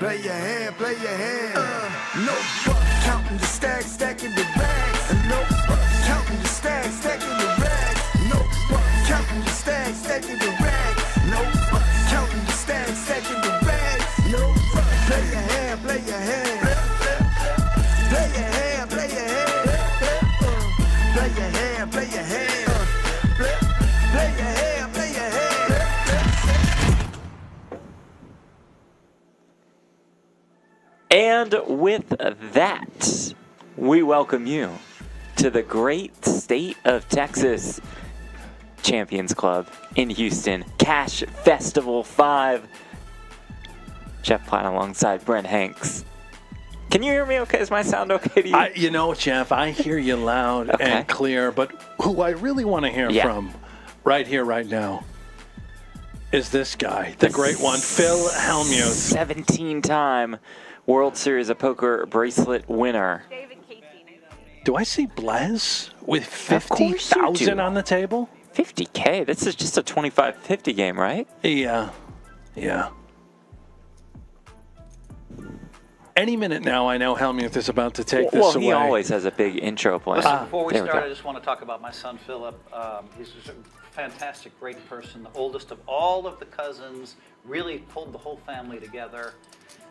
Play your hand, play your hand. No fuck, counting the stacks, stacking the bags. No fuck, counting the stacks, stacking the rags. No fuck, counting the stacks, stacking the rags. No fuck, counting the stacks, stacking the rags. No fuck, play your hand, play your hand. Play your hand, play your hand. Play your hand, play your hand. Play your hand, play your hand. And with that, we welcome you to the great state of Texas Champions Club in Houston, Cash Festival 5. Jeff Platt alongside Brent Hanks. Can you hear me okay? Is my sound okay to you? You know, Jeff, I hear you loud and clear, but who I really want to hear from right here, right now, is this guy, the great one, Phil Hellmuth. 17-time World Series of Poker bracelet winner. Do I see Blez with 50,000 on the table? 50K? This is just a 25-50 game, right? Yeah. Any minute now, I know Hellmuth is about to take this away. Well, he always has a big intro plan. Listen, before we start, I just want to talk about my son, Philip. He's a fantastic, great person, the oldest of all of the cousins, really pulled the whole family together.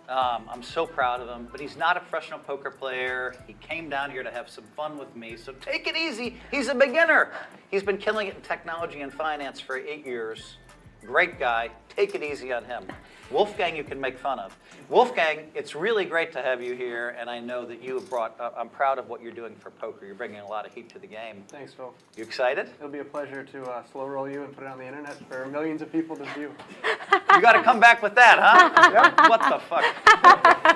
I'm so proud of him, but he's not a professional poker player. He came down here to have some fun with me, so take it easy. He's a beginner. He's been killing it in technology and finance for 8 years. Great guy. Take it easy on him. Wolfgang, you can make fun of. Wolfgang, it's really great to have you here, and I know that you have brought, I'm proud of what you're doing for poker. You're bringing a lot of heat to the game. Thanks, Phil. You excited? It'll be a pleasure to slow roll you and put it on the internet for millions of people to view. You got to come back with that, huh? Yep. What the fuck?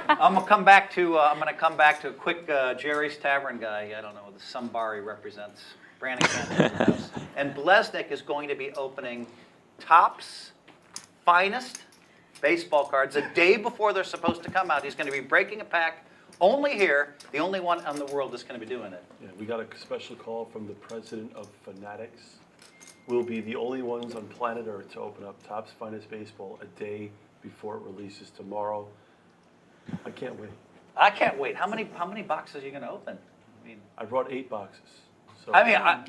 I'm gonna come back to a quick Jerry's Tavern guy. I don't know, some bar he represents. Brandon House. And Bleznick is going to be opening Topps finest baseball cards a day before they're supposed to come out. He's going to be breaking a pack only here, the only one in the world that's going to be doing it. Yeah, we got a special call from the president of Fanatics. We'll be the only ones on planet Earth to open up Topps Finest Baseball a day before it releases tomorrow. I can't wait. I can't wait. How many boxes are you going to open? I brought 8 boxes. So I'm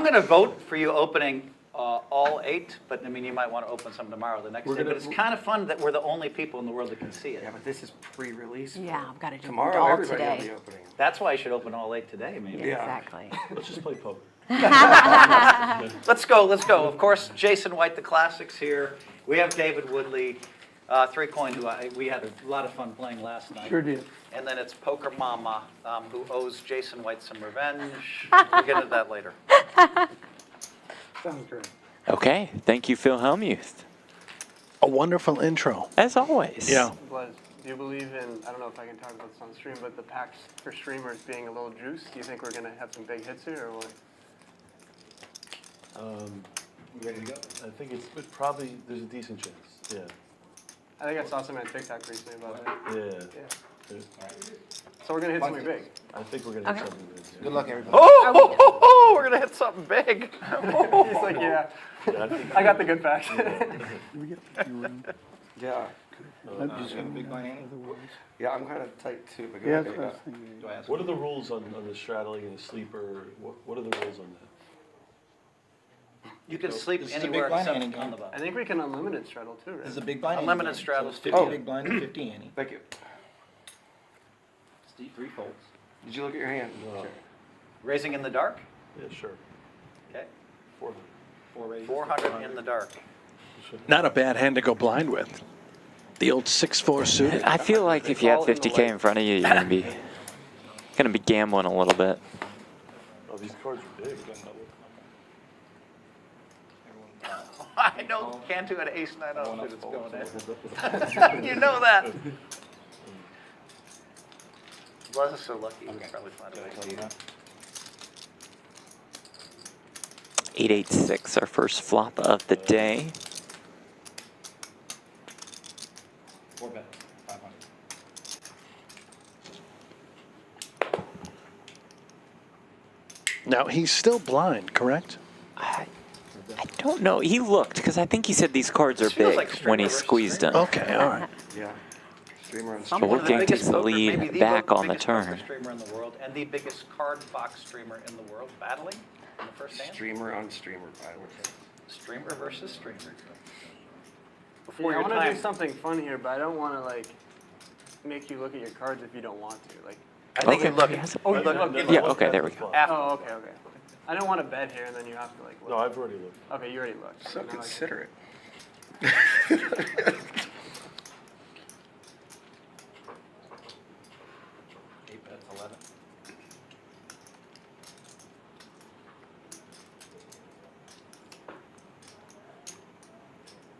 going to vote for you opening all 8, but you might want to open some tomorrow, the next day. But it's kind of fun that we're the only people in the world that can see it. Yeah, but this is pre-release. Yeah, I've got to do Tomorrow, it all everybody today. will be opening. That's why I should open all 8 today, maybe. Yeah, exactly. let's just play poker. Let's go. Of course, Jason White, the classics here. We have David Woodley, 3Coin, who we had a lot of fun playing last night. Sure did. And then it's Poker Mama, who owes Jason White some revenge. We'll get into that later. Sounds great. Okay, thank you, Phil Hellmuth. A wonderful intro. As always. Yeah. Blez, do you believe in, I don't know if I can talk about this on stream, but the packs for streamers being a little juice? Do you think we're going to have some big hits here or what? You ready to go? I think it's probably, there's a decent chance. Yeah. I think I saw something on TikTok recently about that. Yeah. So we're going to hit something big. I think we're going to hit something good. Yeah. Good luck, everybody. Oh, we're going to hit something big. He's like, yeah, I got the good facts. Yeah. Big blind Annie? Yeah, I'm kind of tight too. But Yeah, go ahead. What are the rules on the straddling and the sleeper? What are the rules on that? You can sleep This is a anywhere big blind except Annie on game. the button. I think we can unlimited straddle too, right? This is a big blind. Unlimited Annie game, straddle. so it's 50 Oh. big blind and 50 Annie. Thank you. It's 3 folds. Did you look at your hand? No. Sure. Raising in the dark? Yeah, sure. Okay. 400. 4 raises. 400 in the dark. Not a bad hand to go blind with. The old 6-4 suited. I feel like if you had 50K in front of you, you're gonna be gambling a little bit. Oh, these cards are big. I know Cantu at ace 9 off that it's going in. You know that. Blez is so lucky. He was probably fine to make 886, our first flop of the day. 4 bet, 500. Now, he's still blind, correct? I don't know. He looked, because I think he said these cards are This feels big like when he streamer versus squeezed them. Okay, all right. Yeah. Streamer on But streamer. One of Wolfgang biggest takes the poker- lead maybe back on the biggest poker turn. streamer in the world and the biggest card box streamer in the world battling in the first hand. Streamer on streamer, I would say. Streamer versus streamer. Yeah, Before I your want to time. do something fun here, but I don't want to like make you look at your cards if you don't want to. Like, I think Okay, you look. he has it. Oh, you look. Yeah, okay, there we go. After. oh, okay, okay. I don't want to bet here, and then you have to like look. No, I've already looked. Okay, you already looked. So Now I- considerate. Eight bets, 11.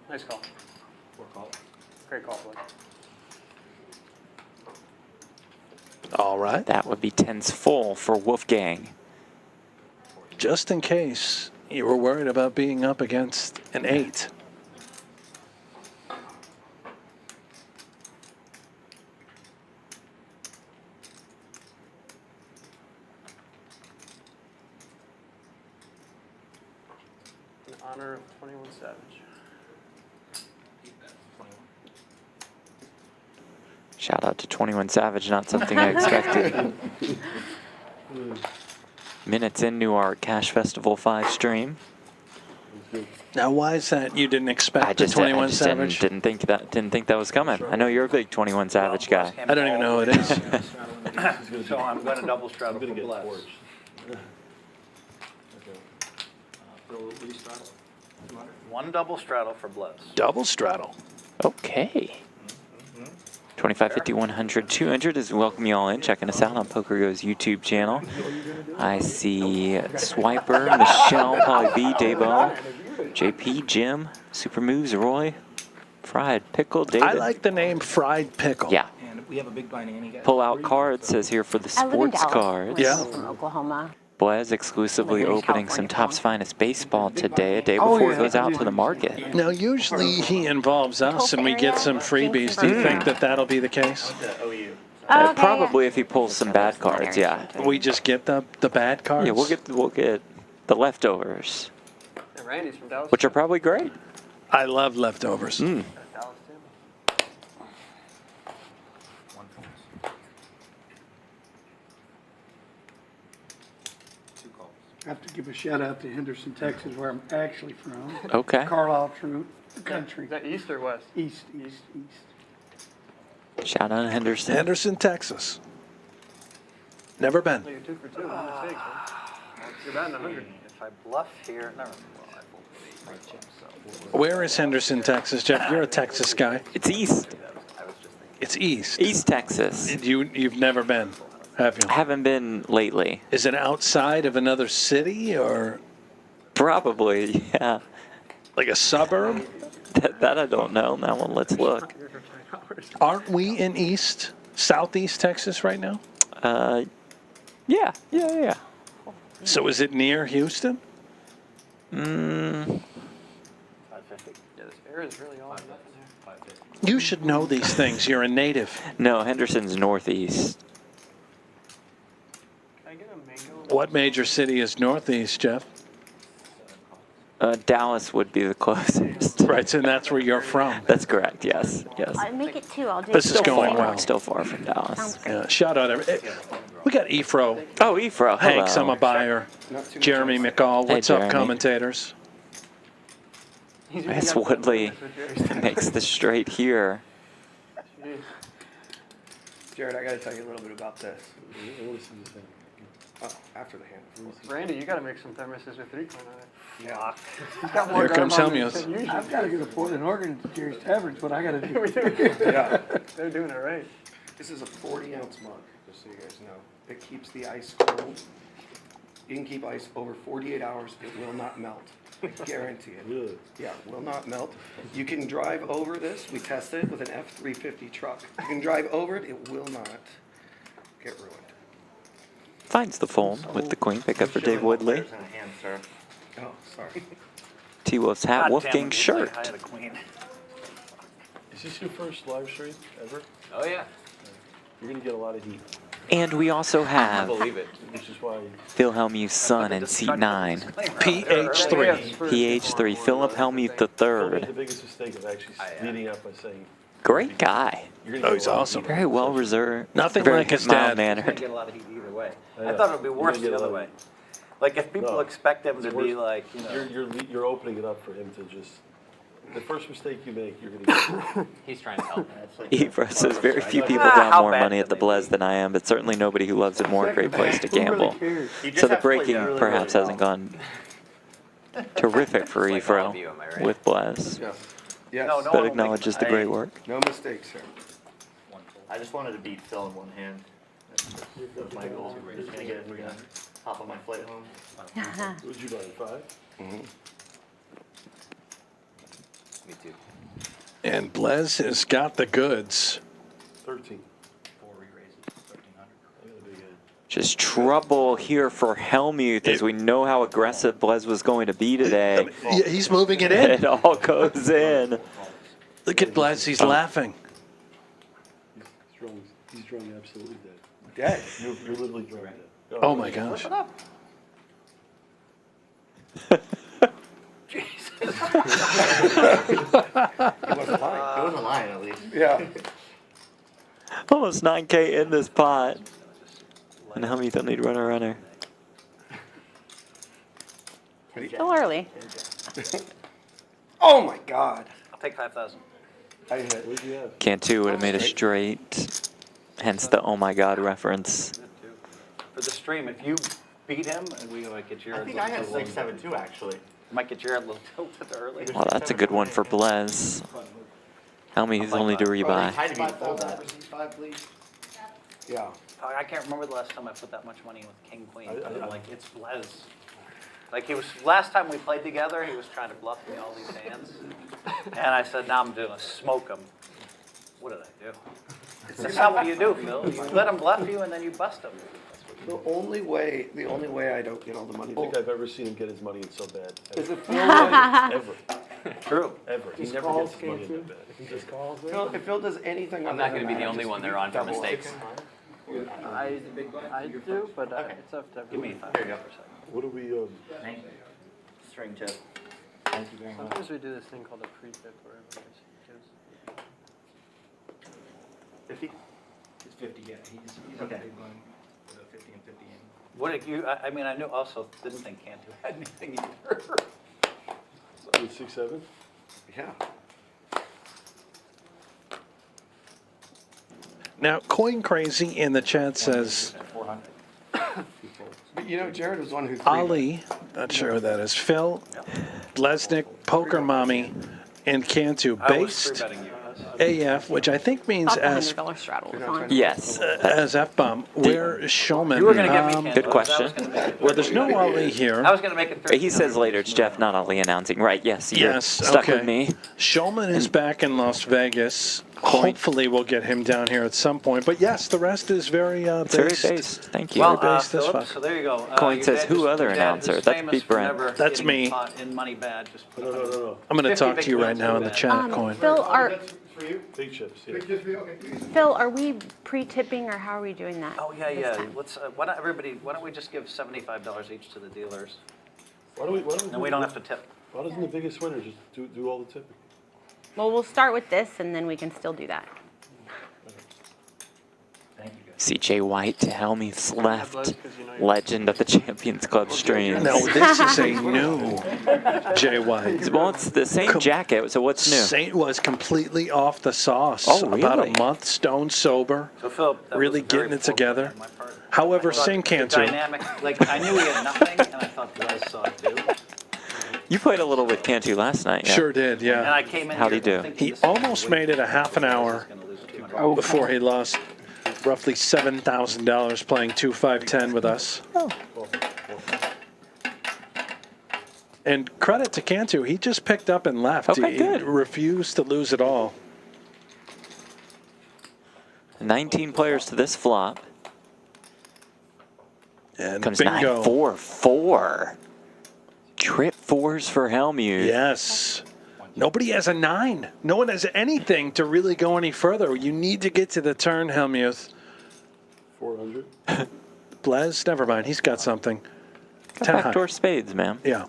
Nice call. 4 calls. Great call, bud. All right. That would be tens full for Wolfgang. Just in case you were worried about being up against an 8. In honor of 21 Savage. 8 bets, 21. Shout out to 21 Savage, not something I expected. Minutes into our Cash Festival 5 stream. Now, why is that you didn't expect I the just, 21 I just Savage? didn't think that was coming. I know you're a big 21 Savage guy. I don't even know who it is. So I'm going to double straddle I'm for gonna get Bless. torched. Okay. Phil Lee straddle, 200. One double straddle for Bless. Double straddle. Okay. 25, 50, 100, 200 is welcome you all in. Checking us out on Poker Go's YouTube channel. I see Swiper, Michelle, Polly B, Davo, JP, Jim, Super Moves, Roy, Fried Pickle, David. I like the name Fried Pickle. Yeah. And we have a big blind Annie guy. Pull out cards says here for the I live in sports Dallas. cards. Yeah. From Oklahoma. Blez exclusively Living in opening some California. Topps Finest Baseball today, a day before it goes out to the market. Now, usually he involves us and we get some freebies. Do you think that that'll be the case? Probably if he pulls some bad cards, yeah. We just get the bad cards? Yeah, we'll get the leftovers, And Randy's from Dallas. which are probably great. I love leftovers. Dallas too. 1 calls. 2 calls. I have to give a shout out to Henderson, Texas, where I'm actually from. Okay. Carlisle country. Is that east or west? East. Shout out to Henderson. Henderson, Texas. Never been. So you're 2 for 2. No mistakes, huh? You're batting 100. If I bluff here, never mind. Where is Henderson, Texas, Jeff? You're a Texas guy. It's East. It's east. East Texas. You've never been, have you? Haven't been lately. Is it outside of another city or Probably, yeah. like a suburb? That I don't know. That one, let's look. Aren't we in southeast Texas right now? Yeah. So is it near Houston? 550. Yeah, this air is really all. You should know these things. You're a native. No, Henderson's northeast. Can I get a mango? What major city is northeast, Jeff? Dallas would be the closest. Right, so that's where you're from. That's correct. Yes. I'll make it 2. I'll do This is it. going far, well. Still far from Dallas. Sounds great. Yeah, shout out. We got Efro, Oh, Efro. Hanks, I'm Hello. a buyer. Not too much Jeremy else. McCall. Hey, What's up, Jeremy. commentators? He's As got Woodley Jerry's- makes the straight here. Jeez. Jared, I gotta tell you a little bit about this. I want to see this thing. After the hand. Randy, you got to make some thermoses with 3-coin on it. Yeah. He's got more Here going comes on than Hellmuth. usually. I've got to go to Portland, Oregon to Jerry's Taverns. What I got to do? We do. Yeah. They're doing it right. This is a 40-ounce mug, just so you guys know. It keeps the ice cold. You can keep ice over 48 hours. It will not melt. I guarantee it. Really? Yeah, will not melt. You can drive over this. We tested it with an F-350 truck. You can drive over it. It will not get ruined. Finds the fold with the queen. Pick up for Dave Woodley. Oh, sorry. T-Wolf's hat. God Wolfgang damn it, shirt. I had a queen. Is this your first live stream ever? Oh, yeah. You're going to get a lot of heat. And we also have Believe it. Which is why Phil Hellmuth's son in seat 9. PH3. PH3, Philip Hellmuth the III. biggest mistake of actually leading up by saying Great guy. you're gonna Oh, get he's a lot of awesome. Very well reserved. Nothing very like his mild dad. He's gonna mannered. get a lot of heat either way. Yeah. I thought it would be You're worse gonna get the a other lot way. of- Like if people No. expect him to It's be worse. like, You're opening it up for him to just. The first mistake you make, you're gonna. He's trying to help. Ebro says very few people Ah, draw how more bad money can at the they be? Blez than I am, but certainly nobody who loves it more a great place to Who really gamble. cares? So the breaking perhaps hasn't gone terrific for It's like all Ebro of you, am I right? with Blez, Yes. no, Yes. no but one will acknowledges the make- great work. No mistakes here. I just wanted to beat Phil in one hand. That was my goal. Just gonna get it done. Hop on my flight home. Would you buy 5? Me too. And Blez has got the goods. 13. 4 re-raises, 1,300. I got a big head. Just trouble here for Hellmuth as we know how aggressive Blez was going to be today. Yeah, he's moving it in. It all goes in. Look at Blez. He's laughing. He's drawing absolutely dead. Dead. You're literally drawing dead. Oh my gosh. He wasn't lying. It wasn't lying, at least. Yeah. Almost 9K in this pot. And Hellmuth don't need runner. Still early. Oh my God. I'll take 5,000. I hit. What'd you have? Cantu would have made a straight, hence the oh my god reference. For the stream, if you beat him, and we might get I Jared. think I had 6-7-2, actually. Might get Jared a little tilted early. Well, that's a good one for Blez. Hellmuth only to Oh, rebuy. tied to me full that. Yeah. I can't remember the last time I put that much money in with King Queen. I- Like it's Blez. Like he was last time we played together, he was trying to bluff me all these hands, and I said, "Now I'm gonna smoke him." What did I do? That's not what you do, Phil. You let him bluff you, and then you bust him. The only way I don't get all the money I think I've ever seen him get his money in so bad. is Ever. if Phil wins. Ever. True. Ever. He Just never calls, gets his money can't in you? that bad. He just calls it. If Phil does anything, I'm not going to be the only one they're on for mistakes. I do, but it's up to Give me everyone. 5 for a second. What do we, Thank you. String tip. Thank you very much. Sometimes we do this thing called a pre-tip where everybody gives. 50? It's 50, yeah. He's Okay. a big one with a 50 and 50 in. What did you? I mean, I knew also didn't think Cantu had anything either. with 6-7? Yeah. Now, Coin Crazy in the chat says 400. But you know, Jared was the one who. Ali, not sure who that is, Phil, Bleznick, Poker Mommy, and Cantu I was based 3-betting you. AF, which I think means Thought the as $100 straddle was on. Yes. as F-bomb. Where Showman? You were gonna give me Cantu. Good question. I was gonna make it Well, there's no Ali here. I was going to make it 13. He says later it's Jeff, not Ali announcing. Right, yes, you're Yes, stuck okay. with me. Showman is back in Las Vegas. Hopefully, we'll get him down here at some point. But yes, the rest is very It's very based. based. Thank you. Well, Very based as Philip, fuck. so there you go. Coin Your says, dad who just- other your dad announcer? who's That'd famous be for Brent. never That's getting me. caught in money bad. Just put No. I'm going to 50 talk big to you right wins now in the for chat, Coin. Phil, Big chips, yeah. Phil, are we pre-tipping or how are we doing that? Oh, yeah, this yeah. time? Let's, why don't we just give $75 each to the dealers? Why don't we And we don't have to tip. Why doesn't the biggest winner just do all the tipping? Well, we'll start with this and then we can still do that. Thank you, guys. CJ White to Hellmuth's left. Legend of the Champions Club streams. No, this is a new Jay White. Well, it's the same jacket, so what's new? Saint was completely off the sauce. Oh, About a really? month stone sober. So, Philip, that Really was very getting it poor together. on my part. However, I thought Saint the can't do. dynamic, like, I knew he had nothing, and I thought Blez saw it too. You played a little with Cantu last night, yeah? Sure did, And yeah. I came in How'd here he do? thinking He this is almost way made it a half an hour gonna lose $200. before he lost roughly $7,000 playing 2-5-10 with us. And credit to Cantu, he just picked up and left. Okay, He good. refused to lose it all. 19 players to this flop. And Comes bingo. 9-4-4. Trip fours for Hellmuth. Yes. Nobody has a 9. No one has anything to really go any further. You need to get to the turn, Hellmuth. 400. Blez, never mind. He's got something. Got 10 high. backdoor spades, man. Yeah.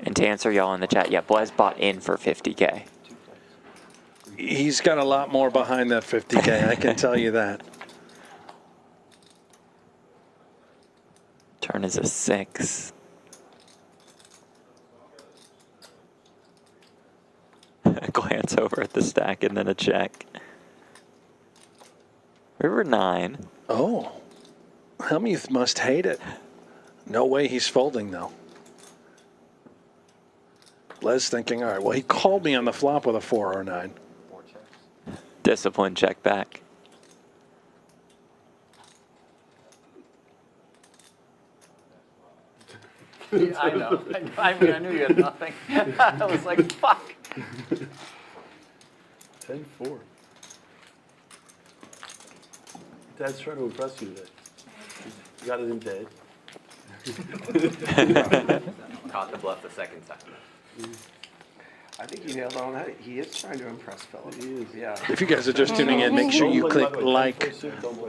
And to answer y'all in the chat, yeah, Blez bought in for 50K. He's got a lot more behind that 50K, I can tell you that. Turn is a 6. Glance over at the stack and then a check. River 9. Oh. Hellmuth must hate it. No way he's folding, though. Les thinking, all right, well, he called me on the flop with a 4 or 9. Discipline check back. Yeah, I know. I mean, I knew you had nothing. I was like, fuck. 10-4. Dad's trying to impress you today. You got it in bed. Caught the bluff the second time. I think you nailed it on that. He is trying to impress Philip. He is. Yeah. If you guys are just tuning in, make sure you click like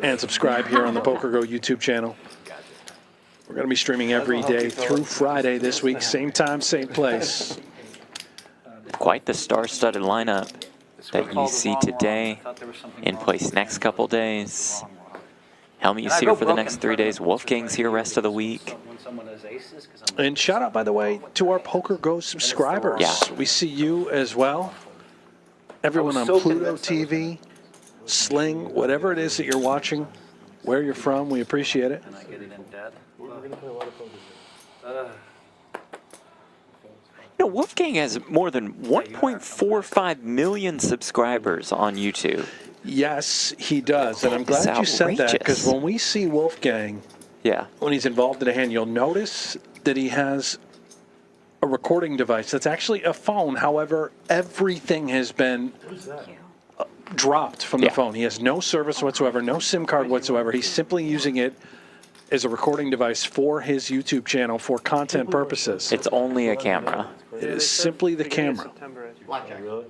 and subscribe here on the Poker Go YouTube channel. We're going to be streaming every day through Friday this week, same time, same place. Quite the star-studded lineup that you see today, in place next couple days. Hellmuth's here for the next 3 days. Wolfgang's here rest of the week. And shout out, by the way, to our Poker Go subscribers. Yeah. We see you as well. Everyone on Pluto TV, Sling, whatever it is that you're watching, where you're from, we appreciate it. And I get it in dead. We're going to play a lot of poker. You know, Wolfgang has more than 1.45 million subscribers on YouTube. Yes, he does. And I'm glad you said that, because when we see Wolfgang, when he's involved in a hand, you'll notice that he has a recording device that's actually a phone. However, everything has been dropped from the phone. He has no service whatsoever, no SIM card whatsoever. He's simply using it as a recording device for his YouTube channel for content purposes. It's only a camera. It is simply the camera.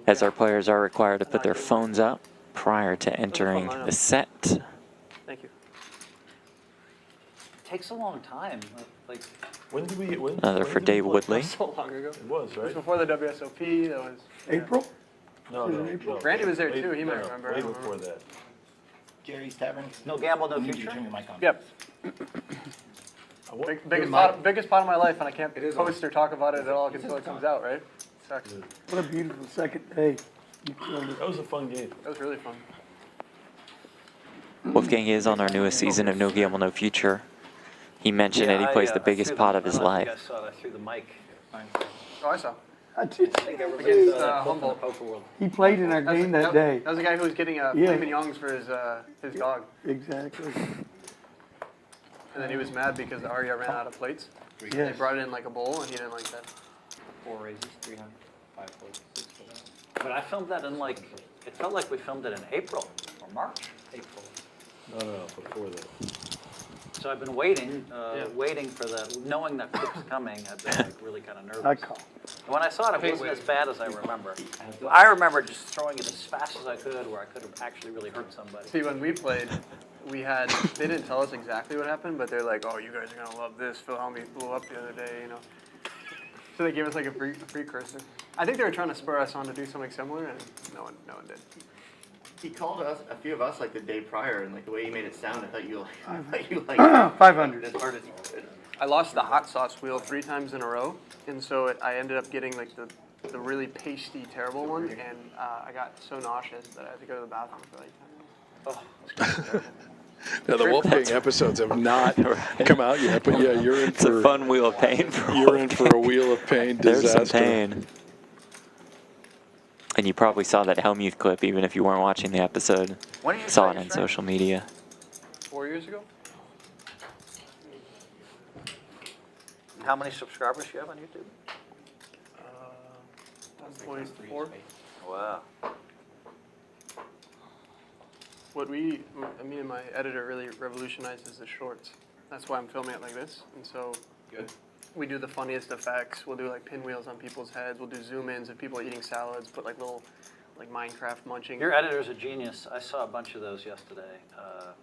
As our players are required to put their phones up prior to entering the set. Thank you. It takes a long time. Like, when did we? Another for Dave Woodley. So long ago. It was, right? It was before the WSOP. That was April? No. Randy was there too. He might remember. Way before that. Jerry's Tavern. No gamble, no future. Turn your mic on. Yep. Biggest part of my life, and I can't post or talk about it at all until it comes out, right? Sucks. What a beautiful second day. You killed it. That was a fun game. That was really fun. Wolfgang is on our newest season of No Gamble, No Future. He mentioned it. He plays the biggest pot of his life. I saw that through the mic. Oh, I saw. I did. Against Humboldt. He played in our game that day. That was the guy who was getting Flamin' Youngs for his dog. Exactly. And then he was mad because the Aria ran out of plates. Yes. They brought it in like a bowl, and he didn't like that. 4 raises, 300, 5 folds, 6 folds. But I filmed that in like, it felt like we filmed it in April or March. April. No, before that. So I've been waiting, waiting for the, knowing that clip's coming. I've been like really kind of nervous. I call. When I saw it, it wasn't as bad as I remember. I remember just throwing it as fast as I could, where I could have actually really hurt somebody. See, when we played, they didn't tell us exactly what happened, but they're like, oh, you guys are going to love this. Phil Hellmuth blew up the other day, you know. So they gave us like a precursor. I think they were trying to spur us on to do something similar, and no one did. He called us, a few of us, like the day prior, and like the way he made it sound, I thought you like 500. as hard as you could. I lost the hot sauce wheel 3 times in a row, and so I ended up getting like the really pasty, terrible one, and I got so nauseous that I had to go to the bathroom for like 10 minutes. Now, the Wolfgang episodes have not come out yet, but yeah, you're in It's a fun wheel of pain for You're in for a wheel of pain disaster. There's some pain. And you probably saw that Hellmuth clip, even if you weren't watching the episode. When did you Saw play it on your stream? social media. 4 years ago? How many subscribers do you have on YouTube? 1.4. Wow. What me and my editor really revolutionized is the shorts. That's why I'm filming it like this. And so we do the funniest effects. We'll do like pinwheels on people's heads. We'll do zoom-ins of people eating salads, put like little, like Minecraft munching. Your editor's a genius. I saw a bunch of those yesterday.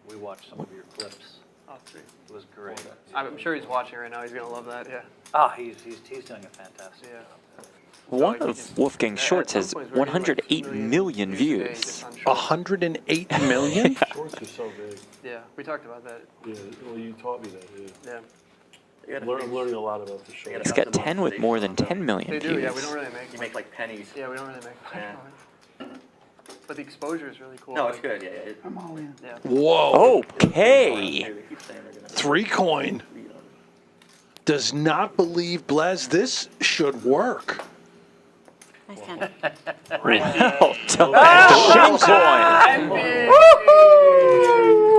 We watched some of your clips. Oh, sweet. It was great. I'm sure he's watching right now. He's gonna love that. Yeah. Ah, he's doing a fantastic Yeah. job. One of Wolfgang's shorts has 108 million views. 108 million? Shorts are so big. Yeah, we talked about that. Yeah, well, you taught me that, yeah. Yeah. I'm learning a lot about the shorts. He's got 10 with more than 10 million They do. Yeah, we views. don't really make. You make like pennies. Yeah, we don't really make. Yeah. But the exposure is really cool. No, it's good. Yeah. I'm all in. Yeah. Whoa. Okay. 3 coin. Does not believe Blez. This should work. Nice hand.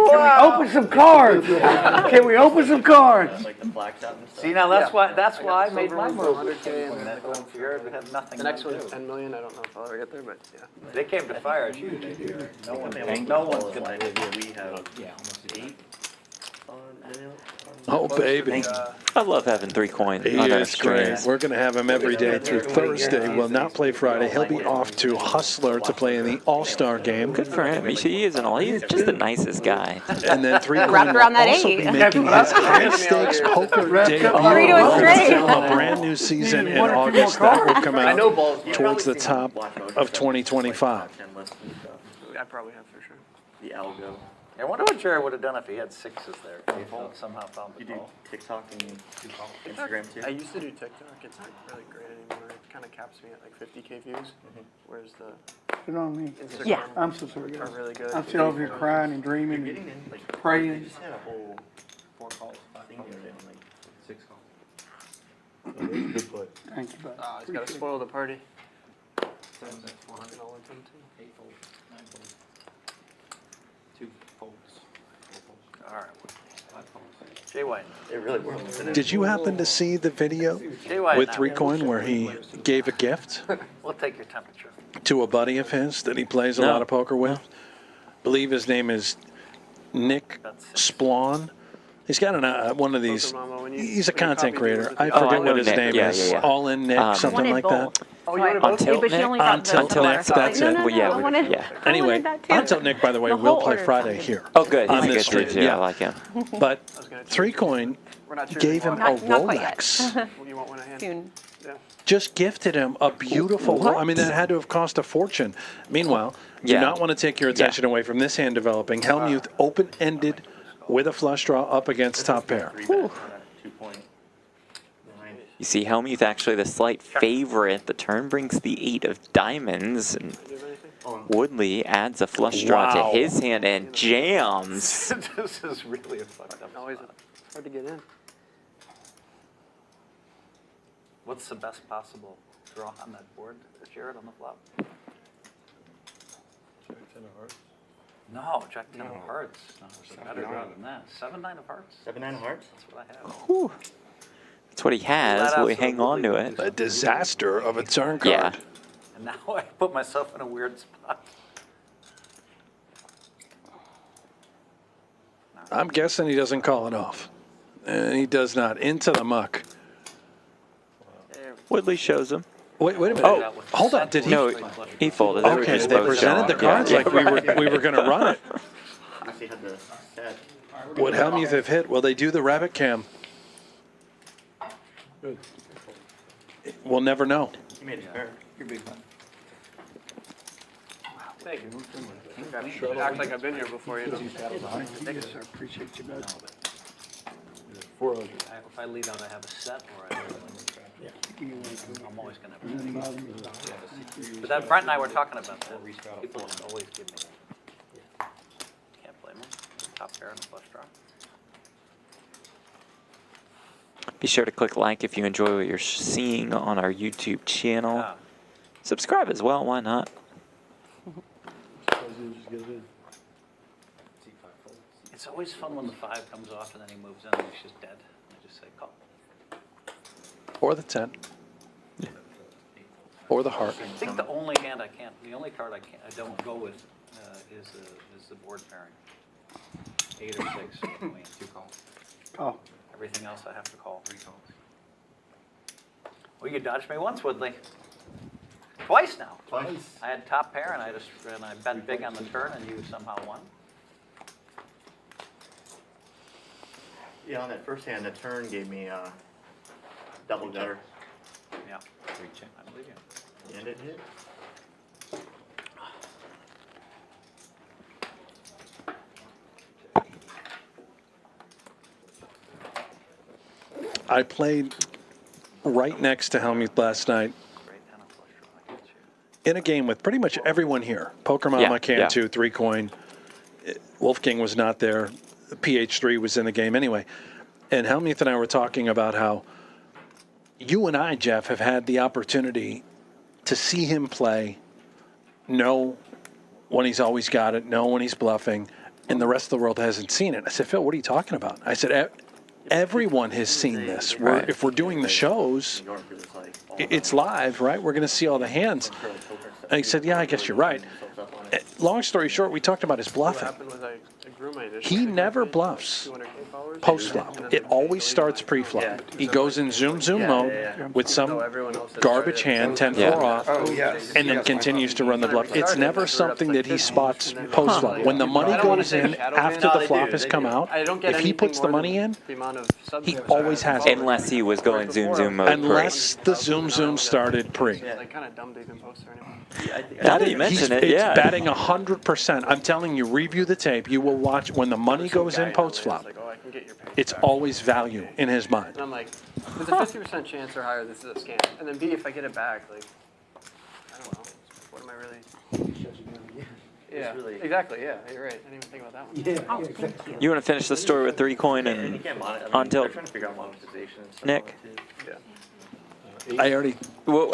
Wow. Open some cards. Can we open some cards? Like the black out and stuff. See, now that's why I made silver my one for move. 100K and That going for yours, we had nothing. The next to one's do. 10 million. I don't know if I'll ever get there, but yeah. They came to fire at you. No one's gonna We have 8 on Oh, baby. I love having 3 coins He on our is great. screens. We're going to have him every day through Thursday. Will not play Friday. He'll be off to Hustler to play in the All-Star game. Good for him. He isn't all. He's just the nicest guy. And then 3 coin Wrapped around will that also 8. be making his high stakes poker debut Three to a straight. a brand new season in August. That will come I know out balls. towards the top of 2025. I probably have for sure. The algo. I wonder what Jared would have done if he had 6s there. If he somehow found the You do ball. TikTok and Instagram too? I used to do TikTok. It's not really great anymore. It kind of caps me at like 50K views, whereas the Put it on me. Instagram Yeah. I'm so sorry, are guys. really good. I'm still over here crying and dreaming Getting and in like praying. just had a whole 4 calls, 5 thing the other day on like 6 calls. Good play. Thank you, bud. He's got to spoil the party. 7, 400, All in 8 folds, 9 folds, 2 folds, 4 folds, All right. 5 folds. Jay White. It really works. Did you happen to see the video Jay White. with now. 3 coin where he gave a gift We'll take your temperature. to a buddy of his that he plays a No. lot of poker with? Believe his name is Nick Splawn. He's got one of these. Poker Mama, when you- He's a when you content copy creator. these with I the- Oh, I forget know what his Nick. name Yeah, is. yeah, yeah. All in Nick, something wanted like both. that. Oh, you wanted On both? Tilt But she Nick? only got Until the Nick, that's no, it. no, no, Well, yeah, I wanted, yeah. I Anyway, wanted that too. Until Nick, by the way, The will whole play order Friday sounded here. Oh, good. On He's a this good dude, stream, too. yeah. I like him. But I was gonna choose 3 one. coin We're not choosing gave him one. a Not quite yet. Rolex. You want one in hand? Soon. Yeah. Just gifted him a beautiful. What? I mean, that had to have cost a fortune. Meanwhile, do Yeah. not want to take your attention away from this hand developing. Hellmuth open-ended with a flush draw up against top pair. 2.9. You see Hellmuth actually the slight favorite. The turn brings the 8 of diamonds, and Woodley adds a flush draw Wow. to his hand and jams. This is really a fucked up Always spot. hard to get in. What's the best possible draw on that board, Jared, on the flop? Jack 10 of hearts. No, Jack 10 of hearts. No, there's a better draw than that. 7-9 of hearts. 7-9 of hearts? That's what I have. Whew. That's what he has. That Will he hang on to absolutely it? A disaster of a turn card. Yeah. And now I put myself in a weird spot. I'm guessing he doesn't call it off. And he does not. Into the muck. Woodley shows him. Wait a minute. Oh, hold on. Did he? No, he folded. They were Okay, just they both presented the showing. cards Yeah. like we were going to run it. Actually had the set. Would Hellmuth have hit? Will they do the rabbit cam? Good. We'll never know. He made it fair. You're big man. Thank you. Act like I've been here before, you know. Yes, I appreciate you, bud. 400. If I leave out, I have a set, or I I'm always going to Doesn't have bother me. a But that Brent and I were talking about that. People always give me. Can't blame them. Top pair and a flush draw. Be sure to click like if you enjoy what you're seeing on our YouTube channel. Yeah. Subscribe as well. Why not? Just get it in. It's always fun when the 5 comes off and then he moves in and he's just dead. I just say call. Or the 10. Or the heart. I think the only hand I can't, the only card I don't go with is the board pairing. 8 or 6 queen. 2 calls. Call. Everything else I have to call. 3 calls. Well, you dodged me once, Woodley. Twice now. Twice. I had top pair, and I bet big on the turn, and you somehow won. Yeah, on that first hand, the turn gave me double gutter. Yeah. I believe you. And it hit. I played right next to Hellmuth last night in a game with pretty much everyone here. Poker Mama, Cantu, 3-coin. Wolfgang was not there. PH3 was in the game anyway. And Hellmuth and I were talking about how you and I, Jeff, have had the opportunity to see him play, know when he's always got it, know when he's bluffing, and the rest of the world hasn't seen it. I said, Phil, what are you talking about? I said, everyone has seen this. If we're doing the shows, it's live, right? We're going to see all the hands. And he said, yeah, I guess you're right. Long story short, we talked about his bluffing. He never bluffs post-flop. It always starts pre-flop. He goes in zoom mode with some garbage hand, 10-4 off, and then continues to run the bluff. It's never something that he spots post-flop. When the money goes in after the flop has come out, if he puts the money in, he always has it. Unless he was going zoom mode Unless the zoom started pre. Now that you mention it, it's batting 100%. I'm telling you, review the tape. You will watch when the money goes in post-flop. It's always value in his mind. And I'm like, there's a 50% chance or higher this is a scam. And then B, if I get it back, like, I don't know. What am I really? Yeah, exactly. Yeah, you're right. I didn't even think about that one. Oh, thank you. You want to finish the story with 3-coin and on tilt? Trying to figure out monetization and stuff. Nick? Yeah. I already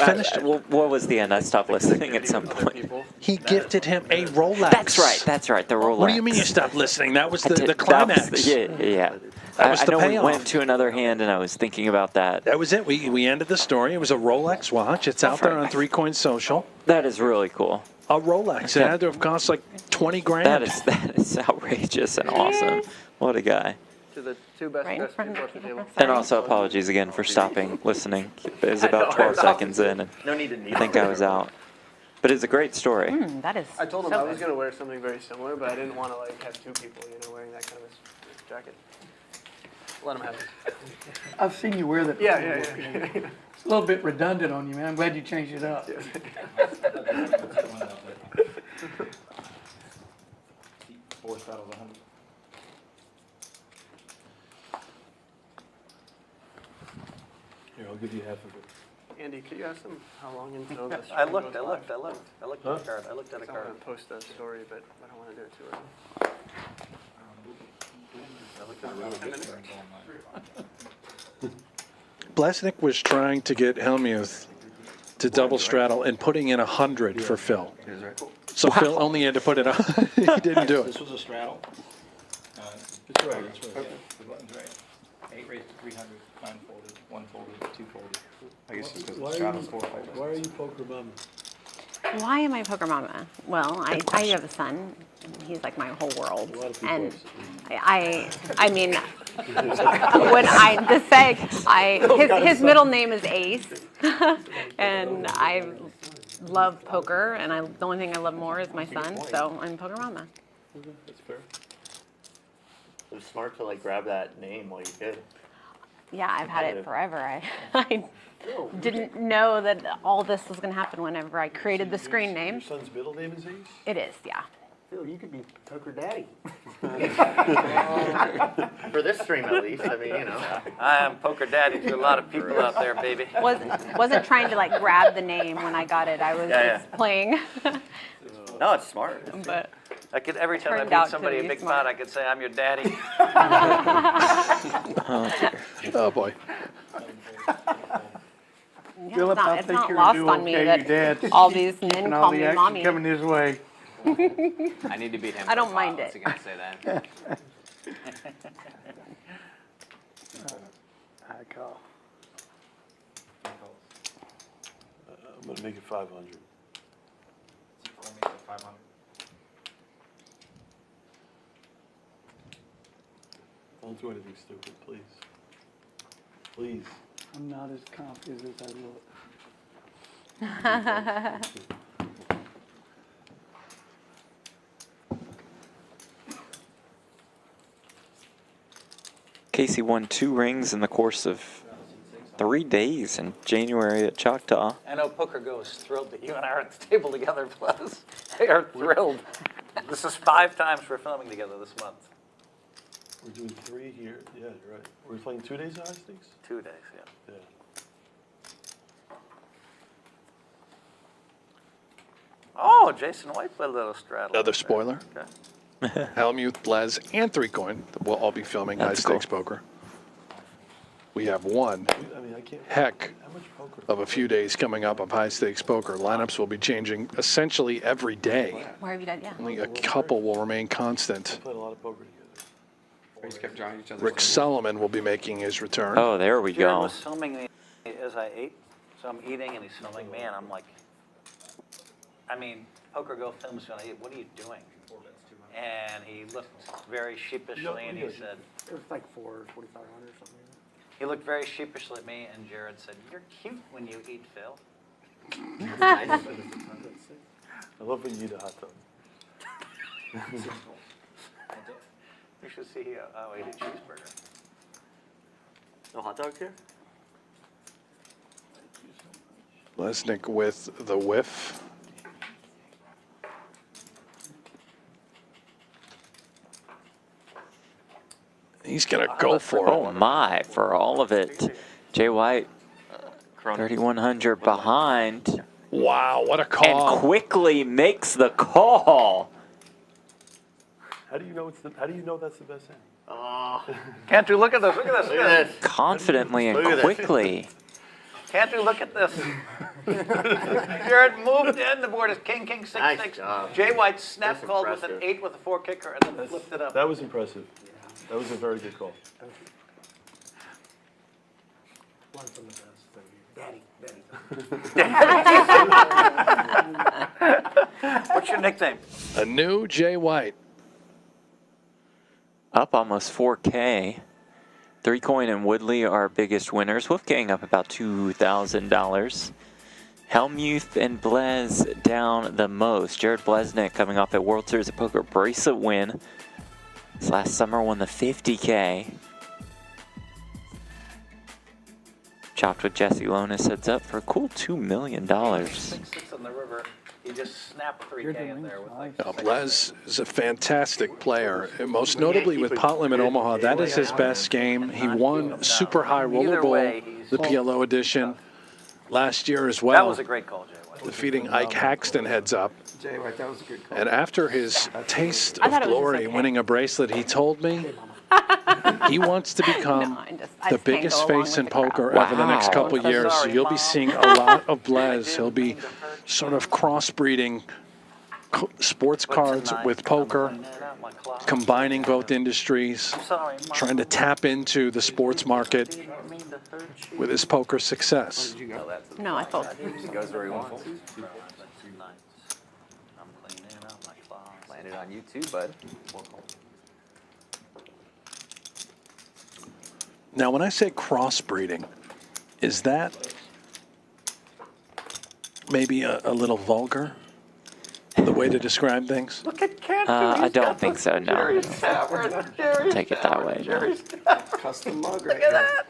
finished it. What was the end? I stopped listening at some point. He gifted him a Rolex. That's right, the Rolex. What do you mean you stopped listening? That was the climax. Yeah. That was the I know payoff. we went to another hand, and I was thinking about that. That was it. We ended the story. It was a Rolex watch. It's out there on 3-coin social. That is really cool. A Rolex. It had to have cost like 20 grand. That is outrageous and awesome. What a guy. To the two best Right in guys front of people the at the table. And also apologies again for stopping listening. It was about 12 seconds in, and No need to I think I was out. But it's a great story. That is. I told him so I was good. going to wear something very similar, but I didn't want to like have two people, wearing that kind of a jacket. Let him have it. I've seen you wear that. Yeah. It's a little bit redundant on you, man. I'm glad you changed it up. Fourth out of 100. Here, I'll give you half of it. Andy, could you ask them how long until this? I looked at a card. I looked at a I card. want to post a story, but I don't want to do it too early. Bleznick was trying to get Hellmuth to double straddle and putting in 100 for Phil. So Phil only had to put it on. He didn't do it. This was a straddle. It's right, it's right. The button's right. 8 raised to 300, 9 folded, 1 folded, 2 folded. I guess it's because Why the are straddle's you- 4 or 5. Why are you poker mama? Why am I poker mama? Well, I have a son. He's like my whole world. A lot of people And have I mean, when I just say, his middle name is Ace, and I love poker, and the only thing I love more is my son, so I'm poker mama. That's fair. It was smart to like grab that name while you could. Yeah, I've had it forever. I didn't know that all this was going to happen whenever I created the screen name. Your son's middle name is Ace? It is, yeah. Phil, you could be poker daddy. For this stream at least, I mean, I am poker daddy to a lot of people out there, baby. Wasn't trying to like grab the name when I got it. I was just playing. No, it's smart. But I could every time I Turned beat out to somebody a be big smart. pot, I could say I'm your daddy. Oh, boy. yeah, Philip, I it's think not you're lost doing on me okay. that Your dad's all these men keeping call all me the action mommy. coming his way. I need to beat him. I don't for a while. mind What's it. he gonna say that? I call. I'm gonna make it 500. 500. Don't do anything stupid, please. Please. I'm not as confident as I look. Casey won 2 rings in the course of 3 days in January at Choctaw. I know Poker Go is thrilled that you and I are at the table together, plus. They are thrilled. This is 5 times we're filming together this month. We're doing 3 here. Yeah, you're right. We're playing 2 days of high stakes? 2 days, yeah. Yeah. Oh, Jason White played a little straddle. Another spoiler. Okay. Hellmuth, Blez, and 3-coin. We'll all be filming high stakes poker. We have one heck of a few days coming up of high stakes poker. Lineups will be changing essentially every day. Where have you done? Yeah. Only a couple will remain constant. Played a lot of poker together. We just kept drawing each other's Rick Solomon will be making his return. Oh, there we Jared go. was filming me as I ate, so I'm eating and he's filming me, and I'm like, I mean, Poker Go films when I eat. What are you doing? And he looked very sheepishly, and he said, It was like 4,500 or something. he looked very sheepishly at me, and Jared said, "You're cute when you eat, Phil." I love when you eat a hot dog. You should see how I ate a cheeseburger. No hot dog here? Bleznick with the whiff. He's going to go for it. Oh my, for all of it. Jay White, 3,100 behind. Wow, what a call. And quickly makes the call. How do you know that's the best hand? Can't you look at this? Look at this. Look at this. Confidently and quickly. Can't you look at this? Jared moved in. The board is king, king, 6, 6. Jay White snap called with an 8 with a 4 kicker and then flipped it up. That was impressive. That was a very good call. What's your nickname? A new Jay White. Up almost 4K. 3-coin and Woodley are our biggest winners. Wolfgang up about $2,000. Hellmuth and Blez down the most. Jared Bleznick coming off a World Series of Poker bracelet win. This last summer won the 50K. Chopped with Jesse Lonis heads up for a cool $2 million. 6-6 on the river. He just snapped 3K in there with like. Blez is a fantastic player. Most notably with Pot Limit Omaha, that is his best game. He won Super High Roller Bowl, the PLO edition, last year as well. That was a great call, Jay White. Defeating Ike Haxton heads up. Jay White, that was a good call. And after his taste of glory, winning a bracelet, he told me he wants to become the biggest face in poker over the next couple years. So you'll be seeing a lot of Blez. He'll be sort of crossbreeding sports cards with poker, combining both industries, trying to tap into the sports market with his poker success. No, I thought. He goes where he wants. I'm cleaning out my closet. Landed on you too, bud. Now, when I say crossbreeding, is that maybe a little vulgar? The way to describe things? Look at Cantu. I don't think so, no. Jerry's Tavern. Jerry's Take it that way. No. Custom mug right Look at here. that.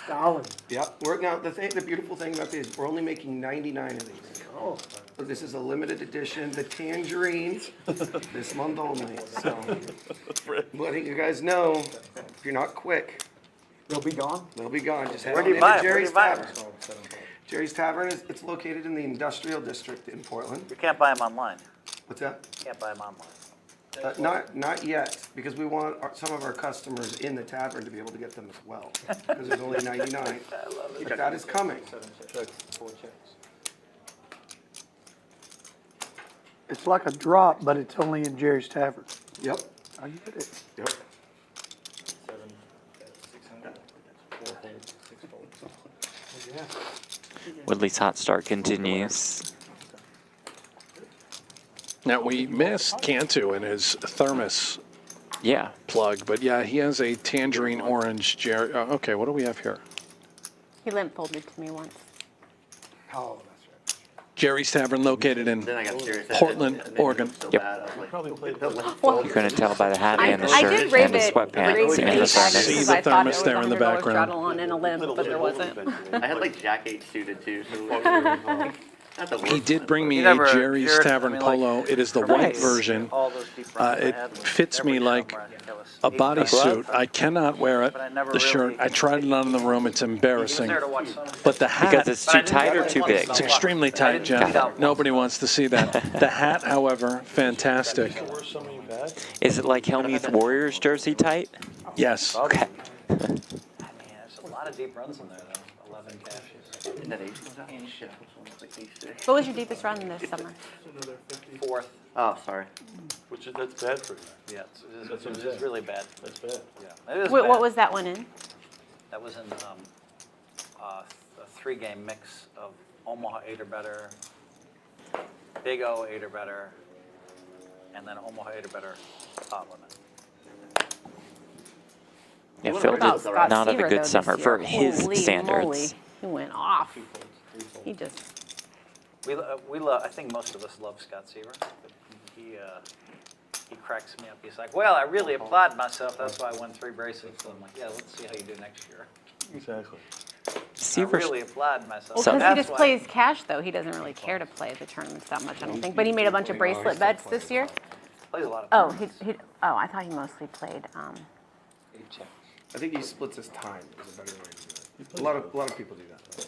Stalin. Yep. The beautiful thing about this, we're only making 99 of these. Oh. So this is a limited edition, the tangerine, this month only. So, letting you guys know, if you're not quick, They'll be gone? they'll be gone. Just head Where on do you into buy 'em? Where do Jerry's you buy 'em? Tavern. Jerry's Tavern it's located in the industrial district in Portland. You can't buy them online. What's that? You can't buy them online. Not yet, because we want some of our customers in the tavern to be able to get them as well. Because there's only 99. But that is coming. It's like a drop, but it's only in Jerry's Tavern. Yep. I get it. Yep. Woodley's hot start continues. Now, we missed Cantu in his thermos Yeah. plug, but yeah, he has a tangerine orange Jerry. Okay, what do we have here? He limp folded to me once. Oh, that's right. Jerry's Tavern, located in Then I got serious. Portland, Oregon. So Yep. bad. I was like, Probably played You couldn't tell by the hat and the I shirt did rate and the it sweatpants and the See thermos. because the I thought it thermos was there in the $100 background. straddle on and a limp, but there wasn't. I had like Jack 8 suited too. So not the worst He did one, bring but- me You a never- Jerry's Jared, Tavern I mean, like, polo. It is the Nice. white version. All those deep runs I It had was fits me every like summer, I think I was a 8 times. bodysuit. I cannot wear it. But I never The shirt. really- I tried it on in the room. It's He was embarrassing. there to watch some. But the hat, Because it's too tight or too big? it's extremely tight, Jeff. Nobody wants to see that. The hat, however, fantastic. Worst summer you've had? Is it like Hellmuth Warriors jersey tight? Yes. Okay. Man, there's a lot of deep runs in there, though. 11 cashes. And that 8 was out. Shit, which one was like 86? What was your deepest run this summer? Fourth. Oh, sorry. That's bad for you. Yeah, That's what I'm it's saying. really bad. That's bad. Yeah, it is Wait, bad. what was that one in? That was in a 3-game mix of Omaha 8 or better, Big O 8 or better, and then Omaha 8 or better pot limit. Yeah, What Phil about did Scott not have a Seaver, though, good this summer year? for his Holy standards. moly. He went off. He just, We love. I think most of us love Scott Seaver. He cracks me up. He's like, well, I really applaud myself. That's why I won 3 bracelets. So I'm like, yeah, let's see how you do next year. Exactly. I Seaver's really applaud myself. well, So- because he That's just why- plays cash, though. He doesn't really care to play the tournaments that much, I don't think. But he made a bunch of bracelet bets this year. Plays a lot of. Oh, tournaments. I thought he mostly played, I think he splits his time is a better way to do it. A lot of people do that.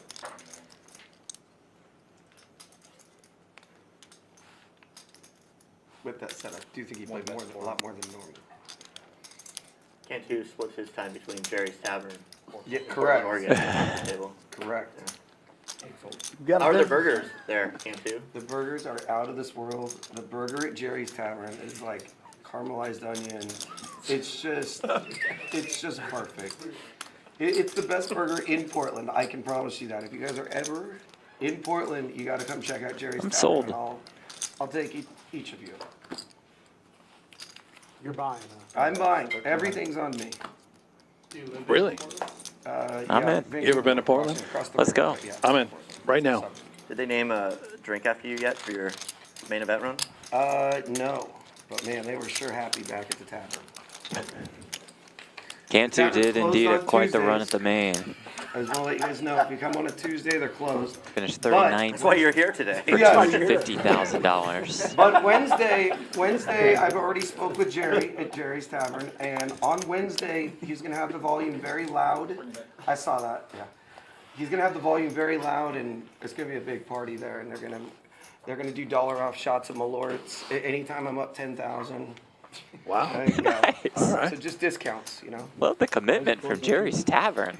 With that said, I do think he played a lot more than normal. Cantu splits his time between Jerry's Tavern Yeah, and correct. Oregon at the table. Correct. Got How are a the bit- burgers there, Cantu? The burgers are out of this world. The burger at Jerry's Tavern is like caramelized onion. It's just perfect. It's the best burger in Portland. I can promise you that. If you guys are ever in Portland, you got to come check out Jerry's I'm Tavern. sold. And I'll take each of you. You're buying, I'm buying. Everything's on me. Really? I'm in. You ever been to Portland? Across the Let's river, go. yeah. I'm in. Right now. Did they name a drink after you yet for your main event run? No. But man, they were sure happy back at the tavern. Cantu Tavern did closed indeed on quite the run Tuesdays. at the main. I just want to let you guys know, if you come on a Tuesday, they're closed. Finished But- 39th That's why you're here today. for Yeah. $250,000. But Wednesday, I've already spoke with Jerry at Jerry's Tavern, and on Wednesday, he's gonna have the volume very loud. I saw that, yeah. He's gonna have the volume very loud, and it's gonna be a big party there, and they're gonna do dollar off shots of Malorts anytime I'm up 10,000. Wow. Yeah. All right. So just discounts, you know? Love the commitment from Jerry's Tavern.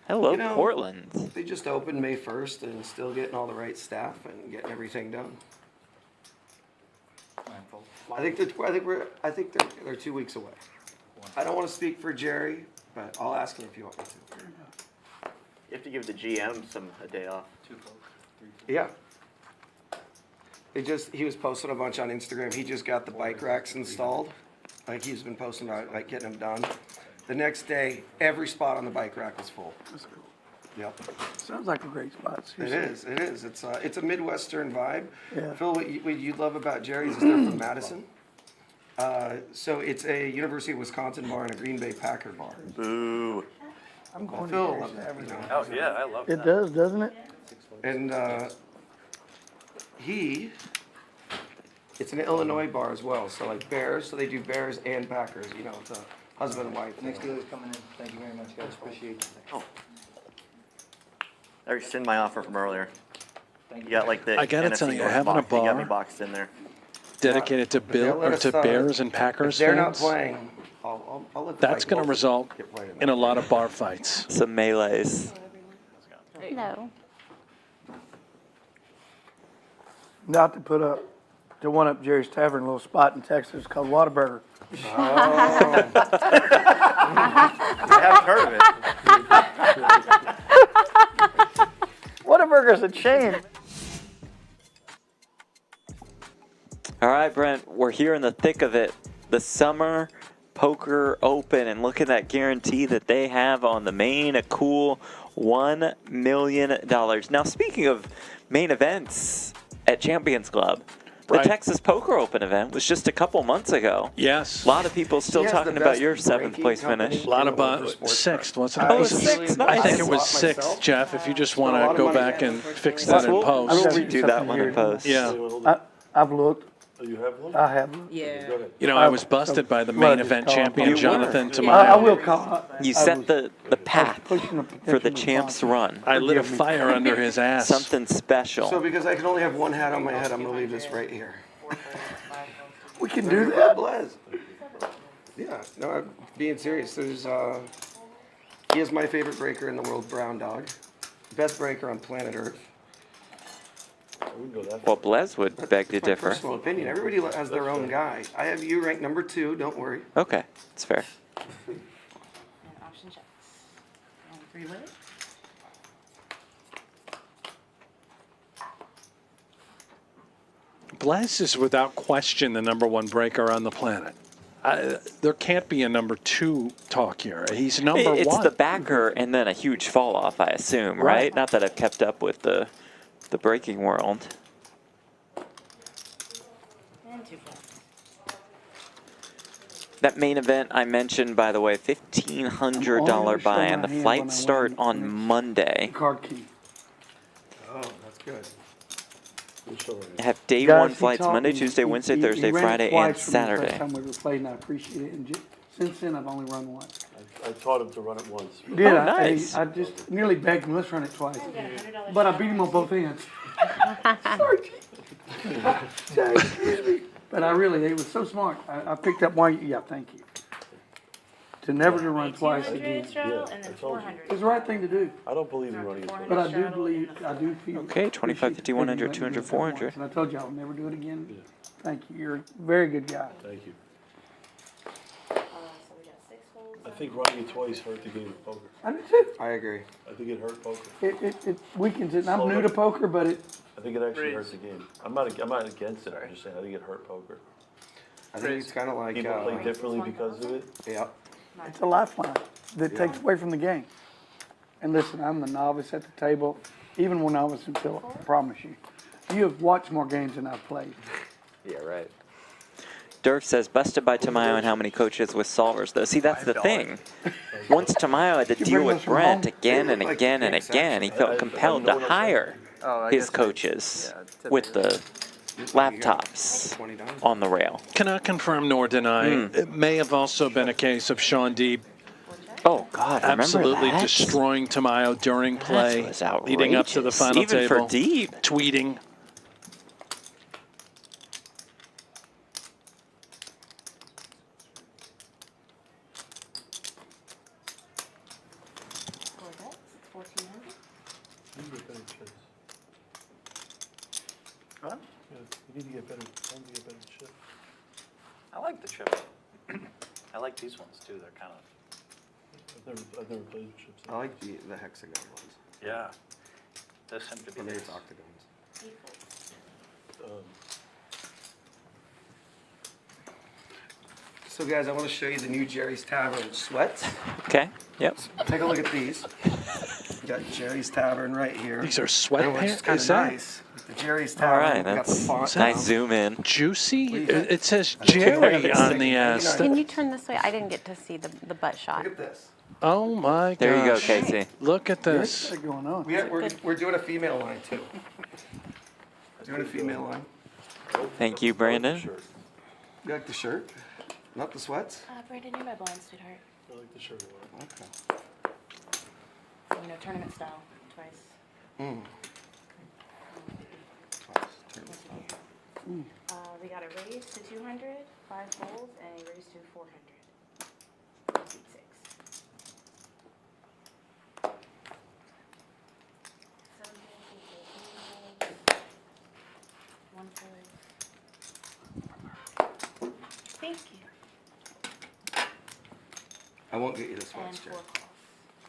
I love You know, Portland. They just opened May 1st and still getting all the right staff and getting everything done. I think they're 2 weeks away. I don't want to speak for Jerry, but I'll ask him if you want me to. You have to give the GM a day off. Yeah. He was posting a bunch on Instagram. He just got the bike racks installed. Like he's been posting about like getting them done. The next day, every spot on the bike rack was full. Yep. sounds like a great spot. It is. It's a Midwestern vibe. Yeah. Phil, what you love about Jerry's is they're from Madison. So it's a University of Wisconsin bar and a Green Bay Packer bar. Boo. I'm going Phil to loves that, you know. Oh yeah, I love that. It does, doesn't it? And it's an Illinois bar as well. So like Bears, so they do Bears and Packers. You know, it's a husband and wife. Next deal is coming in. Thank you very much, guys. Appreciate it. Oh. I rescind my offer from earlier. You got like the I gotta NFC tell you, North having a box. You got me bar- boxed in there. Dedicated to they'll let us, Bears and Packers If they're not fans. playing, I'll let the That's Vikings going to result get played in a lot of bar fights. Some melees. no. Not to put up, to one up Jerry's Tavern, a little spot in Texas called Whataburger. I haven't heard of it. Whataburger's a chain. All right, Brent, we're here in the thick of it. The summer Poker Open, and look at that guarantee that they have on the main, a cool $1 million. Now, speaking of main events at Champions Club, the Texas Poker Open event was just a couple months ago. Yes. A lot of people still talking about your 7th place finish. A lot about 6th, wasn't it? Oh, 6th, nice. I think it was 6th, Jeff, if you just want to go back and fix that in post. We'll redo that one in post. Yeah. I've looked. Oh, you have looked? I have looked. Yeah. Go ahead. You know, I was busted by the main event champion, You Jonathan were. I Tamayo. will call. You set the path for the champ's run. I lit a fire under his ass. Something special. So because I can only have one hat on my head, I'm gonna leave this right here. We can do that. Blez. Yeah, no, I'm being serious. There's, he is my favorite breaker in the world, Brown Dog. Best breaker on planet Earth. I wouldn't go that far. Well, Blez would beg to That's my differ. personal opinion. Everybody has their own guy. I have you ranked number 2, don't worry. Okay, it's fair. And option checks. And 3 limit. Blez is without question the number 1 breaker on the planet. There can't be a number 2 talk here. He's number 1. It's the backer and then a huge fall off, I assume, right? Not that I've kept up with the breaking world. And 2 flips. That main event I mentioned, by the way, $1,500 buy-in. The flights start on Monday. Card key. Oh, that's good. Have day Guys, 1 he flights taught Monday, me- Tuesday, he- Wednesday, he Thursday, ran it Friday, twice and for me the Saturday. First time we ever played, and I appreciate it. And since then, I've only run once. I taught him to run it once. Did Oh, I? nice. I just nearly begged him, let's run it twice. You got a $100 But I beat him on both ends. Sorry, Jay, excuse me. But I really, it was so smart. I picked up one, yeah, thank you. To never to run twice 200 again. straddle Yeah, and then I told you. 400. It's the right thing to do. I don't believe in running it. 400 But I do straddle believe, and the I do feel. Okay, 25, 50, 100, appreciate 200, you letting me do that 400. once. And I told you I'll never do it again. Thank you. You're a very good guy. Thank you. So we got 6 folds. I think running it twice hurt the game of poker. I do too. I agree. I think it hurt poker. It weakens it. And I'm new to poker, but it, I think it actually hurts the game. I'm not against it. I'm just saying I think it hurt poker. I think it's kind of like, People play differently because of it. yeah. it's a lifeline that takes away from the game. And listen, I'm the novice at the table, even when I was in Philip, I promise you. You have watched more games than I've played. Yeah, right. Durf says, busted by Tamayo and how many coaches with solvers, though. See, that's the thing. Once Tamayo had to deal bring with those from Brent home? again They and look like again and picks, again, he actually. felt compelled to hire his coaches with the laptops $20. on the rail. Cannot confirm nor deny. It may have also been a case of Sean Deeb Oh, God, remember absolutely that? destroying Tamayo during play, was leading up to the outrageous, final even table. for Deeb. Tweeting. Four bets, it's 1,400. You need to get better chips. Huh? Yeah, you need to get better. Time to get better chips. I like the chips. I like these ones too. They're kind of, I've never played with chips. I like the hexagon ones. yeah. Those seem to be Or maybe nice. it's octagons. 8 folds. So guys, I want to show you the new Jerry's Tavern sweats. Okay, yep. Take a look at these. We got Jerry's Tavern right here. These are Which sweatpants. is kind Is of that nice. The Jerry's All Tavern. right, we got the that's font nice down. zoom in. juicy? Please. It says Take a look at Jerry this on thing. the ass. Can you turn this way? I didn't get to see the butt shot. Look at this. Oh my gosh. There you go, Casey. Look at What's this. going on? We're doing a female line too. Doing a female line. Thank you, Brandon. Shirt. You like the shirt? Not the sweats? Brandon, you're my blind, sweetheart. I like the shirt a lot. Okay. So, tournament style, twice. Mm. We got a raise to 200, 5 folds, and a raise to 400. Seat 6. 7 folds, 1 fold. Thank you. I won't get you the sweats, And Jerry. 4 calls.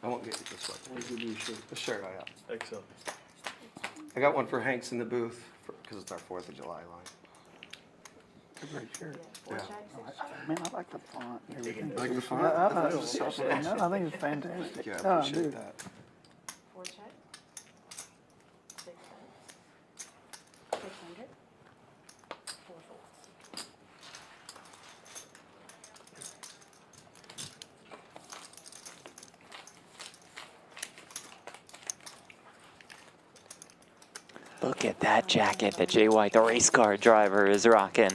I won't get you the sweats. Where's your new shirt? The shirt I got. XL. I got one for Hanks in the booth because it's our 4th of July line. Great shirt. Four check, six check. Man, I like the font and everything. Like the font? I I thought it was think self-explanatory. I think it's fantastic. Yeah, I Oh, appreciate dude. that. Four check. 6 cents. 600. 4 folds. Look at that jacket that Jay White, the race car driver, is rocking.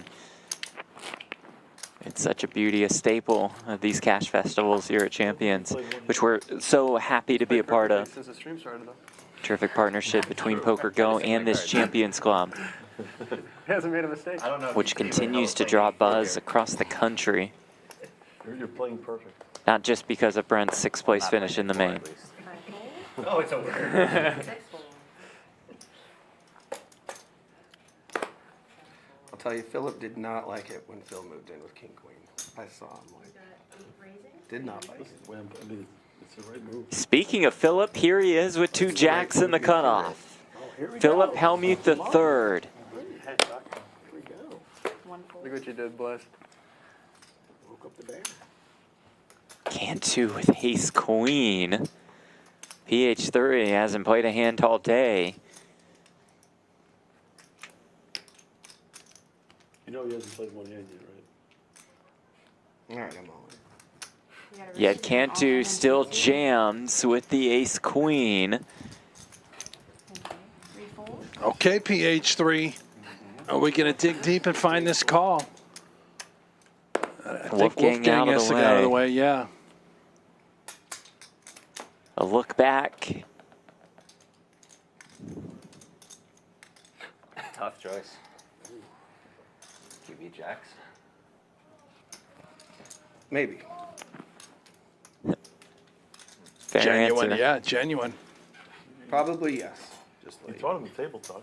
It's such a beauty, a staple of these cash festivals here at Champions, which we're so happy to be a part of. Since the stream started, though. Terrific partnership between Poker Go and this Champions Club, He hasn't made a mistake. I don't know. if which you see, but I continues was to playing draw poker buzz here. across the country, You're playing perfect. not just because of Brent's sixth place finish in the main. 5 folds. Oh, it's over. 6 folds. I'll tell you, Philip did not like it when Phil moved in with King Queen. I saw him like, Got 8 raising. did not like it. I mean, it's the right move. Speaking of Philip, here he is with 2 jacks in the cutoff. Philip Hellmuth III. 1 fold. Look what you did, Bless. Woke up the bear. Cantu with ace queen. PH3 hasn't played a hand all day. You know he hasn't played one hand yet, right? All right, I'm all in. You gotta Yet raise it. Cantu All still hands. jams with the ace queen. Okay. 3 folds. Okay, PH3. Are we going to dig deep and find this call? I think Wolfgang out of has the to get out of the way. way, yeah. A look back. Tough choice. QB jacks. Maybe. Fair Genuine, answer. yeah, genuine. Probably yes. Just You like, taught him the table talk.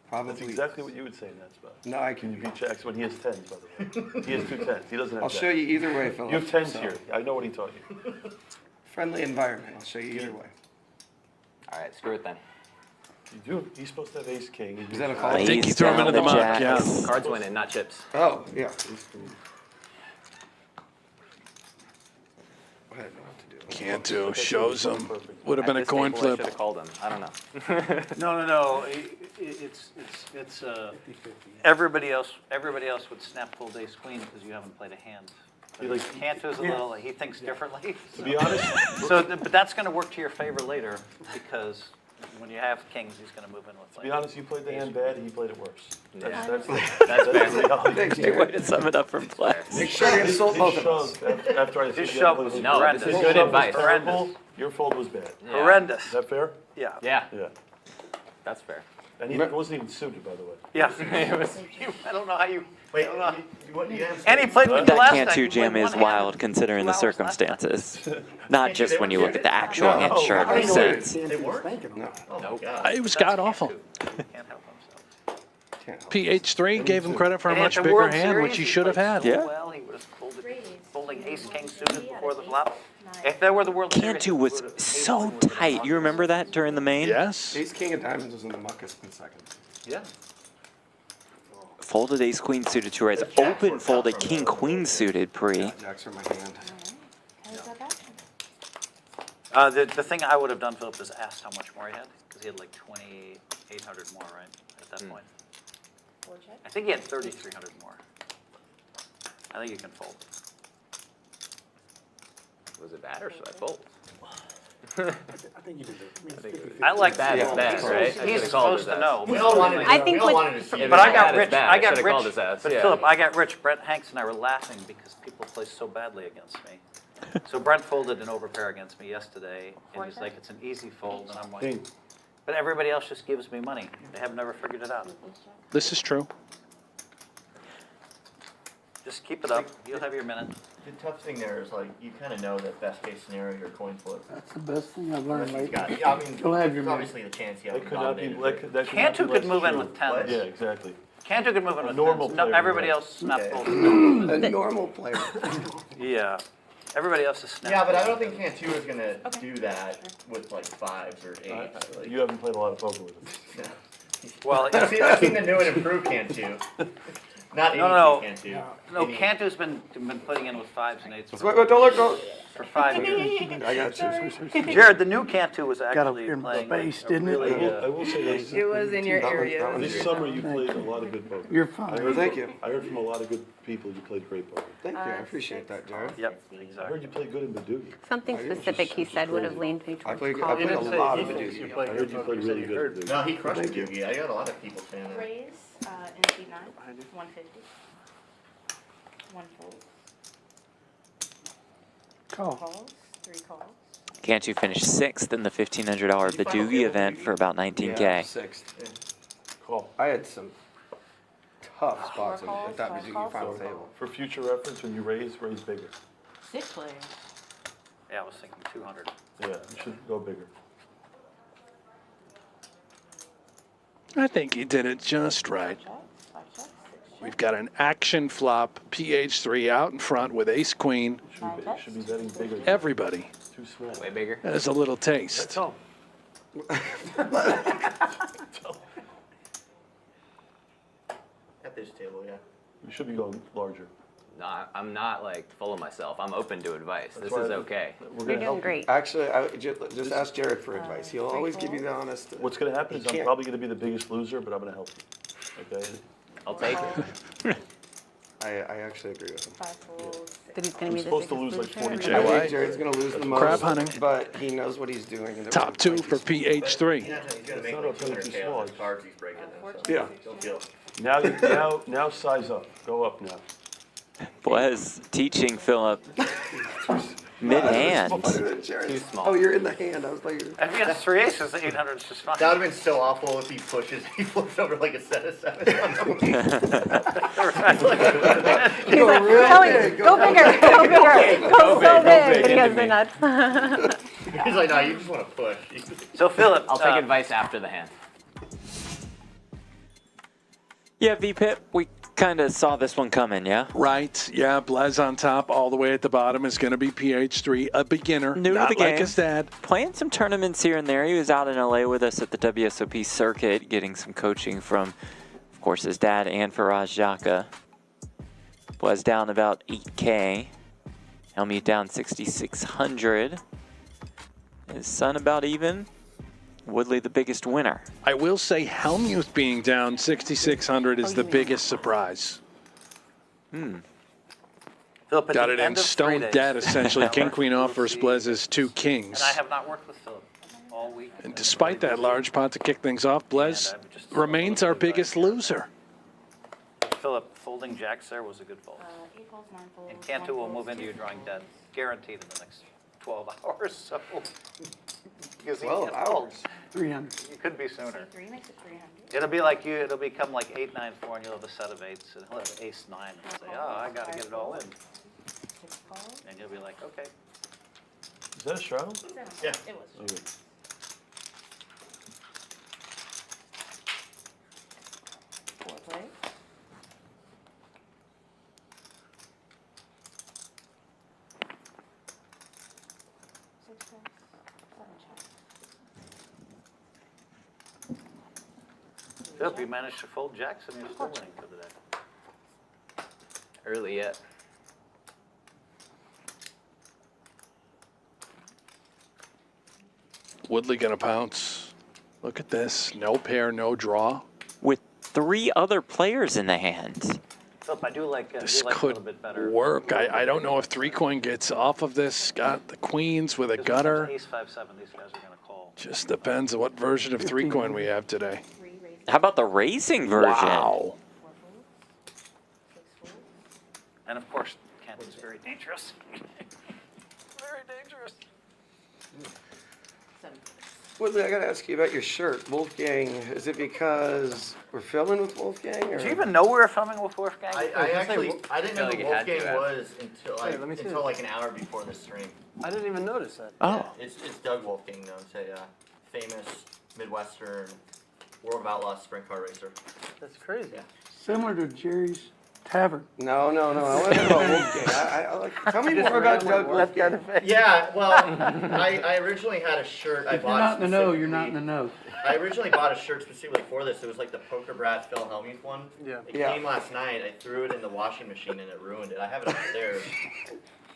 probably. That's exactly what you would say in that spot. No, I Can can. you beat jacks when he has tens, by the way? He has 2 tens. He doesn't have I'll jacks. show you either way, Philip. You have tens So, here. I know what he taught you. Friendly environment. I'll show you either way. All right, screw it then. You do. He's supposed to have ace king. Is that a call? I think you Lays threw him down into the muck, jacks. yeah. Cards winning, not chips. Oh, yeah. I didn't know what to do. Cantu shows him. Would have been a coin I should flip. have called him. I don't know. No. It's everybody else would snap fold ace queen because you haven't played a hand. Cantu's a little, he thinks differently. To be honest, But that's going to work to your favor later because when you have kings, he's going to move in with to be like. honest, you played the hand bad, he played it worse. Yeah. That's fair. reality. Thanks, Great way Jared. to sum it up from Flex. Make sure you insult His both of us. shove, after I His shove was No, horrendous. this is good advice. Terrible. Your fold was bad. Yeah. Horrendous. Is that fair? Yeah. Yeah, Yeah. that's fair. And he wasn't even suited, by the way. Yeah. It was- I don't know how you. Wait, I don't know. you have And he played with you That last night. Cantu He jam played is one hand wild considering 2 the hours last night. circumstances. Not just when you look at the actual No. hand, sure, it I makes know it. sense. They weren't? No. Oh, my God. It was god awful. Can't help himself. Can't help. PH3 gave him credit for a And much at the bigger World hand, which Series, he should have played had. so Yeah. Well, he would have Raise. folding ace king suited before the flop. If there were the World Series, Cantu he was would've- ace so queen would've tight. won. You remember that during the main? Yes. Ace king of diamonds was in the muckus in second. Yeah. Folded ace queen suited 2 raise. Open folded king queen suited pre. Jacks are my hand. How does that back? The thing I would have done, Philip, is asked how much more he had because he had like 2,800 more, right? At that point, 4 check. I think he had 3,300 more. I think you can fold. Was it bad or should I fold? I think you did it. I like Bad is that. bad, right? I He's should've called supposed his to ass. know. We all wanted to, I think we all with- wanted to see it. But I Bad got is rich. bad. I I got should've rich. called his ass, But yeah. Philip, I got rich. Brent Hanks and I were laughing because people play so badly against me. So Brent folded an overpair against me yesterday, and he's like, "It's an easy fold," and I'm like, King. "But everybody else just gives me money. They have never figured it out. Ace check. This is true. Just keep it up. You'll have your minute." The tough thing there is like, you kind of know that best case scenario, your coin flip. That's the best thing I've learned Unless he's lately. got, yeah, I mean, You'll have your it's minute. obviously the chance you have That could not be, dominated. that could not be Cantu could less move in true. with tens. Yeah, exactly. Cantu could move in A with normal tens. No, player, everybody right. else snap Okay. folded. A normal player. Yeah. Everybody else is snap. Yeah, but I don't folded. think Cantu is gonna do that with like 5s or 8s. Like, You haven't played a lot of poker with him. no. Well, I've seen the new and improved Cantu. Not No, any Cantu. No, Cantu's been putting in with 5s and 8s Don't let go. for 5 years. I got you. Jared, the new Cantu was Got up actually in the playing base, a didn't it? really, I will say this. It was in your area. This summer you played a lot of good poker. You're fine. Thank you. I heard from a lot of good people you played great poker. Thank you. I appreciate that, Jared. Yep, I exactly. heard you played good in Badoogie. Something specific he said would have leaned me I towards played calling. a lot of I it. heard you played really good. at No, Badoogie. he crushed Badoogie. I got a lot of people saying that. Raise, in C9, 150. 1 fold. Call. Calls, 3 calls. Cantu finished 6th in the $1,500 Badoogie event for about 19K. Yeah, 6th. Call. I had some tough spots calls, at that 5 Mizuki calls, final 6 table. For future reference, when you raise bigger. 6 players. Yeah, I was thinking 200. Yeah, you should go bigger. I think he did it just right. Checks, 5 checks, 6 checks. We've got an action flop, PH3 out in front with ace queen. Should be betting bigger. Everybody Too small. Way bigger. has a little taste. Tell At this table, yeah. You should be going larger. No, I'm not like full of myself. I'm open to advice. That's This why is okay. We're You're gonna doing help you. great. Actually, just ask Jared for advice. He'll always give you the honest. What's gonna happen is I'm can't- probably gonna be the biggest loser, but I'm gonna help you. Okay? I'll take it. I actually agree with him. 5 folds. That he's going to I'm be the supposed to biggest lose like loser. 40 I JY. think Jared's gonna lose the most. Crab hunting. But he knows what he's doing. and Top 2 for He's PH3. gonna make not like up to 200K small. on his cards he's breaking. So Yeah. don't feel. Now size up. Go up now. Was teaching Philip mid-hand. Too small. Oh, you're in the hand. I was like, If he has 3 aces, the 800 is just fine. That would have been so awful if he pushes, he flips over like a set of 7. He's like, telling you, go bigger, go bigger, go so big. He goes nuts. He's like, no, you just want to push. So Philip, I'll take advice after the hand. Yeah, V-Pip, we kind of saw this one coming, yeah? Right, yeah, Blez on top, all the way at the bottom is going to be PH3, a beginner, New to not the like game. his dad. Playing some tournaments here and there. He was out in LA with us at the WSOP circuit, getting some coaching from, of course, his dad and Faraz Jaka. Was down about 8K. Hellmuth down 6,600. His son about even. Woodley the biggest winner. I will say Hellmuth being down 6,600 is the biggest surprise. Philip, at Got the it end in of 3 stone days- dead, essentially. King, queen off versus Blez's 2 kings. And I have not worked with Philip all week. And despite that large pot to kick things off, Blez remains our biggest loser. Philip, folding jacks there was a good fold. 8 folds, 9 folds. And Cantu 1 will move folds, into 2 your drawing folds. dead, guaranteed in the next 12 hours, so. Because he 12 can't fold. hours. 300. It could be sooner. 3 makes it 300. It'll be like you, it'll become like 8, 9, 4, and you'll have a set of 8s, and he'll have ace 9, and say, oh, I gotta get it all in. 6 calls. And you'll be like, okay. Is that a straddle? 7 Yeah. It was. Okay. 4 plays. 6 checks. 7 checks. Philip, you managed to fold jacks, and you're still winning for the day. Early yet. Woodley gonna pounce. Look at this. No pair, no draw. With 3 other players in the hand. Philip, I do like a This little could bit better. work. I don't know if 3 coin gets off of this. Got the queens with a Because gutter. Ace 5, 7, these guys are gonna call. Just depends on what version of 3 coin we have today. 3 raises. How about the racing version? Wow. 4 folds. 6 folds. And of course, Cantu's very dangerous. Very dangerous. 7 folds. Woodley, I gotta ask you about your shirt. Wolfgang, is it because we're filming with Wolfgang? Or? Did you even know we were filming with Wolfgang? I didn't know like who you had to Wolfgang have. was let me see until this. like an hour before the stream. I didn't even notice that. Oh. It's Doug Wolfgang though. It's a famous Midwestern World of Outlaws sprint car racer. That's crazy. Yeah. Similar to Jerry's Tavern. No. I want to know about Wolfgang. I like. Tell me more about Doug Wolfgang. Yeah, well, I originally had a shirt I If bought. you're not in the know, you're specifically- not in the know. I originally bought a shirt specifically for this. It was like the Poker Brat Phil Hellmuth one. Yeah. It Yeah. came last night. I threw it in the washing machine and it ruined it. I have it upstairs.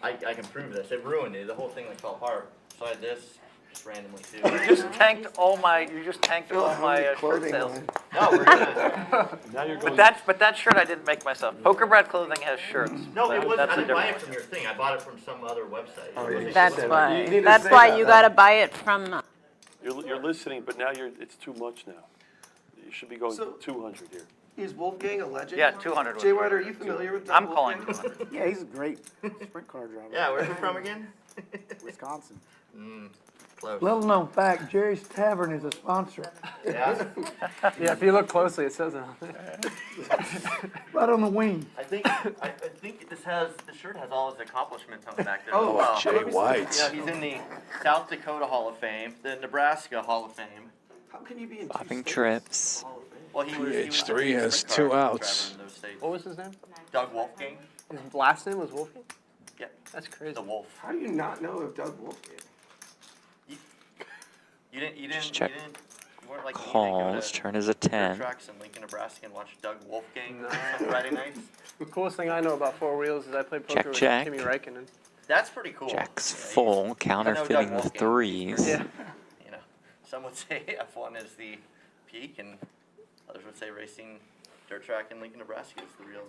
I can prove this. It ruined it. The whole thing like fell apart. So I had this just randomly too. You just tanked all my shirt Clothing sales. line. No, we're gonna. Now you're going. But that shirt I didn't make myself. Poker Brat Clothing has shirts. No, it wasn't. That's I a didn't buy it different from your thing. I bought it from some other website. Oh, It yeah. wasn't- That's You why. need to That's say why that you then. gotta buy it from. You're listening, but now it's too much now. You should be going So- 200 here. Is Wolfgang a legend? Yeah, 200. Jay White, are you familiar with Doug I'm calling Wolfgang? 200. Yeah, he's a great sprint car driver. Yeah, where's he from again? Wisconsin. Close. Little known fact, Jerry's Tavern is a sponsor. Yeah. Yeah, if you look closely, it says it on there. Right on the wing. I think the shirt has all his accomplishments on the back there. Oh, as well. Jay White. Yeah, he's in the South Dakota Hall of Fame, the Nebraska Hall of Fame. How can you be in two Bopping states? trips. Well, he was PH3 the has sprint 2 car outs. driver in those states. What was his name? Doug Wolfgang. His last name was Wolfgang? Yeah, That's crazy. the Wolf. How do you not know of Doug Wolfgang? You didn't. Just check You weren't like me, they go Calls. to Turn is a dirt 10. tracks in Lincoln, Nebraska, and watch Doug Wolfgang on Friday nights. The coolest thing I know about four wheels is I played poker with check. Kimi Räikkönen. That's pretty cool. Jack's Yeah, full. Counterfeiting the Wolfgang. threes. Yeah. You know, some would say F1 is the peak, and others would say racing dirt track in Lincoln, Nebraska is the real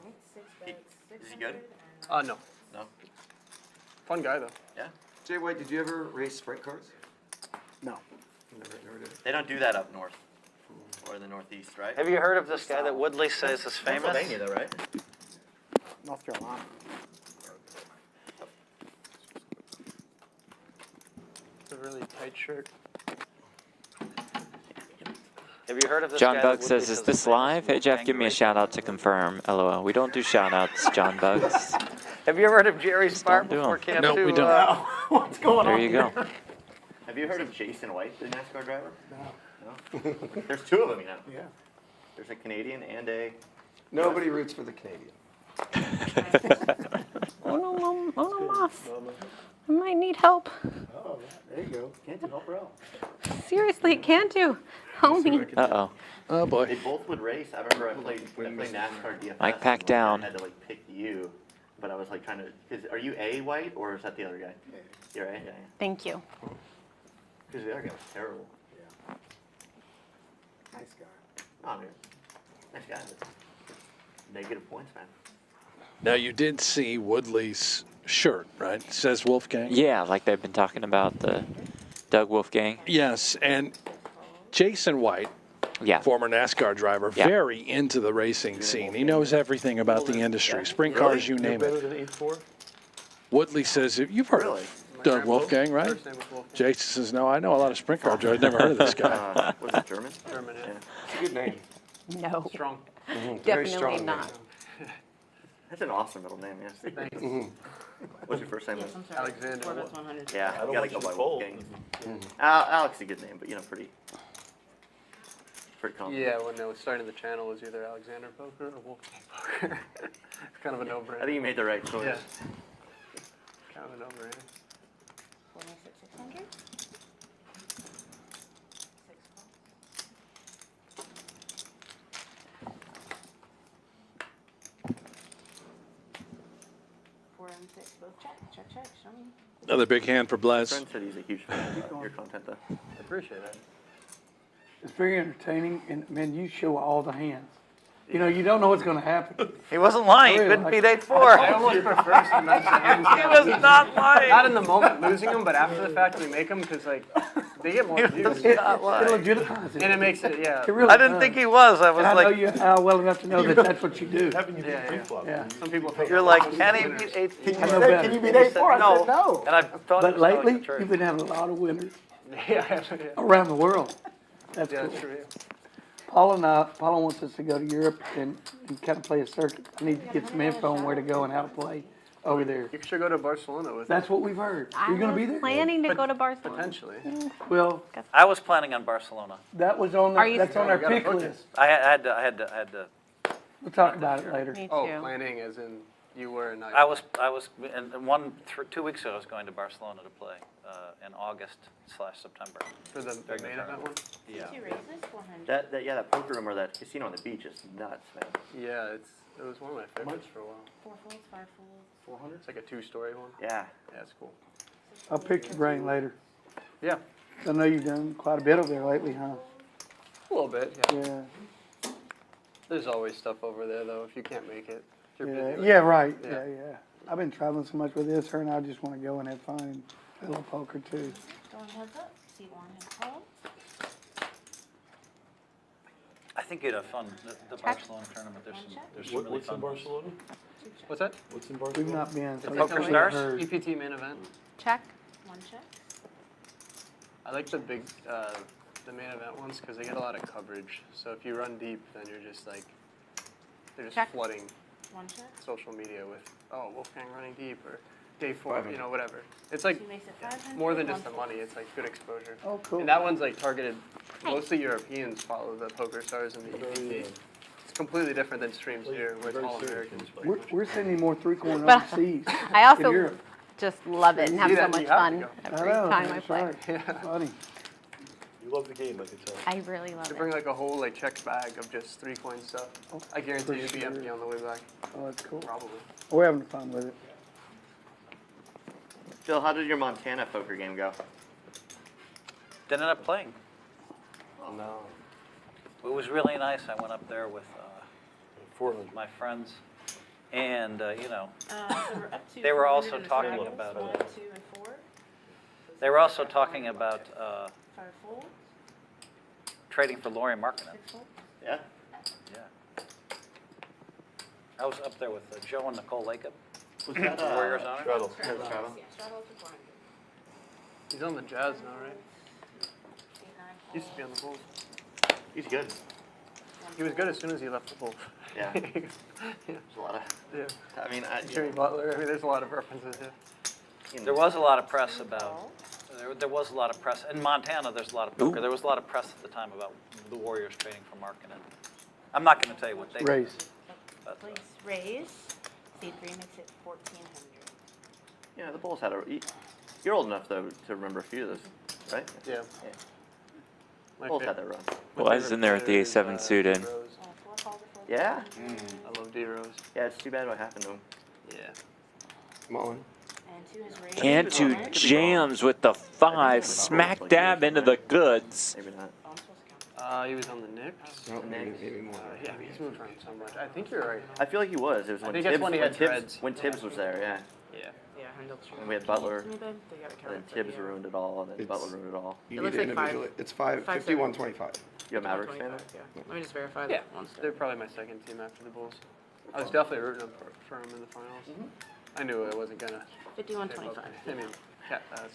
peak. Is he good? No. No. Fun guy though. Yeah. Jay White, did you ever race sprint cars? No. Never did. They don't do that up north or the northeast, right? Have you heard of this guy that Woodley says is famous? Pennsylvania, though, right? North Carolina. It's a really tight shirt. Have you heard of this John guy Bug that says, Woodley is is this famous live? Hey, Jeff, give me a Wolfgang shout out to confirm. LOL. We don't do shout outs, John Bugs. Have you ever heard of Jerry Spark don't do before 'em. Camp No, 2? we don't. What's going There you go. Have you heard of Jason White, the NASCAR driver? No. There's two of them, you know. Yeah. There's a Canadian and a. Nobody roots for the Canadian. Oh no, Moss. I might need help. Oh, there you go. Can't you help her out? Seriously, can't do. Homie. Uh-oh. Oh, boy. They both would race. I remember I played NASCAR DFS. Mike pack and down. I had to like pick you, but I was like trying to. Cause are you A White or is that the other guy? You're A. Yeah. Thank you. Because the other guy was terrible. Nice guy. Oh, dude. Nice guy. But negative points, man. Now, you did see Woodley's shirt, right? It says Wolfgang. Yeah, like they've been talking about the Doug Wolfgang. Yes, and Jason White, Yeah. former NASCAR driver, Yeah. very into the racing scene. He knows everything about the industry. Sprint cars, you name Better it. than 8-4? Woodley says, you've heard Really? of Doug Wolfgang, right? First name was Wolfgang. Jason says, no, I know a lot of sprint car drivers. Never heard of this guy. Was it German? German, yeah. It's a good name. No, Strong. Very definitely strong not. name. That's an awesome middle name, yes. Thanks. What's your first name? I'm sorry. Alexander. 100. Yeah, I don't you gotta want go you to by fold. Wolfgang. Alex is a good name, but you know, pretty common. Yeah, when I was starting the channel, it was either Alexander Poker or Wolfgang Poker. It's kind of a no-brainer. I think you made the right choice. Yeah. Kind of a no-brainer. 600? 4 and 6, both check, show me. Another big hand for Blez. Friend said he's a huge fan of your content, though. I appreciate that. It's very entertaining, and man, you show all the hands. You know, you don't know what's going to happen. He wasn't lying. He Really, couldn't like- beat 8-4. I almost prefer some nice hands. He was not lying. Not in the moment losing them, but after the fact we make them because like they get more views. It Not lying. legitimizes it. And it makes it, yeah. It really I didn't does. think he was. I was And I know like, you well enough to know that that's what you do. Having you Yeah, do yeah. flop. Yeah. Some people think you're like, can he beat 8-4? I know better. Can you beat 8-4? I No. said no. And I thought it But was lately, telling the truth. you've been having a lot of winners Yeah, yeah. around the world. That's Yeah, cool. that's true. Paula wants us to go to Europe and kind of play a circuit. I need to get some info on where to go and how to play over there. You should go to Barcelona with That's what we've heard. I You're going to be was there? planning to go to Barcelona. potentially. Well, I was planning on Barcelona. that was on Are you that's on our We gotta pick book it. list. I had to. We'll talk about it later. Me Oh, too. planning as in you were and I was, and 2 weeks ago, I was going to Barcelona to play in August/September. for the main event one. Yeah. Did you raise this 100? That poker room or that casino on the beach is nuts, man. Yeah, it was one of my favorites for a while. 4 folds, 5 folds. 400? It's like a 2-story one. Yeah. Yeah, it's cool. I'll pick your brain later. Yeah, I know you've done quite a bit over there lately, huh? a little bit. Yeah. Yeah. There's always stuff over there though. If you can't make it, if you're Yeah, busy. yeah, right. Yeah. Yeah. I've been traveling so much with this, her and I just want to go and have fun and play a little poker too. Going heads up. See one head call. I think you'd have fun. The Barcelona tournament, there's some really What's in fun ones. Barcelona? What's that? What's in We've Barcelona? not been. So Poker we Stars? heard. EPT main event. Check. 1 check. I like the big, the main event ones because they get a lot of coverage. So if you run deep, then you're just like, they're just Check. flooding 1 check. social media with, oh, Wolfgang running deep or day 4, you know, whatever. It's like He makes it 500. more than just 1 the money. It's like good exposure. Oh, cool. And that one's like targeted, mostly Europeans follow the Poker Stars and the EPT. It's completely different than streams here where it's all Americans. We're sending more 3-coin But overseas. I in also Europe. just love it and have See so that? much You have to fun go. every time I that's play. right. Yeah. Funny. You love the game, I can tell. I really love They it. bring like a whole like checked bag of just 3-coin stuff. I guarantee you'd be sure. empty on the way back. Oh, that's cool. Probably. We're having fun with it. Phil, how did your Montana poker game go? Didn't end up playing. Oh no. It was really nice. I went up there with 400. my friends, and you know, So we're up to They were 400 also in the talking scrambles, about 1, it. 2, and 4. they were also talking about 5 folds. trading for Lori Markkinen. 6 folds. Yeah. Yeah. I was up there with Joe and Nicole Lakeup. Was that Warriors on it? Straddle. Yeah, straddle to 400. He's on the Jazz now, right? 8, 9 Used to be on the Bulls. He's good. He was good as soon as he left the Bulls. Yeah. yeah. There's a lot of. Yeah. I mean, Jimmy Butler. I mean, there's a lot of references here. There was a lot of press about. There was a lot of press in Montana. There's a lot of poker. Ooh. There was a lot of press at the time about the Warriors trading for Markkinen. I'm not going to tell you what they Raise. did, but, Please raise. C3 makes it 1,400. Yeah, the Bulls had a. You're old enough though to remember a few of those, right? Yeah. My Bulls had favorite- that run. Was in there with the player is, A7 suited. D-Rose. 4 calls before Yeah. I love D-Rose. Yeah, it's too bad what happened to him. Yeah. Come on. And 2 is raised. Cantu jams with the 5, smack dab into the goods. Maybe not. Oh, I'm supposed to count. He was on the Knicks. No, maybe more. Yeah, he's moved around so much. I think you're right. I feel like he was. It was I when think that's Tibbs, when he had dreads. when Tibbs was there, yeah. Yeah. Yeah, handle And we had Butler, To me, babe. They gotta and count then it for Tibbs you. ruined it all, and then It's- Butler ruined it all. You It looks need like five- individually. It's 51-25. You a Mavericks fan? Yeah. Let me just verify Yeah. that once. They're probably my second team after the Bulls. I was definitely rooting for him in the finals. I knew it wasn't gonna. 51-25. I mean,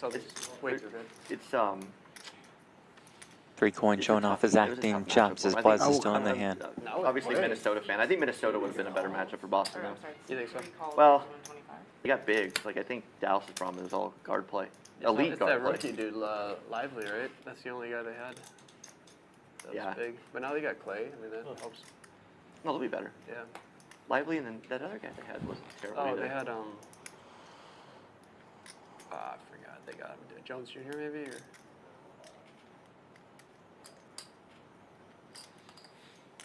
Celtics way too good. It's 3-coin showing off his it was a acting tough matchup chops for as him. I Blez think- is still in the hand. Obviously, Minnesota fan. I think Minnesota would have been a better matchup for Boston. Or, Though. I'm sorry. You think so? 3 calls, Well, 51-25. They got big. Like I think Dallas's problem is all guard play, It's elite that guard play. rookie dude, Lively, right? That's the only guy they had. That was Yeah. big. But now they got Clay. I mean, that helps. No, they'll be better. Yeah. Lively, and then that other guy they had wasn't terrible. Oh, either. they had I forgot. They got him. Jones Jr. maybe or.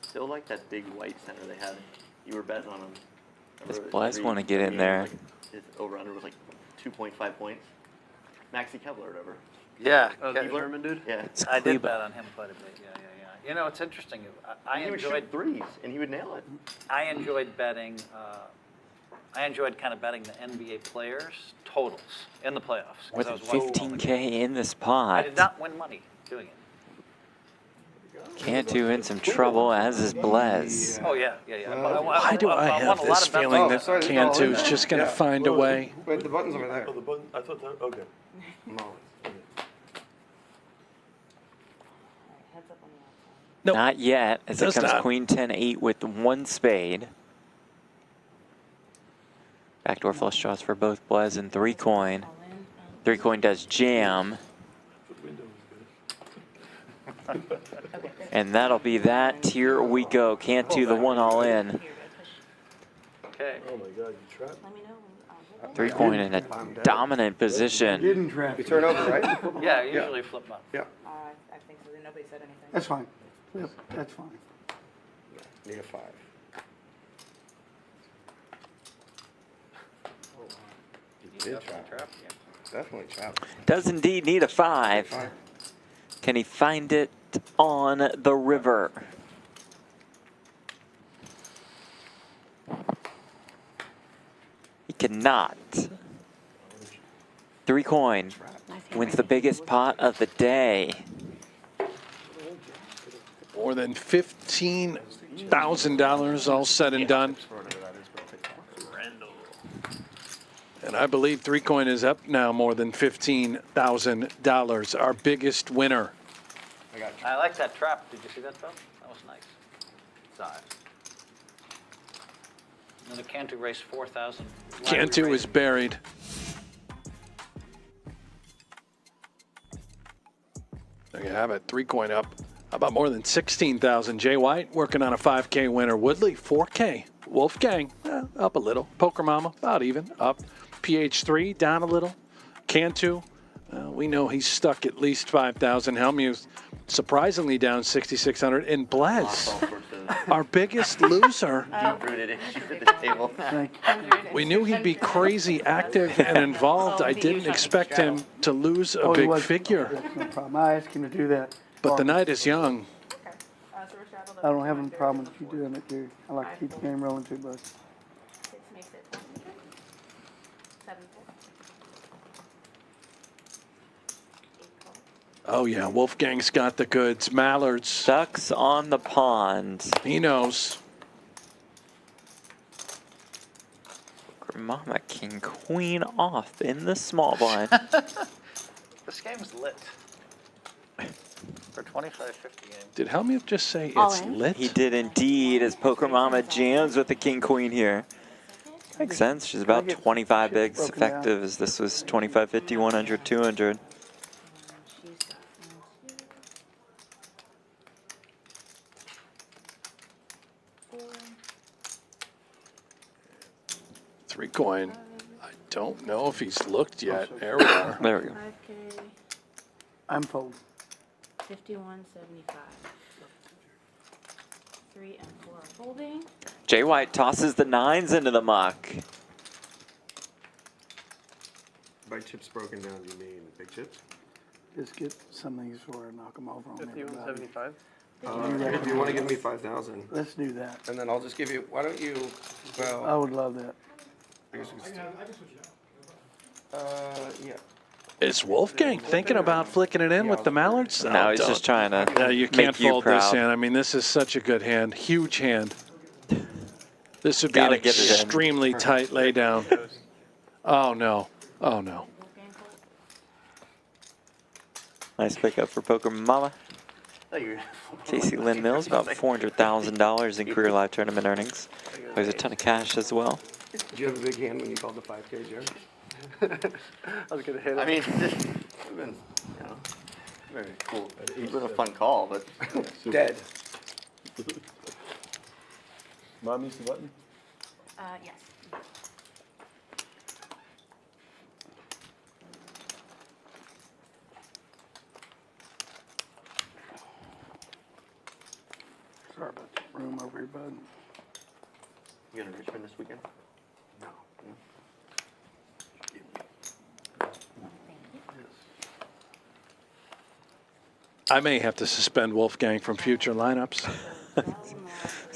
Still like that big white center they had. You were betting on him. Does Remember Blez every wanna get in game, there? like, his over/under was like 2.5 points. Maxi Kevler or whatever. yeah, Oh, the German dude? Yeah. It's I did Kleba. bet on him quite a bit. Yeah. You know, it's interesting. I He would enjoyed shoot threes, and he would nail it. I enjoyed betting. I enjoyed kind of betting the NBA players totals in the playoffs. 'cause More I than was watching all the 15K games. in this I pot. did not win money doing it. Cantu in some trouble, as is Blez. Oh yeah. Why do I have this feeling that sorry, Cantu's just going to Yeah. find a way? Wait, the button's over there. Oh, the button, I thought that, okay. No. Heads up on the outside. Nope. Not yet, as it Does comes not. Queen 10-8 with 1 spade. Backdoor flush draws for both Blez and 3-coin. All in. 3-coin does jam, The window was good. and that'll be that. Here we go. Cantu the 1 all in. Okay. Oh my God, you trapped. Let me know. 3 coin in a dominant position. Didn't trap. You turn over, right? Yeah, usually flip them up. Yeah. I think so. Nobody said anything. That's fine. Yep, that's fine. Need a 5. You did trap. Definitely trap. Does indeed need a 5. Can he find it on the river? He cannot. 3 coin wins the biggest pot of the day. More than $15,000 all said and done. And I believe 3 coin is up now more than $15,000. Our biggest winner. I like that trap. Did you see that, Phil? That was nice. Size. And the Cantu race 4,000. Cantu is buried. There you have it. 3 coin up. How about more than 16,000? Jay White working on a 5K winner. Woodley 4K. Wolfgang up a little. Poker Mama about even up. PH3 down a little. Cantu, we know he's stuck at least 5,000. Hellmuth surprisingly down 6,600. And Blez, our biggest loser. We knew he'd be crazy active and involved. I didn't expect him to lose a big figure. That's no problem. I asked him to do that. But the night is young. I don't have any problem with you doing it, Gary. I like to keep the game rolling too, bud. 6 makes it 100. 7 Oh, yeah, Wolfgang's got the goods. Mallards. Ducks on the pond. He knows. Mama King Queen off in the small blind. This game's lit. For 25-50 game. Did Hellmuth just say All it's in? lit? He did indeed, as Poker Mama jams with the King Queen here. Makes sense. She's about 25 bigs effective, as this was 25, 50, 100, 200. Three coin. I don't know if he's looked yet. There we are. There we go. 5K. I'm fold. 51.75. 3 and 4 are folding. Jay White tosses the 9s into the muck. By chips broken down, you mean big chips? Just get some of these or knock them over on everybody. 51.75. If you want to give me 5,000, Let's do that. and then I'll just give you. Why don't you? Well, I would love that. I guess we can yeah. Is Wolfgang thinking about flicking it in with the Mallards? No, he's just trying to No, you can't make you fold this proud. in. I mean, this is such a good hand. Huge hand. This would be an Gotta get it in. extremely tight laydown. Oh, no. Oh, no. Nice pickup for Poker Mama. Casey Lynn Mills, about $400,000 in career live tournament earnings. There's a ton of cash as well. Did you have a big hand when you called the 5K, Jerry? I was gonna hit it. I mean, it's been, very cool. It's been a fun call, but Dead. Mommy's the button? Yes. Sorry about the room over here, bud. you going to Richmond this weekend? I may have to suspend Wolfgang from future lineups. So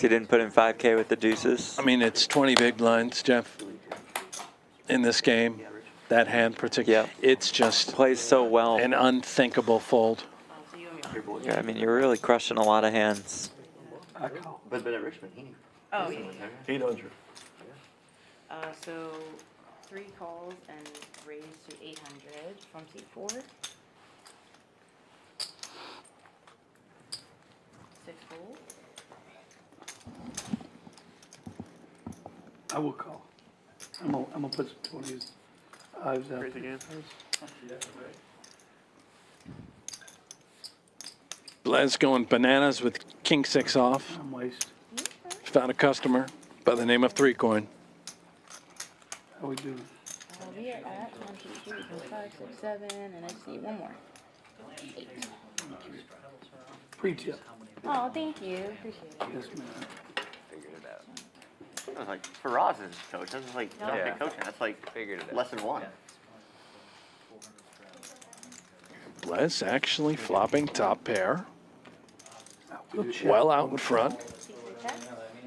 he didn't put in 5K with the deuces. I mean, it's 20 big blinds, Jeff, in this game. That hand particularly. Yeah. It's just Plays so well. an unthinkable fold. Yeah, I mean, you're really crushing a lot of hands. I call. But at Richmond, Oh, yeah. 800. So 3 calls and raise to 800 from seat 4. 6 folds. I will call. I'm gonna put some 20s. Eyes out. Raise again. Blez going bananas with King 6 off. I'm waste. Found a customer by the name of 3 coin. How we doing? We are at 1, 2, 3, 4, 5, 6, 7, and I just need one more. 8. Pre-tip. Oh, thank you. Appreciate it. Yes, ma'am. Figured it out. That was like, for Roz as coach, that's like, don't get coaching, that's like less than 1. Blez actually flopping top pair. Well out in front.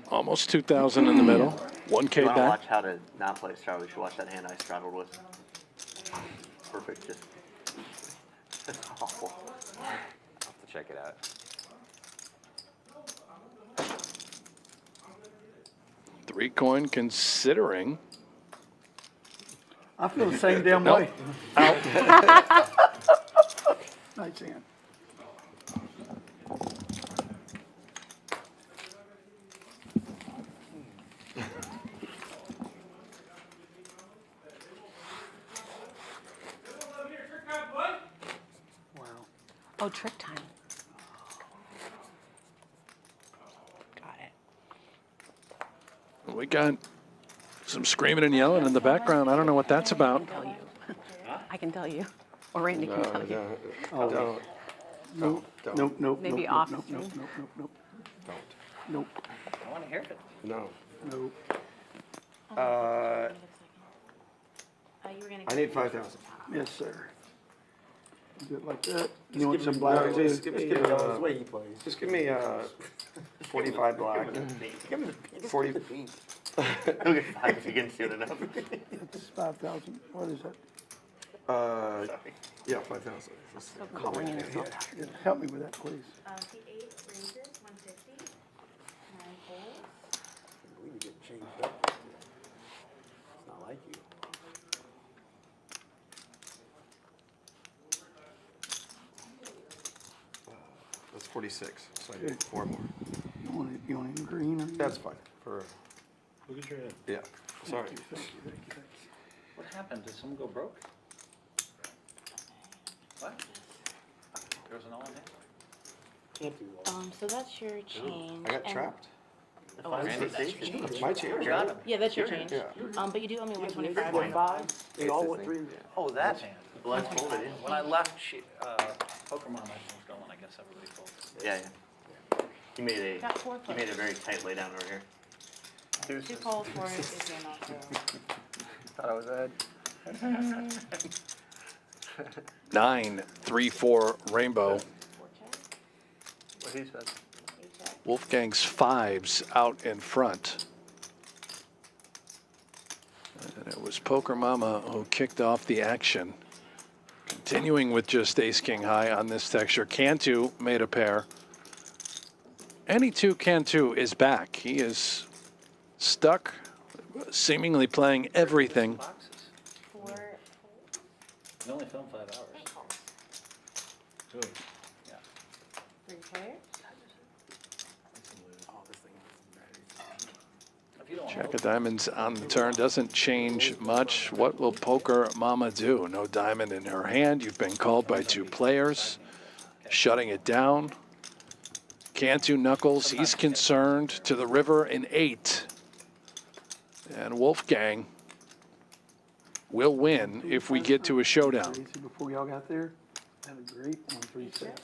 Almost 2,000 in the middle. 1K If you want to back. watch how to not play straddle, you should watch that hand I straddled with. Perfect, just. That's awful. I'll have to check it out. Three coin considering. I feel the same damn Nope. way. Out. Nice hand. Wow. Oh, trick time. Got it. We got some screaming and yelling in the background. I don't know what that's about. Tell you. I can tell you. Or Randy can tell you. Oh. Nope, nope, nope. Maybe nope, off Nope, stream. nope, nope, nope, Don't. nope, I want to hear it. No. nope. You were gonna I need 5,000. Yes, sir. Do it like that. You want some black too? Just give me, just give me 45 black. 40. He'll get 5 if he gets soon enough. That's 5,000. What is that? Yeah, 5,000. Calling in his Yeah, help me with that, please. the 8 raises 150. 9 folds. We need to get changed up. It's not like you. That's 46, so I need 4 more. You want it in green or? That's fine. For Look at your hand. yeah. Sorry. Thank you, thank you. What happened? Did someone go broke? What? There was an all in there? Can't do that. So that's your change. I got and- trapped. Oh, that's your change. My change. Got him. Yeah, that's your change. Yeah. But you do owe me 125 on the bond. They all went through. Oh, that hand. Bless folded in. When I left, Poker Mom, I was going. I guess everybody folded. Yeah, yeah. He made a, Got 4 he made a very tight lay down over here. 2 calls for it if you're not through. Thought I was Ed. 9, 3, 4 rainbow. 4 check. What he said. 8 check. Wolfgang's 5s out in front. And it was Poker Mama who kicked off the action. Continuing with just ace-king high on this texture. Cantu made a pair. Any 2 Cantu is back. He is stuck, seemingly playing everything. Boxes. 4 folds. We only filmed 5 hours. 8 calls. Good. Yeah. 3 players. If you don't Jack of diamonds on the turn doesn't change much. What will Poker Mama do? No diamond in her hand. You've been called by 2 players. Shutting it down. Cantu knuckles. He's concerned to the river in 8. And Wolfgang will win if we get to a showdown. Easy before y'all got there. Have a great 1-3 set.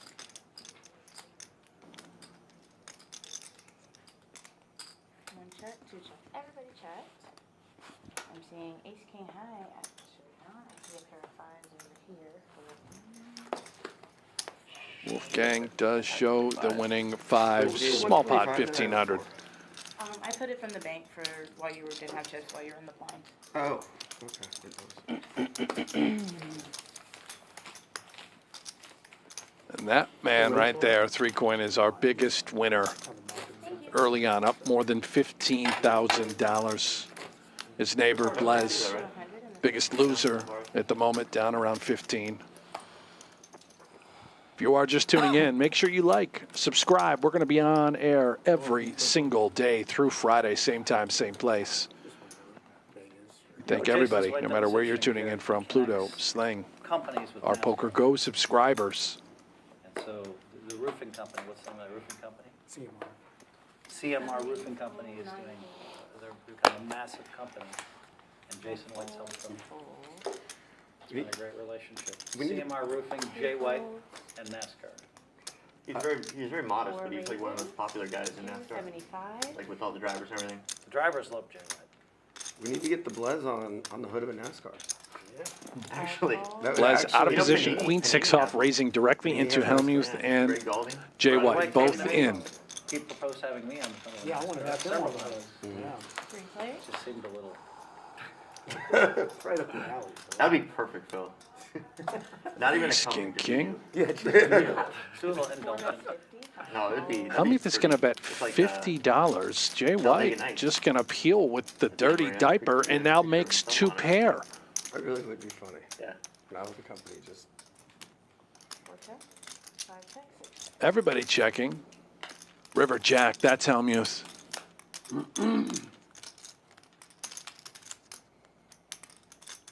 One check, 2 check. Everybody checked. I'm seeing ace king high. Actually, not. I see a pair of 5s over here. Wolfgang does show the winning 5s. Small pot, 1,500. I put it from the bank for while you didn't have chips while you were in the blind. Oh. Okay. And that man right there, 3 coin, is our biggest winner early on, up more than $15,000. His neighbor, Blez, biggest loser at the moment, down around 15. If you are just tuning in, make sure you like, subscribe. We're going to be on air every single day through Friday, same time, same place. Thank everybody, no matter where you're tuning in from, Pluto, Sling, companies with our now- Poker Go subscribers. And so the roofing company, what's the name of that roofing company? CMR. CMR Roofing Company is doing, they're becoming a massive company. and Jason White's helped them. It's been a great relationship. CMR Roofing, Jay White, and NASCAR. He's very modest, but he's like one of the most popular guys in NASCAR. 75. Like with all the drivers and everything. The drivers love Jay White. We need to get the Blez on the hood of a NASCAR. Actually. Blez out of position, queen six off, raising directly into Hellmuth and Jay White, both in. He proposed having me on the phone. Yeah, I want to have several of those. Yeah. 3 players? It just seemed a little. It's right up your alley. That'd be perfect, Phil. Not even a King King. Yeah, Too little indulgent. No, it'd be. Hellmuth is going to bet $50. Jay White just going to peel with the dirty diaper and now makes 2 pair. That really would be funny. Yeah. When I was the company, just 4 check, 5 check, 6 check. Everybody checking. River Jack, that's Hellmuth.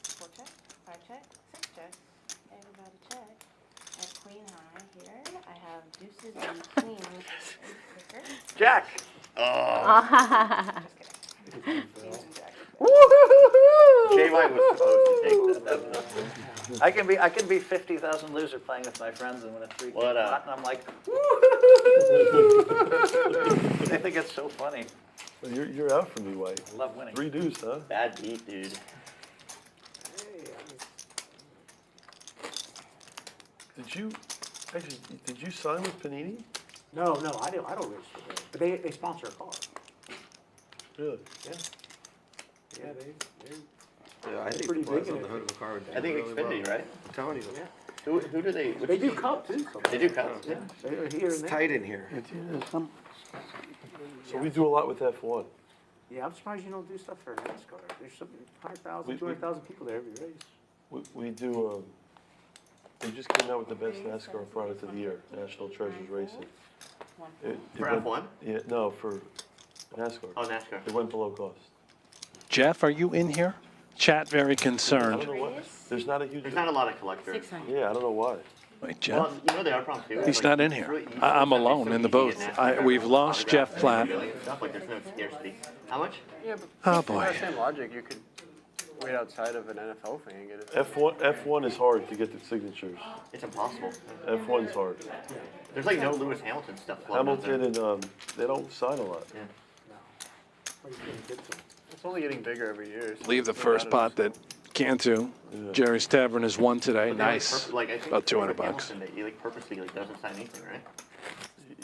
4 check, 5 check, 6 check. Everybody check. I have queen high here. I have deuces and queens. Jack. Just kidding. Queens and jack. Jay White was supposed to take that. I can be 50,000 loser playing with my friends and win a 3 What pot, and I'm like, I think it's so funny. Well, you're out for me, White. I love winning. 3 deuce, huh? Bad beat, dude. Did you sign with Panini? No, I don't register there. But they sponsor a car. Really? Yeah. Yeah, yeah, I think pretty the Blez big in on the it. hood of a car would do I think really Xfinity, well. right? I'm telling you. Yeah. Who do they? But they do cup too. They do cups. Yeah, they're here It's and there. tight in here. So we do a lot with F1. Yeah, I'm surprised you don't do stuff for NASCAR. There's some 100,000, We- 200,000 people there every race. We do, they just came out with the best NASCAR product of the year, National Treasures Racing. It For went- F1? Yeah, no, for NASCAR. Oh, NASCAR. It went below cost. Jeff, are you in here? Chat very I concerned. don't know what, there's not a huge. There's not a lot of collectors. 600. Yeah, I don't know why. Wait, Well, Jeff? you know the other problem too. He's like, not in it's here. really easy. I'm It's alone so in the easy to booth. get NASCAR We've lost autographs Jeff Platt. and stuff, like there's no scarcity. How much? Yeah, but Oh, by boy. the same logic, you could wait outside of an NFL thing and get it. F1 is hard to get the signatures. It's impossible. F1's hard. There's like no Lewis Hamilton stuff floating out there. Hamilton and, they don't sign a lot. Yeah. It's only getting bigger every year. so Leave the it's first not pot that Cantu. Jerry's Tavern has won today. But they, like, Nice. like, I think About it's $200 Lewis bucks. Hamilton that he like purposely like doesn't sign anything, right?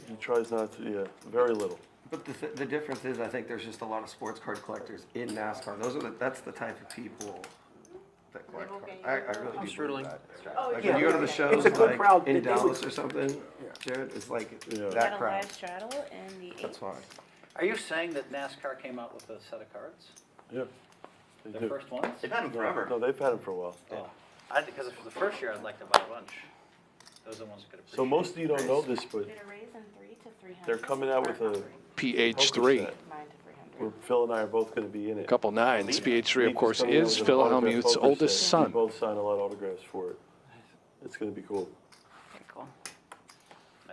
He tries not to, yeah, very little. But the difference is, I think there's just a lot of sports card collectors in NASCAR. That's the type of people that collect cars. I really do believe that. Like when you go to the shows, It's a good like crowd. in They Dallas would- or something, Jared, it's like Yeah. Got that a crowd. live straddle and the 8. That's why. Are you saying that NASCAR came out with a set of cards? Yeah. They The do. first ones? They've had him forever. No, they've had him for a while. Because for the first year, I'd like to buy a bunch. Those are the ones that could appreciate. So most of you don't know this, but Did a raise in 3 to 300. they're coming out with a PH3. 9 to 300. where Phil and I are both going to be in it. Couple nines. PH3, of Leach course, coming out is with an Phil autograph Hellmuth's poker oldest set. son. We both sign a lot of autographs for it. It's going to be cool. Okay, cool.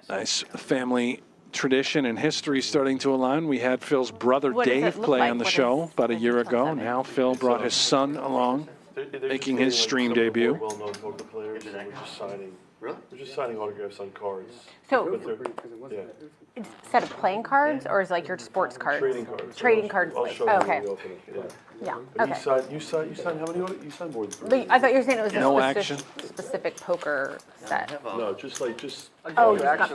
Nice family tradition and history starting to align. We had Phil's brother What does it Dave look play like? on the What show is- about a what year is ago. 27? Now Phil brought his son along. They're just Making getting, his like, stream some of the debut. more well-known poker players. And we're just signing. Really? We're just signing autographs on cards. So But they're- yeah, it's a set of playing cards, or is like your sports cards? trading cards. Trading cards. I'll like- show you oh, when okay. we open it. Yeah. Yeah. But Okay. you sign how many? You sign more than 3. But I thought you were saying it was No a action. specific poker set. No, just Oh, just not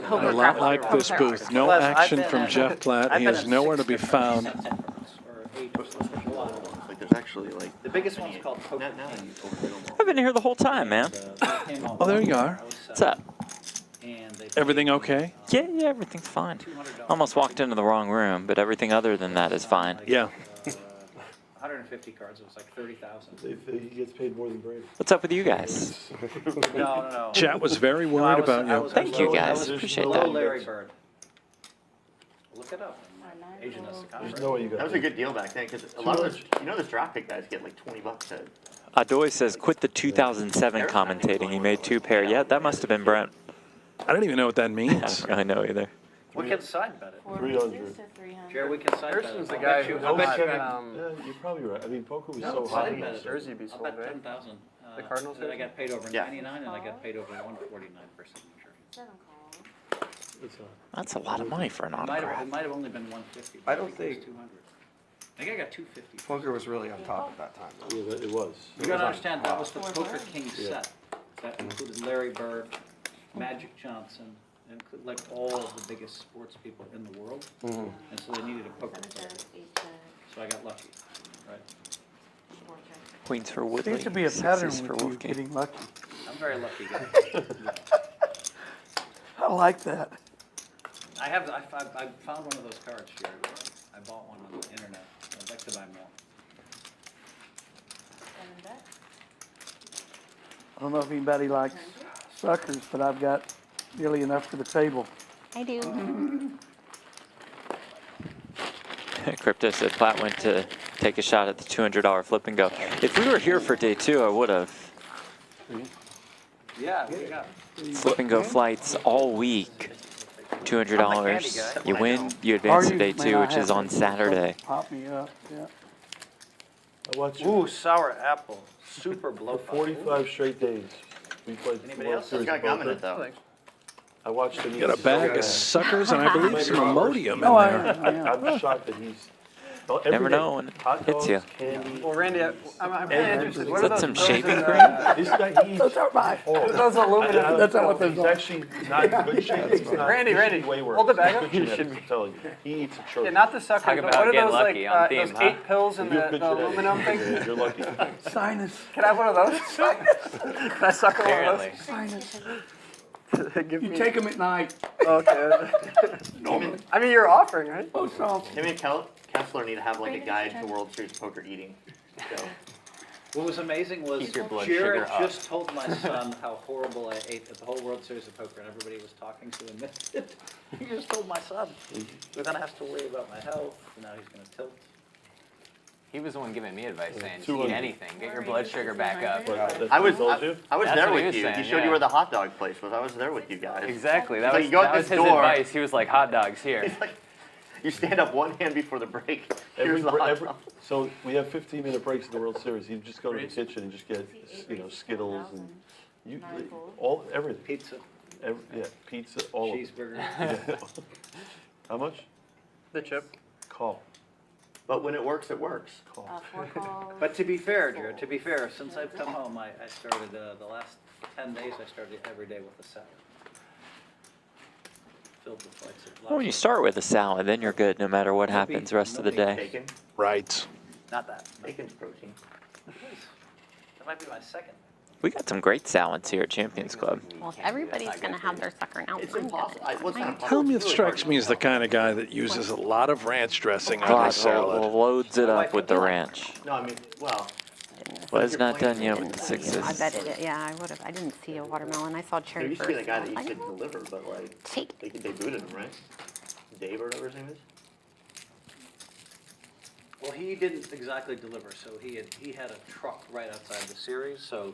poker A lot craps. like this Okay. booth. No Plus, I've action been from at- Jeff Platt. I've He been is at nowhere to be 6 found. or 8. Like there's actually like The biggest one's called Poker. now you overdo them all. I've been here the whole time, man. Oh, there you are. What's up? Everything okay? Yeah, everything's fine. Almost walked into the wrong room, but everything other than that is fine. Yeah. 150 cards, it was like 30,000. He gets paid more than Brady. What's up with you guys? No. Chat was very worried about you. Thank you, guys. Appreciate Below that. Larry Bird. Look it up. Asian is the There's contract. no way you got That was a good deal back then because a lot of those, the draft pick guys get like $20 a. Adoy says, quit the 2007 commentating. He made 2 pair. Yeah, that must have been Brent. I don't even know what that I means. don't really know either. We can side bet it. 300. to 300. Jared, we can side bet it. Harrison's the I'll guy bet you- who I'll bet you. Yeah, you're probably right. I mean, poker was No, so hot. side bet it. Jersey be I'll sold, bet right? 10,000. The Cardinals Then I jersey? got paid over Yeah. 99 and I got paid over 149 per signature. 7 calls. It's That's a lot of money for an It autograph. might have only been 150. I don't it was think- 200. I think I got 250. Poker was really on top at that time. though. yeah, it was. You gotta understand, that was the Four Poker birds. King Yeah. set. That included Larry Bird, Magic Johnson, and like all of the biggest sports people in the world. And so they needed a poker 7 player. checks, 8 checks, So I got lucky, right? 4 checks. Queens for Woodley. Seems to be a pattern sixes for with you Wolfgang. getting lucky. I'm very lucky guy. I like that. I found one of those cards, Jared. I bought one on the internet. I'd like to buy more. 7 bets. I don't know if anybody likes suckers, but I've got nearly enough for the table. I do. Crypto said Platt went to take a shot at the $200 flip and go. If we were here for day 2, I would have. Yeah, what do you got? Flip and go flights all week. $200. You win, you advance to day 2, which is on Saturday. Pop me up, yeah. I watched Ooh, sour apple. Super for blow. 45 straight days. We played the Anybody World else? It's Series got of gum in poker. it though. I watched him. Got a bag of suckers and I believe some Imodium in No, there. I'm shocked that he's. well, every Never day, know when it hot hits dogs, you. Candy. Well, Randy, I'm really interested. What Is are that those some those shaving in, cream? This guy, he's Those are mine. horrible. Those aluminum. That's not what they're He's called. actually not in good shape. He's not- Randy, he should Randy, be way worse. hold the bag up. Good genetics, I'm telling you. He eats a Yeah, trophy. not the suckers, Talk but about what are getting those lucky like, on theme, those huh? 8 pills in You have the good genetics. aluminum thing? Yeah, you're lucky. Sinus, Can I have one of those? Can I suck on one Apparently. of sinus. those? Give You me. take them at night. Okay. I mean, you're offering, right? Oh, so. Him and Kessler need to have like a guide to World Series of Poker eating. So, What was amazing was Keep your blood Jared sugar up. just told my son how horrible I ate at the whole World Series of Poker, and everybody was talking to him. He just told my son, we're gonna have to worry about my health, and now he's gonna tilt. He was the one giving me advice saying, eat 200. anything, get your blood sugar back up. That's I was what he told you? I was That's there what he with was you. He saying, showed yeah. you where the hot dog place was. I was there with you guys. Exactly, that So was, you go out that was this his door. advice. He was like, hot dogs here. He's like, you stand up one hand before the break. Here's the hot dog. So we have 15-minute breaks in the World Series. You just go to the kitchen and just get, Skittles and everything. Pizza, Pizza, all of it. cheeseburger. Yeah. How much? The chip. Call. But when it works, it works. Call. 4 calls. But to be fair, Jared, to be fair, since I've come home, I started, the last 10 days, I started every day with a salad. Filled with flights of Well, when you start with a salad, then you're good no matter what happens the rest of the day. Bacon. Right. Not that. Bacon's protein. That might be my second. We got some great salads here at Champions Club. Well, if everybody's going to have their sucker now, It's I'm impossible. gonna- Well, it's not impossible. Hellmuth It's really strikes hard me to as the tell. kind of guy that uses a lot of ranch dressing on God, his salad. loads it up with the ranch. No, I mean, well, Was not done yet with the I sixes. bet it, yeah, I would have. I didn't see a watermelon. I saw there cherry used to first. be the guy and that I used was to like, deliver, but like, take they booted him, right? Dave or whatever his name is. Well, he didn't exactly deliver, so he had a truck right outside the series, so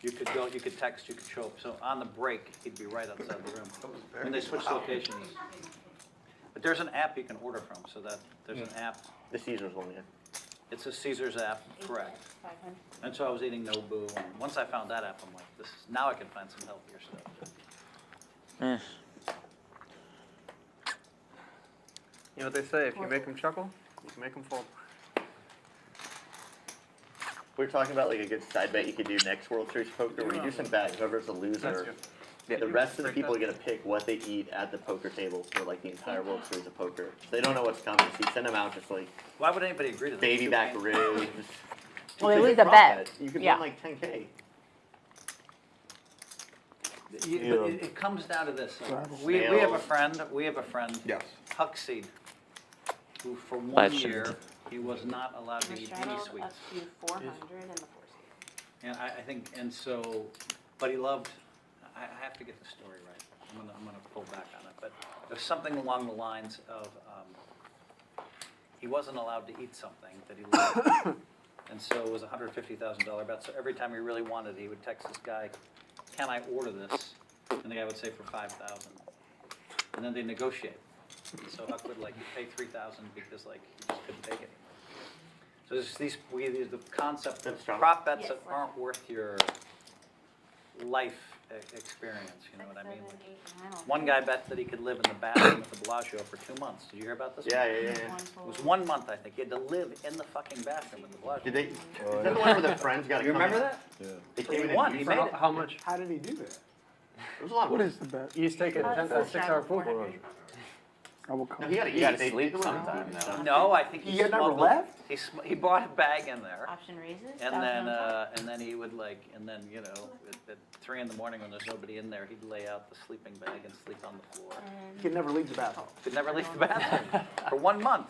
you could go, you could text, you could show up. So on the break, he'd be right outside the room. When they switched locations. But there's an app you can order from, so that, there's an app. The Caesars one, yeah. It's a Caesars app, correct. 500. And so I was eating Nobu, and once I found that app, I'm like, now I can find some healthier stuff. You know what they say, if you make them chuckle, you can make them full. We were talking about like a good side bet you could do next World Series poker, where you do some bet, whoever's the loser, the rest of the people are gonna pick what they eat at the poker table for like the entire World Series of poker. So they don't know what's coming, so you send them out just like Why would anybody agree to this? baby back ribs. Well, it Because was you a bet. profit. You could Yeah. win like 10K. But it comes down to this. We have a friend, Yes. Huckseed, who for 1 Legend. year, he was not allowed to eat any Straddled sweets. up to 400 in the 4 seed. And I think, and so, but he loved, I have to get the story right. I'm gonna pull back on it, but there's something along the lines of, he wasn't allowed to eat something that he loved. And so it was a $150,000 bet, so every time he really wanted it, he would text this guy, can I order this? And the guy would say for $5,000. And then they negotiate. So Huck would like pay $3,000 because like he just couldn't take it. So there's the concept of prop bets that aren't worth your life experience. You know what I mean? One guy bet that he could live in the bathroom at the Bellagio for 2 months. Did you hear about this? Yeah. It was 1 month, I think. He had to live in the fucking bathroom at the Bellagio. Did they? Is that the one where the friends got to You come remember in? that? Yeah. They He came in won. and He used made it. it. How much? How did he do that? It was a lot of What money. is the bet? You just take a 6-hour pool. I will call. No, he had to You gotta eat. sleep sometime, though. No, I think He had never smuggled- left? He bought a bag in there. Option raises. And 1,000 then, on top. and then he would like, and then, you know, at 3 in the morning when there's nobody in there, he'd lay out the sleeping bag and sleep on the floor. He could never leave the bathroom. Could never leave the bathroom for 1 month.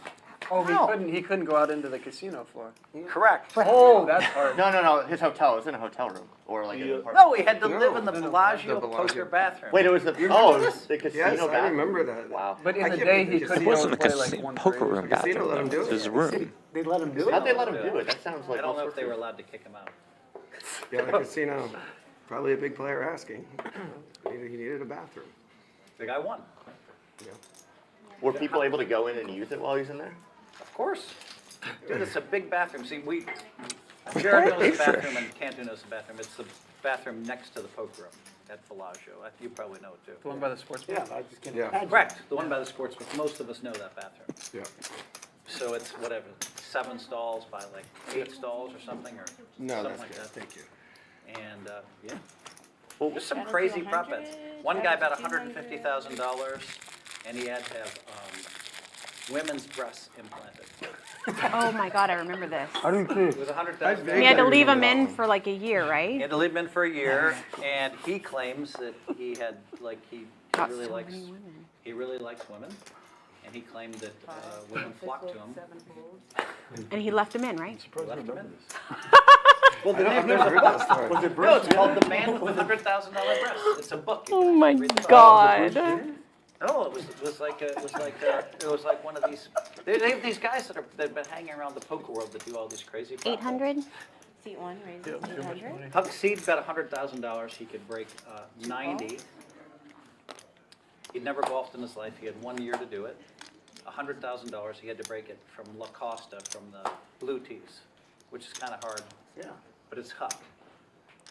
Oh, he couldn't go out into the casino floor. Correct. Oh, that's hard. No. His hotel. It was in a hotel room or like an apartment. No, he had to live in the Bellagio poker bathroom. Wait, it was the it was the casino Yes, I bathroom. remember that. Wow. But in I the can't day, believe he it couldn't It wasn't a play like one poker trade. room Casino let him bathroom. do It was a it. room. They let him do it? How'd they let him do it? That sounds like I don't all know if sorts they of- were allowed to kick him out. Yeah, the casino, probably a big player asking. He needed a bathroom. The guy won. Were people able to go in and use it while he's in there? Of course. Dude, it's a big bathroom. See, Jared knows the bathroom and Cantu knows the bathroom. It's the bathroom next to the poker room at Bellagio. You probably know it too. The one by the sports bar? Yeah, I just can't Yeah. imagine. Correct, the one by the sports book. Most of us know that bathroom. Yeah. So it's whatever, 7 stalls by like 8 stalls or something, or No, something that's like good. that. Thank you. And yeah, well, just some crazy prop bets. One guy bet $150,000, and he had to have women's breasts implanted. Oh my God, I remember this. I do too. It was $100,000. We had to leave him in for like a year, He right? had to leave him in for a year, and he claims that he had like he Got really so likes many women. he really likes women, and he claimed that women flocked to him. And he left him in, right? Left him in. Well, I've never heard that story. Was it No, it's Bruce? called The Man with the $100,000 Breasts. It's a book. You Oh can my read the book. God. No, it was like one of these. They have these guys that've been hanging around the poker world that do all these crazy. prop bets. 800? Seat 1 raises 800. Huck Seed bet $100,000 he could break 90. He'd never golfed in his life. He had 1 year to do it. $100,000 he had to break it from La Costa, from the Blue Tees, which is kind of hard. Yeah. But it's Huck.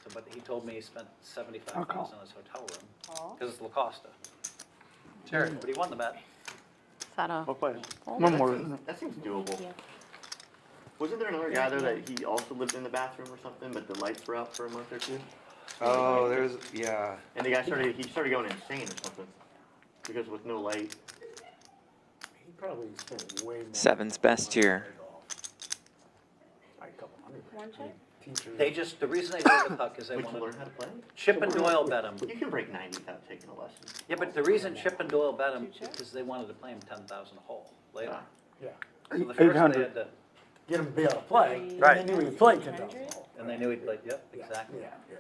So, but he told me he spent $75,000 in his hotel room because it's La Costa. Jared, but he won the bet. Is that a? One more, isn't it? That seems doable. Yeah. Wasn't there another guy there that he also lived in the bathroom or something, but the lights were out for a month or two? Oh, yeah. And the guy started going insane or something because with no light. He probably spent way more. 7's best year. Like a couple hundred. One check. Teachers. The reason they did it with Huck is they Would you wanted. learn how to play? Chip and Doyle bet him. You can break 90 without taking a lesson. Yeah, but the reason Chip and Doyle bet him is because they wanted to play him 10,000 a hole later. Yeah. So the first they 800. had to, Get him to be able to play. Right. And they knew he could play 10,000. and they knew he'd play. Yep, exactly. Yeah, yeah.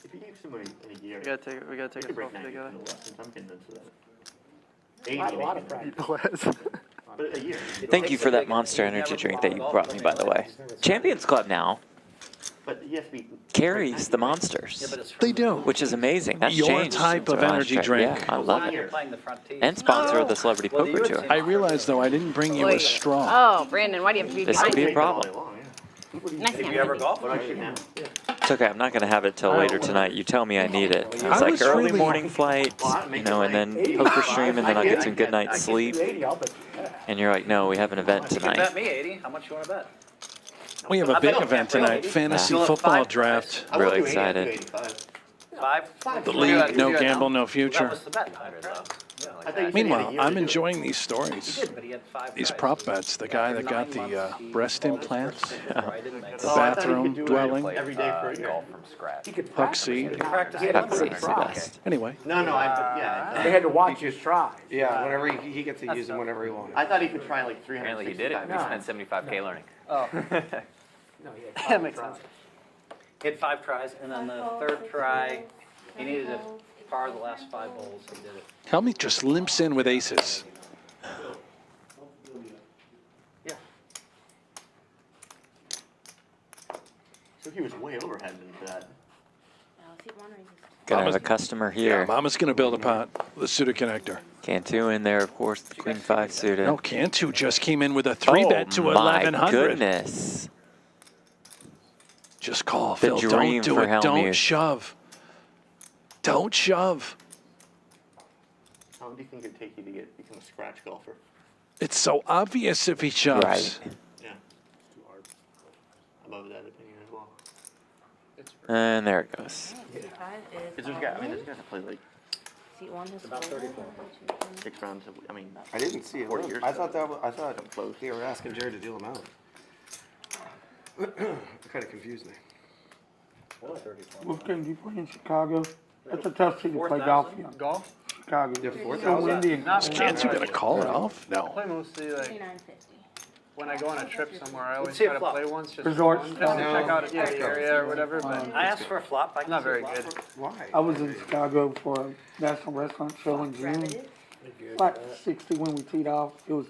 If you gave somebody in a year, We gotta take you a could break selfie 90 together. in a lesson. I'm convinced of that. A 80 lot of maybe. practice. But a year. Thank you for that Monster Energy drink that you brought me, by the way. Champions Club now But he has to be. carries the Yeah, Monsters, but it's from They the- do. which is amazing. That's Your changed type since of our last energy trip. drink. Yeah, I Well, love now it. you're playing the front tee. And sponsor of the Celebrity Well, you Poker would Tour. say- I realize, though, I didn't bring you a Wait. straw. Oh, Brandon, why do you have to be This behind would be a me? problem. Nice Have you hand. ever golfed? What I should now? It's okay. I'm not going to have it till later tonight. You tell me I need it. It's I like was early really- morning flight, you know, and then poker stream, and then I'll get some good night's sleep. 80, I'll bet you that. And you're like, no, we have an event You can bet tonight. me 80. How much you want to bet? We have I a bet big you event can't tonight, really. fantasy You'll have football 5 draft. I will Really do 80, I'll do excited. 85. 5? The league, no gamble, no That future. was the bet. I thought you said Meanwhile, he had a year I'm to do it. enjoying these He stories. did, but he had 5 These tries. prop bets, the guy that got After 9 the months, he breast called his implants, first visit where I didn't make the Oh, I thought he bathroom could do it dwelling. every day for a year. Golf from scratch. He could Huck practice. seed. He practiced He had Huck to seed's the try. best. Anyway, No, yeah. They had to watch his try. Yeah, whenever he gets to use them whenever he wanted. I thought he could try like 300. Apparently he did it. We spent $75K learning. Oh, No, he had that makes try. sense. He had 5 tries, and then the 3rd try, he needed to par the last 5 holes. He did it. Hellmuth just limps in with aces. Yeah. So he was way overhead into that. Seat 1 raises Gonna have a customer here. Yeah, Mama's going to build a pot with a suited connector. Cantu in there, of course, the queen 5 suited. No, Cantu just came in with a 3-bet to 1100. My goodness. Just call, The Phil. dream Don't do for it. Don't Hellmuth. shove. Don't shove. How long do you think it'd take you to become a scratch golfer? It's so obvious if he shoves. Right. Yeah. It's too hard. I'm of that opinion as well. And there it goes. Because there's guys, there's guys that play like Seat 1 has about 34. 6 rounds. I didn't see it. 40 years I ago. thought they were asking Jared to deal them out. It kind of confused me. Wolfgang, do you play in Chicago? That's a tough city to play golf in. Golf? Chicago. Yeah, It's 4,000? so windy and Not cold. Cantu going to call it off? I No. play mostly like 29.50. when I go on a trip somewhere. I always see a try to flop. play once just Resort for fun, style. just to check out the No. area or whatever. But I asked for a flop. I I'm not can see a very flop. good. Why? I was in Chicago for a national restaurant show in June. Like 60 when we teed off. It was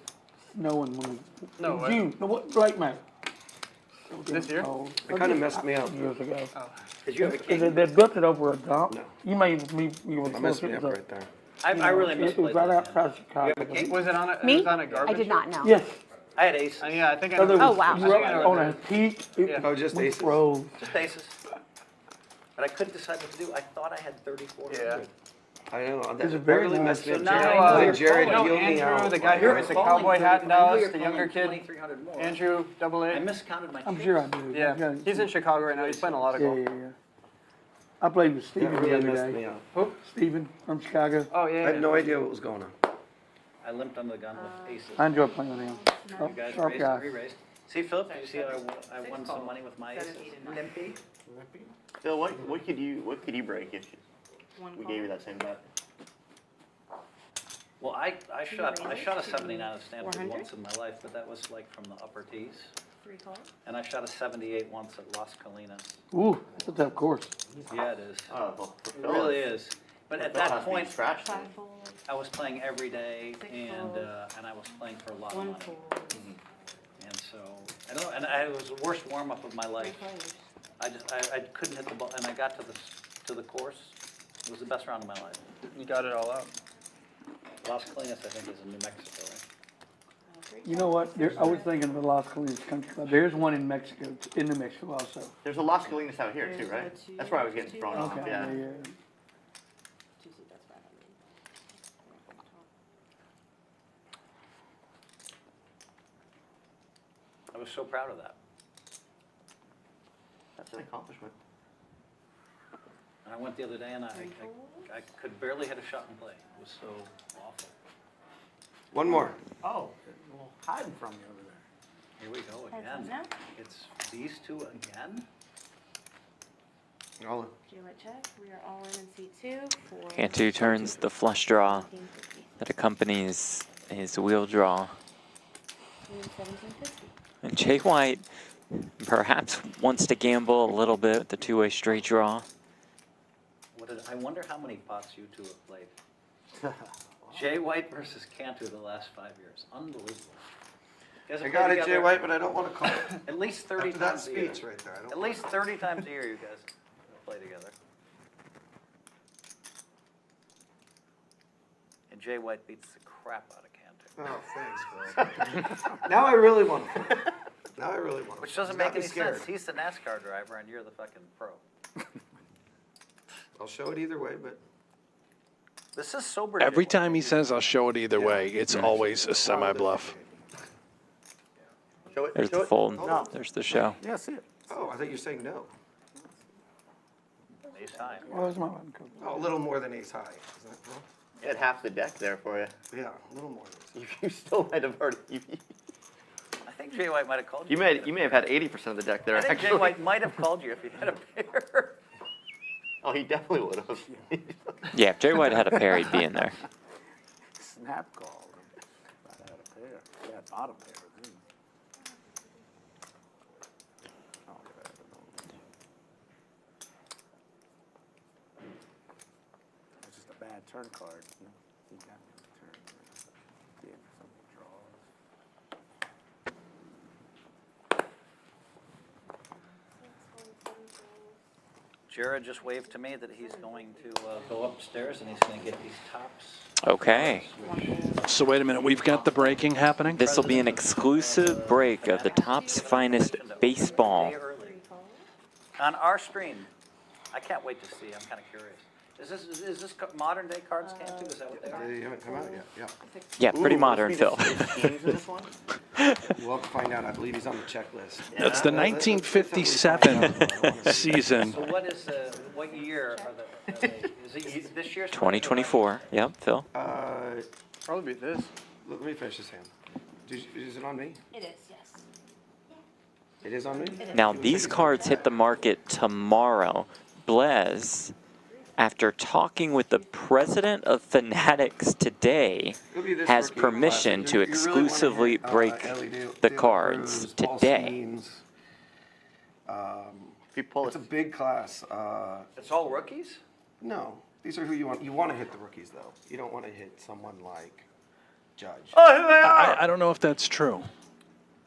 snowing when we. No in way. June. No, what? Late May. So This year? cold. It kind of messed me up. Years ago. Did you have a They king? built it over a dump. No. You may be you It messed me up right there. I really It misplayed was right that outside hand. Chicago. You have a king? Was it on a? Me? It was on a garbage. I did not know. Yes. I had aces. Yeah, I think I So there know. was, Oh, wow. You were up on a peak. Yeah. Oh, just We aces? froze. Just aces. But I couldn't decide what to do. I thought I had 3400. Yeah. I know. It's That a very really nice- messed me up. So now, Jared, Jared you know healed me Andrew, out. the guy who You're wears the calling cowboy hat in 34. I knew Dallas, you're the calling younger kid. 2300 more. Andrew, double I A. miscounted my I'm chips. sure I do. Yeah, he's in Chicago right now. He's playing a lot of Yeah, golf. yeah, yeah. I played with That Steven the really other messed me day. up. Who? Steven from Chicago. Oh I yeah. had no idea what was going on. I limped under the gun with aces. I enjoy playing with him. You guys Sharp raised, guy. re-raised. See, Philip, did you see how I won some money with my aces? Limpy. Phil, what could you break if we gave you that same bet? Well, I shot a 79 at Stanford 400? once in my life, but that was like from the upper tees. 3 calls. And I shot a 78 once at Las Colinas. Ooh, that's a tough course. Yeah, it is. Oh, well, for It Phil, really is. But at that point, scratch. 5 folds. I was playing every day, and folds. I was playing for a lot of 1 money. fold. And so it was the worst warm up of my 3 life. players. I couldn't hit the ball, and I got to the course. It was the best round of my life. You got it all out. Las Colinas, I think, is in New Mexico, right? You know what? I was thinking of the Las Colinas Country Club. There's one in Mexico, in New Mexico also. There's a Las Colinas out here too, right? That's where I was getting thrown off. Okay, Yeah. yeah. 2 seat, that's 500. I was so proud of that. That's an accomplishment. And I went the other day, and I could barely hit a shot and play. It was so awful. One more. Oh, well, hiding from you over there. Here we go Heads again. up now. It's these two again? All in. J-White check. We are all in seat 2 for. Cantu turns the flush draw 17.50. that accompanies his wheel draw. 17.50. And Jay White perhaps wants to gamble a little bit with the two-way straight draw. I wonder how many pots you two have played. Jay White versus Cantu the last 5 years. Unbelievable. You guys have I got played it, Jay together White, but I don't want to call it. At least 30 After that times a year. speech right there, I don't At least 30 times a year you guys play together. And Jay White beats the crap out of Cantu. Oh, thanks, Phil. Now I really want to. Now I really want to. Which doesn't make any sense. He's the NASCAR driver and you're the fucking pro. I'll show it either way, but This is sober. Every Jay White. time he says I'll show it either way, it's always a semi-bluff. Show it. There's show the it. fold. No. There's the show. Yeah, see it. oh, I thought you were saying no. Ace high. Where's my button code? Oh, a little more than ace high. Is that wrong? You had half the deck there for you. Yeah, a little more than ace You still might have heard. I think Jay White might have called you. You may have had 80% of the deck there. I think actually. Jay White might have called you if he had a pair. Oh, he definitely would have. Yeah, if Jay White had a pair, he'd be in there. Snap call. If I had a pair. Yeah, bottom pair. Then. Oh, yeah, I don't know. It's just a bad turn card. You know? He got me on the turn. Gave me some draws. Jared just waved to me that he's going to go upstairs and he's going to get these tops. Okay. So wait a minute, we've got the breaking happening? This will be an exclusive break of the Topps Finest Baseball. On our screen. I can't wait to see. I'm kind of curious. Is this modern day cards, Cantu? Is that what they are? They haven't come out yet, yeah. Yeah, pretty modern, Phil. We'll have to find out. I believe he's on the checklist. That's the 1957 season. So what year are they? Is it this year's? 2024. Yep, Phil. Probably be this. Let me finish this hand. Is it on me? It is, yes. It is on me? Now, these cards hit the market tomorrow. Blez, after talking with the president of Fanatics today, has permission to exclusively break the cards today. It's a big class. It's all rookies? No, these are who you want. You want to hit the rookies, though. You don't want to hit someone like Judge. I don't know if that's true.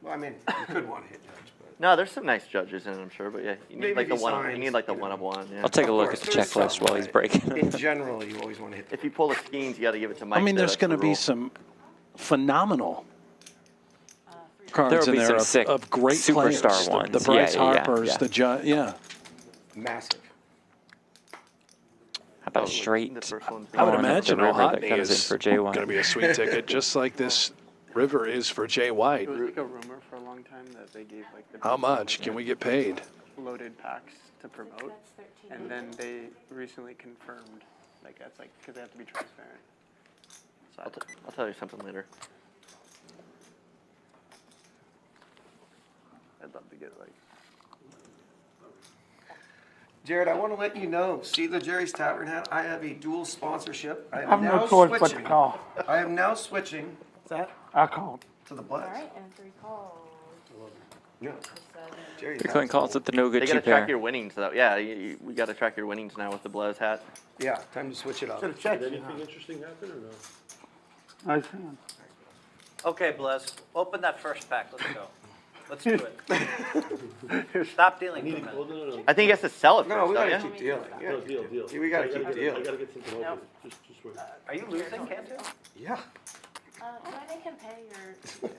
Well, I mean, you could want to hit Judge, but No, there's some nice judges in it, I'm sure, but yeah, you need Maybe like the he one. signs, You need like the you know. one of one. Yeah. I'll take a look at course, the there's checklist some, while he's but breaking. in general, you always want to hit. If you pull the skeins, you got to give it to Mike. I mean, there, there's that's going to the be rule. some phenomenal There cards will in be there some sick of great superstar players. ones. The Bryce Yeah, yeah, yeah, Harpers, yeah. the Massive. How about a The straight? first one's I would on imagine the river that Ohotny comes in is for Jay going to White. be a sweet ticket, just like this river is for Jay White. It was like a rumor for a long time that they gave like the How much can we get paid? loaded packs to promote, and then they recently confirmed like that's like because they have to be transparent. So I'll tell you something later. I'd love to get like. Jared, I want to let you know, see the Jerry's Tavern hat? I have a dual sponsorship. I I have am no now choice but to switching. call. I am now switching I called. to the All Bless. right, and 3 calls. No. Jerry's You're calling calls at the no good They got to cheap track pair. your winnings, though. Yeah, we got to track your winnings now with the Blez hat. Yeah, time to switch it up. Did anything interesting happen or no? I see. Okay, Blez, open that first pack. Let's go. Let's do it. Stop dealing for a minute. No. I think he has to sell it No, first, we don't gotta you? keep dealing. Yeah. No, deal. Yeah, we gotta I keep get- dealing. I gotta get something open. Just wait. Are you losing, Cantu? Yeah. Can I make him pay your?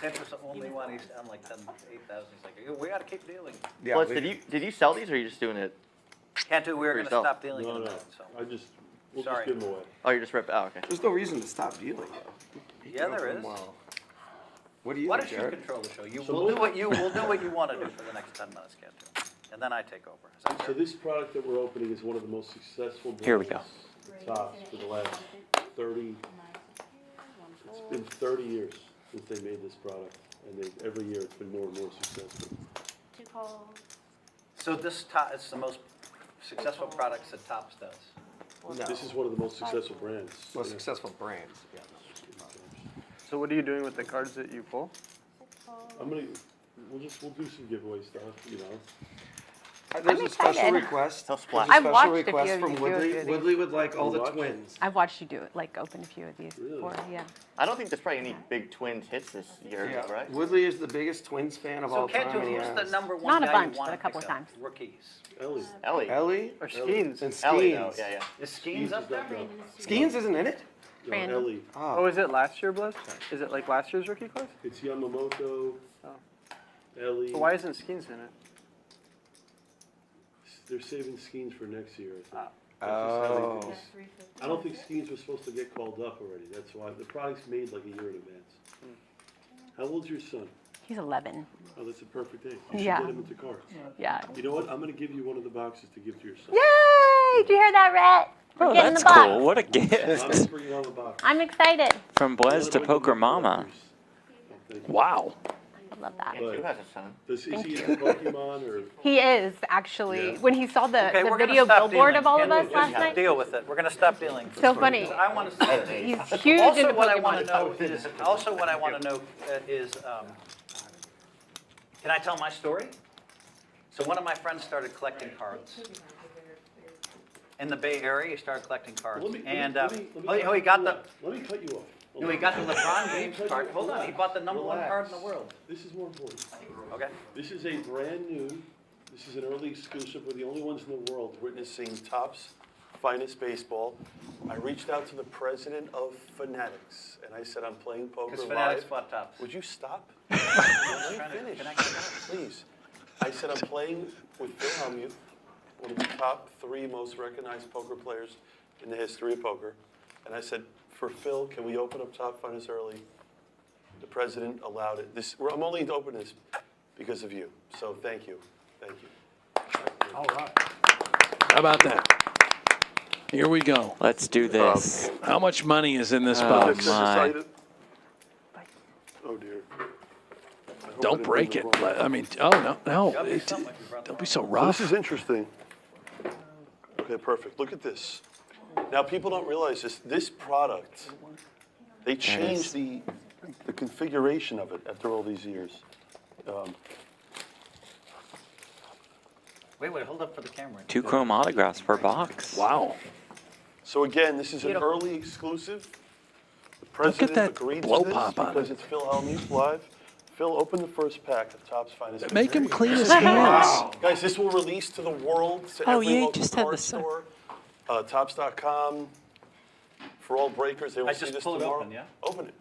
Cantu's the only one. He's down like 8,000. He's like, we got to keep dealing. Yeah. Blez, we- did you sell these or are you just doing it? Cantu, we're For going to yourself. stop dealing in a No. minute. So. We'll Sorry. just give them away. Oh, you're just ripping. Oh, okay. There's no reason to stop dealing, though. Yeah, there is. What do you Why think, don't you Jared? control the show? We'll do what you want to do for the next 10 minutes, Cantu. And then I take over. Is that So fair? this product that we're opening is one of the most successful Here we go. brands, Topps, for the last 30, it's been 30 years since they made this product. And every year it's been more and more successful. 2 calls. So this is the most successful products that Topps does. This is one of the most successful brands. Most successful brands. Yeah. So what are you doing with the cards that you pull? 6 calls. We'll do some giveaway stuff, you know. There's a special excited. request. They'll There's splash. a I've special watched a request few of from you do Woodley. it. Woodley would like all the Watch? twins. I've watched you do it, like open a few of these Really? before, yeah. I don't think there's probably any big Twins hits this year, Yeah. right? Woodley is the biggest Twins fan of So all time. Cantu, and he who's the has number one Not a guy bunch, you want but a to couple pick of up? times. Rookies. Ellie. Ellie. Ellie Or Skeens? and Ellie, though. Skeens. Yeah. Is Skeens up there? Skeens isn't in it? No, Brandon. Ellie. Oh, is it last year, Blez? Is it like last year's rookie class? It's Yamamoto, Oh. Ellie. So why isn't Skeens in it? They're saving Skeens for next year, I think. Ah. That's just how Oh. they do it. I don't think Skeens was supposed to get called up already. That's why the product's made like a year in advance. How old's your son? He's 11, Oh, that's a perfect age. You should Yeah. get him into cards. yeah. You know what? I'm going to give you one of the boxes to give to your son. Yay! Did you hear that, Rhett? We're Oh, getting that's the box. cool. What a I'm going to gift. bring you on the box. I'm excited. From Blez to Poker Mama. Thank you. Wow. I love that. And who has a son? Is Thank he you. into Pokemon or? He is, actually. Yeah. When he saw the Okay, we're gonna video stop billboard dealing. of all of Cantu, us just last night, deal with it. We're going to stop dealing. so funny. I want to say He's huge Also, into what I want to Pokemon. know is what I want to know is, can I tell my story? So one of my friends started collecting cards in the Bay Area. He started collecting cards, Let me he got cut the you off. no, he got the LeBron James card. Hold on, he bought the number one Relax. card in the world. This is more important. Okay. This is a brand new, This is an early exclusive. We're the only ones in the world witnessing Topps Finest Baseball. I reached out to the president of Fanatics, and I said, I'm playing poker Because live. Fanatics bought Topps. Would you stop? Let me finish. Please. I said, I'm playing with Phil Hellmuth, one of the top 3 most recognized poker players in the history of poker. And I said, for Phil, can we open up Top Finest early? The president allowed it. I'm only opening this because of you. So thank you. Thank you. All right. How about that? Here we go. Let's do this. How much money is in this Oh, box? my. Oh, dear. Don't break it. I mean, oh, no. Don't be so So rough. this is interesting. Okay, perfect. Look at this. Now, people don't realize this. This product, they changed the configuration of it after all these years. Wait, hold up for the camera. 2 chrome autographs per box. Wow. So again, this is an early exclusive. The president that agreed blow to this pop on because it. it's Phil Hellmuth live. Phil, open the first pack of Topps Finest. Make him clean his hands. Guys, this will release to the world, to Oh, every you local just had card the store, Topps.com. For all breakers, they will I see just this pull it tomorrow. open, yeah? Open it.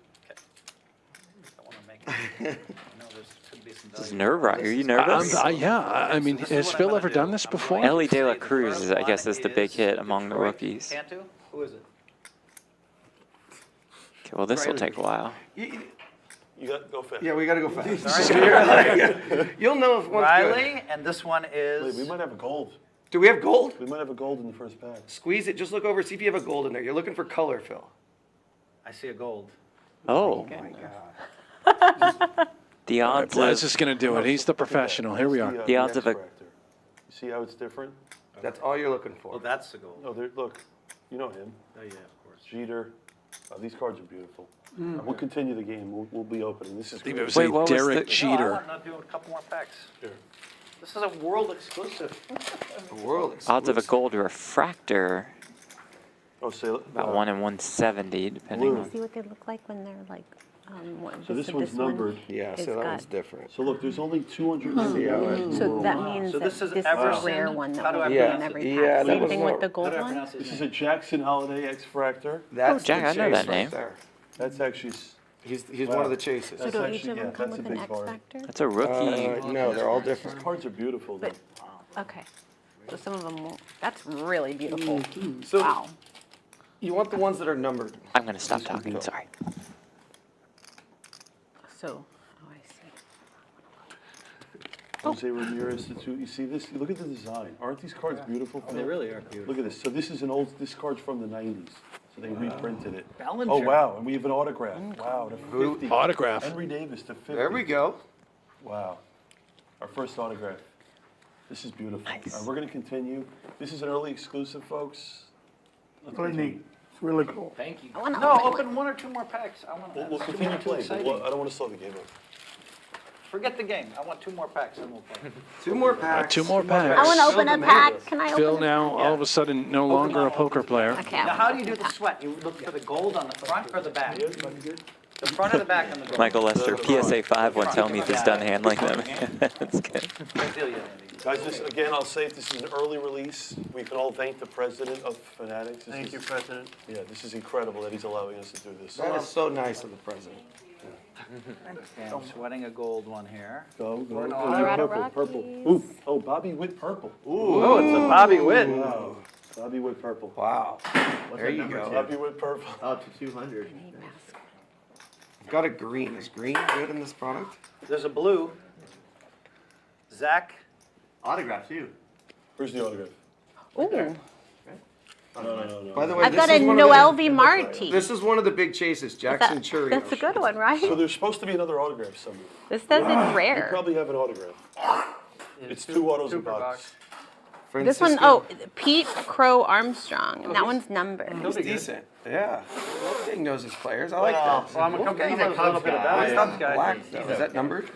I want to make it. I know there could be some This is value. nerve-wracking. Are you nervous? Yeah, I mean, This is has what I'm Phil gonna ever do. done this I'm before? going to Ellie De La say the Cruz, first I guess, one is the big hit among the Detroit rookies. Okay, Cantu? Who is it? well, this will take a while. You got to go fast. Yeah, we gotta go fast. You'll know if one's good. Riley, and this one is. We might have a gold. Do we have gold? We might have a gold in the first pack. Squeeze it, just look over, see if you have a gold in there. You're looking for color, Phil. I see a gold. Oh. My God. The odds Les of is going to do it. He's the professional. Here we are. The odds of a- X-Fractor. You see how it's different? That's all you're looking Oh, for. that's the gold. No, look, you know him. Oh, yeah, of course. Jeter. These cards are beautiful. We'll continue the game. We'll be opening. This is I think great. it was Wait, a what was Derek the- Cheater. No, I want to do a couple more packs. Here. This is a world exclusive. The world odds of a exclusive. gold refractor, Oh, say about 1 in 170, depending Blue. on. See what they look like when they're like, what, So this one's numbered. Yeah, It's so that got- one's different. So look, there's only 200. So that means So that this this is is Everson. a rare one How that do will I be pronounce in it? every Yeah, pack. that Same was thing more- with the How gold do I one. pronounce his This is name? a Jackson Holiday X-Fractor. That's Jack, the I know that chase right name. there. That's actually, He's Wow. one of the chases. So That's do actually- each of yeah, them come that's a with an big X card. factor? That's a rookie. No, they're all these different. cards are beautiful though. Okay. So some of them will, that's really beautiful. So Wow. you want the ones that are numbered. I'm going to stop talking. Sorry. So, oh, I see. Jose Ramirez, you see this? Look at the design. Aren't these cards beautiful? They really are beautiful. Look at this. So this is this card's from the 90s. So they reprinted it. Bellinger. Oh, wow. And we have an autograph. Wow. To 50. Autograph. Henry Davis to 50. There we go. Wow. Our first autograph. This is beautiful. Nice. All right, we're going to continue. This is an early exclusive, folks. Really neat. It's really cool. Thank you. I want to No, open open 1 or 2 more packs. I want. We'll continue playing. But I don't want to slow the game up. Forget the game. I want 2 more packs and we'll play. 2 more packs. 2 more I packs. want to open a pack. Can I Phil open it? now, all of a sudden, no longer a poker player. Okay. Now, how do you do the sweat? You look for the gold on the front or the back? The front or the back on the gold? Michael Lester, PSA 5, once Hellmuth is done handling them. That's good. I feel you, Andy. Guys, again, I'll say this is an early release. We can all thank the president of Fanatics. Thank you, President. Yeah, this is incredible that he's allowing us to do this. That is so nice of the president. Okay, I'm sweating a gold one here. Go. Colorado Purple. Rockies. Ooh, oh, Bobby Witt purple. Oh, it's a Bobby Witt. Wow. Bobby Witt purple. Wow. There you go. Bobby Witt purple. Up to 200. I've got a green. Is green good in this product? There's a blue. Zach. Autograph too. Where's the autograph? Ooh, No. By the way, I've this got is a one of Noel the, V. Marti. This is one of the big chases, Jackson Churios. That's a good one, right? So there's supposed to be another autograph somewhere. This says it's You rare. probably have an autograph. It's 2 autos Two in per box. This one, oh, Pete Crow Armstrong, and that one's numbered. He's decent. Yeah. Wolfgang knows his players. I like that. Well, I'm a Wolfgang's little a Cubs bit guy. about it. Cubs guy. Black, though. Is that numbered?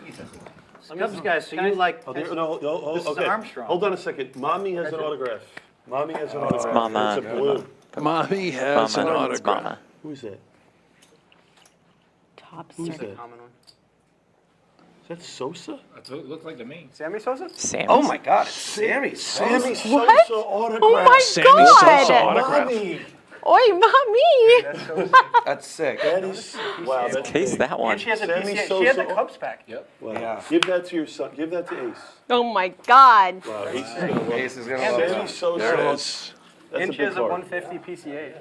Cubs guys, so you like. Oh, no, This is okay. Armstrong. Hold on a second. Mommy has an autograph. Mommy has an autograph. Mama. It's a blue. Mommy has an Mama, it's autograph. Mama. Who's that? Top Who's circuit. that? Common one. Is that Sosa? That's what it looked like to me. Sammy Sosa? Sammy. Oh my God, it's Sammy Sosa. Sammy Sosa What? autograph. Oh my Sammy God. Sosa autograph. Bobby. Oi, mommy. That's sick. That is, wow, that's Case big. that one. And she has a Sammy PCA. She Sosa. had the Cubs pack. Yep. Wow. Yeah. Give that to your son. Give that to Ace. Oh my God. Wow, Ace is gonna love Ace is gonna And love Sammy that. Sosa. There it is. That's And a she big has a card. 150 PCA.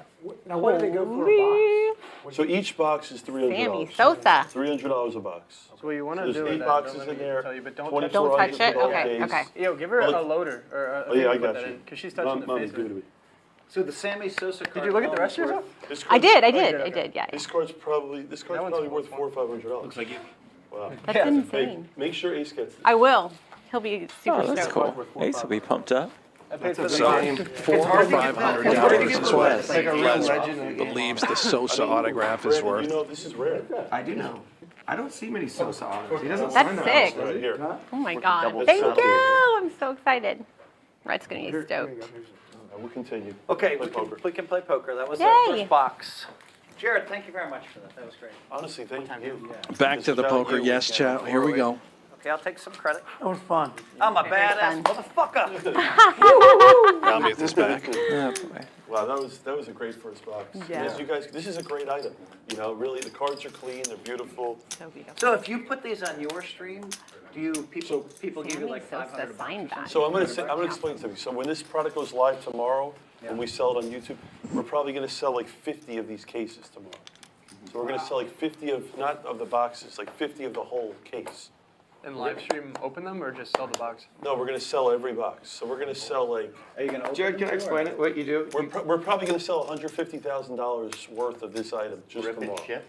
Now, what do they go for a Holy. So each box is $300. Sammy Sosa. $300 a box. So what you want to There's do 8 with that, boxes don't in let me there. tell you, but don't 24 touch Don't touch items it? for both Okay, days. okay. Yo, give her Well, a loader. Or a Oh yeah, I thing to put got that you. in, because she's touching the Mommy, face. give it to me. So the Sammy Sosa card. Did you look at the rest of alone yourself? is This I card's- did, okay. yeah. This card's probably one's worth $400 or $500. Looks like it. Wow. That's Yeah. Hey, insane. make sure Ace gets this. I will. He'll be super Oh, that's stoked. cool. Ace will be pumped up. I paid for the So box. $400 or $500 is what It's like a real legend of the game. believes the Sosa autograph is Brandon, worth. you know this is rare. I do know. I don't see many Sosa autographs. He doesn't That's sign that sick. much, does Right he? here. Oh my God. double Thank sided. you. I'm so excited. Red's going to be stoked. We'll continue. Okay, Play we can, poker. we can play poker. That was Yay. our first box. Jared, thank you very much for that. That was great. Honestly, thank you. Back to the Without poker. you, yes, we chat. can't Here we afford go. Okay, I'll take some credit. That was fun. I'm a Very badass fun. motherfucker. Hellmuth is back. Oh, boy. Wow, that was a great first box. Yeah. As you guys, this is a great item. You know, really, the cards are clean. They're beautiful. So beautiful. So if you put these on your stream, do you people give you Sammy like Sosa 500 signed bucks? that. So I'm gonna explain to you. So when this product goes live tomorrow, and we sell it on YouTube, we're probably gonna sell like 50 of these cases tomorrow. So we're gonna sell like 50 of, not of the boxes, like 50 of the whole case. And live stream open them or just sell the box? No, we're gonna sell every box. So we're gonna sell like, Are you gonna open Jared, can I explain it, what you do? we're probably gonna sell $150,000 worth of this item just Rip and tomorrow. chip.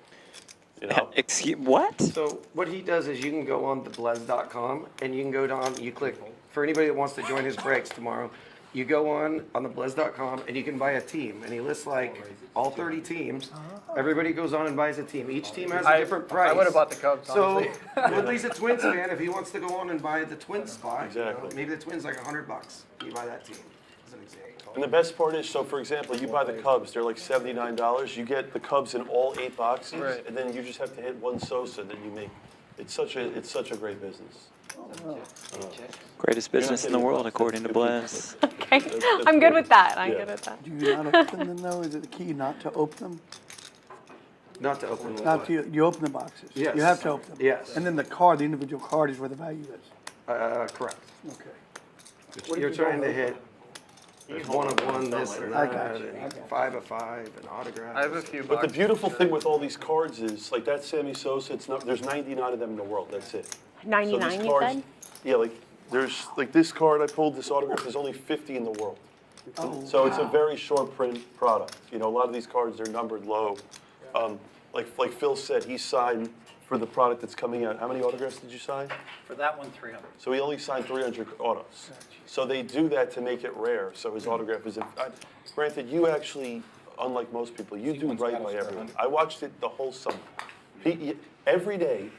You know? Excuse what? So what he does is you can go on the blez.com and you can go down, you click, for anybody that wants to join his breaks tomorrow, you go on the blez.com and you can buy a team. And he lists like all 30 teams. Everybody goes on and buys a team. Each team has a different price. I would have bought the Cubs, So, honestly. at least a Twins fan, if he wants to go on and buy the Twins spot, you know, Exactly. maybe the Twins like $100. You buy that team, as an example. And the best part is, so for example, you buy the Cubs, they're like $79. You get the Cubs in all 8 boxes, Right. and then you just have to hit one Sosa, then you make. It's such a great business. Greatest business in the world, according to Blez. Okay. I'm good with that. I'm Yeah. good with that. Do you not open them though? Is it the key not to open them? Not to open the Not to, you open the boxes? Yes. You have to open them? Yes. And then the card, the individual card is where the value is? Correct. Okay. You're trying to hit one of one, this and I that, got you. and 5 of 5, and autographs. I have a few But the boxes. beautiful thing with all these cards is, like that Sammy Sosa, there's 99 of them in the world, that's it. So 99, these you cards, said? yeah, like there's like this card I pulled, this autograph, there's only 50 in the world. So it's a very short print product. You know, a lot of these cards they're numbered low. Like Phil said, he signed for the product that's coming out. How many autographs did you sign? For that one, 300. So he only signed 300 autos. So they do that to make it rare. So his autograph is. Granted, you actually, unlike most people, you do right by everyone. I watched it the whole summer. Every day,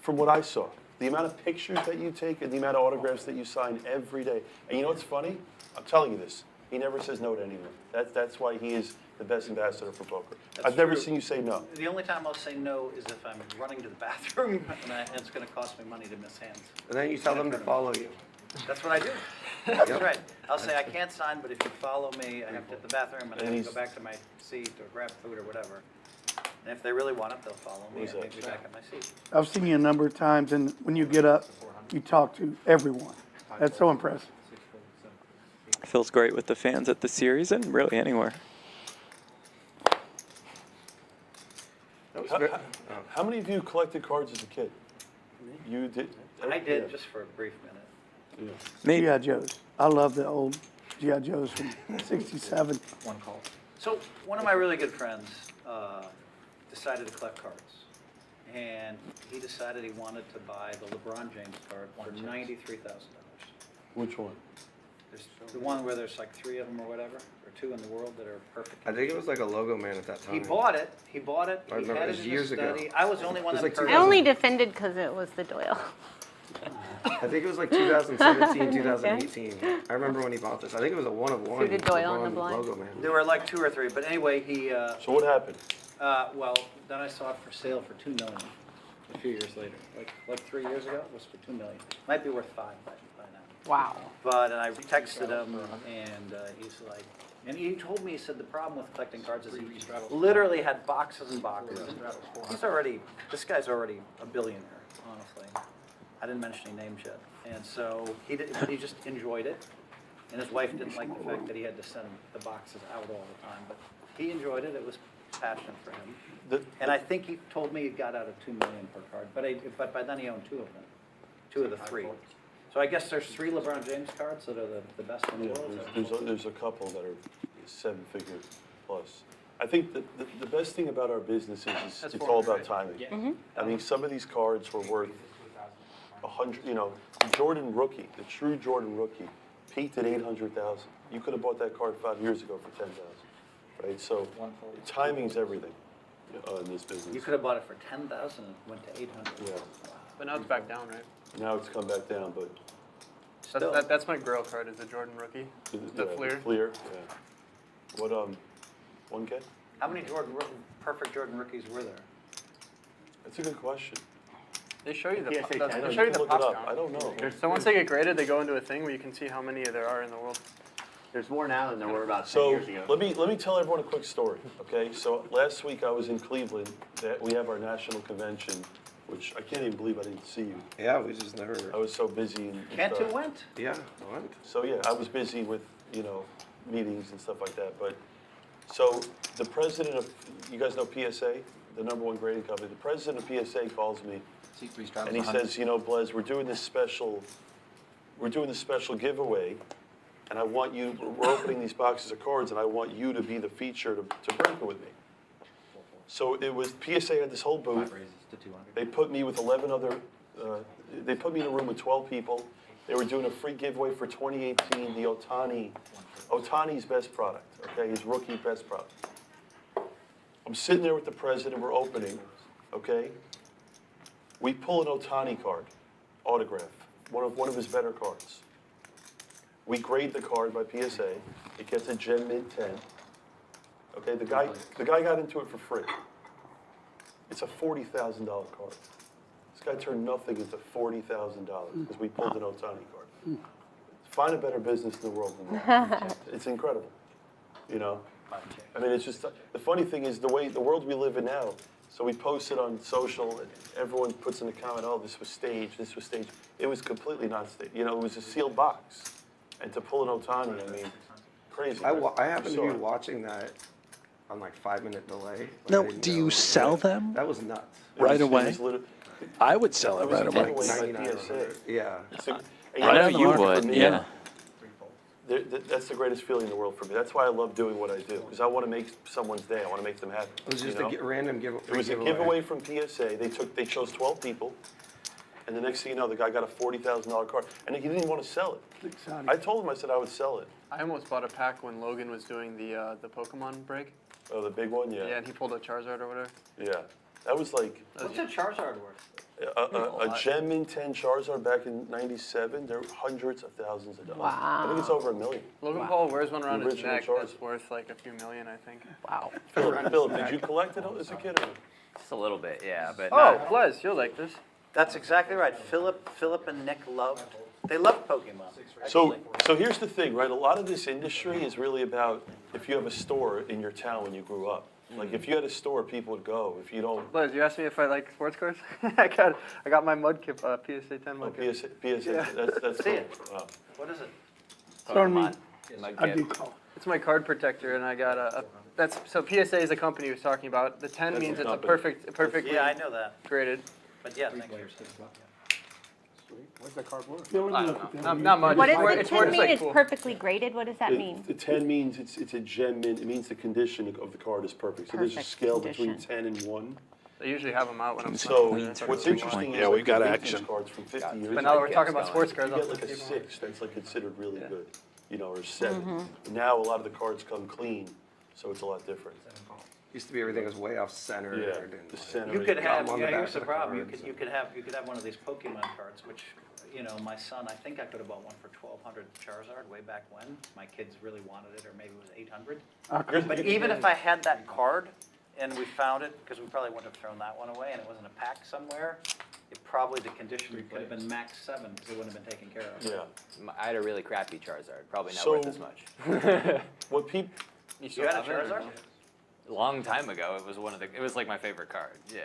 from what I saw, the amount of pictures that you take and the amount of autographs that you sign every day. And you know what's funny? I'm telling you this. He never says no to anyone. That's why he is the best ambassador for poker. I've never seen you say no. The only time I'll say no is if I'm running to the bathroom and it's going to cost me money to miss hands. And then you tell them to follow you. That's what I do. That's right. I'll say I can't sign, but if you follow me, I have to hit the bathroom and I have to go back to my seat or grab food or whatever. And if they really want it, they'll follow me and make me back at my seat. I've seen you a number of times, and when you get up, you talk to everyone. That's so impressive. Feels great with the fans at the series and really anywhere. How many of you collected cards as a kid? You did? I did, just for a brief minute. Me. G.I. Joes. I love the old G.I. Joes from '67. One call. So one of my really good friends decided to collect cards. And he decided he wanted to buy the LeBron James card for $93,000. Which one? There's the one where there's like 3 of them or whatever, or 2 in the world that are perfect. I think it was like a logo man at that time. He bought it. I He remember had it was it in years his ago. study. I was the only one It that was like purchased I only it. defended because it was the Doyle. I think it was like 2017, 2018. I remember when he bought this. I think it was a one-of-one. Suited Doyle on the LeBron blind. logo man. There were like 2 or 3, but anyway, he. So what happened? Well, then I saw it for sale for $2 million. a few years later. Like 3 years ago, it was for $2 million. Might be worth $5 by now. Wow. But I texted him, and he's like, and he told me, he said the problem with collecting cards is he literally had boxes and boxes. This guy's already a billionaire, honestly. I didn't mention any names yet. And so but he just enjoyed it. And his wife didn't like the fact that he had to send the boxes out all the time. But he enjoyed it. It was passion for him. And I think he told me he got out of $2 million per card. But by then he owned 2 of them, 2 of the 3. So I guess there's 3 LeBron James cards that are the best in the world. There's a couple that are 7-figure plus. I think the best thing about our business is it's all about timing. I mean, some of these cards were worth 100. You know, Jordan rookie, the true Jordan rookie, peaked at 800,000. You could have bought that card 5 years ago for 10,000, right? So timing's everything in this business. You could have bought it for 10,000 and went to 800. Yeah. But now it's back down, right? Now it's come back down, but That's my Grail card, is the Jordan rookie. The Fleer. Fleer, yeah. What 1K? How many perfect Jordan rookies were there? That's a good question. They show you the PSA 10. they show you the Look pop it up. count. I don't know. So once they get graded, they go into a thing where you can see how many there are in the world. There's more now than there were about 10 So years ago. let me tell everyone a quick story, okay? So last week I was in Cleveland. We have our national convention, which I can't even believe I didn't see you. Yeah, we just never. I was so busy. Cantu went. Yeah, I went. So yeah, I was busy with meetings and stuff like that. But so the president of, you guys know PSA, the #1 grading company. The president of PSA calls me, and he says, Blez, we're doing this special giveaway, and I want you. We're opening these boxes of cards, and I want you to be the feature to break it with me. So it was PSA had this whole booth. They put me with 11 other. They put me in a room with 12 people. They were doing a free giveaway for 2018, the Otani's best product. Okay, his rookie best product. I'm sitting there with the president. We're opening. Okay. We pull an Otani card, autograph, one of his better cards. We grade the card by PSA. It gets a Gem Mint 10. Okay, the guy got into it for free. It's a $40,000 card. This guy turned nothing into $40,000 because we pulled an Otani card. Find a better business in the world than that. It's incredible. I mean, it's just the funny thing is the world we live in now. So we posted on social, and everyone puts in a comment, "Oh, this was staged. This was staged." It was completely not staged. It was a sealed box, and to pull an Otani, I mean, crazy. I happened to be watching that on 5-minute delay. No, do you sell them? That was nuts. Right away? I would sell it right away. Yeah. I know you would, yeah. That's the greatest feeling in the world for me. That's why I love doing what I do, because I want to make someone's day. I want to make them happy. It was just a random giveaway. It was a giveaway from PSA. They chose 12 people, and the next thing you know, the guy got a $40,000 card, and he didn't want to sell it. I told him, I said I would sell it. I almost bought a pack when Logan was doing the Pokemon break. Oh, the big one, yeah. Yeah, and he pulled a Charizard or whatever. Yeah, that was like. What's a Charizard worth? A Gem Mint 10 Charizard back in '97, they're hundreds of thousands of dollars. Wow. I think it's over $1 million. Logan Paul wears one around his Original neck Charizard. that's worth like a few million, I think. Wow. Philip, did you collect it as a kid? Or? Just a little bit, yeah. But Oh, Blez, you'll like this. That's exactly right. Philip and Nick loved Pokemon. So here's the thing, right? A lot of this industry is really about if you have a store in your town when you grew up. Like if you had a store, people would go. If you don't, Blez, you asked me if I like sports cards. I got my Mudkip PSA 10 Mudkip. PSA, that's See cool. it. Wow. What is it? Pokemon. Like I do call. It's my card protector, and I got so PSA is a company he was talking about. The 10 means it's a perfectly Yeah, I know that. graded. But yeah, thank you. What's the card worth? Fill in I the- don't know. Not much. What It's does more- the it's more 10 just mean? like It's cool. perfectly graded? What does that mean? The 10 means it's a Gem Mint. It means the condition of the card is perfect. So there's a Perfect scale condition. between 10 and 1. They usually have them out when I'm So playing. what's interesting is Yeah, we like got the vintage action. cards from 50 years But now that we're ago, talking about sports cards, you I'll get like a keep 'em. 6 that's like considered really Yeah. good, or 7. Now a lot of the cards come clean, so it's a lot different. Used to be everything was way off center. Yeah, and the center. You could have. on the Yeah, back here's the of the problem. You cards. could have one of these Pokemon cards, which my son. I think I could have bought one for $1,200 Charizard way back when. My kids really wanted it, or maybe it was $800. But even if I had that card, and we found it, because we probably wouldn't have thrown that one away, and it was in a pack somewhere, the condition could have been max 7, because it wouldn't have been taken care of. Yeah. I had a really crappy Charizard, probably not So- worth as much. What people, You had a Charizard? A long time ago, it was like my favorite card, yeah.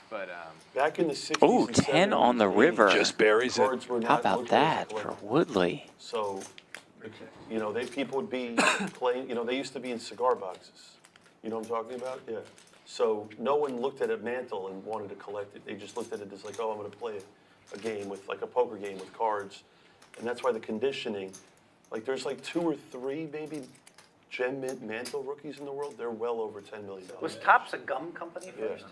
But, back in the 60s Ooh, and 10 70s, on the river. Just buries it. cards were How not about luxuries that to for collect. Woodley? So, you know, people would be playing, you know, they used to be in cigar boxes. You know what I'm talking about? Yeah. So no one looked at a mantle and wanted to collect it. They just looked at it as like, oh, I'm going to play a game with, like a poker game with cards. And that's why the conditioning, like there's like 2 or 3 maybe Gem Mint mantle rookies in the world. They're well over $10 million. Was Topps a gum company Yeah. first?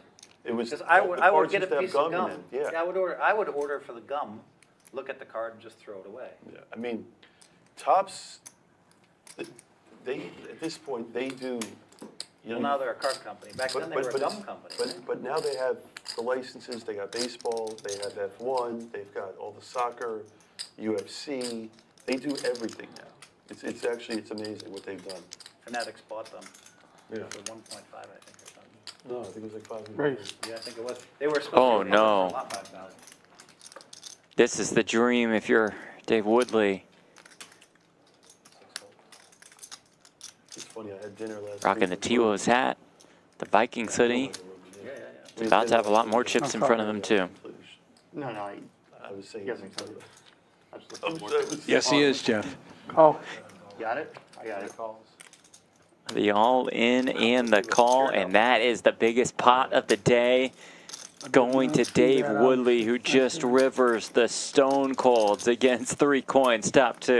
It was. Because the I would cards get a used to have piece of gum. in them. Yeah. I would order for the gum, look at the card, and just throw it away. Yeah, I mean, Topps, they, at this point, they do, you know. Well, now they're a card company. Back then, they were a gum company. But now they have the licenses, they got baseball, they have F1, they've got all the soccer, UFC, they do everything now. It's actually, it's amazing what they've done. Fanatics bought them Yeah. for 1.5, I think, or something. No, I think it was like 5 Great. Yeah, I think it was. They were supposed Oh, to be no. for a lot, 5,000. This is the dream if you're Dave Woodley. It's funny, I had dinner last Rocking the T-Wo's hat, the Vikings hoodie. He's about to have a lot more chips in front of him, too. No, I was saying. He hasn't said it. I just looked I'm more- sorry. Yes, he is, Jeff. Oh, Got it? I got it. The all-in and the call, and that is the biggest pot of the day. Going to Dave Woodley, who just rivers the Stone Colds against 3 coins, top 2.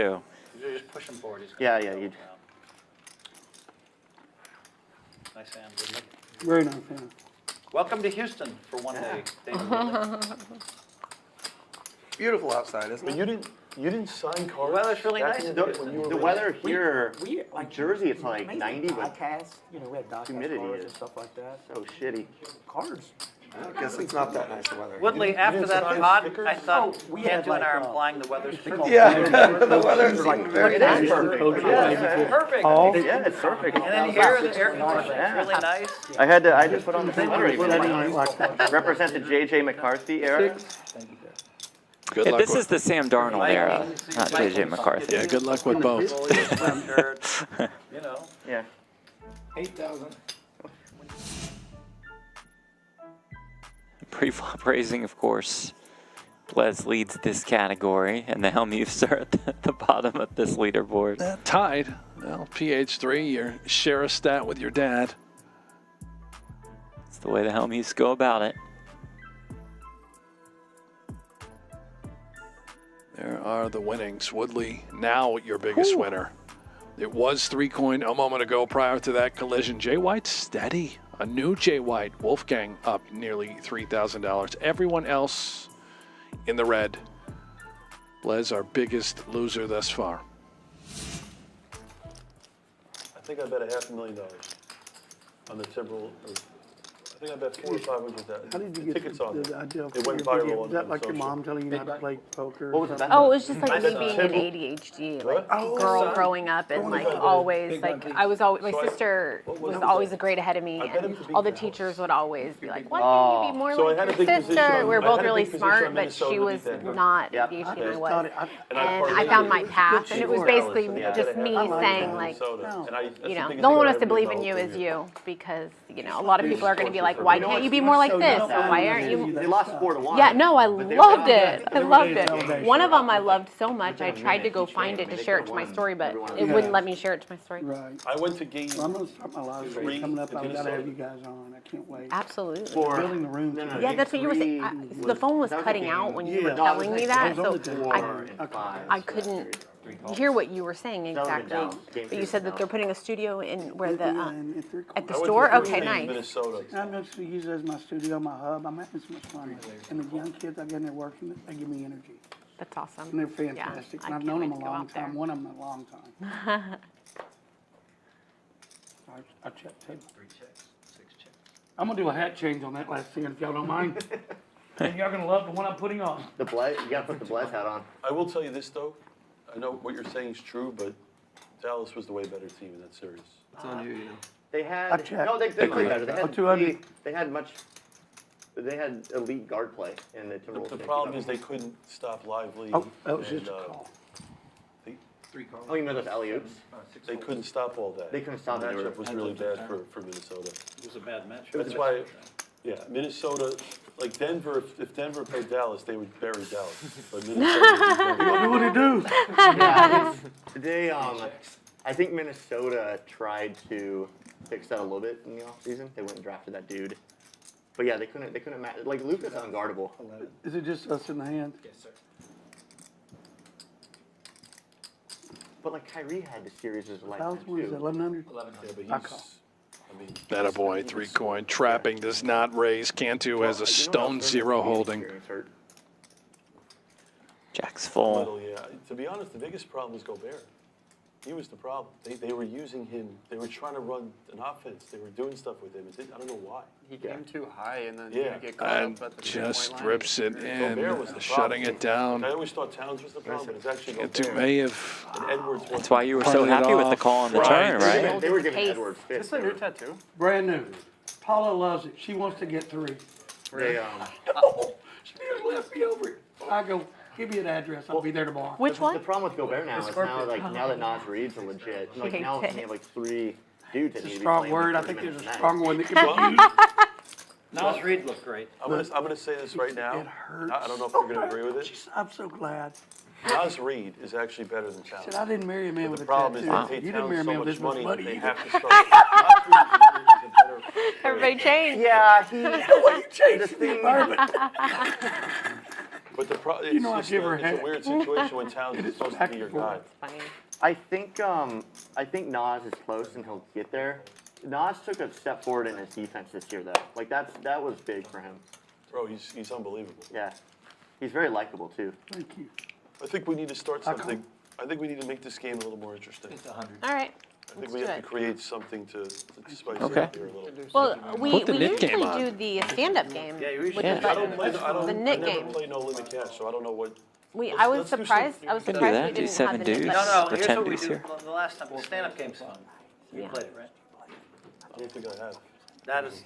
You just push him forward. He's Yeah, gonna yeah, go you- down. Nice hand, good look. very nice, man. Welcome to Houston for one day, David Woodley. Beautiful outside, isn't But it? you didn't sign cards. Well, it's really back nice. in the day when you were The little? weather here, We in Jersey, it's like 90, but podcasts, you know, we had Doc humidity cards is and stuff like that. so shitty. Cards. I guess it's not that nice weather. Woodley, after didn't that sign pod, stickers? I thought Oh, we Cantu had, and I are like, implying the weather's perfect. Yeah, the weather seemed very nice. Yeah, perfect. Oh. Yeah, it's perfect. And then here, the air conditioning is really nice. I had to put on the thing Setting on it like that. represent the J.J. McCarthy era. Good Yeah, luck this with, is the Sam Darnold era, not J.J. McCarthy. yeah, good luck with both. Sweatshirt, you know. Yeah. 8,000. Pre-flop raising, of course. Blez leads this category, and the Hellmuths are at the bottom of this leaderboard. Tied. Well, PH3, you share a stat with your dad. It's the way the Hellmuths go about it. There are the winnings. Woodley, now your biggest winner. It was 3 coin a moment ago prior to that collision. Jay White steady. A new Jay White. Wolfgang up nearly $3,000. Everyone else in the red. Blez, our biggest loser thus far. I think I bet $500,000 on the Timberwolves. I think I bet 400 or 500,000. How did you The get tickets on the idea of It went playing viral video? on Is that like your social. mom telling you not to play poker? What was it? Oh, it was just like I me saw being Tim- an ADHD, like What? girl son. growing up, and like God. always, like I was always, my So I- sister what was was always that? a grade ahead of me, I bet and him to beat all the the teachers would always be like, "Why Oh. can't you be more So I like had a your big position sister?" on- We were I both had a really big position smart, on but Minnesota she to was beat them. not Yep. ADHD, and I Okay. was. And And I found my path, and it was basically Yeah. just me I like saying that. like, Minnesota. And that's you the know, biggest no one thing wants to I've believe ever in you done as for you, because, you know, a lot of people are going to be like, why can't you be more like this? Or why aren't you? They lost 4-1. Yeah, no, I But they loved were- it. I loved it. elevation. One of them I loved so much, I tried to go find it to share it to my story, but it wouldn't let me share it to my story. Right. I went to game. Well, I'm gonna start my live stream coming up. I've got to have you guys on. I can't wait. Absolutely. For- Building the room. No, no, Yeah, game that's what you were saying. 3 The phone was that a cutting game- out when you were Yeah. telling me that, That was so on the day. I 4 and 5. I couldn't hear what you were saying That was a exactly. down. Game But you three said that down. they're putting a studio in where the And it's at the I went to store. first Okay, game in nice. Minnesota. I'm just to use it as my studio, my hub. I'm having so much fun. And the young kids, I get in there working, they give me energy. That's awesome. And they're fantastic. Yeah, And I I've can't known wait them a to go long out there. time, one of them a long time. I checked too. 3 checks, 6 checks. I'm gonna do a hat change on that last scene if y'all don't mind. And y'all gonna love the one I'm putting on. The Blez, you gotta put the Blez hat on. I will tell you this though. I know what you're saying is true, but Dallas was the way better team in that series. It's on you, you know. They I had checked. no, they played better. They had 200. they had elite guard play in the Timberwolves. The problem is they couldn't stop Lively. Oh, that was and, just a call. Oh, you meant those alley-oops? They couldn't stop all day. They couldn't stop The it. matchup was really bad for Minnesota. It was a bad match. That's why, yeah, Minnesota, like Denver, if Denver played Dallas, they would bury Dallas. But Minnesota, Do what he do. Yeah, they I think Minnesota tried to fix that a little bit in the offseason. They went and drafted that dude. But yeah, they couldn't match. Like Luka's unguardable. Is it just us in the hand? Yes, sir. But like Kyrie had the series as a lifetime Thousand, what is that, too. 1,100? 1100. I call. I mean, That a boy, 3 coin. Trapping does not raise. Cantu has a stone 0 holding. Jack's full. little, yeah. To be honest, the biggest problem was Gobert. He was the problem. They were using him. They were trying to run an offense. They were doing stuff with him. I don't know why. He came too high and then Yeah. he get caught And up at the just three-point line. rips it Gobert was in, the shutting problem. it down. I always thought Towns was the problem, but it's actually Cantu Gobert. may have. And Edwards That's why you were so Punted it happy with the off. call on the Right. turn, right? They were giving Pace. Edwards Is fits. this a new tattoo? Brand new. Paula loves it. She wants to get 3. They No, she nearly left me over it. I go, give me an address. I'll be there tomorrow. Which The one? problem with Gobert now is now now that Nas Reed's a legit. Like now we have like 3 dudes that It's need a to be strong playing word. I like think 30 there's a minutes stronger one that can Well, be used. Nas Reed looked great. I'm gonna say this right now. It hurts. I don't know if you're gonna agree with it. I'm so glad. Nas Reed is actually better than She Towns. said, I didn't marry a man But with the a problem is tattoo. they pay You didn't marry a Towns man so with much this much money, money they either. have to start. Everybody changed. Yeah, he. Well, you changed The the thing- environment. But the problem You know I it's give her it's a heck. weird situation when Towns is supposed to back be your and forth. guy. Funny. I think Nas is close and he'll get there. Nas took a step forward in his defense this year though. Like that was big for him. Bro, he's unbelievable. Yeah, he's very likable too. Thank you. I think we need to start How something. I think we need to make this game a little more interesting. It's 100. All right. I think Let's we do have it. to create something to spice it Okay. up here a little. Well, we Put the knit usually game on. do the stand-up game. Yeah, with usually. the I button. don't The knit I never game. play no limit cash, so I don't know what. I was let's do surprised. something. I was We can do surprised that. we Do didn't 7 have the knit dudes. button. No, Or here's 10 what we dudes do. here. The last time, the stand-up game's fun. You Yeah. played it, right? I don't think I have. That is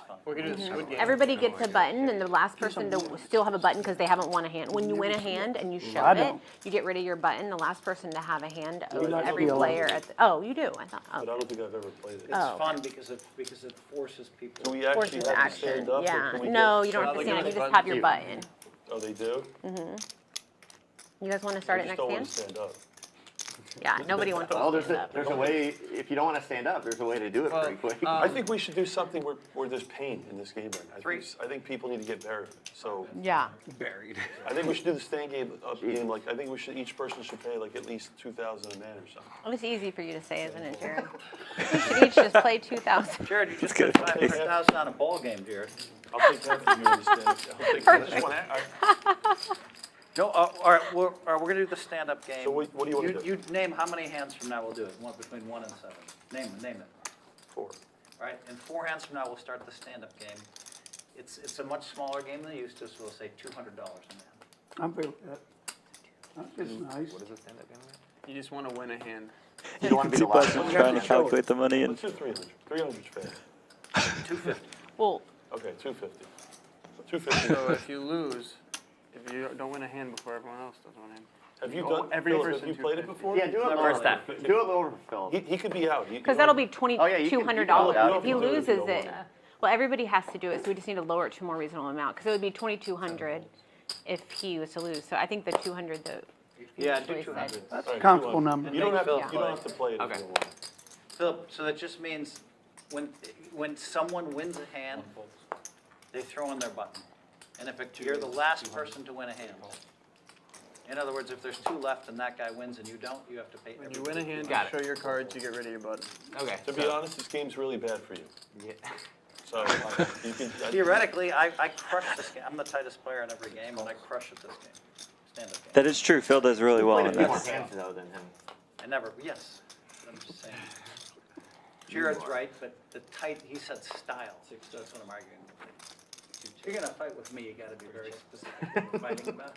fun. We could do the Squid Game. Everybody gets a button, and the last person to still have a button because they haven't won a hand. When you win a hand and you show I it, don't. you get rid of your button. The last person to have a hand owes not every feel player it. at the. Oh, you do. I thought. But I Oh, don't think I've ever played it. It's Oh. fun because it forces people. Do we actually forces have to action. stand up? or Yeah. can we No, get- you don't have to Like stand up. You another just have your button? button. Oh, they do? You guys want to start I it just next don't want hand? to stand up. Yeah. Nobody wants Well, to stand up. there's a way. If you don't want to stand up, there's a way to do it Well, pretty quick. I think we should do something where there's pain in this game right now. Three. I think people need to get buried. So Yeah. Buried. I think we should do the stand game game. Like I think each person should pay like at least $2,000 a man or something. It was easy for you to say, isn't it, Jared? We should each just play 2,000. Jared, you just put 500,000 on a ball game, Jared. I'll take that from you. In the stand. I'll take that. I just want No, all right, we're gonna do the stand-up game. So what do you want to do? You name how many hands from now we'll do it, between 1 and 7. Name it. 4. All right, in 4 hands from now, we'll start the stand-up game. It's a much smaller game than it used to, so we'll say $200 a man. I'm feeling that. That's nice. What is this stand-up game? You just want to win a hand. You don't want to be the last one. Trying to calculate the money in. Let's do 300. 300's fair. 250. Well, Okay, 250. 250. So if you lose, if you don't win a hand before everyone else does one hand. Have you Oh, done? every Phil, person have you played it 250. before? Yeah, do it Never lower. that. Do it lower for Phil. He could be out. because that'll be Oh, yeah, you can- $2,200. you If he can do it if you loses don't it, want it. well, everybody has to do it, so we just need to lower it to a more reasonable amount, because it would be $2,200 if he was to lose. So I think the 200 that. Yeah, Joyce do 200. said. That's All a right, comfortable 200. number. You don't have to. Phil You don't have to play it. Okay. If you don't want. Philip, so that just means when someone wins a hand, they throw in their button. And if you're the last person to win a hand, in other words, if there's 2 left and that guy wins and you don't, you have to pay. When you win a hand, you Got it. show your cards, you get rid of your button. Okay. To be honest, this game's really bad for you. Yeah. So you can. Theoretically, I crush this game. I'm the tightest player in every game, and I crush at this game. Stand-up game. That is true. Phil does really well Played in a few more this. hands though than him. I never, yes. I'm just saying. Jared's right, but he said style. That's what I'm arguing. If you're gonna fight with me, you gotta be very specific what you're fighting about.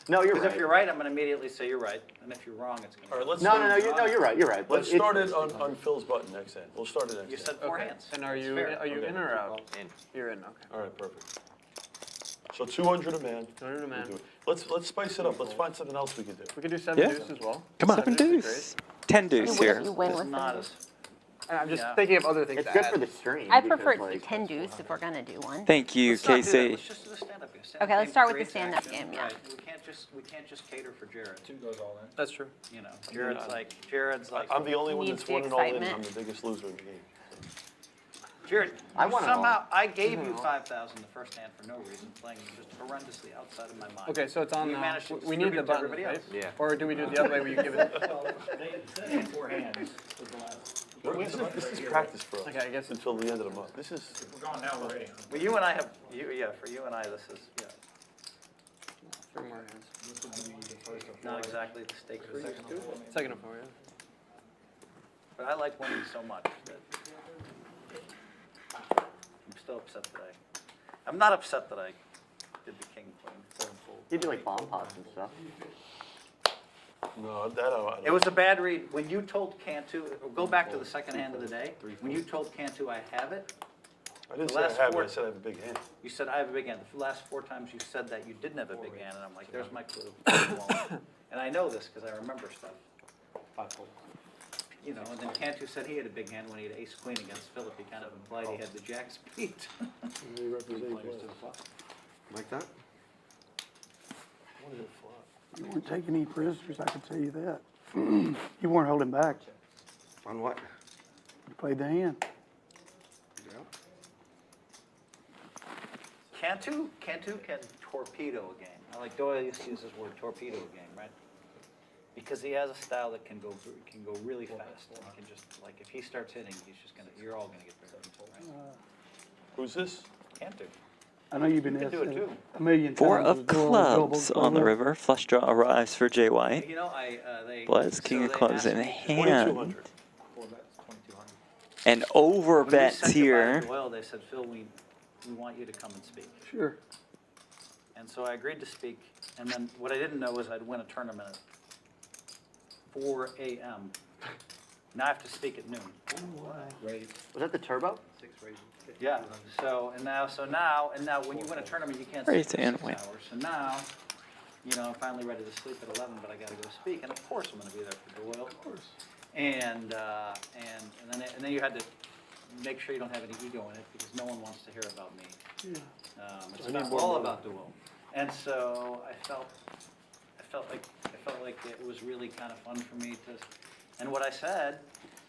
No, you're Because right. if you're right, I'm going to immediately say you're right, and if you're wrong, it's going to. All right, let's. No, you're right. You're right. But Let's start it on Phil's button next hand. We'll start it next You hand. said four hands. And are It's you fair. in or out? In. You're in. Okay. All right, perfect. So 200 a man. 200 a man. We'll do it. Let's spice it up. Let's find something else we can do. We could do 7 deuce as well. Come on. 7 deuce. 10 deuce here. You win It's with not 7 as. deuce. I'm just thinking of other things It's to good add. for the stream. I because, prefer like, 10 deuce if we're gonna do one. Thank you, Let's not do that. Casey. Let's just do the stand-up game. Okay, let's game start with the creates stand-up action. game, yeah. Right. We can't just cater for Jared. Two goes all in. That's true. You know, Jared's like. I'm the only one Needs that's the winning all in. excitement. I'm the biggest loser in the game. Jared, I want it all. somehow I gave you 5,000 the first hand for no reason, playing just horrendously outside of my mind. Okay, so it's on You now. managed to We need the distribute to buttons, everybody right? else. Yeah. Or do we do it the other way where you give it? They had four hands was the last. This is practice for us. Okay, I guess until the end of the month. This is. If we're going now, we're ready. Well, you and I have, for you and I, this is, 3 more hands. This would be the first of not four. exactly the stake for you too. Second of 4, yeah. But I like winning so much that I'm still upset that I'm not upset that I did the king queen sevenfold. You do like bomb pots and stuff. No, that I don't. It was a bad read. When you told Cantu, go back to the second hand of the day. When you told Cantu I have it, I didn't the say I last have it. four- I said I have a big hand. you said I have a big hand. The last 4 times you said that, you didn't have a big hand, and I'm like, there's my clue. And I know this because I remember stuff. You know, and then Cantu said he had a big hand when he had ace queen against Philip. He kind of implied he had the jack's beat. Like that? You weren't taking any prisoners, I can tell you that. You weren't holding back. On what? You played the hand. Cantu can torpedo a game. I like Doyle used to use this word, torpedo a game, right? Because he has a style that can go really fast. He can just, like, if he starts hitting, you're all gonna get buried, right? Who's this? Cantu. I know you've been You asked can do it too. a million times. 4 of with Doyle, clubs on the river. Flush draw arrives for Jay White. You know, they. Blez, king so of they clubs asked in me to- hand. 2,200. Four bets, 2,200. And over When we bets said goodbye to here. Doyle, they said, Phil, we want you to come and speak. Sure. And so I agreed to speak, and then what I didn't know was I'd win a tournament at 4 a.m. Now I have to speak at noon. Raise, Was that the turbo? 6 raises. Yeah, and now when you win a tournament, you can't Raise sleep for and 6 win. hours. So now, I'm finally ready to sleep at 11, but I gotta go speak, and of course I'm gonna be there for Doyle. Of course. And then you had to make sure you don't have any ego in it, because no one wants to hear about me. It's all about Doyle. And so I felt like it was really kind of fun for me to, and what I said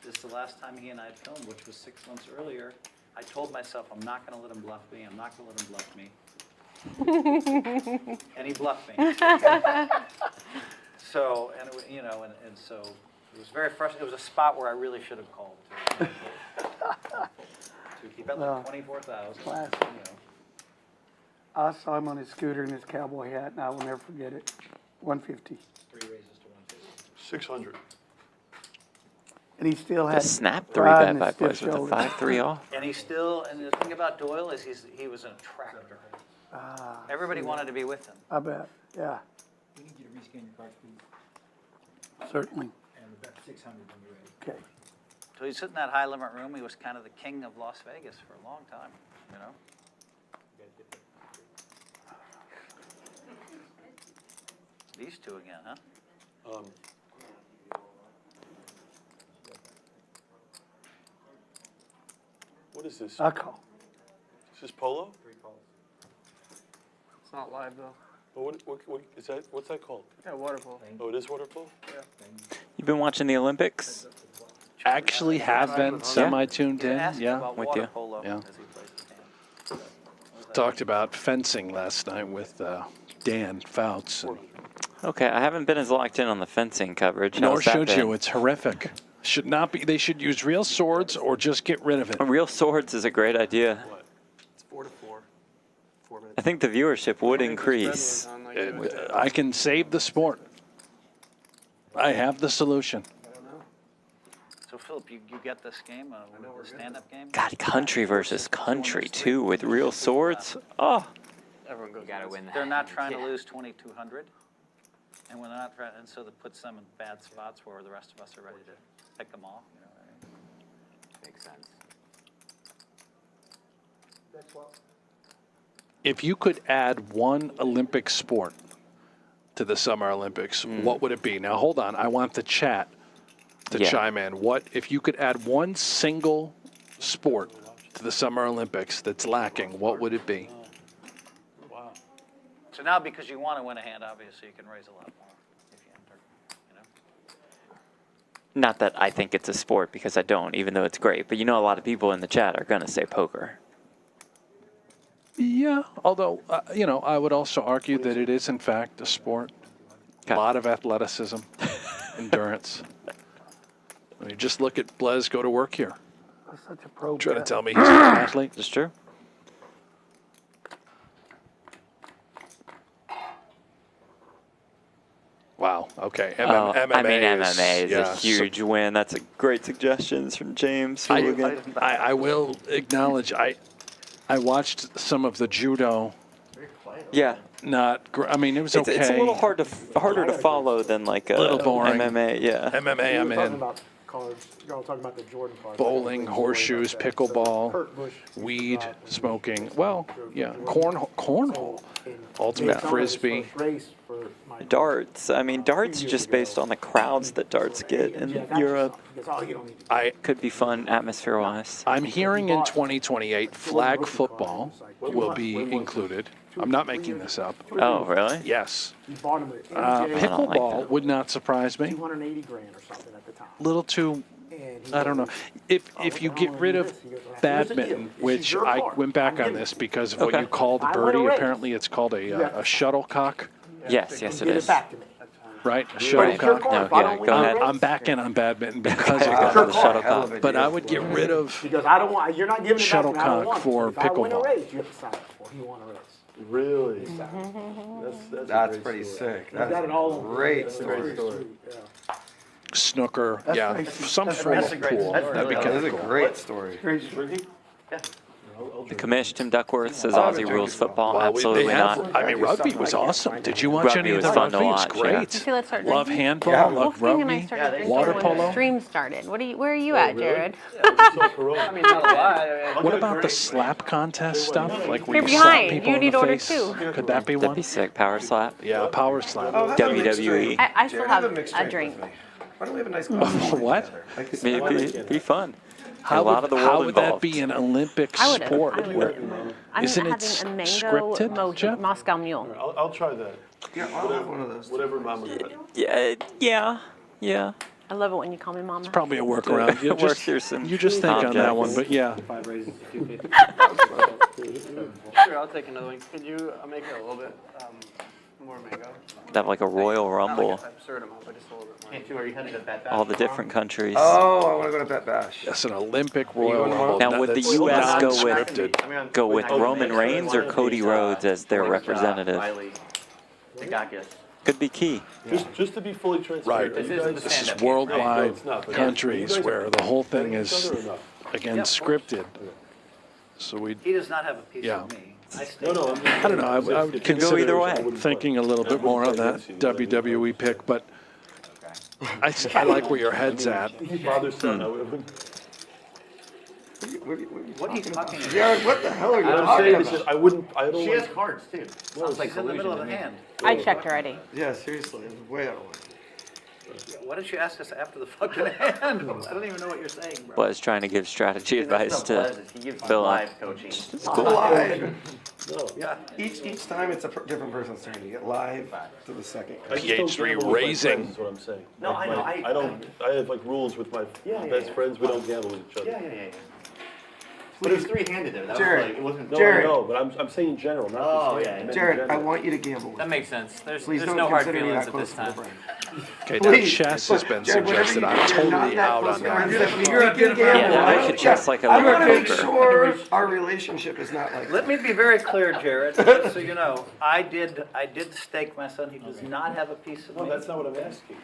is the last time he and I had filmed, which was 6 months earlier, I told myself, I'm not gonna let him bluff me, I'm not gonna let him bluff me. And he bluffed me. So, and so it was very frustrating. It was a spot where I really should have called to keep it like 24,000. Classic. I saw him on his scooter in his cowboy hat, and I will never forget it. 150. 3 raises to 150. 600. And he still The had snap 3 pride bet in by his stiff Blez with a shoulder. 5-3 off. And and the thing about Doyle is he was a tractor. Everybody wanted to be with him. I bet, yeah, We need you to rescan your cards, please. certainly. And bet 600 when you're ready. Okay. So he sit in that high limit room. He was kind of the king of Las Vegas for a long time, You gotta get that. These two again, huh? What is this? I call. Is this polo? 3 calls. It's not live though. Oh, what is that? What's that called? Yeah, water polo. Oh, it is water polo? You've been watching the Olympics? Actually have been semi-tuned in, Asked him yeah. about with water you. polo Yeah. as he plays the game. Talked about fencing last night with Dan Fouts. Okay, I haven't been as locked in on the fencing coverage. Nor How's that should you. been? It's horrific. Should not be. They should use real swords or just get rid of it. Real swords is a great idea. It's 4 to 4. 4 minutes. I think the viewership would I think the spread increase. was on like you would say. I can save the sport. I have the solution. So Philip, you get this game, the stand-up game? God, country versus country too with real swords. Oh, Everyone goes. Gotta win that. They're not trying to lose 2,200. And we're not, and so that puts them in bad spots where the rest of us are ready to pick them off, you know what I mean? Makes sense. If you could add one Olympic sport to the Summer Olympics, what would it be? Now, hold on. I want the chat to chime in. What if you could add one single sport to the Summer Olympics that's lacking? What would it be? Wow. So now, because you want to win a hand, obviously, you can raise a lot more if you enter, you know? Not that I think it's a sport, because I don't, even though it's great. But you know, a lot of people in the chat are going to say poker. Yeah, although, you know, I would also argue that it is, in fact, a sport. A lot of athleticism, endurance. I mean, just look at Blez go to work here. That's such a pro. Trying to tell me he's an athlete. That's true. Wow. Okay. MMA I mean, is, MMA is a huge win. That's a great suggestions from James. I will acknowledge, I watched some of the judo. Yeah. I mean, it was okay. It's a little harder to follow than like a little boring. MMA. Yeah. MMA, I'm in. Cards. Y'all talking about the Jordan cards. Bowling, horseshoes, pickleball, weed, smoking. Well, yeah, cornhole, ultimate frisbee. Darts. I mean, darts just based on the crowds that darts get in Europe. Could be fun atmosphere-wise. I'm hearing in 2028 flag football will be included. I'm not making this up. Oh, really? Yes. I don't like Pickleball that. would not surprise me. 280 grand or something at the time. Little too, I don't know. If you get rid of badminton, which I went back on this because of what you call the birdie, apparently it's called a shuttlecock. Yes, it is. Right? A shuttlecock. No, yeah, go ahead. I'm back in on badminton because of the that. shuttlecock. But I would get rid of Because I don't want. You're not giving it back to me. I don't shuttlecock want it. for If I win a pickleball. race, you have to sign up for it. You want a race. Really? That's pretty sick. That's got it a all great story. Snooker, yeah, some form That's of a great pool. story. That'd be That kind is of a cool. great story. The commish, Tim Duckworth, says Aussie rules football. Well, Absolutely they not. have, I mean, rugby was awesome. Did you watch Rugby any of was the fun to rugby? It was watch, yeah. great. Okay, let's start Love drinking. handball, Yeah. love Wolfgang and I rugby, started drinking water when polo. the stream started. Where are you at, Jared? I mean, not a lot. What about the slap contest stuff? Like where You're you slap behind. people You in need the order face? too. Could that be That'd one? be sick. Power slap. Yeah, power slap. Oh, have a mixed WWE. drink. I still Jared, have a mixed a drink. drink. with me. Why don't we have a nice glass of What? It'd be fun. How a lot of the world how would that involved. be an Olympic I would. sport? I'm Isn't it having a mango scripted, Jeff? Moscow Mule. I'll try that. Yeah, I'll have one of those. Whatever Mama got. Yeah. I love it when you call me mama. Probably a workaround. You Work through some you just think on that one, objects. but yeah. 5 raises to 250. Sure, I'll take another one. Could you make it a little bit more mango? Have like a Royal Not Rumble. like an absurd amount, but just a little bit more. Can't you, are you heading to Bet Bash All the tomorrow? different countries. Oh, I want to go to Bet Bash. That's an Olympic Royal going Rumble. Now, would the That's U.S. non-scripted. go with Roman Reigns or Cody Rhodes as their representative? Riley, Dagakis. Could be key. Just to be fully transparent. Right. you guys- This is stand-up worldwide No, it's not, but- countries where the whole thing is, Each other or not? again, scripted. So we, He does not have a piece Yeah. of me. I stay. No, I'm I don't know, I would Could go either consider way. thinking a little bit more on that WWE pick, but I like where your head's at. Father, son. I would- What are you talking about? Jared, what the hell are you I'm talking saying is about? that I don't She want. has cards too. Sounds like in the middle of a hand. I checked already. Yeah, seriously, it's way out of line. Why don't you ask us after the fucking hand? I don't even know what you're saying, bro. Was trying to give strategy advice to He gives Bill. live coaching. It's cool. Live. Yeah. Each time it's a different person's turn. You get live to the second. I just don't PH3 gamble with my raising. friends, is what I'm saying. No, I know, I don't. I have like rules with my Yeah, best yeah. friends. We don't gamble with each other. Yeah. But it was three-handed there. That Jared. was like, it wasn't. No, Jared. I know, but I'm saying in general, not Oh, this yeah. hand. I meant in Jared, I general. want you to gamble with That me. makes sense. There's Please don't no hard consider me feelings that at this close to time. the brain. Okay, now Please. chess has been Jared, whatever suggested. you I'm do, you're totally not that out close on to the brain. that. If you're a good gambler, Yeah, I could just like a I little want to make poker. sure our relationship is not like Let me be very clear, Jared, just so you know. I did stake my son. He does not have a piece of No, me. that's not what I'm asking.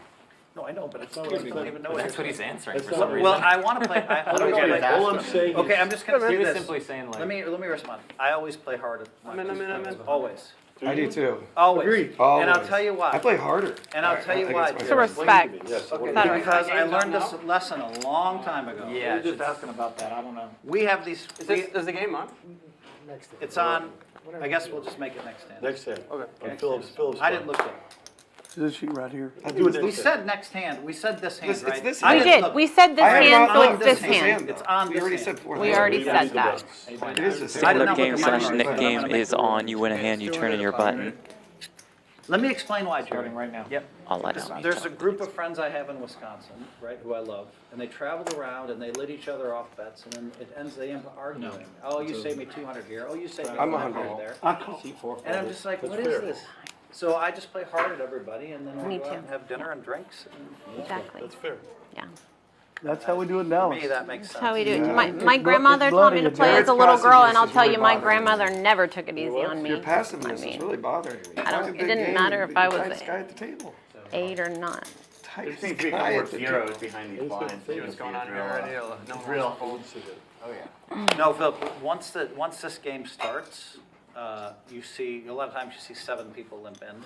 No, I know, but it's not what you I'm don't saying. even know what That's you're what he's saying. answering for That's some not- reason. Well, I want to play. How do we get All I'm saying is. Okay, I'm just going to He do was this. simply saying like. Let me respond. I always play hard at my I'm in. Always. I do too. Always. Agreed. And I'll Always. tell you why. I play harder. And I'll tell you why. It's a respect. Yes. Because I learned this lesson a long time ago. Yeah, just asking about that, I don't know. We have these, Is the game on? it's on, I guess we'll just make it next hand. Next hand. Okay. On Phillips. I didn't look at it. This sheet right here. I'll do it We next hand. said next hand, we said this hand, It's right? this I We hand. didn't did. look. We said this I have hand, not so looked it's this this hand. though. It's on We this already hand. said four We hands. already We said need the that. buttons. It is the I did Stand-up not game look at my slash card, Nick but I'm game gonna make is on. You win a hand, you turn in your button. Let me explain why, Jerry. Starting right now. Yep. I'll let him. There's a group of friends I have in Wisconsin, right, who I love, and they travel around and they lit each other off bets, and then it ends, they end up arguing. Oh, you saved me 200 here. Oh, you saved me I'm 100 100. there. I call. And I'm just like, That's what is fair. this? So I just play hard at everybody, and then we Me go out too. and have dinner and drinks. And Exactly. That's fair. Yeah. That's how we do it in for Dallas. me, that makes sense. That's how we do it. Yeah. My It's grandmother bloody, taught me to it's play bloody. as a little girl, and I'll It's tell you, my really grandmother never took it easy on me. Your passiveness I is mean, really bothering me. I don't- Like a it big didn't game, matter you're if the I was tightest a- guy at the table. 8 or not. There Tightest seems to be a guy couple more at the zeros table. behind these blinds. See what's going on here already. No It's real. Oh, yeah. No, Phil, once this game starts, you see, a lot of times you see 7 people limp in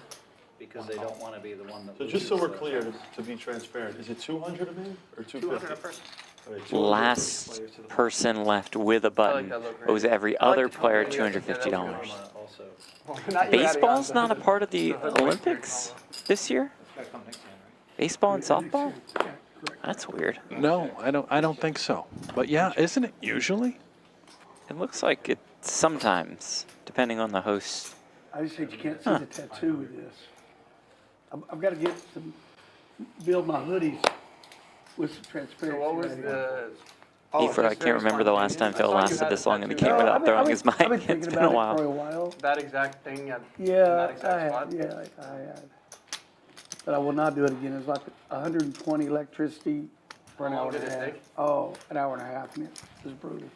because they don't want to be the one that So loses. just so we're clear, to be transparent, is it 200 a man or 250? 200 a person. All right, 200. Last person left with a button owes every other player $250. Also. Baseball's not a part of the Olympics this year? Baseball and softball? That's weird. No, I don't think so. But yeah, isn't it usually? It looks like it sometimes, depending on the host. I just think you can't see the tattoo with this. I've got to get some, build my hoodies with some transparency. So what was right here. the? Eford, I can't remember the last time Phil lasted this long in the game without throwing his mic. I've been It's thinking been a about it for a while. while. That exact thing at Yeah, that exact I spot? had, yeah, I had. But I will not do it again. It was like 120 electricity for an How hour long and a did it half. take? Oh, an hour and a half, man. It was brutal.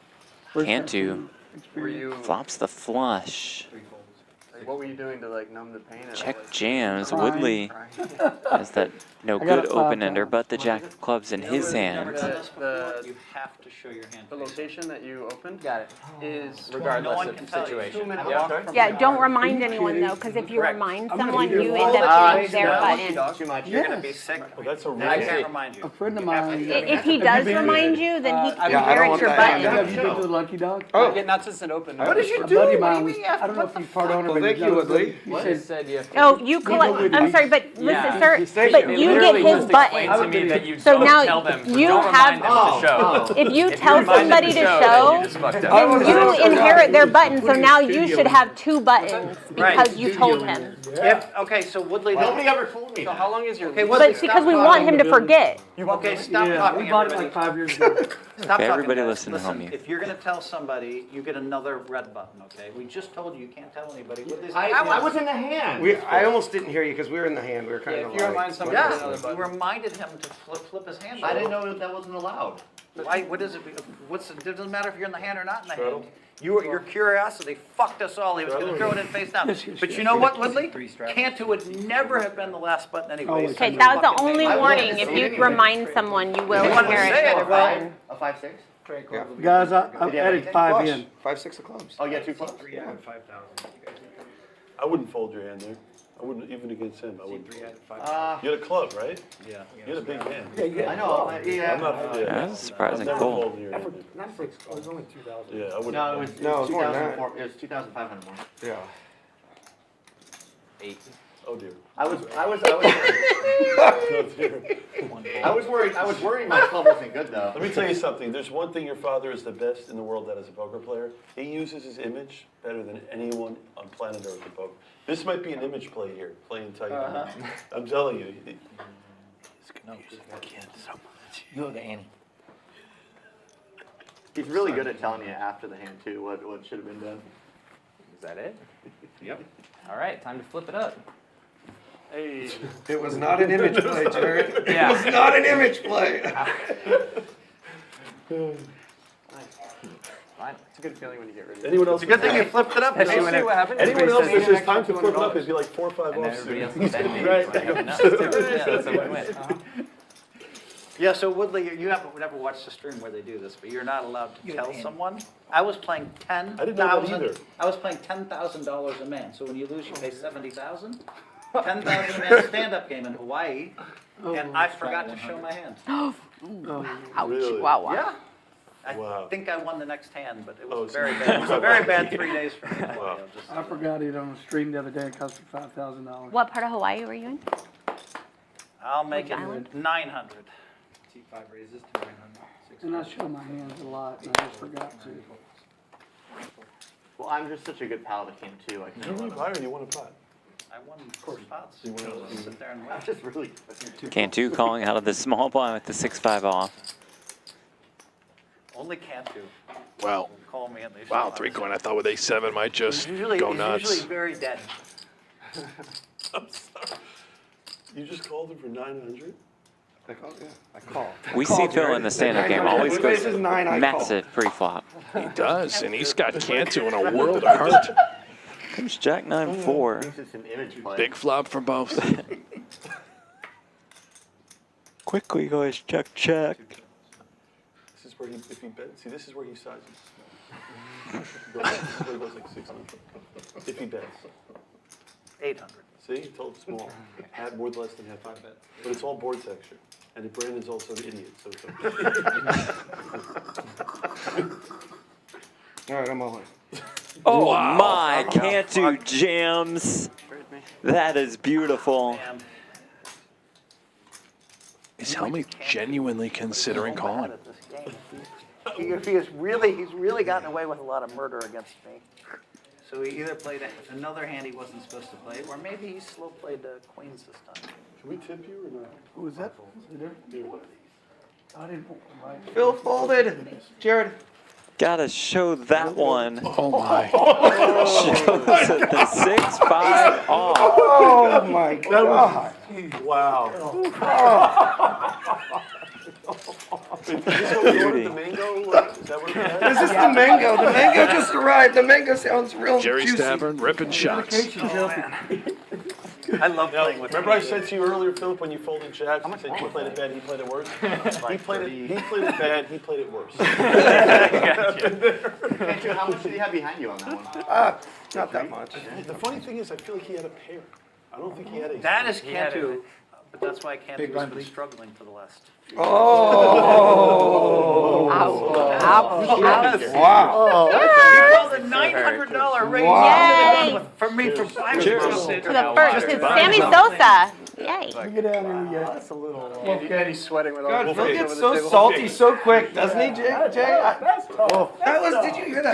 First Cantu tattoo Were experience. you? flops the flush. Like, what were you doing to like numb the pain? Check jams. Crying. Woodley has that no I got good it 5 open-ender, times. but the jack of clubs in his hand. You have to show your hand. The location that you opened. Got it. Is No Regardless one of can tell you. situation. 2-minute Yeah. walk from Yeah, the don't yard. remind anyone though, because if you Correct. remind I'm gonna someone, do you it. end up Ah, getting their button. Too much. You're gonna Yes. be sick. Well, that's a And I rule. can't remind you. A friend of You have to mine. do it. If he does remind you, then he Yeah, can I don't inherit want your that. Have button. you been to the Lucky Dog? Oh, Yeah, not since it opened. What did you A do? buddy What of mine do you was, mean? I don't know if he's part owner, Well, but thank he's you, not a Woodley. buddy. He What? said, Said you have to. Oh, you collect, I'm sorry, but listen, sir, but you get his button. to me that you So don't now tell them. you don't have- remind them to show. If you If tell remind them somebody to then show, you just fucked up. then you inherit their button, so now you should have 2 buttons because you told him. Okay, so Woodley. Nobody ever told me So that. how long is your? Okay, But Woodley, it's because we stop want talking. him to forget. Okay, stop yeah, talking, we bought it everybody. like 5 years ago. Stop talking, Everybody guys. listen to homie. If you're gonna tell somebody, you get another red button, okay? We just told you, you can't tell anybody. Woodley's like, I was in the hand. I almost didn't hear you because we were in the hand. We were kind Yeah, of if you remind like. somebody Yeah, of another you button. reminded him to flip his hand. I didn't know that wasn't allowed. Why, what is it, it doesn't matter if you're in the hand or not in the hand. Your curiosity fucked us all. He was gonna throw it in face down. But you know what, Woodley? Cantu would never have been the last button anyways. Okay, that was the only I warning. wanted to If see you it. remind someone, you will You wanted to say inherit it, their well- button. A 5-6? Guys, I've Did you have added anything? 5 in. 5-6 of clubs. Oh, yeah, 2 clubs? I wouldn't fold your hand there. I wouldn't, even against him, I wouldn't. You Uh, had a club, right? Yeah. You had a big hand. I know. Yeah. I'm not, yeah. That's surprising I'm never cool. folding your hand. Not 6, it was only 2,000. Yeah, I wouldn't. No, it was No, it's more than that. 2004. It was 2,500 more. Yeah. 8. Oh dear. I was Oh dear. I was worried my club wasn't good though. Let me tell you something. There's one thing your father is the best in the world at as a poker player. He uses his image better than anyone on planet Earth in poker. This might be an image play here, playing tight. I'm telling you. You're the Annie. He's really good at telling you after the hand too what should have been done. Is that it? Yep. All right, time to flip it up. Hey. It was not an image play, Jared. Yeah. It was not an image play. Fine. It's a good feeling when you get rid of it. Anyone else? It's a good thing you flipped it up. Hey, see what happens? Anyone else that Says, says time to flip it up, it'd be like 4 or 5 And then offsuit. everybody else can bet me. Right. Yeah, that's a win-win. Yeah, so Woodley, you haven't never watched the stream where they do this, but you're not allowed to tell someone. I was playing I didn't know that either. I was playing $10,000 a man. So when you lose, you pay $70,000. $10,000 a man stand-up game in Hawaii, and I forgot to show my hand. Ouch. Really? Wow. Yeah. Wow. I think I won the next hand, but it was very bad. It was a very bad 3 days for me. Wow. I forgot it on the stream the other day. It cost me $5,000. What part of Hawaii were you in? I'll make Which it island? 900. T5 raises to 900. And I show my hands a lot, and I just forgot to. Well, I'm just such a good pal of the team too. I Did you rebuy or do you want a pot? I won 4 spots. You wanna- I'll sit there and I'm watch. just really. Cantu calling out of the small blind with the 6-5 off. Only Cantu. Wow. Call me and they Wow, show 3-coin. I thought with A7 might just Usually, go he's nuts. usually very dead. I'm sorry. You just called him for 900? I called, yeah, I called. We see Phil in the stand-up game. Always goes This is 9, I call. massive pre-flop. He does, and he's got Cantu in a world of hurt. Comes Jack 9-4. This is an image play. Big flop for both. Quickly goes check. This is where if he bets, see, this is where he sizes. This is where he goes like 600. If he bets. 800. See, he told small. Had more less than half. But it's all board texture. And Brandon's also an idiot, so it's okay. All right, I'm all in. Oh my, Cantu jams. That is beautiful. Is Hellmuth genuinely considering calling? He's really gotten away with a lot of murder against me. So he either played another hand he wasn't supposed to play, or maybe he slow played the queens this time. Can we tip you or not? Who was that? I didn't. Phil folded. Jared. Gotta show that one. Oh my. Shows at the 6-5 off. Oh my God. Wow. Is this what we ordered, the mango? Is that what it has? This is the mango. The mango just arrived. The mango sounds real Jerry's juicy. Tavern, ripping shots. I love playing with Remember I said to you earlier, Philip, when you folded jacks, I said you played it bad, he played it worse? He played it bad, he played it worse. How much did he have behind you on that one? Not that much. The funny thing is, I feel like he had a pair. I don't think he had a. That is Cantu, but that's why Cantu has been struggling for the last. Oh. Wow. He called a $900 raise for me for 5 To the first. It's Sammy Sosa. Yay. Get down here, yeah. That's a little. Wolfgang, he's sweating with all God, the Phil face gets over so the table. salty so quick, doesn't he, Jay? That was, did you hear that?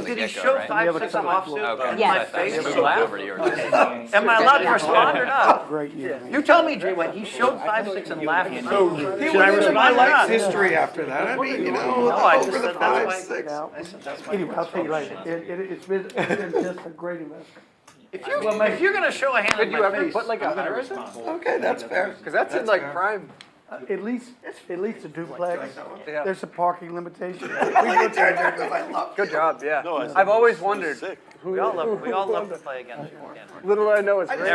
Did he show 5-6 offsuit in my Yes. face? Yes. Am I allowed to respond or not? Great year. You tell me, Jay, when he showed 5-6 and laughed. Should I My respond or life's not? history after that. I mean, you know, No, I just over the said that's 5, 6. I said that's why. Anyway, I'll tell you later. It's been just a great investment. If you're gonna show a hand Did in you my ever face, put like a I'm gonna hundred? respond. Okay, that's fair. Because that's in like prime. At least a duplex. Yeah. There's a parking limitation. Good job, yeah. No, I've always wondered. Sick. We all love to play against you. Little did I know it's great.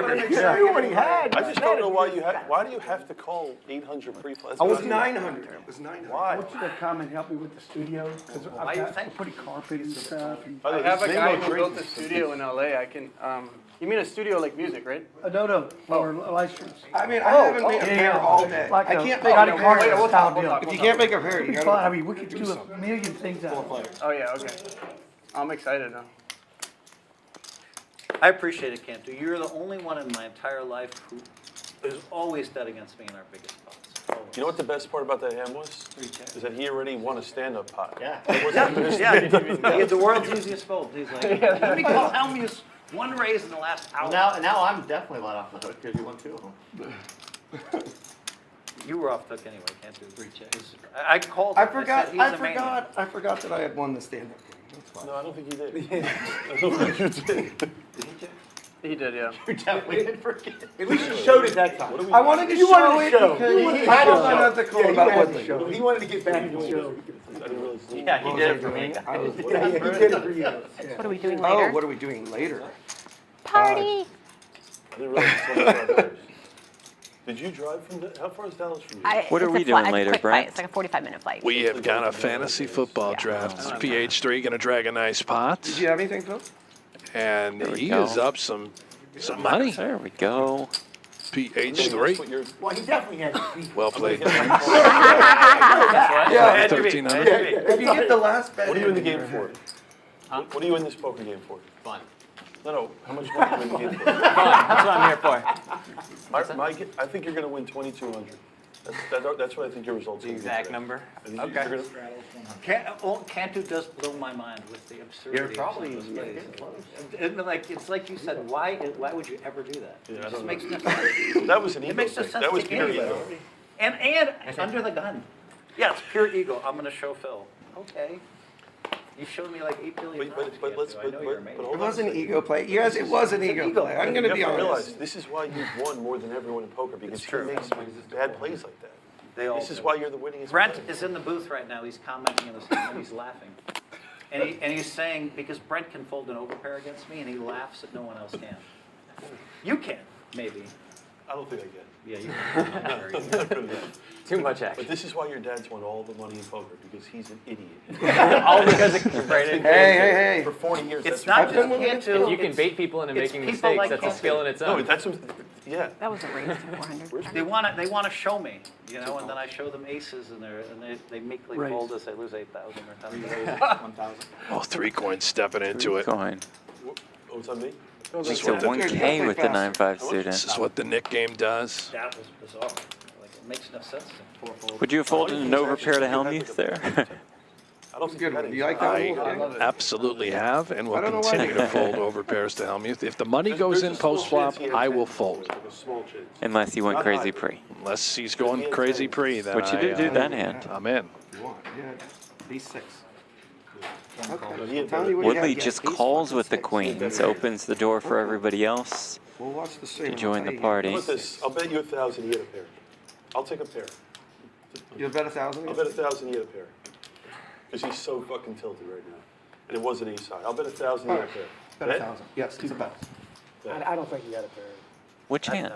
I just don't know why why do you have to call 800 pre-flop? It was 900. It was 900. I Why? want you to come and help me with the studio, because I've you got think? pretty carpet and stuff. And, By the I way, have a this guy mango who built a crazy. studio in LA. I can. You mean a studio like music, right? no, for live streams. I mean, I haven't made a pair all day. Like I a can't make Scotty a Carter pair. style deal. If you can't make a pair, you It'd be fun. I gotta. mean, we could do a million things out of it. Oh yeah, okay. I'm excited now. I appreciate it, Cantu. You're the only one in my entire life who is always dead against me in our biggest spots. Always. You know what the best part about that hand was? Is that he already won a stand-up pot. Yeah. He's the world's easiest fold. He's like, let me call Hellmuth one raise in the last hour. Now I'm definitely let off the hook because you won 2 of them. You were off the hook anyway, Cantu. I called. I him. forgot. said, he's I a maniac. forgot. I forgot that I had won the stand-up game. That's fine. No, I don't think you did. I don't think you did. He did, yeah. You definitely did forget. At least you showed it that time. I wanted to show it because I don't know nothing cool about Woodley. He wanted to get back in the show. Yeah, he did it for me. He did it for you. What are we doing Oh, later? what are we doing later? Party. I didn't realize so much about those. Did you drive from, how far is Dallas from you? What are we doing later, Brent? It's like a 45-minute flight. We have got a fantasy football draft. PH3 going to drag a nice pot. Did you have anything, Phil? And he go. is up some money. There we go. PH3. Well, he definitely had. Well played. Yeah. 1,300. If you get the last bet. What are you in the game for? What are you in this poker game for? Fun. No, how much money are you in the game for? Fun. That's what I'm here for. I think you're going to win 2,200. That's what I think your results are. The exact number. Okay. Cantu does blow my mind with the absurdity. You're probably of this place. It's like you said. Why would you ever do that? Yeah, It I just don't makes know. no sense. That was an It ego makes no thing. sense That was to pure anybody. ego. And under the gun. Yeah, it's pure ego. I'm going to show Phil. Okay. You've shown me like 8 billion times. But let's, Cantu. I know you're amazing. It was an ego play. Yes, it was an ego play. I'm going to be You have to honest. realize, this is why you've won more than everyone in poker, because he true. makes bad plays like that. This is do. why you're the winningest Brent player. is in the booth right now. He's commenting on this and he's laughing. And he's saying, because Brent can fold an overpair against me, and he laughs that no one else can. You can, maybe. I don't think I get. Yeah, you I'm not good enough. Too much action. But this is why your dad's won all the money in poker, because he's an idiot. All because of Brandon. Hey. For 40 years, It's that's not what just he did. Cantu. If you can it's- bait people into it's making people mistakes, like that's a Cantu. skill in its No, own. that's what, yeah. That was a raise to 400. They want to show me, you know, and then I show them aces, and they meekly Raise. fold us. They lose 8,000 or 10,000. 1,000. Oh, 3 coins stepping into it. Coin. Oh, it's on me? This It's is a what the, 1K with the 9-5 this student. is what the Nick game does. That was bizarre. Like, it makes no sense to four-fold. Would you have folded an overpair to Hellmuth there? I don't think Good you had one. any. You like that I one, Wolfgang? absolutely have and will I don't know why continue you- to fold over pairs to Hellmuth. If the money goes in post flop, I will fold. Like a small chance. Unless you went crazy pre. Unless he's going crazy pre, then What you do that hand? I'm in. You want? Yeah. B6. No, Okay. he had Tell better. me what you Woodley have. just Yeah, ace calls fucking with the six. queens, opens the door for everybody else We'll watch the stream. to and I'll join tell the you. party. How about this? I'll bet you 1,000 you get a pair. I'll take a pair. You'll bet 1,000? I'll bet 1,000 you get a pair. Because he's so fucking tilted right now. And it was an ace high. I'll bet 1,000 you get a pair. Bet 1,000. Yes, it's a bet. I don't think you got a pair. Which hand?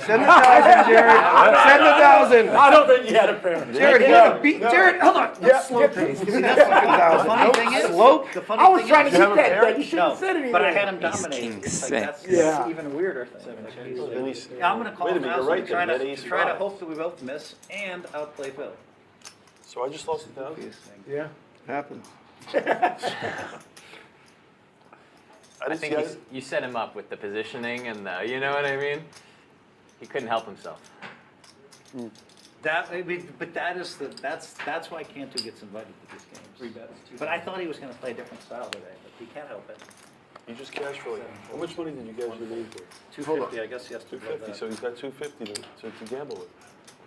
Send 1,000, Jared. Send 1,000. I don't think you had a pair. Jared, you gotta beat. Jared, hold on. Yeah. Slow pace. Give me that fucking 1,000. Funny thing is, Slope. the funny I was thing trying to is, get have a that pair? bet. You shouldn't have said anything. but I had him Ace, dominate. king, It's like, six. that's Yeah. even weirder thing. Like, he's like, Then he's, yeah, I'm going to call wait a him minute, out you're right try there. to That ace try to five. hope that we both miss and outplay Phil. So I just lost 1,000? Yeah. Happens. I I didn't think see, you set him up with the positioning and the, you know what I mean? He couldn't help himself. That, I mean, but that's why Cantu gets invited to these games. But I thought he was going to play a different style today, but he can't help it. you just cashed for like, how much money did you guys remain for? 250, I guess he has to blow 250, that. so he's got 250 to gamble with.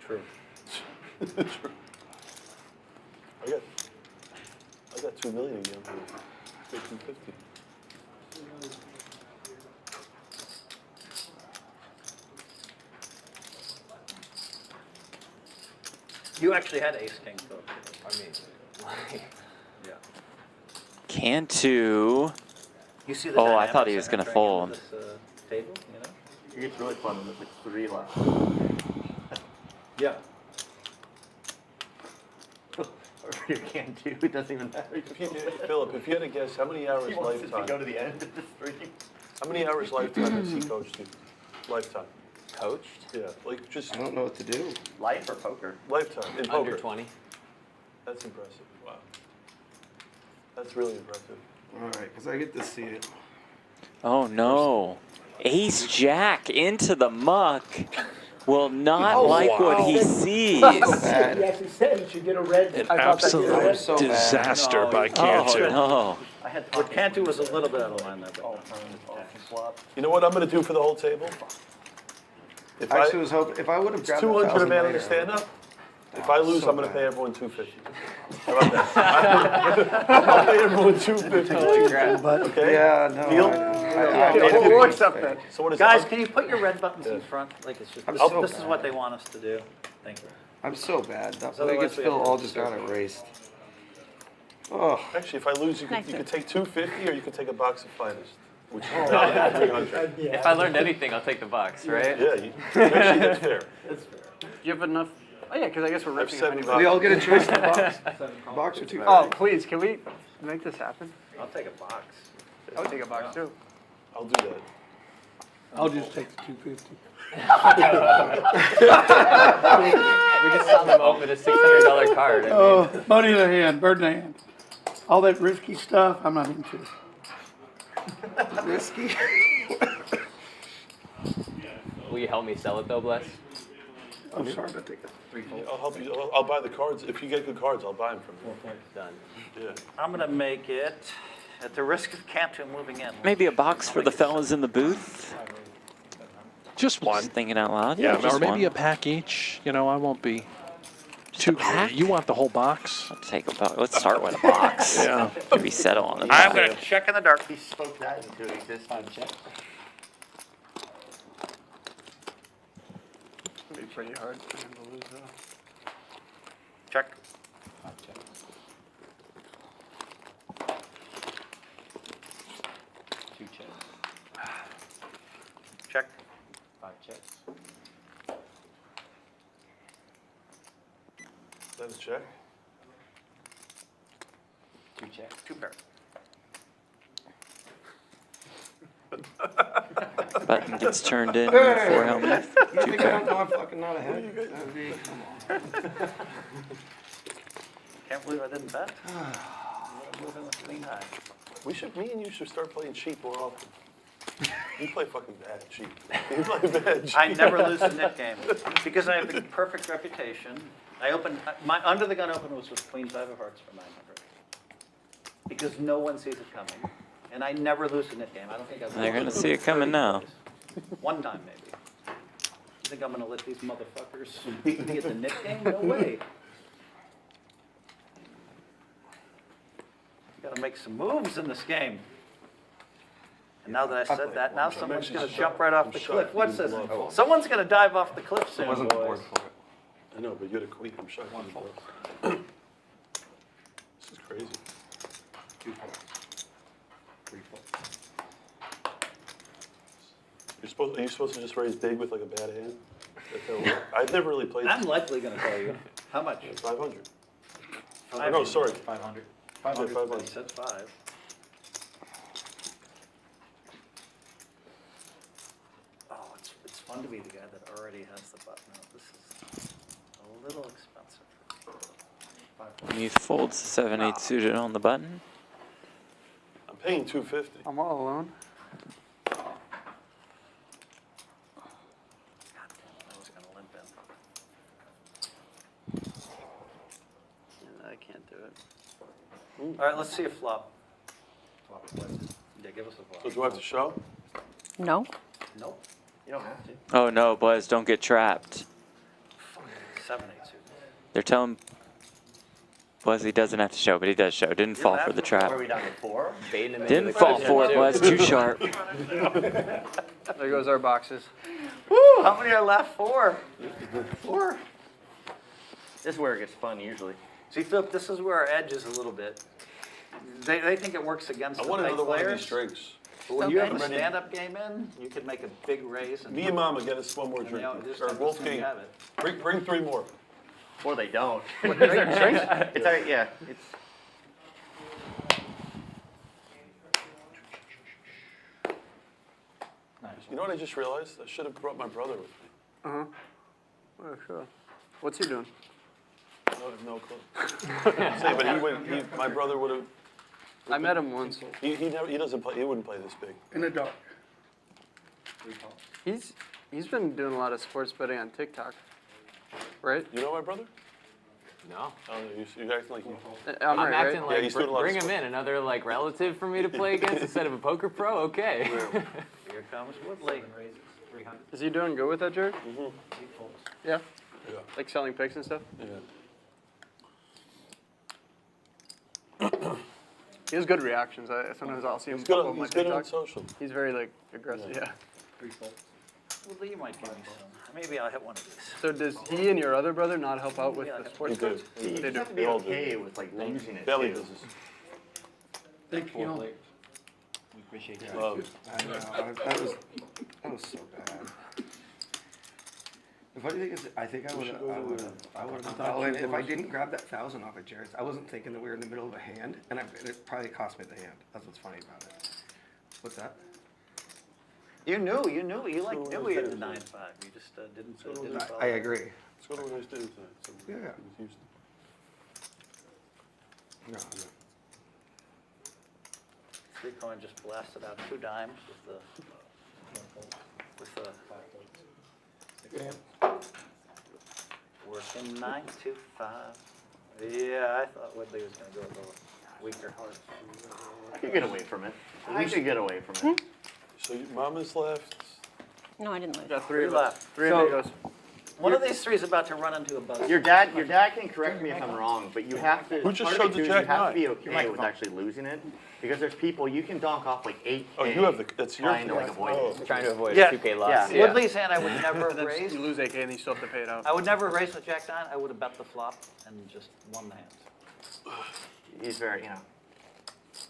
True. True. I got 2 million again. 250. You actually had ace king, Phil. I mean, Yeah. Cantu. You see the Oh, I thought dynamics he was that gonna entering fold. into This table, you know? It gets really fun when there's like 3 left. Yeah. Or you can't do, it doesn't even matter. Philip, if you had to guess, how many hours He wants us to go lifetime? to the end of the stream. How many hours lifetime has he coached you? Lifetime. coached? Yeah, like just I don't know what to do. Life or poker? lifetime in poker. Under 20. That's impressive. Wow. That's really impressive. All right, because I get to see it. Oh no. Ace Jack into the muck. Will not Oh, like wow. what he sees. He actually said he should get a red. An I thought that you absolute red. so bad. disaster No, by oh, Cantu. No. I had, but Cantu was a little bit out of line there. But Flop. You know what I'm going to do for the whole table? If I, Actually, was hoping if I would have it's grabbed 200 a 1,000 man on later. the stand-up. If I lose, so I'm going to bad. pay everyone 250. How about that? I'll pay everyone 250. Okay. Yeah, no. Deal? I We'll accept that. So what is guys, it? can you put your red buttons in front? Like it's just I'm this, so this is bad. what they want us to do. Thank you. I'm so bad. That So way otherwise gets we Phil have to all just got circle. erased. Oh, Actually, if I lose, you Nice could one. take 250 or you could take a box of finest. which is about 300. If I learned anything, I'll take the box, right? Yeah, actually, that's fair. Do you have enough? Oh yeah, because I guess we're ripping $7. anyway. We all get a choice in the box. Box or two. Oh, please, can we make this happen? I'll take a box. I would take a box too. I'll do that. I'll just take the 250. We just saw them open a $600 card. I mean, Oh, money in the hand, bird in the hand. All that risky stuff, I'm not into. Risky. will you help me sell it though, Bless? I'm sorry about that. I'll help you. I'll buy the cards. If you get good cards, I'll buy them from you. Done. Yeah. I'm gonna make it, at the risk of Cantu moving in. Maybe a box for the fellas in the booth. Just one. Just thinking out loud. Yeah, just or maybe one. a pack each. You know, I won't be too pack? greedy. You want the whole box? I'll take a box. Let's start with a box. Yeah. Should we settle on the I'm box? gonna check in the dark. He spoke that into existence. It'd be pretty hard for him to lose though. Check. Two checks. Check. 5 checks. Is that a check? 2 checks. 2 pair. Button gets turned in for Hellmuth. You think I don't know I'm fucking not ahead? That'd be, come on. Can't believe I didn't bet. Moving with clean high. Me and you should start playing cheap more often. You play fucking bad cheap. You play bad cheap. I never lose a net game because I have the perfect reputation. I opened my under the gun open was with queen 5 of hearts for 900 because no one sees it coming, and I never lose a net game. I don't think I've. They're gonna see it coming now. One time maybe. You think I'm gonna let these motherfuckers beat me at the net game? No way. You gotta make some moves in this game. And now that I said that, now someone's gonna jump right off the cliff. What's this? Someone's gonna dive off the cliff soon. Wasn't the board for it. I know, but you're the queen. I'm shocked. This is crazy. 2 folds. 3 folds. Are you supposed to just raise big with like a bad hand? That's how it works. I've never really played. I'm likely gonna tell you. How much? 500. Oh, no, sorry. 500. 500. 500. I said 5. Oh, it's fun to be the guy that already has the button out. This is a little expensive. Hellmuth folds the 7/8 suited on the button. I'm paying 250. I'm all alone. God damn, I was gonna limp in. Yeah, I can't do it. All right, let's see a flop. Yeah, give us a flop. So do I have to show? No. Nope. You don't have to. Oh no, Buzz, don't get trapped. 7/8 suited. They're telling Buzz he doesn't have to show, but he does show. Didn't fall for the Where trap. are we down to 4? Baiting him into Didn't the fall question, for it, too. Buzz. Too sharp. There goes our boxes. Woo! How many are left? 4. 4. This is where it gets fun usually. See, Philip, this is where our edge is a little bit. They think it works against I the want big another one of players. these drinks. But when you have a stand-up game in, you can make a big raise. And Me and Mama get us one more and drink. just Or as soon as Wolfgang, you have it. bring 3 more. Or they don't. Is there drinks? It's all right, yeah. It's You know what I just realized? I should have brought my brother with me. Oh, sure. What's he doing? I have no clue. Say, but my brother would have. I met him once. He doesn't play. He wouldn't play this big. In the dark. He's been doing a lot of sports betting on TikTok, right? You know my brother? No. Oh, you acting like you. I'm I'm right, acting right? Yeah, like he's doing a lot of bring him sports. in, another like relative for me to play against instead of a poker pro. Okay. Here comes Woodley. Is he doing good with that, Jared? Mm-hmm. Yeah? Yeah. Like selling picks and stuff? Yeah. He has good reactions. Sometimes I'll see him He's pop good. up on my He's good on TikTok. social. He's very like aggressive, yeah. Woodley, you might give me some. Maybe I'll hit one of these. So does he and your other brother not help out with the sports They do. bets? you They just do. have to be They all do. okay with like losing it Belly too. business. Thank you. We appreciate it. I know, that was so bad. The funny thing is, I think I would have, if I didn't grab that 1,000 off of Jared's, I wasn't thinking that we were in the middle of a hand, and it probably cost me the hand. That's what's funny about it. What's that? You knew we had the 9-5. You just didn't follow. I agree. Let's go to what I did tonight. So Yeah. with Houston. No, 3-coin just blasted out 2 dimes with the working 9-2-5. Yeah, I thought Woodley was going to go a little weaker heart. I could get away from it. I could get away from it. So your Mama's left. No, I didn't lose. Got 3 left. 3 amigos. One of these 3 is about to run into a buzz. Your dad can correct me if I'm wrong, but you have to. Who just part of showed it, the too, is Jack you have to be nine? okay with actually losing it, because there's people you can donk off like 8K. Oh, you have that's your. trying to like avoid it. Trying to avoid Yeah. a 2K loss. Yeah. Woodley's hand I would never have raised. You lose 8K and you still have to pay it out. I would never raise with Jack 9. I would have bet the flop and just won the hand. He's very,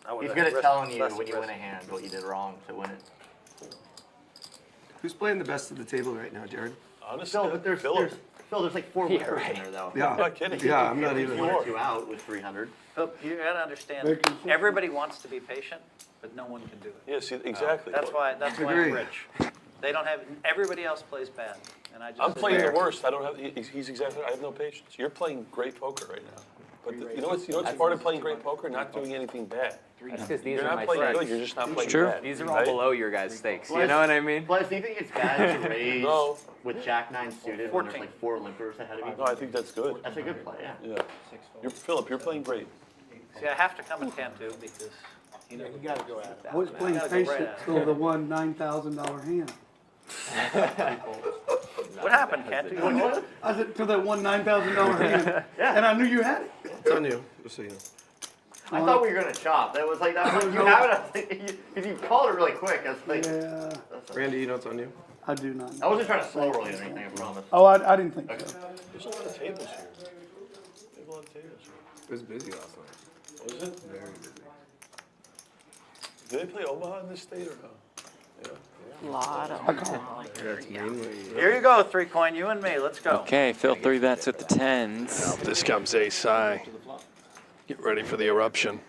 I would he's have good at risked telling you less when you risk. win a hand what you did wrong to win it. Who's playing the best of the table right now, Jared? Honestly, Phil, but there's like 4 winners in there though. Yeah. I'm not kidding. Yeah, I'm not even. 1 or 2 out with 300. Phil, you gotta understand, everybody wants to be patient, but no one can do it. Yeah, see, exactly. That's why Agree. I'm rich. They don't have, everybody else plays bad, and I just. I'm playing the worst. I don't have. He's exactly. I have no patience. You're playing great poker right now. But you know what's part of playing great poker? Not doing anything bad. That's because these You're are not my playing stakes. good. You're just not playing true. bad. These are all right? below your guys' stakes. Plus- You know what I mean? Plus, do you think it's bad to raise No. with Jack 9 suited when there's 14. like 4 limpers ahead of you? No, I think that's good. That's a good play, yeah. Yeah. Philip, you're playing great. See, I have to come and can't do because, you know. You gotta go at that. I was playing Gotta go right patient at it. till the one $9,000 hand. What happened, Kent? I said, till that one $9,000 hand, and I knew you had it. It's on you, just so you know. I thought we were gonna chop. That was like, you have it. I was like, if you called it really quick, I was like, Yeah, Randy, you know it's on you? I do not. I wasn't trying to slow roll you or anything, I promise. Oh, I didn't think so. There's a lot of tables here. They have a lot of tables here. It was busy last night. Was it? Very busy. Do they play Omaha in this state or no? Yeah. Lot of. That's mainly. Here you go, 3-coin, you and me, let's go. Okay, Phil 3 bets with the 10s. This comes ace high. Get ready for the eruption.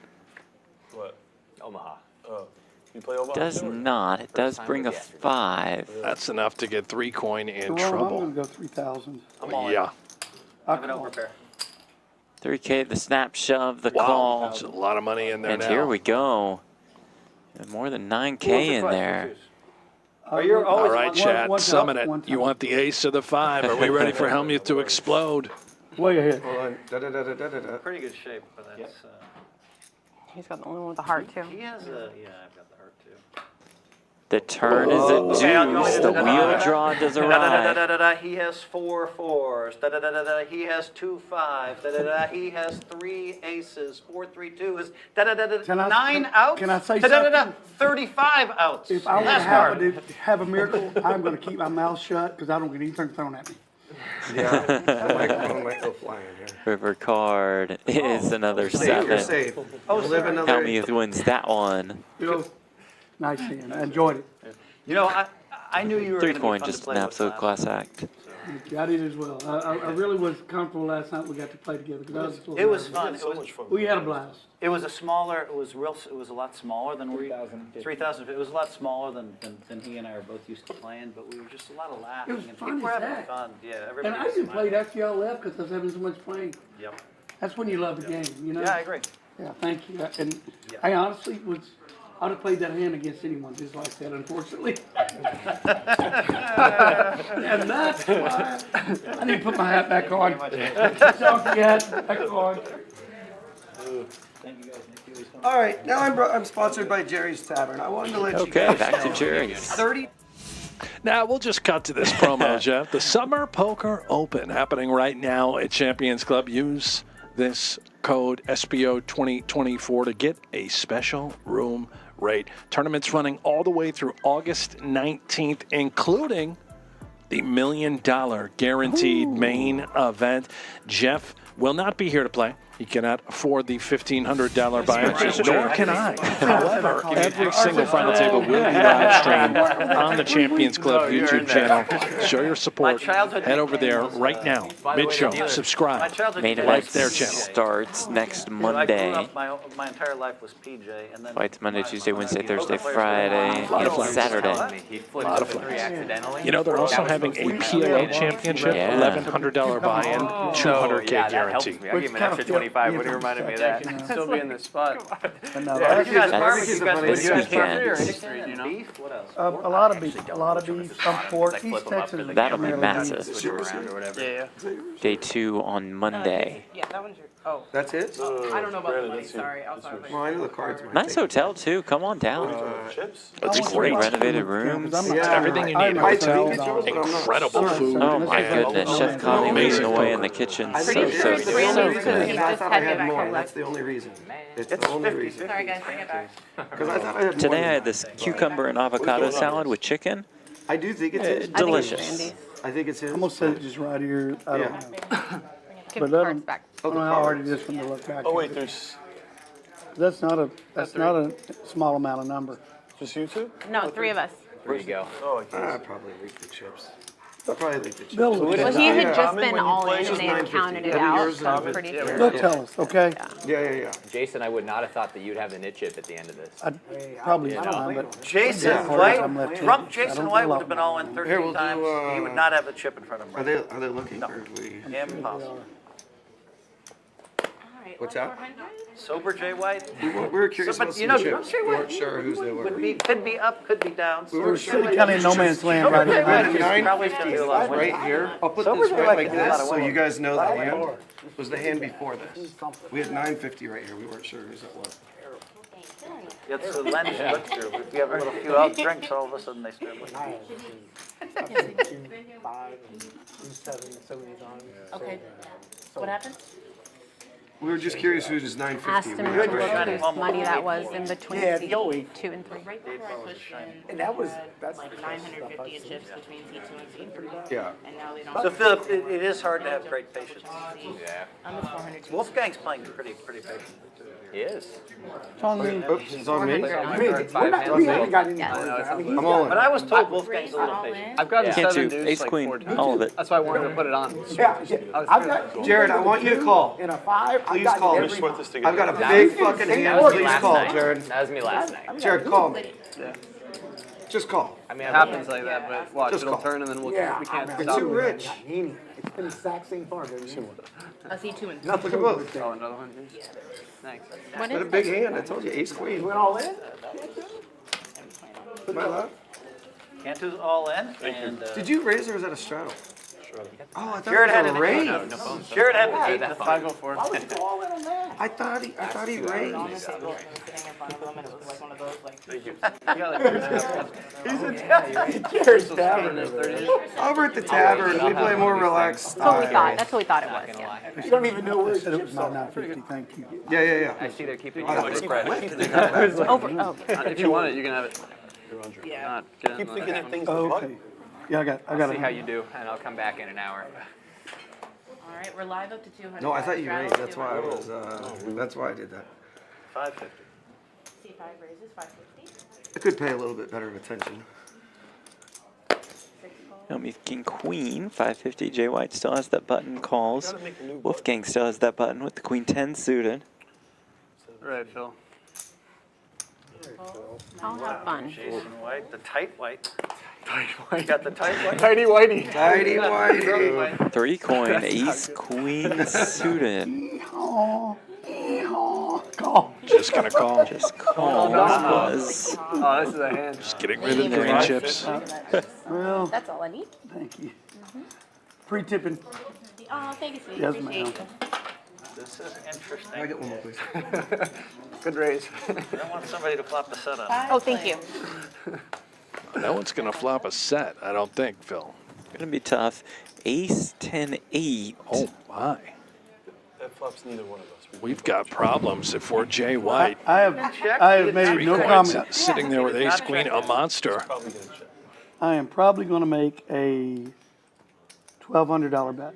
What? Omaha. Oh. You play Omaha? Does too, or- not. It does bring a 5. That's enough to get 3-coin in Well, I'm trouble. gonna go 3,000. I'm all in. Yeah. I have an overpair. 3K, the snap shove, the Wow. call. There's a lot of money in there And now. here we go. More than 9K in there. Are you All always right, one- chat, one summon time, it. one You time. want the ace or the 5? Are we ready for Hellmuth to explode? Way ahead. Hold on. Da-da-da-da-da-da. pretty good shape, but that's, He's got the only one with the heart too. he has a, yeah, I've got the heart too. The turn is a Okay, I'll go deuce. with The da- da- wheel da- draw does Da- da- arrive. da- da- da- He has 4 4s. Da- da- da- da- da. He has 2 5s. Da- da- da. He has 3 aces. 4 3 2s. Da- da- da- da. Can I- 9 can- outs. can I say Da- da- da- da. something? 35 outs. If I were to Last card. have a miracle, I'm gonna keep my mouth shut because I don't get anything thrown at me. Yeah. That microphone might go flying here. River card is another Safe, you're 7. safe. Oh, You'll live sorry. another. Hellmuth wins that one. You know, nice hand. I enjoyed it. You know, I knew you were going to be 3-coin, fun to just play an with, absolute class act. Yeah, I did as well. I really was comfortable last night we got to play together because I was. a little It was nervous. fun. It So was, much fun. We had a blast. it was a smaller. It was real. It was a lot smaller than we. 3,000. It was a lot smaller than he and I are both used to playing. But we were just a lot of laughing was and fun people were as having heck. fun. Yeah, And everybody. I was didn't play it smiling. after y'all left because I was having so much fun. Yep. That's when you love the game, you know? Yeah, I agree. Yeah, thank you. And Yeah. I honestly I'd have played that hand against anyone just like that, unfortunately. And that's why I need to put my hat back on. Donkey hat back on. All right, now I'm sponsored by Jerry's Tavern. I wanted to let you Okay, guys back to know. Jerry's. 30. Now, we'll just cut to this promo, Jeff. The Summer Poker Open happening right now at Champions Club. Use this code SPO 2024 to get a special room rate. Tournaments running all the way through August 19th, including the $1 million guaranteed main event. Jeff will not be here to play. He cannot afford the $1,500 buy-in, nor can I. However, every single final table will be live streamed on the Champions Club YouTube channel. Show your support. Head over there right now. Mid-show. Subscribe. Main event starts next Monday. My entire life was PJ, and then Fights Monday, Tuesday, Wednesday, Thursday, Friday, and Saturday. He flipped the 3 accidentally. You know, they're also having a PLO championship, $1,100 buy-in, $200K guarantee. I gave him an extra 25 when he reminded me of that. Still be in this spot. you guys That's barbecue, this weekend. beef? What else? A lot of beef, some pork. Like East flip 'em up Texas to the is That'll be primarily massive. switch 'em around or whatever. Yeah. Day 2 on Monday. Yeah, that one's your, oh, That's it? I don't know about the money, sorry. I'll talk about Well, I know the cards. Nice hotel, too. Come on down. Chips? It's great. Renovated rooms. Everything you need. Hotel, incredible food. Oh my goodness, Chef Connie leading away in the kitchen. So good. I thought I had more. That's the only reason. It's the only reason. Sorry guys, bring it back. Because I thought I had more. Today I had this cucumber and avocado salad with chicken. I do think it's his. Delicious. I think it's his. I'm gonna set it just right here. I don't know. Give But the let cards him- back. I don't know how hard it is from the look back. Oh, wait, there's That's not a small amount of number. just you two? No, 3 of us. There you go. Oh, I guess. I probably leaked the chips. I probably leaked the chips. They'll Well, he had just Tommy, been when you all play, in it's and they had 950. counted it Every out, year's so it's 950. pretty they'll clear. tell us, okay? Yeah. Jason, I would not have thought that you'd have the nit chip at the end of this. I'd probably fine, but Jason Yeah. White, I'm left drunk handed. I Jason don't White do a would lot. have been all in Here, 13 we'll do, times. He would not have the chip in front of him. Are they looking? Or we? Impossible. Alright, What's that? 400? Sober Jay White? We were curious But about you some know, chips. Jay We White weren't sure whose they were. could be up, could be down. we're kind of in no man's land right Jay White now. is probably going to do a lot of winning. Right here, I'll put Sober this Jay right White like can do a lot this of so you winning. guys know the hand was the hand before this. We had 950 right here. We weren't sure whose it was. It's the lens you look through. If you have a little few out drinks, all of a sudden they start looking. Okay. What happened? We were just curious whose is Asked 950. him We had to right- look whose money that was in between Yeah, seat Joey. 2 and 3. Right before I pushed in, And that was- we had that's like the best 950 stuff of I've chips between C2 and C3. Yeah. And now they don't. So Philip, it is hard to have great patience. Yeah. I'm at 400 chips. Wolfgang's playing pretty patient. He is. It's on me. Oops, it's on me. We haven't got any. I'm all in. But I was told Wolfgang's a little All patient. in. I've gotten Can't seven do deuce ace like queen, 4 times. all of it. That's why I wanted to put it on. Yeah, I've got, Jared, I want you to call. in a 5, I've Please got call me. every. Put this together. I've got a big fucking hand. That was me Please last call, night. Jared. That was me last night. Jared, call me. Just call. I mean, It happens like that, but watch, Just it'll call. turn and then we can't You're stop. too rich. It's been the exact same farm, A C2 and Look at both. Oh, another one. Thanks. What Got a is big it? hand. I told you, ace queen. Went all in? Am I allowed? Can't do all in, and Did you raise or was that a straddle? Oh, I thought Jared had it was an a raise. Jared had an 8 to 504. Why was it all in on that? I thought he raised. on the table, sitting in front of them, and it was like one of those, like. Jared's tavern. Over at the tavern, we play more relaxed That's what we style. thought. That's what we thought it was, yeah. You don't even know where it was my 950, thank you. Yeah. I see they're keeping Oh, you that on was spread. Over, oh. If you want it, you can have it. Yeah. Not, get it. Keep thinking that thing's Oh, the bug. okay. Yeah, I got See how it. you do, and I'll come back in an hour. All right, we're live up to 200. No, I thought you Straddle, raised. That's why I 200. was. That's why I did that. 550. C5 raises, 550. I could pay a little bit better of attention. 6 calls. Hellmuth King Queen, 550. Jay White still has that button, calls. Wolfgang still has that button with the Queen 10 suited. Right, Phil. I'll have fun. Jason White, the tight white. You got the tight white? Tighty whitey. Tighty whitey. 3 coin, ace, queen suited. Call. Just gonna call. Just call was. Oh, this is a hand. Just getting rid of the green chips. Well, That's all I need. thank you. Pre-tipping. Oh, thank you, sweetie. Yes, Appreciate ma'am. you. This is interesting. Can I get one more, please? Good raise. I want somebody to flop the set on. Oh, thank you. No one's gonna flop a set, I don't think, Phil. Gonna be tough. Ace, 10, 8. Oh my. That flops neither one of us. We've got problems if we're Jay White. I have made 3 no coins comment. sitting there with ace queen, a monster. Probably gonna check. I am probably gonna make a $1,200 bet.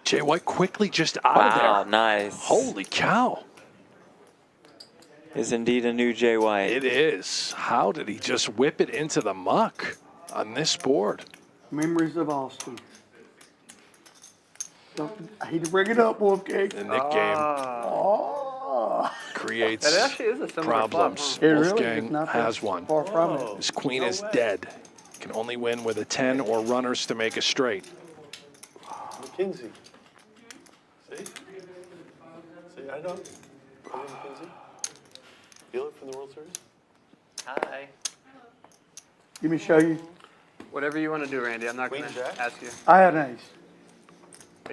Jay White quickly just out of there. Wow, nice. Holy cow. Is indeed a new Jay White. It is. How did he just whip it into the muck on this board? Memories of Austin. I hate to bring it up, Wolfgang. The Nick game creates That actually is a similar problems. flop, It really Wolfgang is not has that one. far from it. His queen is dead. Can only win with a 10 or runners to make a straight. McKinsey. See? See, I know. McKinsey. Feel it from the World Series? Hi. Let me show you. Whatever you want to do, Randy. I'm not going Queen to Jack? ask you. I had an ace.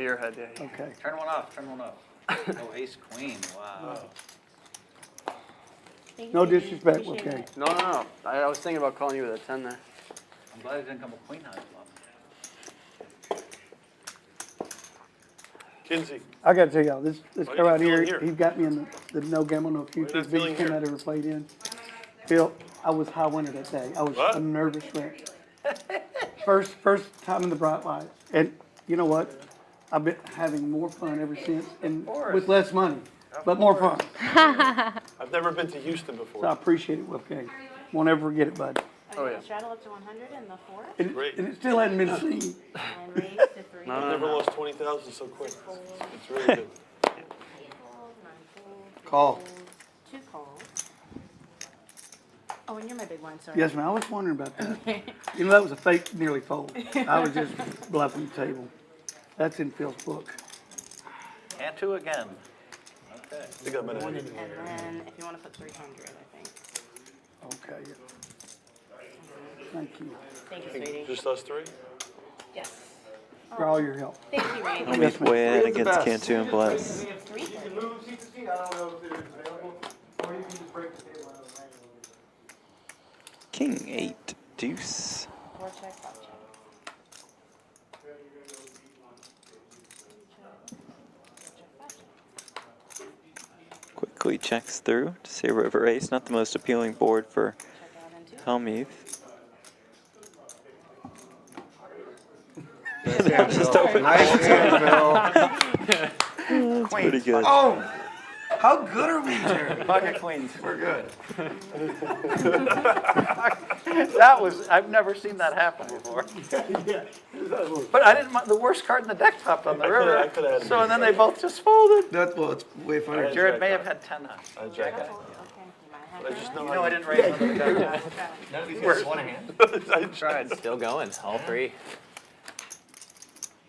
Your head, yeah. Okay. Turn one off. Turn one off. Oh, ace queen. Wow. No disrespect, Wolfgang. No, no, no. I was thinking about calling you with a 10 there. I'm glad it didn't come a queen high flop. Kinsey. I got to tell y'all, this Why guy you right feeling here, here? he got me in the no gamble, no futures not feeling biggest game here? I'd ever played in. Phil, I was high winner that day. I was What? a nervous wreck. First time in the bright light. And you know what? I've been having more fun ever since, and with less money, but more fun. I've never been to Houston So I before. appreciate it, Wolfgang. Won't ever forget it, bud. Oh, yeah. Straddle up to 100 and the 4. And it still hadn't been seen. And raise to 3. I've never lost 20,000 so quick. It's really good. Call. 2 calls. Oh, and you're my big one, sorry. Yes, ma'am. I was wondering about that. You know, that was a fake nearly fold. I was just bluffing the table. That's in Phil's book. And 2 again. Okay. I think I'm gonna. And then if you want to put 300, I think. Okay. Thank you Thank you, sweetie. Just us three? Yes. for all your help. Thank you, Randy. Yes, ma'am. Way in Three is the against best. Cantu and Bless. 3. King 8, deuce. 4 check, 5 check. Quickly checks through to see a river ace. Not the most appealing board for Hellmuth. Just open. Nice hand, Phil. That's pretty good. Oh, how good are we, Jared? Pocket queens. We're good. That was, I've never seen that happen before. But I didn't mind, the worst card in the deck popped on the river. I coulda had So, and then they both just folded. That's, well, it's way funnier. Jared may have had 10 high. I jack it. Okay, you might have I just know You know I didn't raise another deck. None of these guys won a hand. I tried. Still going, all 3.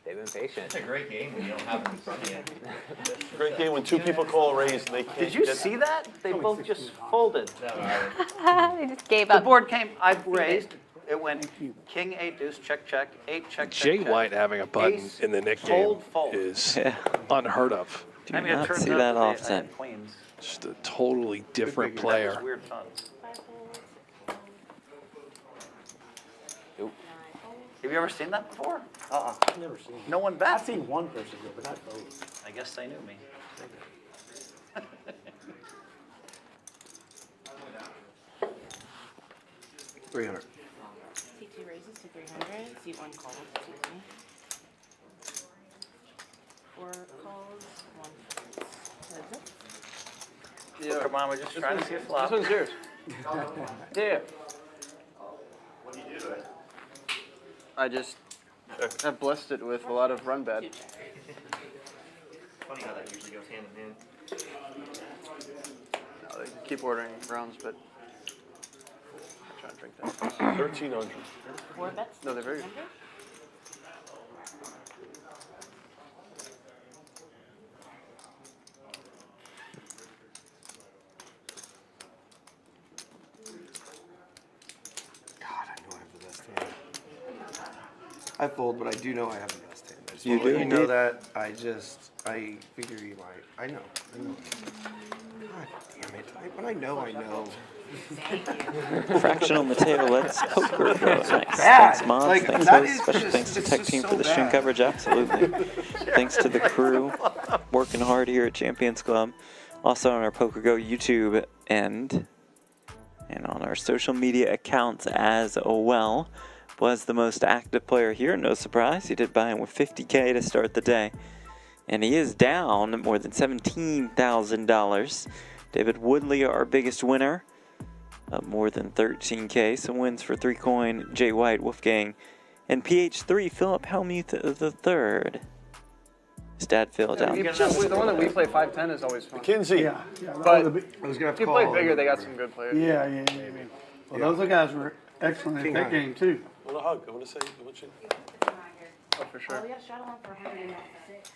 They've been patient. It's a great game when you don't have it in front of you. Great game when 2 people call a raise and they can't. Did you get- see that? They both just folded. They just gave The up. board came, I raised, it went king, 8, deuce, check, check, 8, check, check, Jay check. White having a button Ace, in the Nick game fold. is Yeah. unheard of. Do I mean, it not turns see out that they- I often. had queens. Just a totally different That player. was weird fun. 5 folds. Have you ever seen that before? I've never seen it. No one bet? I've seen one person do it, but not both. I guess they knew me. $300. C2 raises to 300. C1 calls to 3. 4 calls, 1 folds. That's it. Yeah. Come on, we're just trying to see a flop. This one's yours. Yeah. I just have blessed it with a lot of run bad. 2 check. Funny how that usually goes hand in hand. They keep ordering rounds, but I'm trying to drink that. 1,300. 4 bets. No, they're very good. 200. God, I know I have the best hand. I fold, but I do know I have the best hand. I just You wanna let do You know indeed. that. I figure you might. I know. God damn it. When I know, I know. Fraction on the table. Let's poker go. Nice. Bad. Thanks, mods. Like, Thanks, that hosts. is Special just- thanks to it's Tech just Team so for the stream bad. coverage. Absolutely. Thanks to the crew working hard here at Champions Club. Also on our Poker Go YouTube and on our social media accounts as well. Was the most active player here. No surprise. He did buy in with 50K to start the day. And he is down more than $17,000. David Woodley, our biggest winner, up more than 13K. Some wins for 3 Coin, Jay White, Wolfgang, and PH3, Philip Hellmuth III. His dad filled out. The one that we play 5-10 is always fun. Kinsey. Yeah. I But was gonna have if to you call. play bigger, they got some good players. Yeah. Well, those other guys were excellent at that game too. I want a hug. I want to say, I want you. Oh, for sure. Oh, yeah, shot one for 106.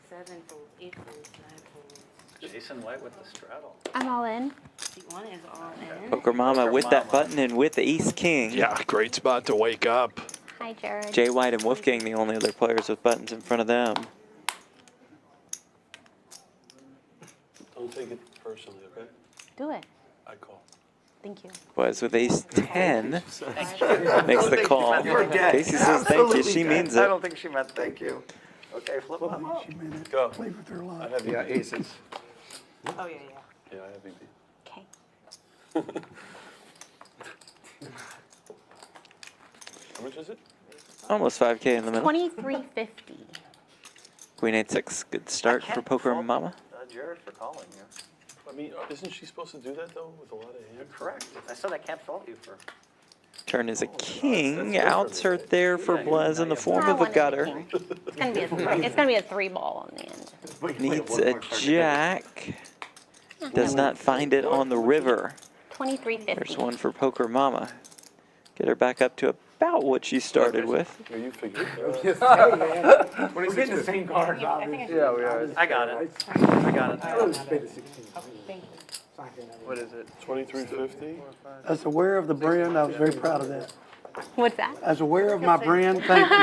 7 folds, 8 folds, 9 folds. Jason White with the straddle. I'm all in. One is all in. Poker Mama with that button and with the Ace King. Yeah, great spot to wake up. Hi, Jared. Jay White and Wolfgang, the only other players with buttons in front of them. Don't take it personally, okay? Do it. I call. Thank you. Was with Ace 10. Makes the call. You're dead. Casey says thank you. Absolutely She dead. means I it. don't think she meant thank you. Okay, flip them up. She made it. Go. Played with her a I lot. have Yeah, EB. aces. Oh, yeah. Yeah, I have EB. Okay. How much is it? Almost 5K in the middle. 2350. Queen 8-6. Good start for Poker Mama. Jared for calling you. I mean, isn't she supposed to do that though with a lot of hands? Correct. I said I can't fault you for. Turn is a king. Outsert there for Blez in the form of a gutter. It's gonna be a 3-ball on the end. Needs a jack. Does not find it on the river. 2350. There's one for Poker Mama. Get her back up to about what she started with. Yeah, you figured. We're getting the same cards, obviously. Yeah, we are. I got it. I got it. What is it? 2350. As aware of the brand, I was very proud of that. What's that? As aware of my brand, thank you.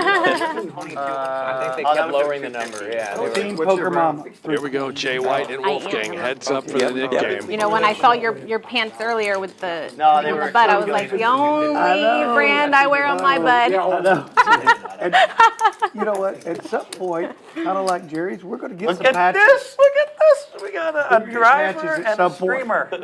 I think they kept lowering the number, yeah. Team Poker Mama. Here we go, Jay White and Wolfgang. Heads up for the Nick game. You know, when I saw your pants earlier with the No, they on were the butt, so I was good. like, the only brand I wear on my butt. I know. And you know what? At some point, kind of like Jerry's, we're going to get some patches. Look at this. We got a Patches driver at and a some point. streamer. We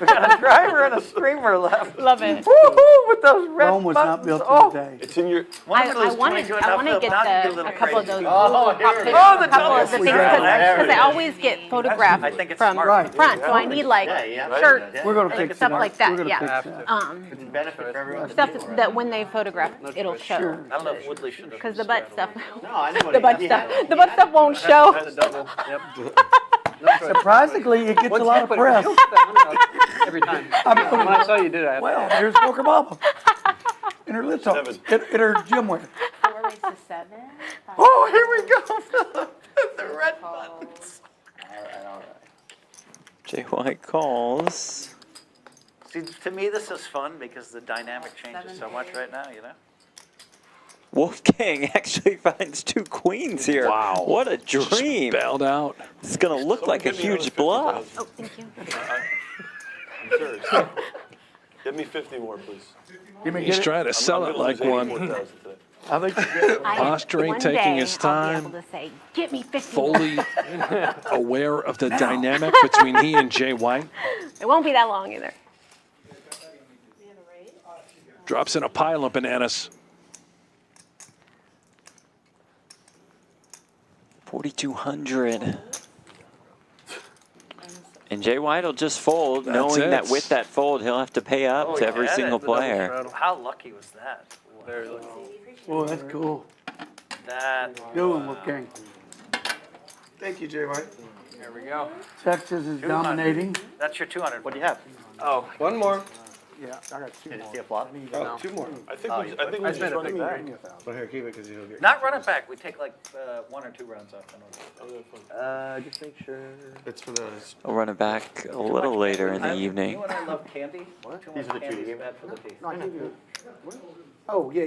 got a driver and a streamer left. Love it. Woohoo! With those red Rome was not buttons. built in a day. It's in your. I want to get a couple of those the couple of the things because I always get photographed I think it's from smart. front, so I need like shirts, We're going to and fix stuff it up. like We're that. gonna Yeah, fix that. Benefit for everyone. stuff that when they photograph, it'll show. Sure. I don't know if Woodley should have. Because the butt stuff, No, I know what the butt stuff, the butt stuff won't show. Double. Yep. Surprisingly, it gets a lot of press. Every time. When I saw you did it, I had Well, here's Poker Mama. In her little in her gym wear. 4 raised to 7. Oh, here we go. The red buttons. all right. Jay White calls. See, to me, this is fun because the dynamic changes so much right now, you know? Wolfgang actually finds 2 queens here. Wow. What a dream. Bailed out. It's going to look like a huge bluff. Oh, thank you. I'm serious. Give me 50 more, please. He's trying to sell it like one. I think Posturing, taking his time. I'll be able to say, get me 50. Fully aware of the dynamic between he and Jay White. It won't be that long either. Drops in a pile of bananas. 4,200. And Jay White will just fold, That's knowing it. that with that fold, he'll have to pay up to every single player. How lucky was that? Very lucky. Oh, that's cool. That. Good one, Wolfgang. Thank you, Jay White. Here we go. Texas is dominating. That's your 200. What do you have? Oh, One more. Yeah, I got 2 Did you more. see a flop? Oh, 2 more. I think we just run it back. Well, here, keep it because you'll get. Not run it back. We take like 1 or 2 rounds off. Just make sure. It's for the. I'll run it back a little later in the You evening. know what I love candy? What? Too These much are the 2 candy you is gave me? bad for the teeth. No, I gave you. Oh, yeah.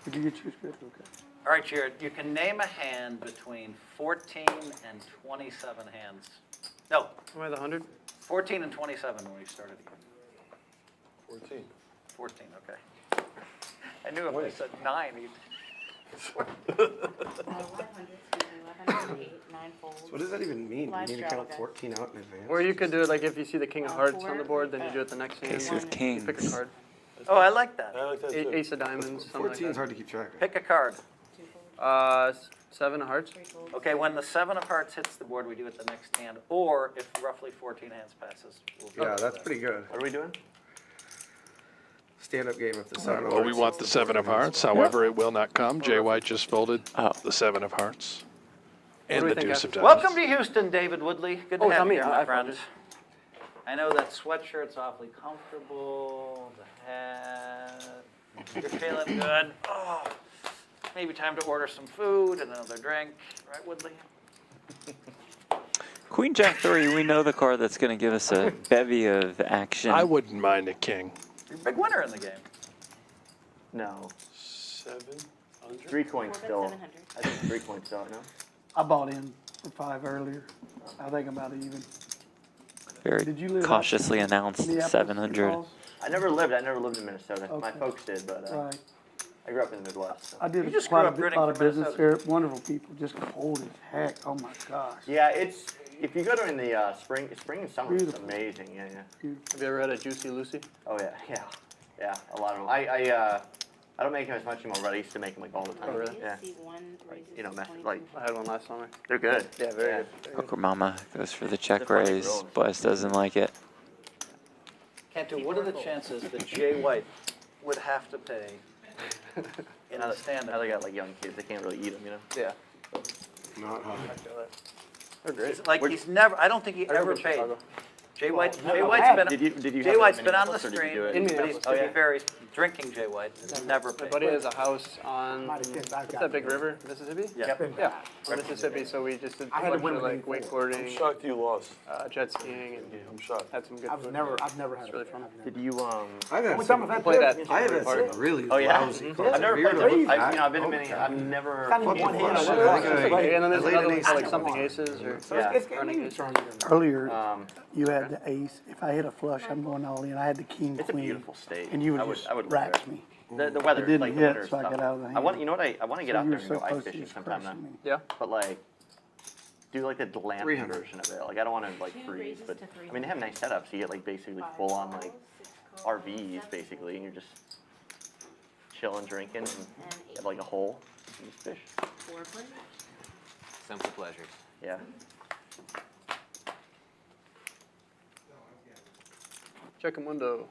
Did you get yours good? Okay. All right, Jared, you can name a hand between 14 and 27 hands. No, Am I the 100? 14 and 27 when we started again. 14. 14, okay. I knew if I said 9, he'd... 1108, 9 folds. What does that even mean? Live You need to straddle, count 14 out in advance? Or you could do it like if you see the king of hearts on the board, then you do it the next hand. Ace of You pick a kings. card. Oh, I like that. I like that too. Ace of diamonds, something like 14 is that. hard to keep track of. Pick a card. 7 of hearts. Okay, when the 7 of hearts hits the board, we do it the next hand, or if roughly 14 hands passes. We'll Yeah, that's pretty good. What are we doing? Stand-up game if the 7 of Well, we hearts. want the 7 of hearts. However, it will not come. Jay White just folded the 7 of hearts. And the deuce of diamonds. Welcome to Houston, David Woodley. Good to have you here, my I friend. I know that sweatshirt's awfully comfortable, the hat, you're feeling good. Oh, maybe time to order some food and another drink, right, Woodley? Queen Jack 3, we know the card that's going to give us a bevy of action. I wouldn't mind a king. You're a big winner in the game. No. 700? 3 coins still. 700. I think 3 coins still, no? I bought in for 5 earlier. I think I'm about even. Very Did you live cautiously announced Minneapolis, 700. Charles? I never lived in Minnesota. My Okay. folks did, but Right. I grew up in the Midwest. So. I did You just quite grew a up bit, rooting lot for of business Minnesota. there. Wonderful people, just cold as heck. Oh my gosh. Yeah, it's if you go during the spring and summer, it's Beautiful. amazing. Yeah, yeah. Beautiful. Have you ever had a Juicy Lucy? Oh yeah. A lot of them. I don't make them as much anymore, but I used to make them like all the time. Oh, really? Yeah. See one raises You know, to like 22. I had one last summer. they're good. Yeah, very good. Poker Mama goes for the check They're funny raise. girls. Bless doesn't like it. Cantu, what are the chances that Jay White would have to pay in Now the that stand-up? they got like young kids, they can't really eat them, you know. Yeah. Not high. I feel that. They're great. It's like he's never, I don't think he I grew up ever in paid. Chicago. Jay White, No, Jay no, White's been, Did you Jay have White's them been in on the Minneapolis, or did you screen, do it? In but Minneapolis. to be fair, he's drinking Jay White. He's never My paid. buddy has a house on, what's that big river, Mississippi? Yeah. Yeah, on Mississippi, so we just did a bunch of like I'm wakeboarding, shocked you lost. jet skiing, and I'm shocked. had some good I've food. never had It's really fun. Did you I've had Only some, time I've had Play that. I have had part. some really Oh yeah. lousy I've cards. never Have you played ever the. looked at I've been to it? many. I've never. Not even fucking one hand. played I it. know. I think I- And then there's I laid another an one ace called in like a something while. aces or So yeah, it's running maybe aces. turn. Earlier, You had the ace. If I hit a flush, I'm going all in. I had the king, It's a queen. beautiful state. And you I would would- just I would live rack there. me. The weather, It didn't like the hit, winter so I stuff. got out of the I want, hand. you know what I want to get So out you there were and so go ice close to fishing just sometime now. crushing me. Yeah. But like, do like the glamping 300. version of it. Like I don't want to like Two freeze, raises but to I mean they have nice setups. You get like basically Five full on calls, like 6 calls, RVs 7, basically, and you're just chilling, drinking, and and you have like a hole. And just fish. 4 plays. Simple pleasures. Yeah. Check a window.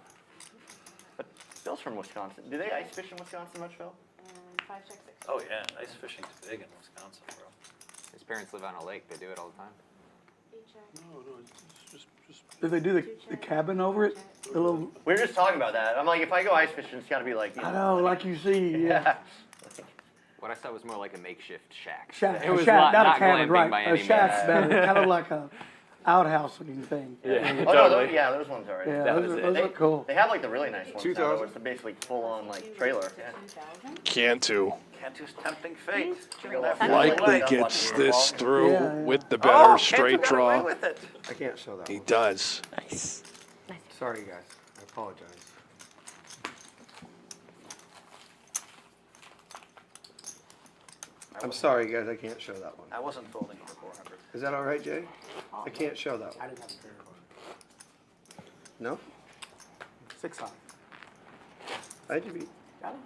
But Phil's from Wisconsin. Do they ice fish in Wisconsin much, Phil? And 5 check 6. Oh yeah, ice fishing's big in Wisconsin, bro. His parents live on a lake. They do it all the time. 8 check. No, it's just. Did they do the cabin over it? The little, We were just talking about that. I'm like, if I go ice fishing, it's got to be like. You I know, like you see, yeah. What I saw was more like a makeshift shack. Shack, It a was shack, not a glamping cabin, by right? any A shack's means. better, kind of like a outhouse looking thing. Yeah. Oh no, those ones are. Yeah, That those was are- it. those They, look cool. they have like the really nice ones. 2,000. It's basically full on like trailer. Yeah. 2,000. Cantu Cantu's tempting fate. likely gets this through Yeah, yeah. with the better Oh, straight Cantu got away draw. with it. I can't show that He one. does. Nice. Sorry, guys. I apologize. I'm sorry, guys. I can't show that one. I wasn't folding for 400. Is that all right, Jay? I can't show that I one. didn't have a fair card. No? 6 high. I had you beat. Got it?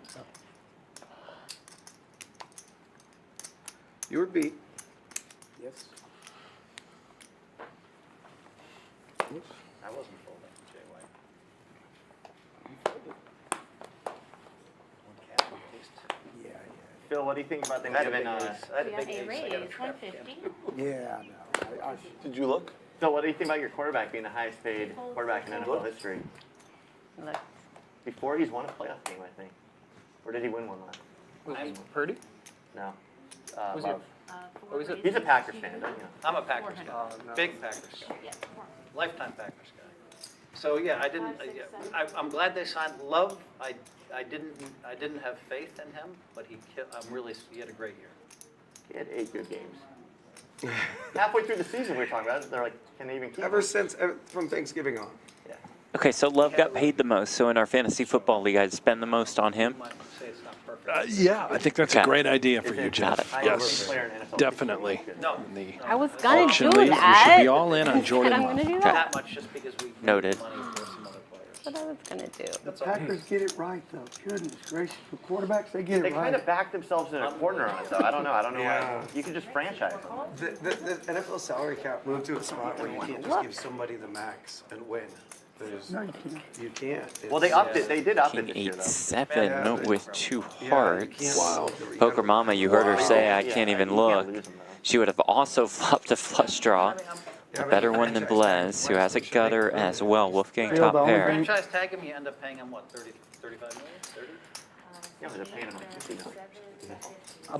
You were beat. Yes. Oops. I wasn't folding Jay White. One Cantu at least. Yeah, Phil, what do you think about them I had a giving? big ace. I had We a got big a ace. I raise, got a trap 150. yeah. Yeah, I know. Did you look? Phil, what do you think about your quarterback being the highest paid quarterback in NFL history? Look, Before he's won a playoff game, I think. Or did he win one last? Was it Purdy? No. Was he- Love. 4 What was it? He's a Packers fan, don't you? I'm a Packers 400. guy. no. Big Packers guy. Yes, 400. Lifetime Packers guy. So yeah, I didn't. I'm glad they signed Love. I didn't have faith in him, but he had a great year. He had 8 good games. Halfway through the season, we were talking about it. They're like, can they even keep Ever him? since, from Thanksgiving on. Yeah. Okay, so Love got paid the most. So in our fantasy football league, I'd spend the most on him. You might say it's not perfect. Yeah, I think that's a Okay. great idea for you, Got Jeff. it. Highest Yes, player in NFL definitely. history. No, In the I was gonna auction do league, we that. should be all in on Said Jordan I'm Love. gonna do not that. that much just because we Noted. money for some other players. what I was gonna do. The Packers get it right, though. Goodness gracious. The quarterbacks, they get They it right. kind of backed themselves in a corner on it, though. I don't know. Yeah. Why. You could just franchise them. The NFL salary cap moved to a spot where you can't just give somebody the max and win. No, you can't. You can't. Well, they upped it. They did up it King this year, though. 8-7 with 2 Yeah, hearts. you can't- Poker Mama, you heard her say, I Yeah, can't even you look. lose them, though. She would have also flopped a flush draw. A better one than Blez, who has a gutter as well. Wolfgang Phil, top the only pair. thing- Franchise tag him, you end up paying him what, 35 million? 30? Yeah, but they're paying them like $50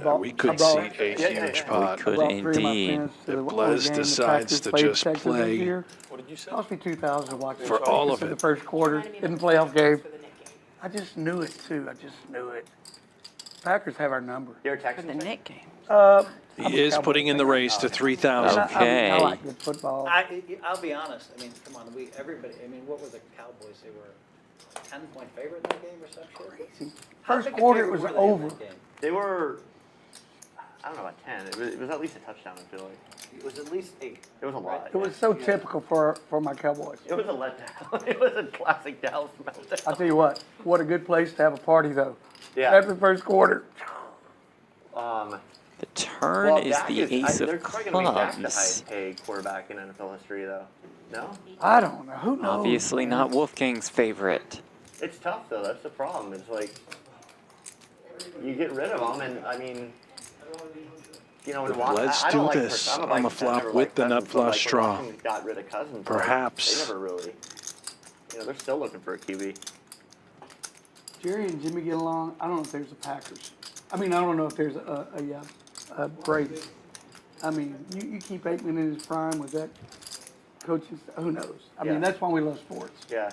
million. We could see a huge pot. Could Brought 3 of my indeed. friends to the If one Blez game the decides Packers to played just Texas this play year. What did you say? Cost me $2,000 to watch For all of the it. first quarter in the playoff game. I just knew it too. I just knew it. Packers have our number. You're a For Texan the fan? Nick game. I'm He a is Cowboy putting in the fan. race to And 3,000. I Okay. like good football. I'll be honest, I mean, come on, everybody, I mean, what were the Cowboys? They were a 10-point favorite in that game or some shit? How First big a quarter, it favorite was were they in over. that game? They were, I don't know about 10. It was at least a touchdown, I feel like. It was at least 8. It was a lot. It was so typical for my Cowboys. It was a letdown. It was a classic Dallas meltdown. I'll tell you what a good place to have a party though. Yeah. After the first quarter. The turn Well, is Dak the ace they're of probably going to make Dak the clubs. highest paid quarterback in NFL history, though. No? I don't know. Who knows? Obviously not Wolfgang's favorite. It's tough, though. That's the problem. It's like, you get rid of them, and I mean, you know, Let's I do don't like this. I'm a I'm a Vikings fan, flop never with liked the nut Cousins, but, flush like, when draw. Washington got rid of Cousins. Perhaps. They never really, they're still looking for a QB. Jerry and Jimmy get along. I don't know if there's a Packers. I mean, I don't know if there's a Brady. I mean, you keep Aikman in his prime with that coaching. Who knows? I mean, that's why we love sports. Yeah.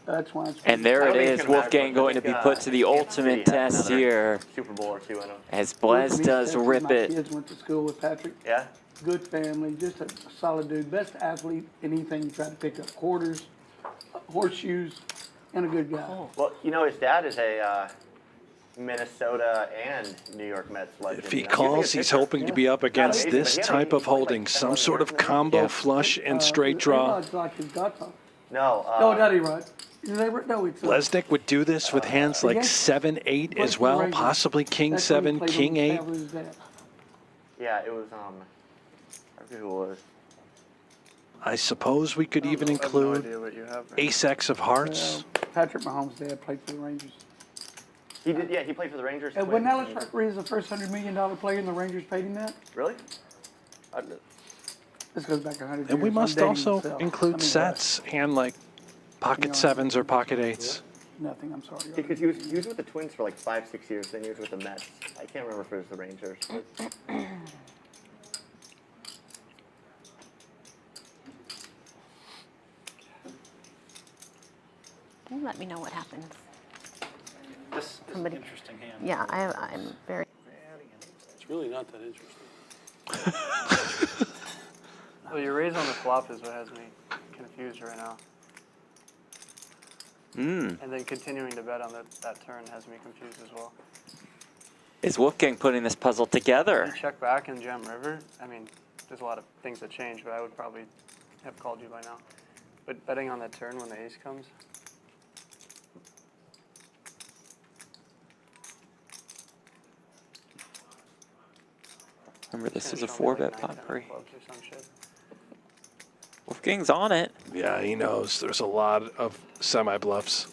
That's why it's. And there I it don't think is, it's gonna matter. Wolfgang going to be put to the Kansas ultimate City has test another here Super Bowl or two in them. as Blez does rip My it. kids went to school with Patrick. Yeah? Good family, just a solid dude, best athlete in anything. He tried to pick up quarters, horseshoes, and a good guy. Well, you know, his dad is a Minnesota and New York Mets legend. If he You know, he's a calls, good he's pitcher. hoping to be up against amazing, this but he type of played like holding, 10 some sort of years now. combo Yeah. flush and straight draw. A-Rod's like his godfather. No. No, not A-Rod. No, it's. Bleznick would do this with hands like Yes. 7, 8 Played as for the well, Rangers. possibly King That's when he 7, played on King the 8. staff with his dad. Yeah, it was, I forget who it was. I suppose we could even I have no include idea what you have right Ace X of Hearts. Patrick Mahomes' dad played for the Rangers. He did, yeah, he played for the Rangers. And when twice. Alex Rodriguez is the first $100 million player and the Rangers paid him that, Really? this goes back 100 years. And we I'm must dating also myself. include I mean, sets and like pocket 7s or pocket 8s. Nothing, I'm sorry. Because he was with the Twins for like 5-6 years, then he was with the Mets. I can't remember if it was the Rangers. But You let me know what happens. This is an Somebody- interesting hand. Yeah, I'm very. It's really not that interesting. Well, your raise on the flop is what has me confused right now. And then continuing to bet on that turn has me confused as well. Is Wolfgang putting this puzzle together? You check back and jam river. I mean, there's a lot of things that change, but I would probably have called you by now. But betting on that turn when the ace comes, Remember, this is a show me like 4-bet 9-10 potpourri. clubs or some shit. Wolfgang's on it. Yeah, he knows there's a lot of semi-bluffs.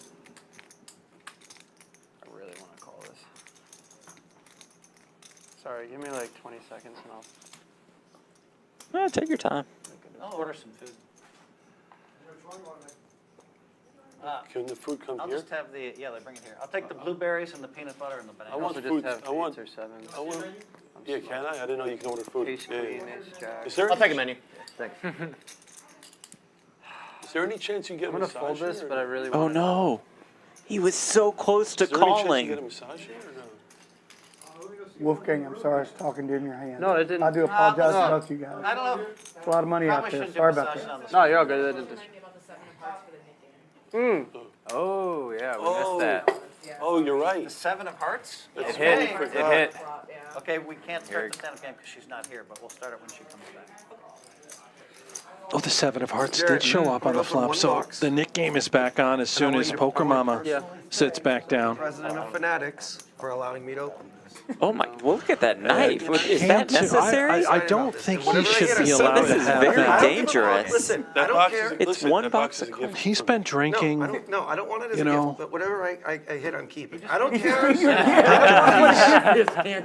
I really want to call this. Sorry, give me like 20 seconds and I'll. Take your time. I'll order some food. Can the food come I'll here? just have the, yeah, they bring it here. I'll take the blueberries and the peanut butter and the banana. I want Also food. just have I want. 8s or 7s. I want. Yeah, can I? I didn't know you can order food. Ace Yeah, queen, yeah. ace jack. Is there? I'll take a menu. Thanks. Is there any chance you can get I'm a gonna massage fold this, here, or but I no? really Oh want. no. He was so close to Is there any chance you calling. get a massage here or no? Wolfgang, I'm sorry I was talking during your hand. No, it didn't. I do apologize no. to both you guys. I don't know. It's a lot of money out Probably there. shouldn't do Sorry about massages on that. the No, you're all good. That didn't. Oh yeah, we missed that. Oh, you're right. The 7 of hearts? That's It hit. right, I It forgot. hit. Okay, we can't start the stand-up game because she's not here, but we'll start it when she comes back. Oh, the 7 of Hearts Jared, did show up on the put up in flop, one so box. the Nick game is back on as soon as Poker Mama sits back down. President of Fanatics for allowing me to open this. Oh my! Well, look at that knife. Is Hand that to- necessary? I don't think he Whatever I should hit, be I said allowed this to is have very that. dangerous. Listen, I That don't box care. is, It's listen, one that box box is a of gift. He's been drinking. I don't want it as you a know. gift, but whatever I hit, I'm keeping. I don't care. Won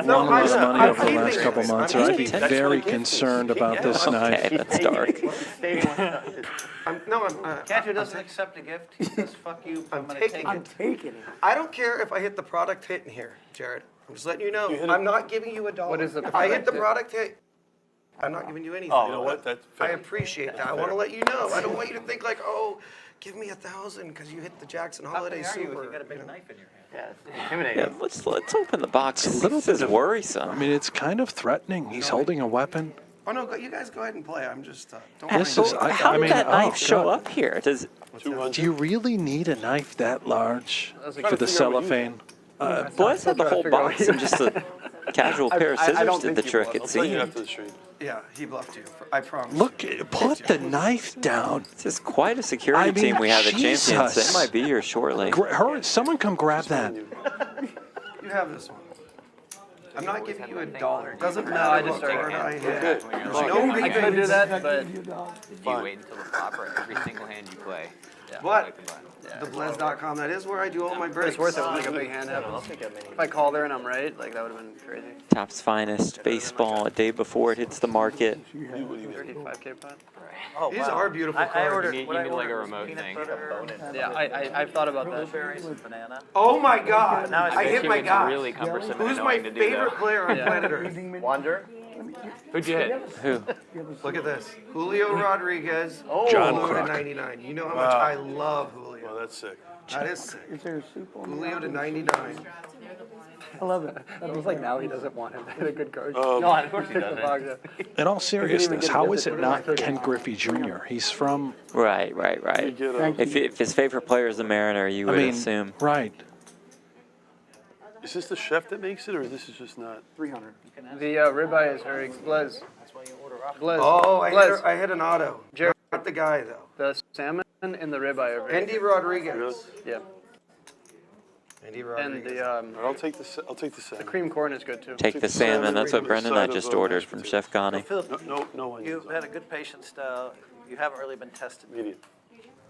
a lot of money over the keeping last it. couple months, or I'd be very concerned about this knife. Okay, that's dark. Cat who doesn't accept a gift, he says, fuck you, I'm gonna take it. Taking it. I don't care if I hit the product hit in here, Jared. I'm just letting you know. You hit it. I'm not giving you $1. What is the If I hit the product product hit, I'm not giving you anything. You know what? That's I fair. appreciate that. I want to let you know. I don't want you to think like, oh, give me 1,000 because you hit the Jackson Holiday How are you if Super. you got a big knife in your hand? Yeah, it's intimidating. Yeah, let's open the box. It's a little This is bit of- worrisome. I mean, it's kind of threatening. He's holding a weapon. Oh no, you guys go ahead and play. I'm just don't This worry. is. How I did mean, that knife oh, show God. up here? Does 200. Do you really need a knife that large was for the figure out what you cellophane? Blez had the whole box and just a casual pair of I scissors don't did the think you trick, will. it I'll tell you seemed. after the stream. Yeah, he bluffed you. I promise. Look, put the knife down. This is quite a security I mean, team we have at Champions. They Jesus. might be here shortly. Someone come grab that. You have this one. I'm not giving you $1. It doesn't I matter just what started card I getting hit. Good. There's I no could do rebates. that, but You wait until the flop or every single hand you play. But Yeah. the Blez.com, that is where I do all my breaks. it's worth it when like a big hand happens. If I call there and I'm right, like that would have been crazy. Top's finest baseball a day before it hits the market. 35K pot. Oh, These wow. are beautiful I cards. ordered, You need- what you I need like a ordered was remote peanut thing. butter, Yeah, I've thought about that. blueberries and banana. Oh my God! Now I hit my It's guy. really cumbersome and Who's my annoying to do, favorite though. player on Yeah. planet Earth? Wander? Who'd you hit? Who? Look at this. Julio Rodriguez. John Julio to Crook. 99. You know how much I love Julio. Well, that's sick. That is sick. Is there a soup on Julio to 99. I love it. It's like now he doesn't want him to hit a good card. No, of course he doesn't. In all seriousness, how is it not Ken Griffey Jr.? He's from. Right. You get a, If his favorite player is the Mariner, you would assume. Right. is this the chef that makes it, or this is just not? 300. The ribeye is very Blez. Blez. Oh, Blez. I hit an auto. Jared. Not the guy, though. The salmon and the ribeye are very Andy Rodriguez. Yeah. Andy And Rodriguez. the I'll take the salmon. cream corn is good too. Take the salmon. That's what Brendan and I just ordered from Chef Connie. Philip, No onions. you've had a good patient style. You haven't really been tested. Medium.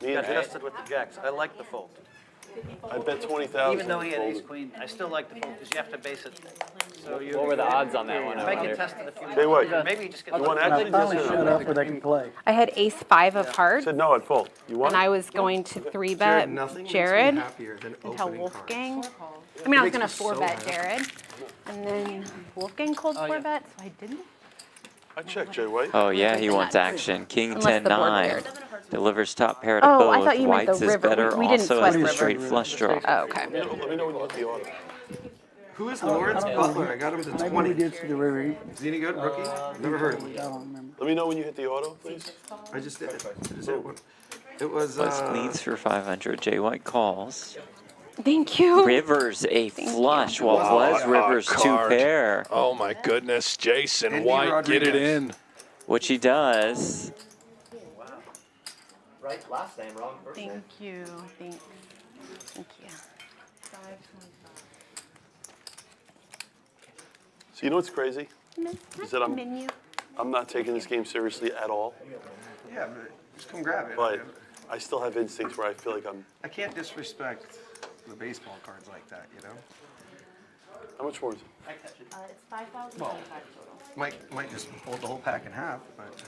You got tested with the jacks. I like the fold. I bet 20,000. Even though he had ace queen, I still like the fold because you have to base it. So you What were the odds on that one? make over it there? tested a few Hey, what? Maybe you just get You want lucky. actually Finally just shut up where they can play. I had ace 5 of I hearts, said no, I'd fold. You want? and I was going to 3-bet Jared, nothing makes me Jared happier than until opening Wolfgang. cards. I mean, I was It going to makes me so 4-bet happy. Jared, and then Wolfgang called 4-bet, so I didn't. I checked Jay White. Oh yeah, he wants action. King Unless the board 10-9 cleared. delivers top pair to Oh, I both. thought you meant the Whites is river. better. We didn't Also sweat has the river. straight flush draw. Oh, okay. Let me know when you hit the auto. Who is Lawrence Butler? I got him to Maybe we 20. did see the river. Is he any good, rookie? Never heard of him. I don't remember. Let me know when you hit the auto, please. I just did it. I just hit one. It was, Blez leads for 500. Jay White calls. Thank you. Rivers a flush while Wow, Blez Rivers card. 2 pair, Oh my goodness, Jason Andy White, get it Rodriguez. in. which he does. Right, last name, wrong first name. Thank you. Thank you. So you know what's crazy? Is that Menu. I'm not taking this game seriously at all, yeah, but just come grab it. but I still have instincts where I feel like I'm. I can't disrespect the baseball cards like that, you know? How much more is it? It's 5,025 total. Might just fold the whole pack in half, but.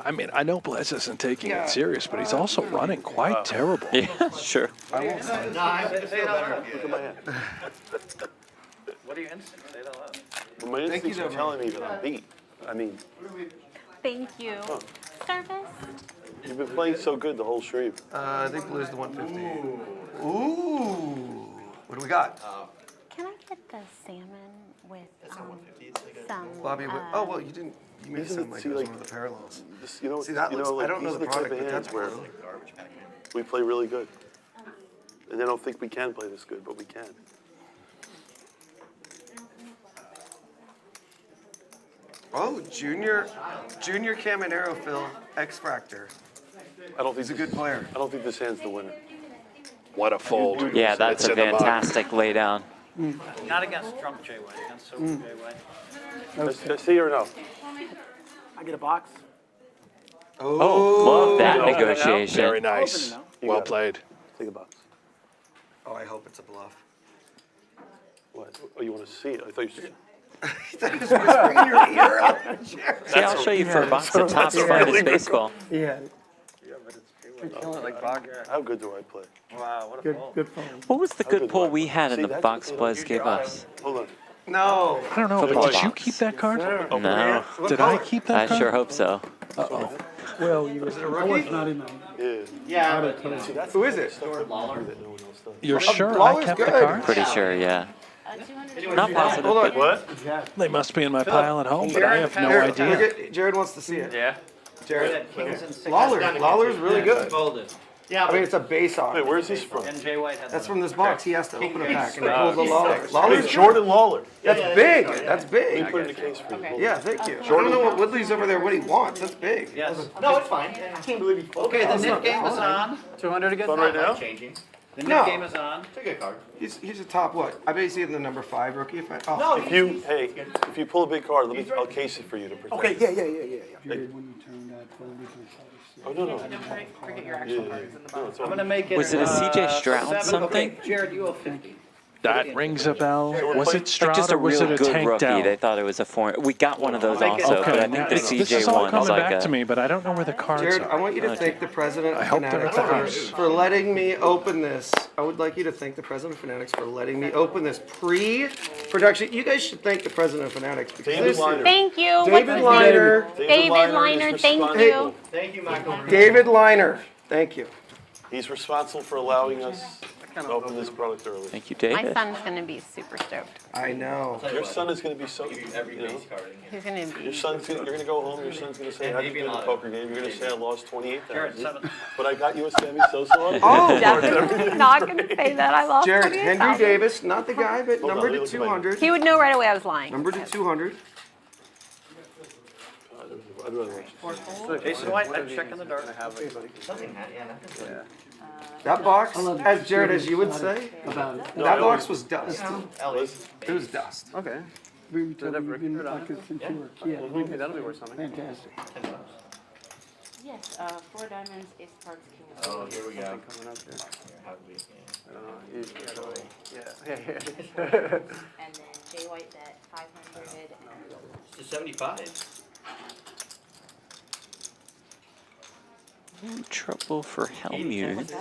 I mean, I know Blez isn't taking Yeah. it serious, but he's also running quite terrible. Yeah, sure. I won't say. No, I feel better. Look at my hand. What are your instincts? Say it out loud. Well, my Thank you, instincts are though, telling me that I'm beat. I mean, Thank you. Service. you've been playing so good the whole stream. I think Blue's the 150. Ooh. What do we got? Can I get the salmon with some? Bobby, oh, well, you didn't. You made it sound like it was one of the parallels. Just, you know, See, that you looks, know, like, I don't know these the are type product, of but hands that's where blue. we play really good. And they don't think we can play this good, but we can. Oh, Junior Caminero, Phil, X-Fractor. I don't think He's a good player. I don't think this hand's the winner. What a fold. Yeah, that's It's a in the mug. fantastic laydown. Not against drunk Jay White, against sober Jay White. Can I see or no? I get a box. Oh, love that No. negotiation. Very nice. Well played. Take the box. Oh, I hope it's a bluff. What? Oh, you want to see it? I thought you said. He thought he was whispering in your ear. See, I'll show you for a box of Topps finest baseball. Yeah, How good do I play? Wow, what a good, fold. good phone. What was the good pull we had in See, the that's box what- Blez gave us? Hold on. No. I don't know, Football but did you box. keep that card? No. What Did I color? keep I that card? sure hope so. Uh-oh. Well, you it a I rookie? was not in there. Yeah. Yeah, but you know, See, that's Who is it? stuff that no one else does. You're sure I Lawler's kept the good. card? Pretty sure, yeah. 200. Not positive, Hold on. but What? They must be in my pile at home, but I have no Here, idea. look at- Jared wants to see it. Yeah. Jared. Kings and sixes. Lawler's really good. Folded. yeah, I mean, it's a base on. Wait, where's this from? And Jay White had That's the- from this box. He has to open a pack and he pulled the Lawler. Wait, Lawler's Jordan Lawler. That's big. That's Let me big. put it in the case for you. Yeah, thank you. I don't know what Woodley's over there, what he wants. That's big. Yes. no, it's fine. Okay, the Nick game is on. 200 again? Fun right now? Changing. The Nick No. game is on. It's a good card. He's a top what? I bet he's in the number 5 rookie. If I, oh. No, If you pull a big card, I'll case it for you to protect. Okay, yeah. Jared, when you turn that phone, we can tell Oh, no, no. Forget your actual cards in the box. I'm gonna make it. Was it a CJ Stroud 7. something? Okay, Jared, you owe 50. That rings a bell. Was it Like Stroud just a or was real it a good Tank rookie. Dell? They thought it was a foreign. We got one of those Make it- also, but I Okay, think now the this CJ is all one is coming like back to a. me, but I don't know where the cards Jared, I are. want you to thank the president I of hope they're Fanatics at the house. for letting me open this. I would like you to thank the president of Fanatics for letting me open this pre-production. You guys should thank the president of Fanatics because David this Liner. Thank you. What's David his name? Liner. David Liner, is thank responsible. you. Thank you, Michael. David Liner. Thank you. He's responsible for allowing us to open this product early. Thank you, My David. son's gonna be super stoked. I know. Your son is going to be so. Every You know, base card in here. He's gonna be. your son's gonna, you're going to go home. Your son's going to say, "How'd you do in the poker game?" You're going to say, "I lost Jared, 28,000, 7. but I got you a Sammy Sosa on." Oh, Definitely not gonna say that. I lost Jared, Henry 28,000. Davis, not the guy, but Hold on, number let me to look at my- 200. He would know right away I was lying. Number to 200. I'd rather watch it. Jason White, I'm checking the dark. Nothing, yeah, nothing. That box, as Jared, as you would say, about it. that box was dust. Ellis. It was dust. Okay. We tell you you've been like this since you were a kid. Okay, that'll be worth something. Fantastic. Yes, 4 diamonds, ace of hearts, king of Oh, spades. here we go. Coming up here. How do we- Yeah. And then Jay White bet 500 and It's a 75. No trouble for Hellmuth.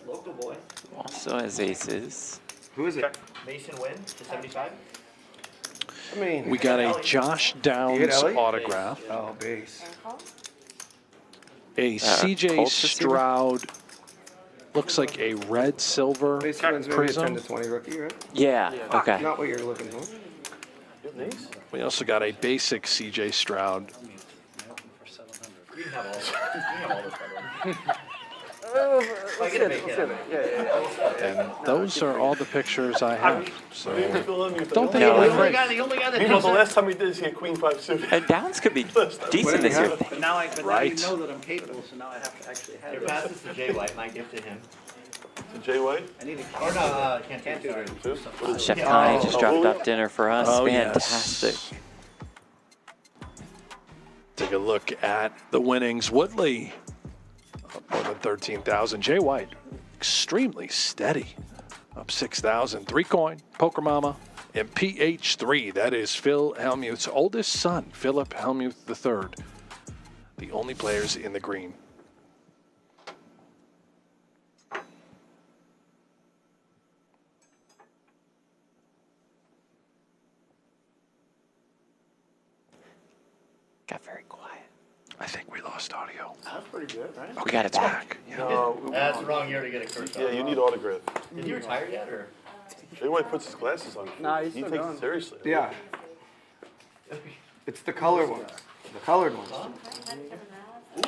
Local boy. Also has aces. Who is it? Mason Wynn to 75. I mean, We got a Josh Downs Ellie? autograph, oh, base. and call. a CJ Colts receiver? Stroud, looks like a red silver Base wins maybe a 10 prism. to 20 rookie, right? Yeah. Okay. Not what you're looking for. You have an ace? We also got a basic CJ Stroud. You can have all of it. You can have all this, by the way. Let's see it. Yeah. And those are all the pictures I have. So don't think No, I'm I- afraid. The only guy that Meanwhile, the does last time he did this, he had Queen 5 suited. And Downs could be decent this year. But now you Right. know that I'm capable, so now I have to actually have Here, it. pass this to Jay White, my gift to him. To Jay White? I need a Or no, can't do it. Two? What is Chef it? Connie just dropped off dinner for us. Oh, Fantastic. yes. Take a look at the winnings. Woodley, up more than 13,000. Jay White, extremely steady, up 6,000. 3 coin, Poker Mama, and PH3. That is Phil Hellmuth's oldest son, Philip Hellmuth III. The only players in the green. Got very quiet. I think we lost audio. That's pretty good, right? We got it It's back. Yeah. No, That's the wrong year to get a curse. yeah, you need autograph. Did you retire yet, or? Jay White puts his glasses on. Nah, he's he still takes going. it seriously. Yeah. It's the color ones. The colored ones.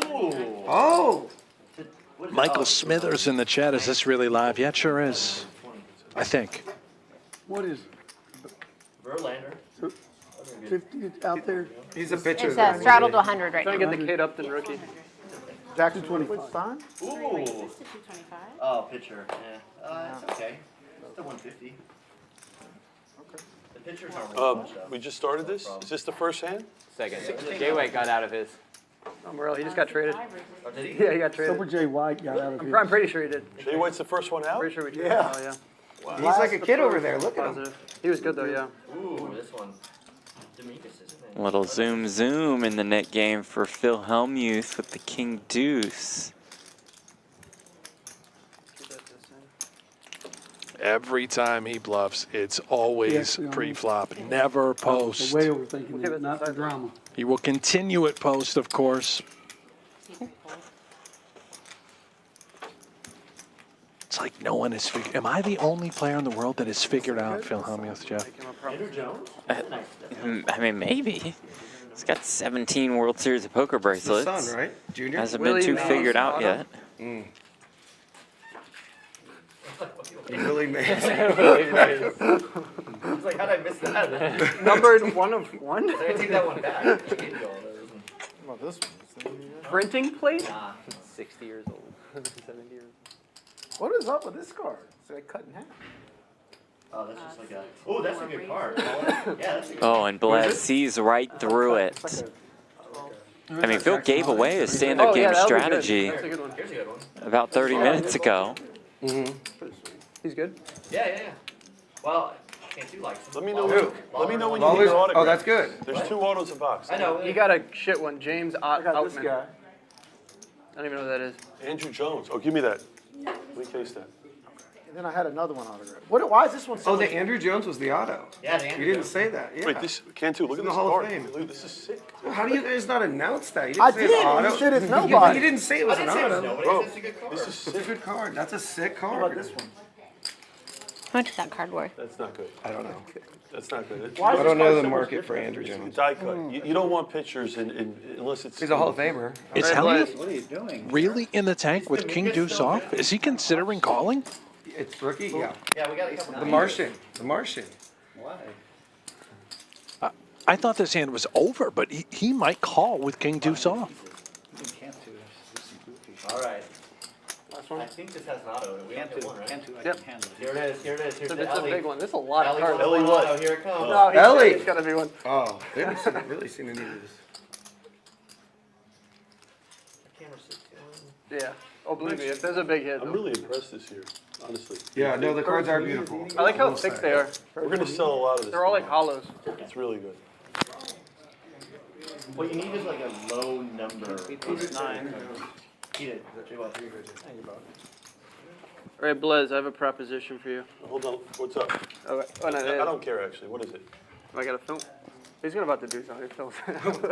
Ooh. Oh! Michael Smithers in the chat. Is this really live? Yeah, it sure is. I think. What is Verlander. 50 out there. He's a pitcher. It's straddled to 100 right Trying now. to get the Kate Upton rookie. Jackson 225. fine. Ooh. This is 225. Oh, pitcher. Yeah. It's okay. Still 150. The pitchers aren't really much though. We just started this? Is this the first hand? Second. Jay White got out of his. Oh, Morel, he just got traded. Oh, did he? Yeah, he got Silver traded. J. White got out of I'm here. pretty sure he did. Jay White's the first one out? Pretty sure we traded. Yeah. Oh, yeah. He's like a kid over there. Look at him. Positive. He was good though, yeah. Ooh, this one. Dominguez, isn't it? Little zoom in the net game for Phil Hellmuth with the king deuce. Every time he bluffs, it's always Yes, we are. pre-flop, never post. Way overthinking it, not the drama. He will continue at post, of course. It's like no one has figured. Am I the only player in the world that has figured out Phil Hellmuth, Jeff? Andrew Jones? I mean, maybe. He's got 17 World Series of Poker bracelets. The son, right? Junior? Hasn't been too figured out yet. Really made. It's like, how'd I miss that? Numbered 1 of 1? I take that one back. Well, this one. Printing plate? 60 years old. 70 years old. What is up with this card? It's like cut in half. Oh, that's just like a. Oh, that's a good card. Yeah, that's a good Oh, and Blez sees right through it. I mean, Phil gave away his stand-up game strategy That's a good one. Here's a good one. about 30 minutes ago. He's good. Yeah. Well, can't do like. Let me know when you need your autograph. Oh, that's good. There's 2 autos a box. I know. You got a shit one. James I got this Outman. guy. I don't even know who that is. Andrew Jones. Oh, give me that. Let me taste that. And then I had another one autographed. Why is this one so Oh, the Andrew Jones was the auto. Yeah, the Andrew You didn't Jones. say that. Yeah. Wait, this Cantu, look It's at in the this Hall of card. Fame. Look, this is sick. Well, how do you guys not announce that? You I didn't say did. an auto. You said it's You nobody. didn't say it was I an didn't say it was auto. nobody. That's a good card. This is It's a sick. good card. That's a sick How card. about this one? How much is that card worth? That's not good. I don't know. That's not good. I don't know the market for Andrew Jones. Die cut. You don't want pictures unless it's. He's a Hall of Famer. Is Hey, Hellmuth Blez. What are you doing? really in the tank with king deuce off? Is he considering calling? It's rookie. Yeah. Yeah, we got a couple. The Martian. The Martian. Why? I thought this hand was over, but he might call with king deuce off. You can't do this. All right. Last I one. think this has an auto. We Can't only do have one, right? Can't do. I Yep. can handle it. Here it is. Here's It's the a Ellie. big one. This is a lot of Ellie cards. wants Ellie one what? auto. Here it comes. No, Ellie. it's gotta be one. Oh, they haven't really seen any of this. Camera 61. Yeah. Oh, believe me, if there's a big hit. I'm really impressed this year, honestly. Yeah, no, the cards are beautiful. I like how thick they are. We're gonna sell a lot of this. They're all like hollows. It's really good. What you need is like a low number. It's 9. Eat it. All right, Blez, I have a proposition for you. Hold on. What's up? Okay. Oh, no, I don't care actually. What is it? I got a film. He's gonna about to do something.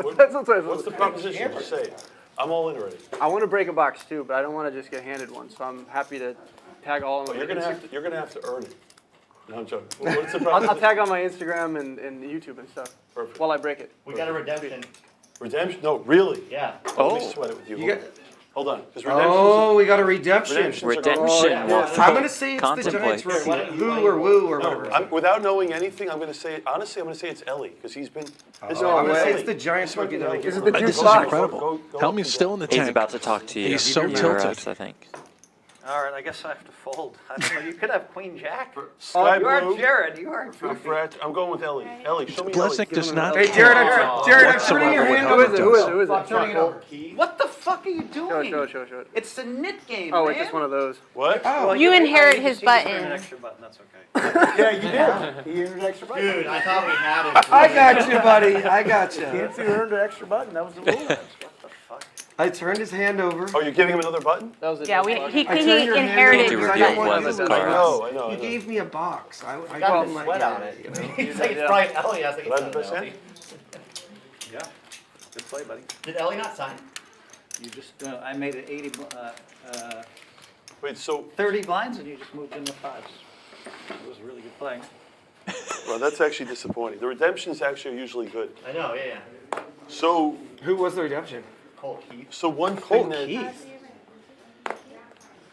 What- That's what I was What's the proposition? Just say it. I'm all in already. I want to break a box too, but I don't want to just get handed one. So I'm happy to tag all of But them. you're gonna have to earn it. No, I'm joking. What's the I'll proposition? tag on my Instagram and YouTube and stuff Perfect. while I break it. We got a redemption. Redemption? No, really? Yeah. Let me sweat it with you. You got- Hold on. Because redemption. Oh, we got a redemption. Redemption. I'm gonna say it's the Giants Contemplate. rookie. Who or woo or No, whatever. without knowing anything, I'm gonna say. Honestly, I'm gonna say it's Ellie because he's been. This Oh, I'm gonna say Ellie. it's the Giants rookie that I This is give the her. juice This is box. incredible. Hellmuth's still in the He's tank. about to talk to you. He's so Or tilted. us, I think. All right, I guess I have to fold. I don't know. You could have Queen Jack. Sky You are blue. Jared. You are For goofy. Frat, I'm going with Ellie. Ellie, show me Bleznick Ellie. does not. Hey, Jared, Jared, I'm whatsoever turning your what hand Who over. is it? Who is it? Who is it? Turning it over. What the fuck are you doing? Show it. It's the knit game, Oh, man. it's just one of those. What? Oh, You inherit his He just earned button. an extra button. That's okay. Yeah, you did. He earned an extra button. Dude, I thought we had it. I got you, buddy. I got you. Can't see who earned an extra button. That was the rule. I turned his hand over. Oh, you're giving him another button? That was it. Yeah, he I turned your hand inherited To over his because I reveal didn't want Blez's you to cards. I lose. know. I You know. gave me a box. I Got didn't the like sweat it, on it. you know? He's like, it's probably Ellie. I was like, Did I have it's the not best Ellie. hand? Yeah. Good play, buddy. Did Ellie not sign? You just, I made it 80, Wait, so 30 blinds, and you just moved in the fives. It was a really good play. well, that's actually disappointing. The redemptions actually are usually good. I know, yeah. So, Who was the redemption? Cole Keith. so one thing that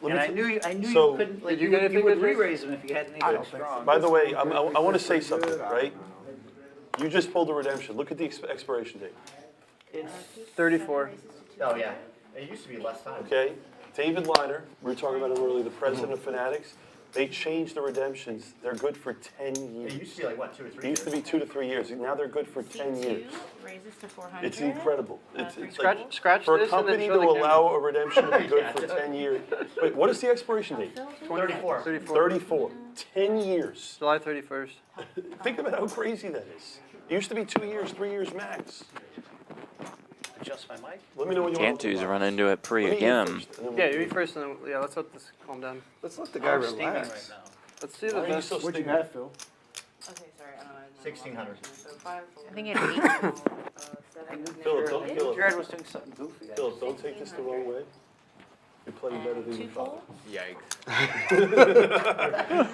And I knew you So- couldn't, like, Did you you get would anything, Chris? re-raise them if you hadn't even strong. By the way, I want to say something, right? You just pulled the redemption. Look at the expiration date. It's 34. Oh, yeah. It used to be less time. Okay? David Liner, we were talking about him earlier, the president of Fanatics. They changed the redemptions. They're good for 10 years. It used to be like, what, 2 or 3 years? It used to be 2 to 3 years. Now they're good for 10 years. Raises to 400. It's incredible. It's Scratch for a this and then company show to the camera. allow a redemption to be good for 10 years. Wait, what is the expiration date? 34. 34. 10 years. July 31st. Think about how crazy that is. It used to be 2 years, 3 years max. Adjust my mic. Let me know when you want to. Cantu's run into it pre Let me eat again. first, and then Yeah, we'll you do eat first, and then, yeah, let's let this calm down. Let's let the guy I'm steaming relax. right now. Let's see the Why are you best. so What'd you stingy? have, Phil? Okay, sorry, I don't know. 1600. So 5, 4, I think it's 8. 7, Philip, don't, Philip, Jared was doing something goofy. Philip, don't take this the wrong way. You're playing better than your father. Yikes.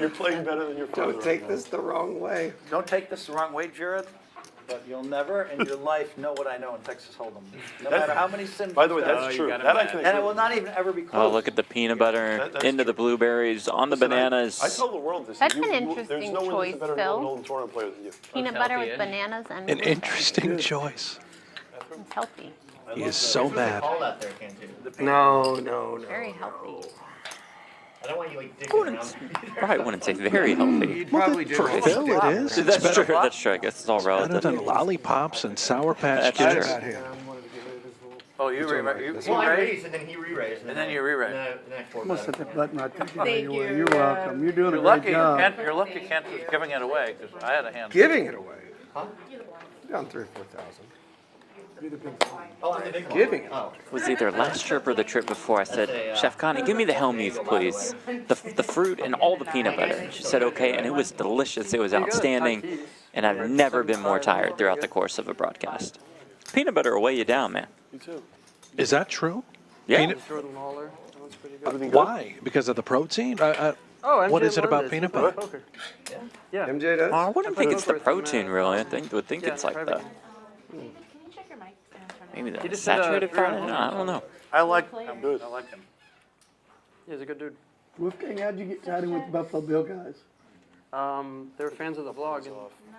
You're playing better than your father. Don't take this the wrong way. Don't take this the wrong way, Jared, but you'll never in your life know what I know in Texas Hold'em. No matter how many sims. By the way, you've done. that's you true. got it That I bad. can And it agree will with. not even ever be close. Oh, look at the peanut butter That's into true. the blueberries on the Listen, bananas. I tell the world this. That's you- an you- interesting There's no one choice, that's a better Phil. Golden Tournament player than you. Peanut butter with healthy-ish. bananas and An blueberries. interesting choice. It's healthy. He is so mad. Call that there, Cantu. No. Very healthy. I don't want you like digging around. Probably wouldn't say very healthy. You'd probably do For it. Phil, it is. It's That's better, true. That's true. I guess it's all better relative. than lollipops and Sour Patch That's Kids. true. About him. Oh, you Well, I raised? raised and then he re-raised. And then you re-raised. And then I I'm gonna set that button right there. Thank you. You're welcome. You're doing a You're great lucky, job. you're lucky Kent was giving it away, because I had a hand. Giving it away. Huh? Down 3,000 or 4,000. Oh, I'm the big one. Giving it. Oh. It was either last trip or the trip before. I said, Chef Connie, give me the Hellmuth, please. The fruit and all the peanut butter. She said, okay, and it was delicious. It was outstanding, and I've never been more tired throughout the course of a broadcast. Peanut butter will weigh you down, man. You too. Is that true? Yeah. Peanut- Jordan Lawler. That one's pretty good. Everything good? Why? Because of the protein? Oh, What MJ is it about Melendez. peanut He butter? plays poker. Yeah. MJ does? I wouldn't think it's the Over at protein, really. I would think Yeah, it's like private the, game. Can you check your mic? maybe He the just did a saturated three on fat. one. I don't know. I like him. Good. I like him. Yeah, he's a good dude. Wolfgang, how'd you get chatting with the Buffalo Bill guys? They were fans of the vlog, and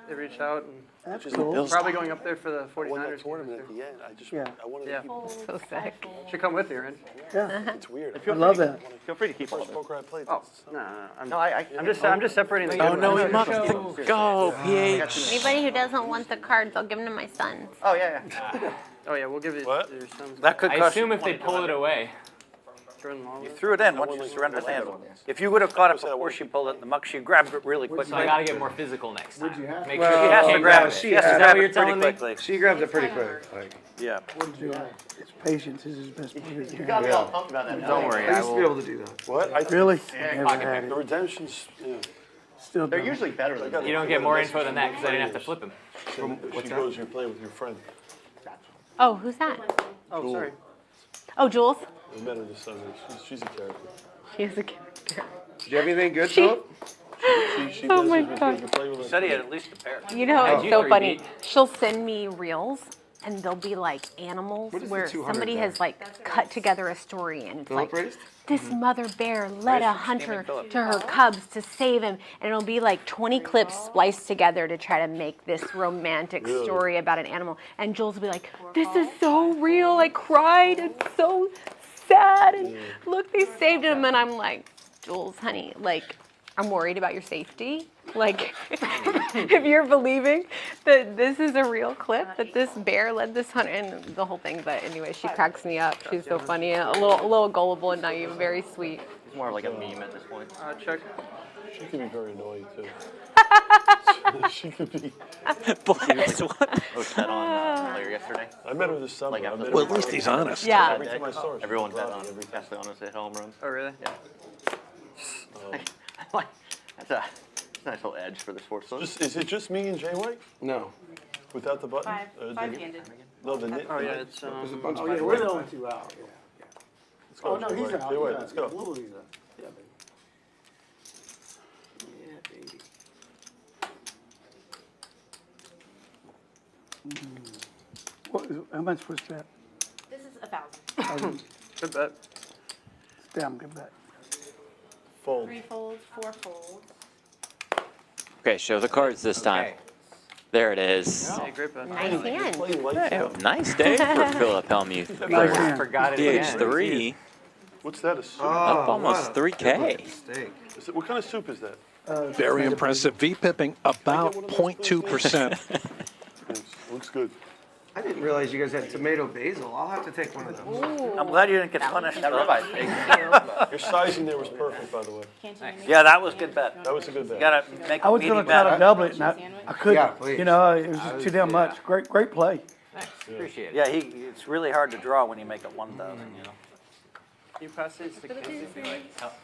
they reached out, and That's Just cool. Bill's- probably going up there for the I won 49ers. that tournament at the end. Yeah. I wanted Yeah. to keep. So sick. Should come with you, right? Yeah, It's weird. I love that. Feel free to keep all First of it. poker I played. Oh, no. I'm just separating the Oh, good no, ones. he mucked the go, PH. Anybody who doesn't want the cards, I'll give them to my sons. Oh, yeah. Oh, yeah, we'll give you What? your sons. That could I cost assume you if they 20. pull it away. Jordan Lawler. You threw it in once you surrendered the hand. If you would have caught it before she pulled it in the muck, she grabbed it really quickly. So I gotta get more physical next time. you have? Make Well, sure She you has to can't grab grab it. it. She has Is to that grab what it you're pretty telling me? quickly. She grabs it pretty quick. Like, Yeah. What did you have? It's patience is his best player. You got me all pumped about that. Don't worry, I I used to be will. able to do that. What? I Really? Yeah, Never pocket had The it. redemptions. Yeah. Still They're don't. usually better than You don't get more info than that because I didn't have to flip him. She goes, you're playing with your friend. Oh, who's that? Oh, sorry. Oh, Jules. I met her this summer. She's a character. She is a character. Did you have anything good, She- Philip? She Oh does my it. God. You play with her. Said he had at least a pair. You know, it's you so three funny. beat. She'll send me reels, and they'll be like animals What is the where 200 somebody there? has like cut together a story, and it's Philip like raised? this mother bear led a hunter Phillip. to her cubs to save him, and it'll be like 20 clips spliced together to try to make this romantic story about an animal. And Jules will be like, "This is so real. I cried. It's so sad. And look, they saved him." And I'm like, "Jules, honey, like, I'm worried about your safety. Like, if you're believing that this is a real clip, that this bear led this hunter," and the whole thing. But anyway, she cracks me up. She's so funny, a little gullible and naive, very sweet. It's more like a meme at this point. Check. She can be very annoying too. She could be. Bless what? Coach bet on earlier yesterday. I met her this summer. Like I after met the her Well, at least he's honest. Yeah. every time I saw her. Everyone bet on Castellanos at home runs. Oh, really? Yeah. That's a nice little edge for the sports book. Is it just me and Jay White No. without the button? Five-handed. No, the knit. Oh, yeah, it's, There's a bunch Oh, of yeah, we're the only two out. Yeah. Let's go, Oh, no, Jay he's White. out. Jay White, Yeah, let's go. Little he's out. Yeah, baby. Yeah, baby. How much was that? This is 1,000. good bet. Damn good bet. Fold. 3 folds, 4 folds. Okay, show the cards this time. Okay. There it is. Hey, great bet. Nice hand. Hey, nice day for Philip Hellmuth. Nice hand. Forgot it Stage again. 3, What's that, a soup? up almost 3K. Mistake. What kind of soup is that? Very impressive. V-pipping about 0.2%. Thanks. Looks good. I didn't realize you guys had tomato basil. I'll have to take one of those. I'm glad you didn't get punished. That ribeye. Your sizing there was perfect, by the way. Yeah, that was good bet. That was a good You bet. gotta make I a was meaty gonna try to bet. double it, and I couldn't. Yeah, please. You know, it was just too damn much. Great play. Appreciate it. Yeah, it's really hard to draw when you make it 1,000, you know. You pass these to Casey?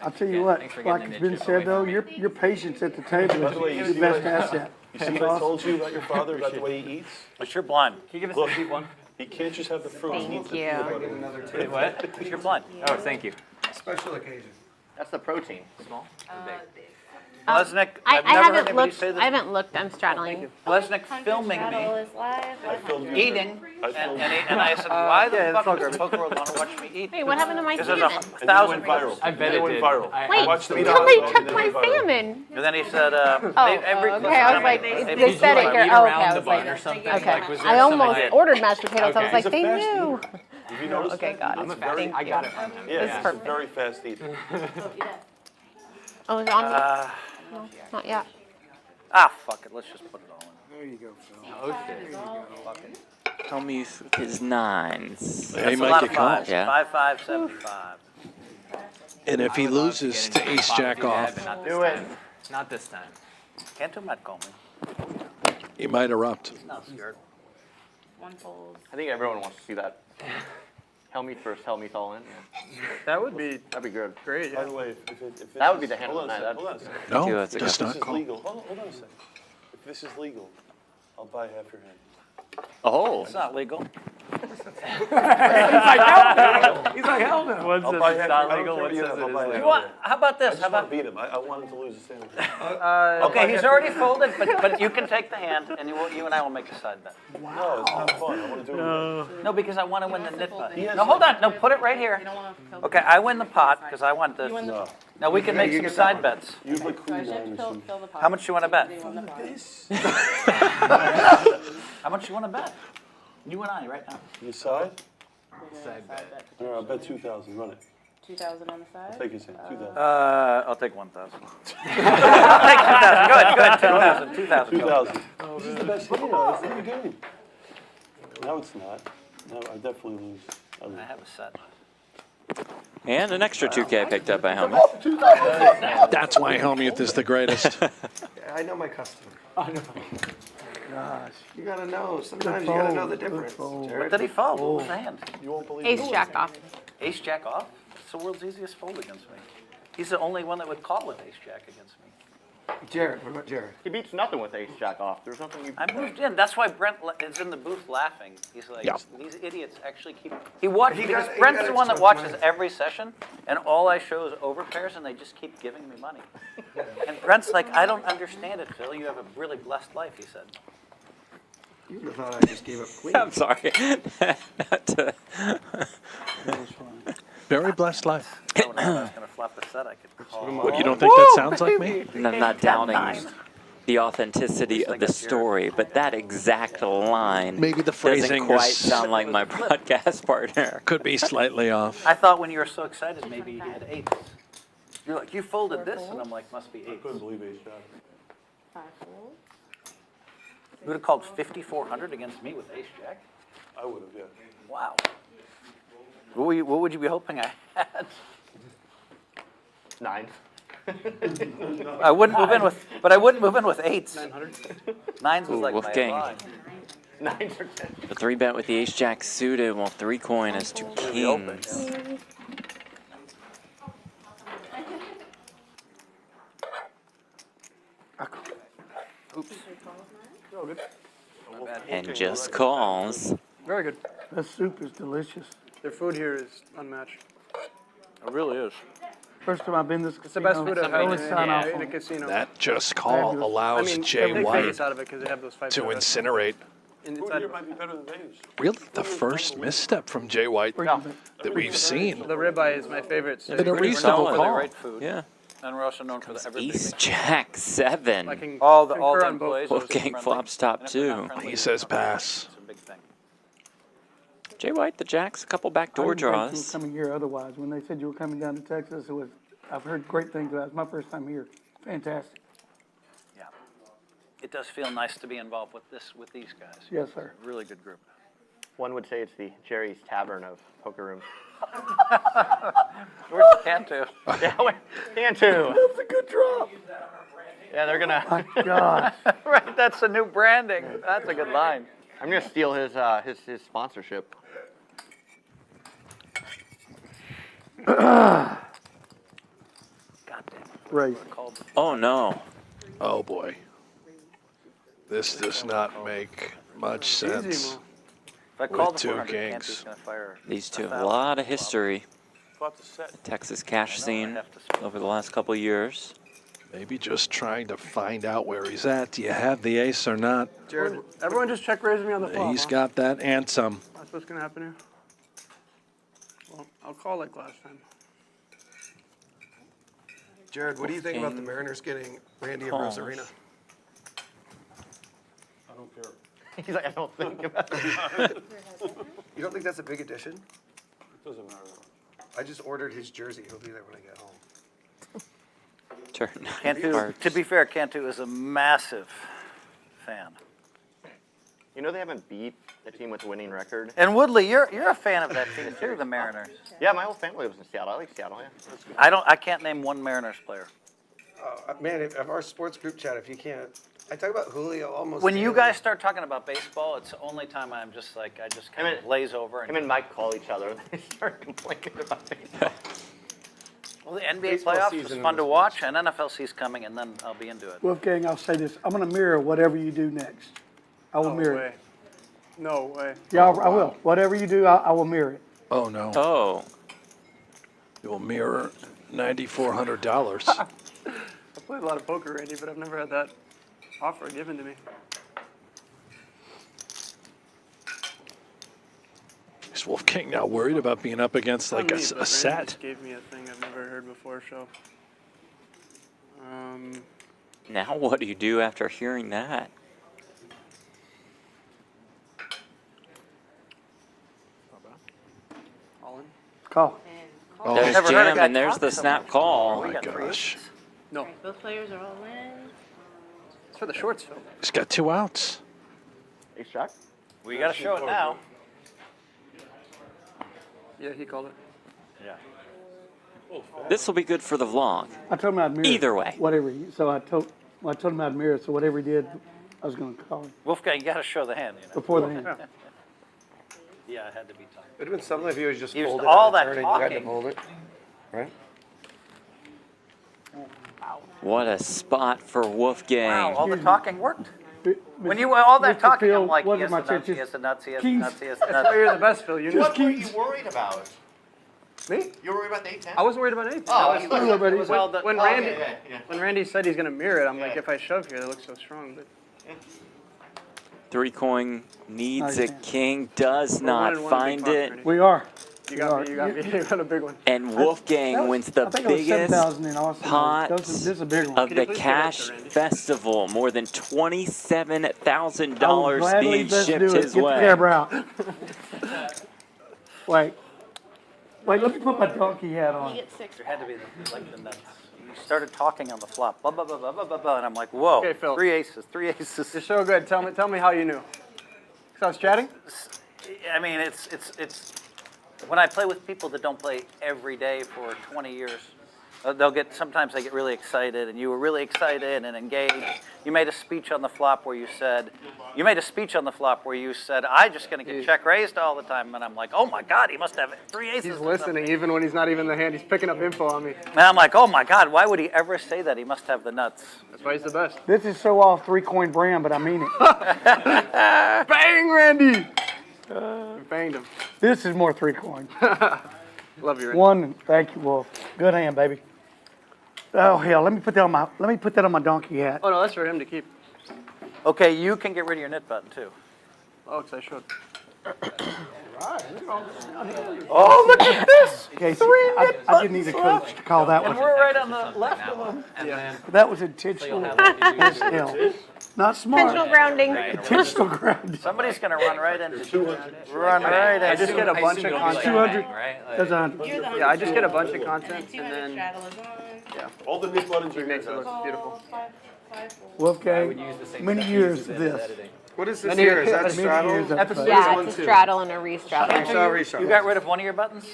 I'll tell you what, Thanks for like getting it's the been mid chip said away though, from me. your patience at the table By the way, is you your see best what asset. You see what I told you about your father, about the way he eats? But you're blind. Can you give us Look. a cheap one? He can't just have the fruit. He Thank needs the you. peanut butter. Get another Wait, table. what? You're blind. Oh, thank you. Special occasion. That's the protein. Small? Or big? Bleznick, I I've never heard haven't anybody looked. say I this. haven't looked. I'm straddling. Bleznick filming me, Is live. I filmed you. eating, I and, filmed and I said, why the yeah, fuck it's does all the poker world want to watch me eat? Wait, what happened to my Because there's salmon? 1,000 It went viral. I bet it it went did. viral. I Wait, watched the video. somebody and took it my went viral. salmon. And then he said, Oh, every okay. I was like, they said it here. eat Oh, around okay. I the was bun or like, something? okay. Like, was there I something almost that- ordered mashed potatoes. I was Okay. like, He's a they fast knew. eater. Have you noticed Okay, that? got I'm a it. fast, Thank I you. got it from him. Yeah, That's he's a perfect. very fast eater. Oh, is it on? No, not yet. fuck it, let's just put it all in. There you go, Phil. Oh, shit. Hellmuth with his 9s. He That's a might lot get of called. fives. Yeah. 5, 5, 75. And if he I would love loses get to into a ace spot jack with you, Dad, off, but not this Do it. time. Not this time. Can't do Matt Comey. he might erupt. Not scared. One folds. I think everyone wants to see that. Hellmuth versus Hellmuth all in. Yeah. That would be That'd be good. great. By Yeah. the way, if this That would be is- the hand of hold the on a night. second, hold on a second. No, Yeah, that's a does good- not This is call. legal. Hold on a second. If this is legal, I'll buy half your hand. Oh, It's not legal. He's like, hell no. One I'll says buy it's half not your legal, hand. one says it I'll is buy half legal. your You want, hand. how about I this? just How want about, to beat him. I want him to lose his standing. okay, he's already folded, but you can take the hand, and you and I will make a side bet. No, it's not fun. I want to do it. No, because I want to win the nit pot. He has No, hold some- on. No, put it right here. You don't want to Okay, I win the pot because I want this. No. Now we can make you some get that side one. bets. You play queen nine or something. fill the pot. How much you want to bet? You want the pot. How much you want to bet? You and I right now. You side? Side bet. All right, I'll bet 2,000. Run it. 2,000 on the side. Take his hand. 2,000. I'll take 1,000. I'll take 2,000. Go ahead. 2,000. 2,000. Go. 2,000. This is the best hand. It's the game. No, it's not. No, I definitely lose. I lose. I have a set. and an extra 2K picked up by Hellmuth. That's why Hellmuth is the greatest. I know my customer. Gosh. You gotta know. Sometimes you gotta know the difference. What Jared. did he fold? What was the hand? You won't believe Ace it. jack off. Ace jack off? It's the world's easiest fold against me. He's the only one that would call with ace jack against me. Jared, what about Jared? He beats nothing with ace jack off. There's nothing you. I moved in. That's why Brent is in the booth laughing. He's like, Yeah. these idiots actually keep. He watches He because got- he Brent's got the one that extra watches money. every session, and all I show is overpairs, and they just keep giving me money. And Brent's like, I don't understand it, Phil. You have a really blessed life. He said. You would have thought I just gave up queen. I'm sorry. Not to- Very blessed life. Oh, no, I was going to flop the set. I could call. What, you don't think that sounds like me? And I'm not doubting the authenticity of the story, but that exact line Maybe the phrasing doesn't quite is- sound like my broadcast partner. Could be slightly off. I thought when you were so excited, maybe he had eights. You're like, you folded this, and I'm like, must be I eights. couldn't believe ace jack. 5 folds. You would have called 5,400 against me with ace jack? I would have, yeah. Wow. What would you be hoping I had? 9. I wouldn't move in with, but I wouldn't move in with eights. 900. Nines was Ooh, like Wolfgang. my line. 9s or 10. The 3-bet with the ace jack suited, while 3 coin has 2 kings. And just calls. Very good. That soup is delicious. Their food here is unmatched. It really is. First time I've been to this It's the best casino, food I've I had always sign off in on a it. casino. That just call I allows I mean, Jay they White Vegas out of it because they have those fights. to incinerate. Food Inside here might be better than Vegas. Really, the first misstep from Jay White Where you been? that we've seen. the ribeye is my favorite. In a Pretty reasonable solid. call. Right food. Yeah. And we're also known for the every Ace Jack 7. I can all the concur on employees. both. Wolfgang flops top 2. He says pass. It's a big thing. Jay White, the Jacks, a couple backdoor I didn't think you draws. were coming here otherwise. When they said you were coming down to Texas, I've heard great things about it. It's my first time here. Fantastic. Yeah. It does feel nice to be involved with these guys. Yes, sir. Really good group. One would say it's the Jerry's Tavern of poker rooms. Where's the Cantu? Yeah, Cantu. That's a good draw. Yeah, they're gonna. My God. Right, that's a new branding. That's a good line. I'm gonna steal his sponsorship. God damn it. Right. Oh, no. Oh, boy. This does not make much sense. If I call With the two 400, Cantu's kings. gonna fire. These two have a lot of history. Flop the set. Texas cash scene over the last couple years. Maybe just trying to find out where he's at. Do you have the ace or not? Jared, everyone just check raising me on the flop. He's huh? got that and some. That's what's gonna happen here. Well, I'll call like last time. Jared, what do you think about the Mariners getting Randy of Calls. Rosarena? I don't care. He's like, I don't think about it. You don't think that's a big addition? It doesn't matter. I just ordered his jersey. He'll be there when I get home. Turn Cantu, cards. to be fair, Cantu is a massive fan. You know they haven't beat a team with a winning record. And Woodley, you're a fan of that team too, the Mariners. Yeah, my whole family lives in Seattle. I like Seattle. Yeah. I can't name one Mariners player. Man, if our sports group chat, if you can't, I talk about Julio almost. When you daily. guys start talking about baseball, it's the only time I'm just like, I just kind of glaze over. Him and Mike call each other. They start complaining about baseball. Well, the NBA Baseball playoffs season is fun in to the watch, and NFL season's coming, and then I'll be into it. Wolfgang, I'll say this. I'm going to mirror whatever you do next. I will No mirror way. it. No way. Yeah, I will. Whatever you do, I will mirror it. Oh, no. Oh, You'll mirror $9,400. I played a lot of poker, Randy, but I've never had that offer given to me. Is Wolfgang now worried about being up against like Not me, but a Randy set? just gave me a thing I've never heard before, so. now what do you do after hearing that? All in? Call. Oh, There's Never heard a jam, guy and there's talk the so snap much. call. Oh, my gosh. No. Both players are all in. It's for the shorts, Phil. He's got 2 outs. Ace Jack? We got to show it now. Yeah, he called it. Yeah. This will be good for the vlog. I told him I'd mirror it. Either way. Whatever. I told him I'd mirror it, so whatever he did, I was going to call him Wolfgang, you got to show the hand, you know. before the hand. Yeah, it had to be done. It'd have been something if you was just Used folded all on that a turn and you had to talking. hold it, right? What a spot for Wolfgang. Wow, all the talking worked. But- When you all that Mr. talking, Phil, I'm like, what he has did the my nuts, he churches- has the nuts, he has the Kings- nuts, he has the That's why nuts. you're the best, Phil. You know. What were you worried about? Me? You were worried about the 8-10? I wasn't worried about anything. Oh, I was- I thought Everybody- Well, the, when Oh, Randy yeah. when Randy said he's gonna mirror it, I'm like, Yeah. if I shove here, that looks so strong. But 3 coin needs Nice. a king, does we're not winning one big find pot, it. Randy. We are. You got me. You got me. You got a big one. And Wolfgang wins the I think it was biggest 7,000 in Austin. pot This is a big one. of Can you the please give that to Cash Randy? Festival. More than I will $27,000 gladly being let's shipped do it. his Get the way. camera out. Wait, let me put my donkey hat You on. get 6. There had to be like the nuts. You started talking on the flop, blah, blah, blah, blah, blah, blah, blah, and I'm like, whoa, Okay, Phil. 3 aces, 3 aces. You're so good. Tell me how you knew. Cause I was chatting. I mean, it's when I play with people that don't play every day for 20 years, sometimes they get really excited, and you were really excited and engaged. You made a speech on the flop where you said, I'm just going to get check raised all the time. And I'm like, oh my God, he must have 3 aces. He's or listening something. even when he's not even in the hand. He's picking up info on me. And I'm like, oh my God, why would he ever say that? He must have the nuts. That's why he's the best. This is so off 3-coin brand, but I mean it. Bang, Randy. You banged him. This is more 3-coin. Love you, Randy. One, thank you, Wolf. Good hand, baby. Oh hell, let me put that on my donkey hat. Oh no, that's for him to keep. Okay, you can get rid of your knit button too. Oh, 'cause I should. Oh, look at this! Casey, I didn't need a coach to call that And one. we're right on the left of them. And then That was intentional. SL. Not smart. Intentional grounding. Intentional grounding. Somebody's gonna run right into run right I into just get a bunch of content. 200. right? Like, That's 100. Yeah, I just get a bunch of content and 200 then straddle is on. yeah, All the mute buttons it are makes it here. look beautiful. Five folds. Wolfgang, many years of this. What is this here? Is that Many straddle? years of Episode Yeah, one, it's a two. straddle and a re-straddle. Reshaw. You got rid of one of your buttons?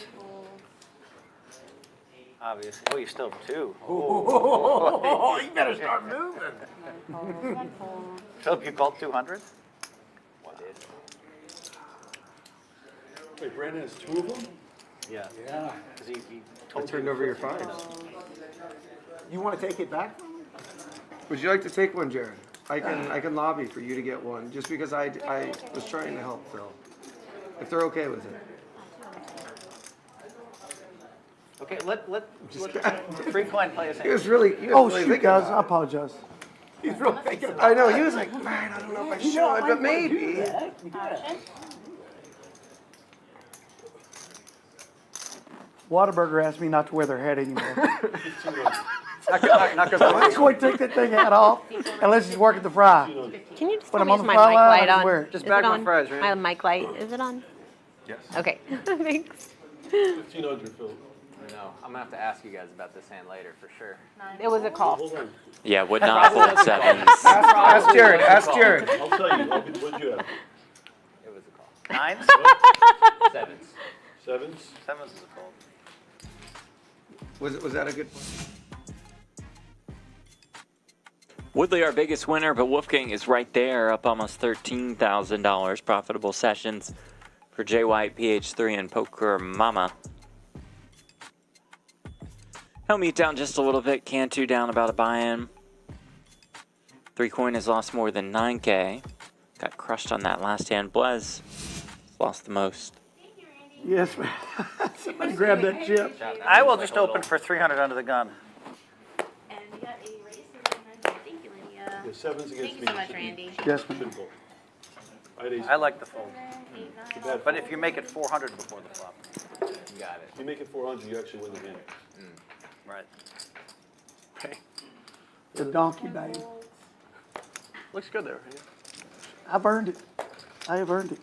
Obviously. Oh, you still have two. Oh, you better start moving. One fold. Philip, you called 200? Wait, Brandon has two of them? Yeah. Yeah. Because he I told turned you over your fives. You want to take it back? Would you like to take one, Jared? I can lobby for you to get one, just because I was trying to help Phil. If they're okay with it. Okay, let free coin play his He hand. was really, Oh, really shoot, thinking guys, I about apologize. it. I know, he was like, man, I don't know if I should, but maybe. Option. Whataburger asked me not to wear their hat anymore. Not good. I'm going to take that thing hat off unless he's working the fry. Can you just When tell I'm me on is the my fry mic line, I light can on? wear it. Just Is bag it my on? fries, right? My mic light, is it on? Yes. Okay, thanks. 1,500, Phil. I know. I'm gonna have to ask you guys about this hand later for sure. It was a call. Hold on. Yeah, would not fold sevens. Ask Jared, ask Jared. I'll tell you. What'd you have? It was a call. Nines? Sevens. Sevens? Sevens is a fold. Was that a good? Woodley, our biggest winner, but Wolfgang is right there, up almost $13,000. Profitable sessions for Jay White, PH3, and Poker Mama. Hellmuth down just a little bit. Cantu down about a buy-in. 3 Coin has lost more than 9K. Got crushed on that last hand. Blez lost the most. Yes, man. Somebody grab that chip. I will just open for 300 under the gun. And you got a raise. Thank you, Lydia. Yeah, sevens against Thank you me. so much, Randy. Yes, ma'am. Simple. I had ace. I like the fold. 8, 9. Bad But fold. if you make it 400 before the flop. You got it. If you make it 400, you actually win the game. Right. The donkey bag. Looks good there. I've earned it. I have earned it.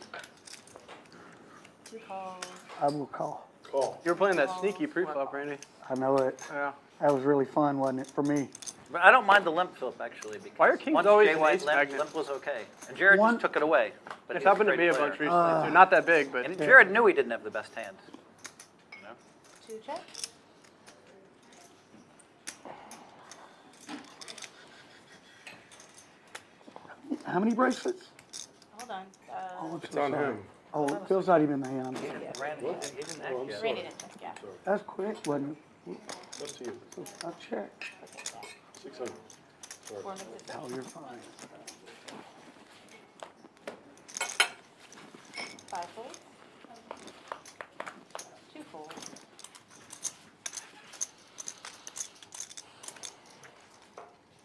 2 calls. I will call. Call. You were playing that sneaky pre-flop, Randy. I know it. Yeah. That was really fun, wasn't it, for me? But I don't mind the limp, Philip, actually, because Why are kings once always Jay an White ace limp, magnet? limp was okay. And Jared One- just took it away. But It's he was happened to great me a player. bunch recently too. Not that big, but And Jared knew he didn't have the best hand. 2 check. How many bracelets? Hold on. Oh, It's on him. Oh, Phil's not even in the hand. Randy, he didn't act yet. Randy didn't check, yeah. That's quick, wasn't it? Up to you. I'll check. 600. 4 mixes. Oh, you're fine. 5 folds. 2 folds.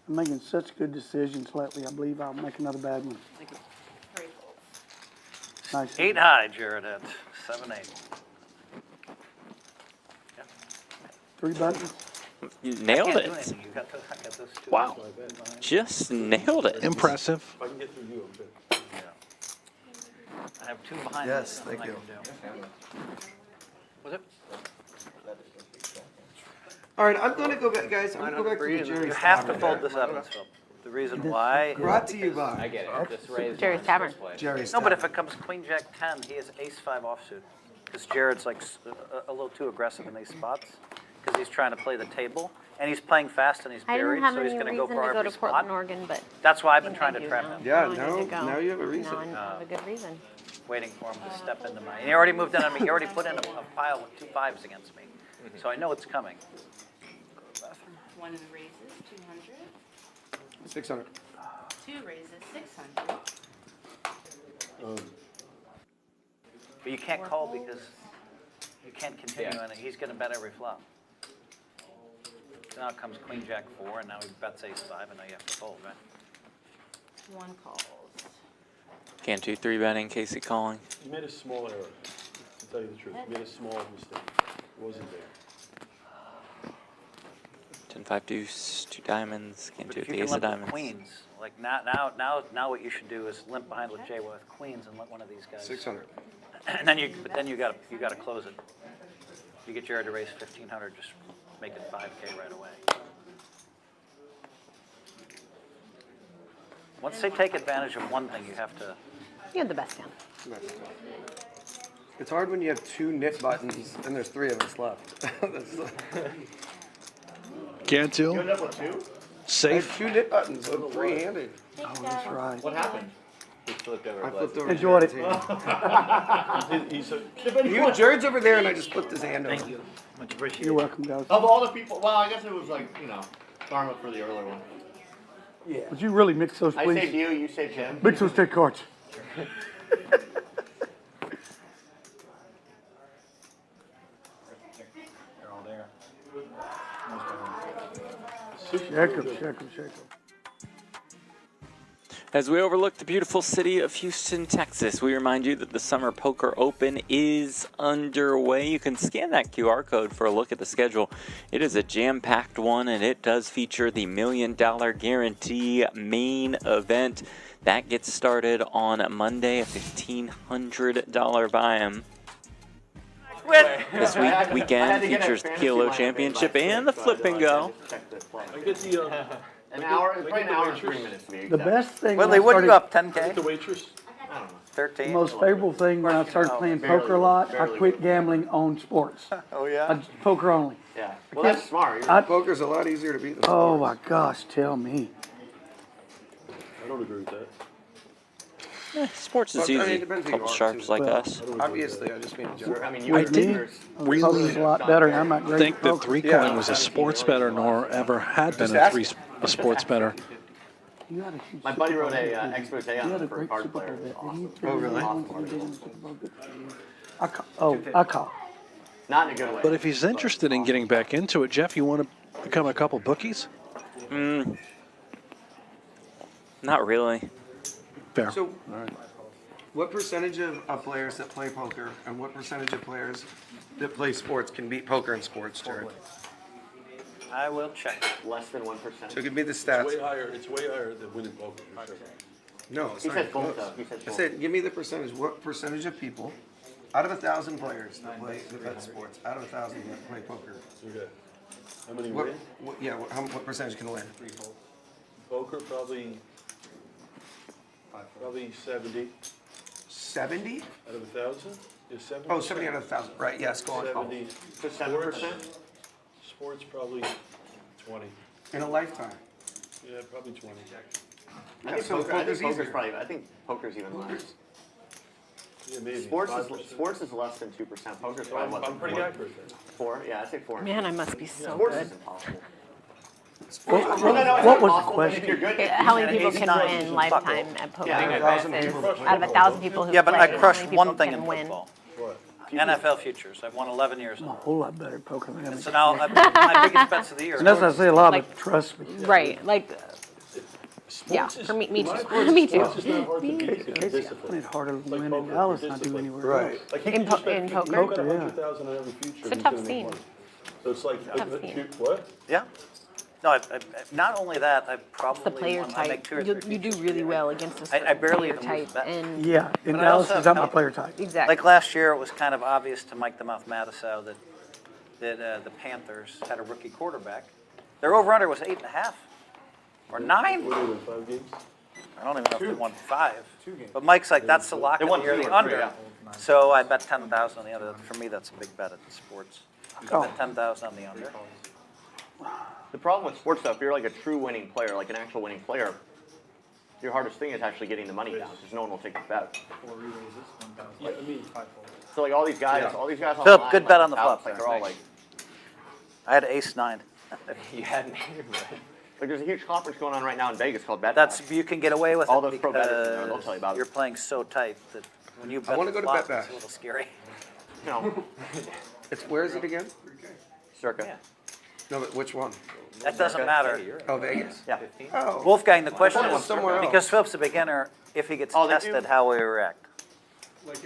I'm making such good decisions lately. I believe I'll make another bad one. 3 folds. Nice. 8 high, Jared had 7, 8. 3 buttons. You nailed Can't do it. anything. You got those, I got those 2. Wow. Just nailed it. Impressive. If I can get through you, I'm good. I have 2 behind. Yes, me. thank you. Was it? All right, I'm gonna go back, guys. I'm gonna go back to the Jerry. You have to Tavern. fold the sevens, Phil. The reason why. Brought to you I by get it. Just raise Jerry's one, Tavern. just play. Jerry's. No, but if Tavern. it comes Queen Jack 10, he has Ace 5 offsuit. Because Jared's like a little too aggressive in these spots. Because he's trying to play the table. And he's playing fast and he's I buried, didn't have so he's any going reason to to go for go every to Portland, spot. Oregon, but That's why I've been I trying think to I trap do him. Yeah, now. I need to go. now you have a reason. Now I have a good reason. Waiting for him to step into my. And he already moved in on me. He already put in a pile with 2 5s against me. So I know it's coming. 1 raises, 200. 600. 2 raises, 600. But you can't call because you can't continue on it. He's going to bet every flop. Now comes Queen Jack 4, and now he bets Ace 5, and now you have to fold, right? 1 calls. Can't do 3-betting, Casey calling. You made a small error, to tell you the truth. You made a small mistake. It wasn't there. 10-5 deuce, 2 diamonds. Can't But do if the you can ace of limp with diamonds. queens, like now what you should do is limp behind with Jay with queens and let one of these guys. 600. And then you gotta close it. You get Jared to raise 1,500, just make it 5K right away. Once they take advantage of one thing, you have to. You have the best hand. It's hard when you have 2 knit buttons and there's 3 of us left. Can't do. You end up with 2? I have Safe. 2 knit buttons. I'm 3-handed. Oh, that's right. What happened? He flipped over. I flipped over. Enjoyed it. Jared's over there, and I just flipped his hand over. Thank you. Much appreciated. You're welcome, guys. Of all the people, well, I guess it was like, karma for the earlier one. Would you really mix those, I saved please? you, you saved him. Mix those 10 cards. They're all there. Shake 'em, shake 'em, shake 'em. As we overlook the beautiful city of Houston, Texas, we remind you that the Summer Poker Open is underway. You can scan that QR code for a look at the schedule. It is a jam-packed one, and it does feature the $1 Million Guarantee main event. That gets started on Monday, a $1,500 buy-in. This weekend features the PLO Championship and the Flip and Go. I get the, An hour, it's probably an hour and 3 minutes to be The exact. best thing Well, when they I wouldn't started, go up I get the 10K, waitress. I don't know. 13. the most favorable thing when I started playing poker a lot, I quit gambling on sports. Oh yeah. Poker only. Yeah. Well, that's smart. Poker's a lot easier to beat than Oh sports. my gosh, tell me. I don't agree with that. Sports is Well, I mean, easy. it depends who you Couple are, sharps too. like Well, us. Obviously, I just made a joke. I mean, you I were did. Poker's a lot better, and I'm not I great think at that poker. 3-coin was a sports better, nor ever had been a sports better. You gotta shoot My Super buddy Bowl wrote a good. expose You on had it a for a great card Super Bowl player. bet. Awesome. He Oh, really? won the Super Bowl. Good for you. I call. Not in a good way. But if he's interested in getting back into it, Jeff, you want to become a couple bookies? Not really. Fair. So, what percentage of players that play poker and what percentage of players that play sports can beat poker in sports, Jared? I will check. Less than 1%. So give me the It's stats. way higher than winning poker. for sure. No, it's He not said close. both, though. He said I both. said, give me the percentage. What percentage of people, out of 1,000 players that bet sports, out of 1,000 that play poker, Okay. How many what, win? what percentage can win? Poker, probably 70 70? out of 1,000. Yeah, 70. Oh, 70 out of 1,000. Right, yes, go on. 70. So 7%? Sports probably 20. In a lifetime. Yeah, probably 20. I think So poker's poker's easier. probably. I think poker's even less. Yeah, maybe. Sports 5%. is less than 2%. Poker's So probably I'm pretty accurate there. 4. Yeah, I say 4. Man, I must be so Sports good. is impossible. What it's was not the impossible, but if question? you're good, How many people Ace can nine win is lifetime at poker? Yeah, versus out of 1,000 people who Yeah, but play, I how crushed many people one thing can in win? football. What? NFL futures. I've won 11 years I'm a now. whole lot better at poker than I am. So now my biggest bets of the year. And that's what I say a lot, Like- but trust me. Right, like, yeah, Sports is- for me too. sports- Me too. Sports is not hard to beat. It's I discipline. played harder to like win in poker, Dallas than I do discipline. anywhere Right. else. Like he In can just po- bet- in he can poker? bet Yeah. 100,000 on every future. It's a and he's tough gonna make scene. money. So it's like, Tough scene. what? Yeah. No, not only that, I probably The player won, I make type. 2 or You 3 do futures really year. well against a I certain barely player even lose type. bets. And Yeah, in But I Dallas also is not my have- player type. exactly. Like last year, it was kind of obvious to Mike the Mouth Matisow that the Panthers had a rookie quarterback. Their over/under was 8.5 or 9. What do you win, 5 games? I don't even know if they won 5. But Mike's like, that's the lock They of won the year, 2 the or 3, under. yeah. So I bet 10,000 on the under. For me, that's a big bet at the sports. I Oh. bet 10,000 on the under. The problem with sports stuff, if you're like a true winning player, like an actual winning player, your hardest thing is actually getting the money down because no one will take the bet. Yeah, I mean, So like all these guys, on Philip, the line, good like, bet on the out, flop like there. they're all like, I had ace-9. You had me, right? like there's a huge conference going on right now in Vegas called Bet. That's you can get away with All it those pro bettors in there, they'll because tell you about it. you're playing so tight that when you bet wanna the go to flop, Bet it's a Bash. little scary. You know, Where is it again? circa. No, but which one? That doesn't matter. Oh, Vegas. Yeah. Oh. Wolfgang, the question Only one is, somewhere else. because Philip's a beginner, if he gets Oh, they tested, do? how we react.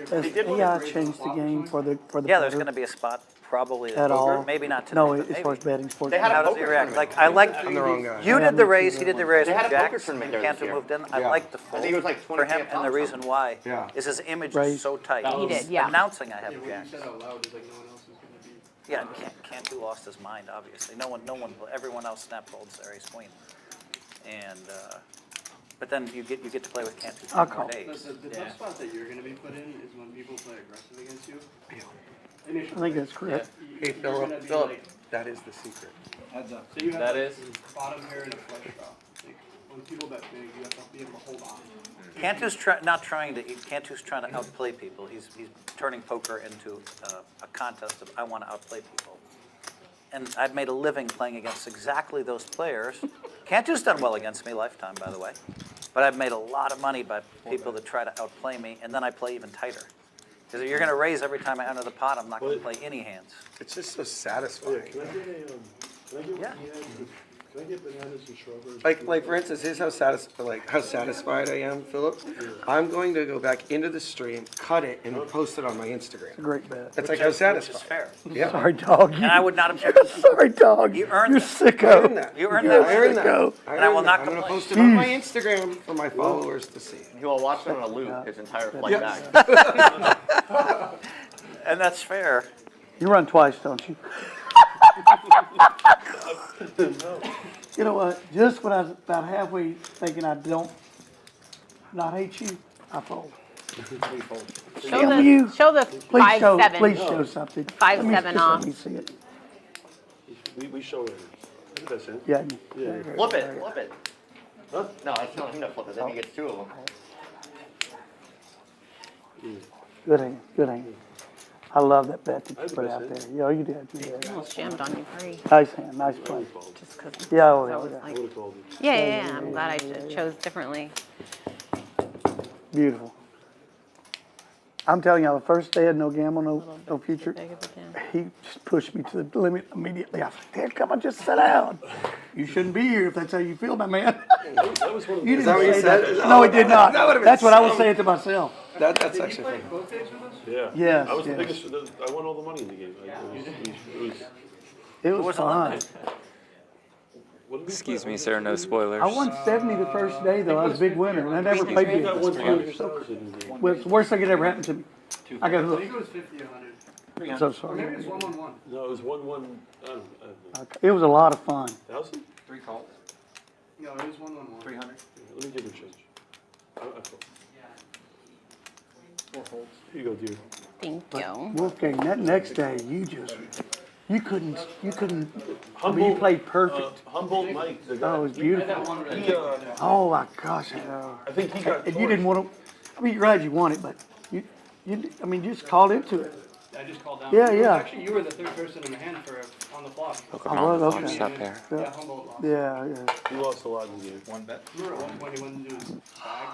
Has AI changed the game for the Yeah, there's better going to be a spot probably at all? maybe not today, No, but as maybe. far as betting sports. They had a How does he poker react? tournament. Like I like I'm the wrong guy. you did the race, he did the race They with had a poker Jacks, tournament and there this Cantu year. moved in. I Yeah. like the I fold think it was like for 20 him, and the reason why Yeah. is his image Raise. is so tight. He did, yeah. Announcing I have When you Jacks. said out loud, it's like no one else is gonna be. Yeah, Cantu lost his mind, obviously. No one, everyone else snap folds their ace queen. And, but then you get to play with Cantu I'll for call. days. The tough spot that you're gonna be put in is when people play aggressive against you. I think that's correct. Hey, Philip, that is the secret. Heads up. So you have That like, is? bottom pair and a flush draw. Like, when people bet big, you have to be able to hold on. Cantu's Cantu's trying to outplay people. He's turning poker into a contest of I want to outplay people. And I've made a living playing against exactly those players. Cantu's done well against me lifetime, by the way. But I've made a lot of money by people that try to outplay me, and then I play even tighter. Because if you're going to raise every time I enter the pot, I'm not going to play any hands. It's just so satisfying. Can I get Yeah. can I get bananas and strawberries? Like for instance, here's how satisfied I am, Philip. I'm going to go back into the stream, cut it, and post it on my Instagram. Great bet. That's like how Which is satisfied. fair. Yeah. Sorry, dog. And I would not object. Sorry, dog. You earned You're that. sicko. I earned that. You earned You're that. I earned that. sicko. And I will not I'm going to complain. post it on my Instagram for my followers to see. He will watch it on a loop his entire flight back. And that's fair. You run twice, don't you? You know what? Just when I was about halfway thinking I don't not hate you, I fold. Show the Please 5-7. please show something. 5-7 Let me off. Let me see it. We show it. I think that's it. Yeah. Flip it, flip it. Huh? No, I tell him to flip it, then he gets two of them. Good hand. Good hand. I love that bet that you put out there. Yeah, you did. You did. Almost jammed on you, Bree. Nice hand. Nice play. Just because. Yeah, I was yeah. like, I would have called it. yeah. I'm glad I chose differently. Beautiful. I'm telling you, the first day had no gamble, no future. Big of a jam. He just pushed me to the limit immediately. I was like, Dad, come on, just sit down. You shouldn't be here if that's how you feel, my man. That was one of You the didn't that what you say said? that. No, he did not. That would've been That's what I was so- saying to myself. That's Did you actually play funny. both days with us? Yeah. Yes, I was the yes. biggest. I won all the money in the game. It was was the fun. limit? What did we Excuse play? me, sir, no spoilers. I won 70 the first day, though. I was a big winner, and I never played I big. got It 100,000 in the game. was the worst thing that ever happened to me. I got I think hooked. it was 50, 100. I'm so Or sorry. maybe it's 1-1-1. No, it was 1-1. I don't know. Okay. It was a lot of fun. 1,000? 3 calls. No, it was 1-1-1. 300. Let me give you a change. I fold. 4 folds. Here you go, dear. Thank you. Wolfgang, that next day, you couldn't, I mean, you played perfect. Humboldt Mike. The guy, Oh, it was beautiful. He, Oh, my gosh. I think he got. And you didn't want to, I mean, you're glad you won it, but you just called into it. I just called down. Yeah, yeah. Actually, you were the third person in the hand on the flop. Okay, I was, mom, okay. stop there. Yeah, Humboldt lost. Yeah. He lost a lot in the game. 1 bet. Remember at one point he went into his bag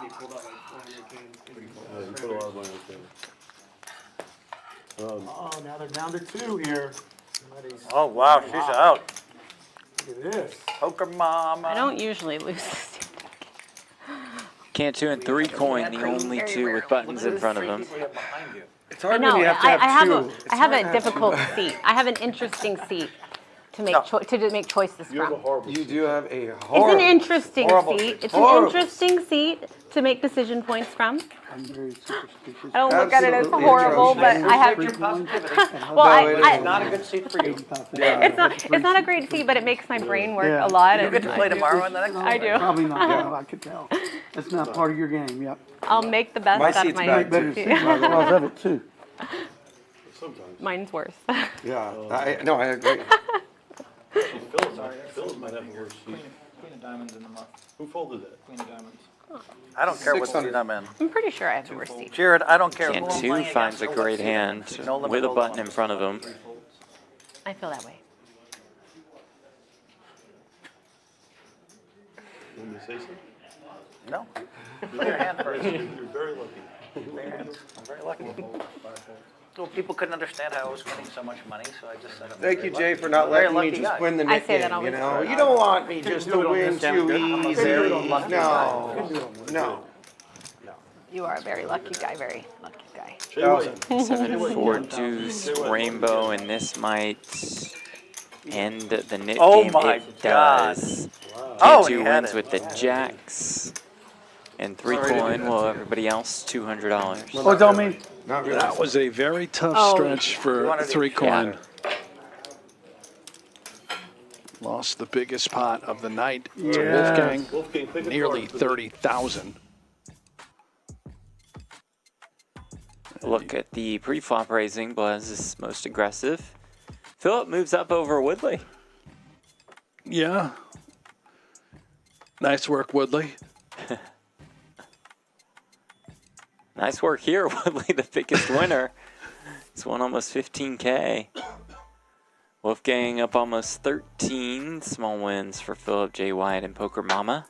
and he pulled out like 400 cans. He put a lot of money on the table. Oh, now they're down to 2 here. Somebody's, Oh, wow, she's out. look at this. Poker mama. I don't usually lose. Cantu and 3 coin, the only 2 with buttons in front of him. Behind you. It's Oh, hard No, when you have to I have have two. I have a difficult seat. I have an interesting seat to make to make choices You have a from. horrible. You do have a It's horrible. an interesting horrible seat. seat. It's Horrible. an interesting seat to make decision points from. I'm very superstitious. I don't look at it as Absolutely horrible, but atrocious. I have. Your positivity. Well, No, it I is Not a good seat for you. it's not a great seat, but it makes my brain work Yeah. a lot. You and get to play tomorrow in the next I do. Probably not, no, I could tell. That's not part of your game, yep. I'll make the best My out of seat's my back, Better see because of it, too. Sometimes. Mine's worse. Yeah, I agree. Phil might have a worse seat. Queen of diamonds in the muff. Who folded that? Queen of diamonds. I don't care what 600. seat I'm in. I'm pretty sure I have the worst seat. Jared, I don't care who I'm Cantu playing finds a against or great what seat I'm in. hand No limit, with a no button limit. in front of him. I feel that way. Want me to say something? No. Play your hand first. You're very lucky. Play your hand. I'm very lucky. Well, people couldn't understand how I was winning so much money, so I just said I'm Thank very you, Jay, lucky. for not Very letting me lucky just guy. win the I Nick say that game, you always. know? You don't want me just to do it on win this camera. too I'm a easy. very lucky No, no. You are a very lucky guy, very lucky guy. 7-4 deuce rainbow, and this might end the knit Oh game. my It God. does. Oh, he Two had wins it. with the jacks. And 3 coin, well, everybody else, $200. Oh, it's on me. Not really. That was a very tough Oh. stretch for 3 coin. Lost the biggest pot of the night to Yeah. Wolfgang, nearly 30,000. Look at the pre-flop raising. Blez is most aggressive. Philip moves up over Woodley. Yeah. Nice work, Woodley. Nice work here, Woodley, the biggest winner. He's won almost 15K. Wolfgang up almost 13. Small wins for Philip, J. Wyatt, and Poker Mama.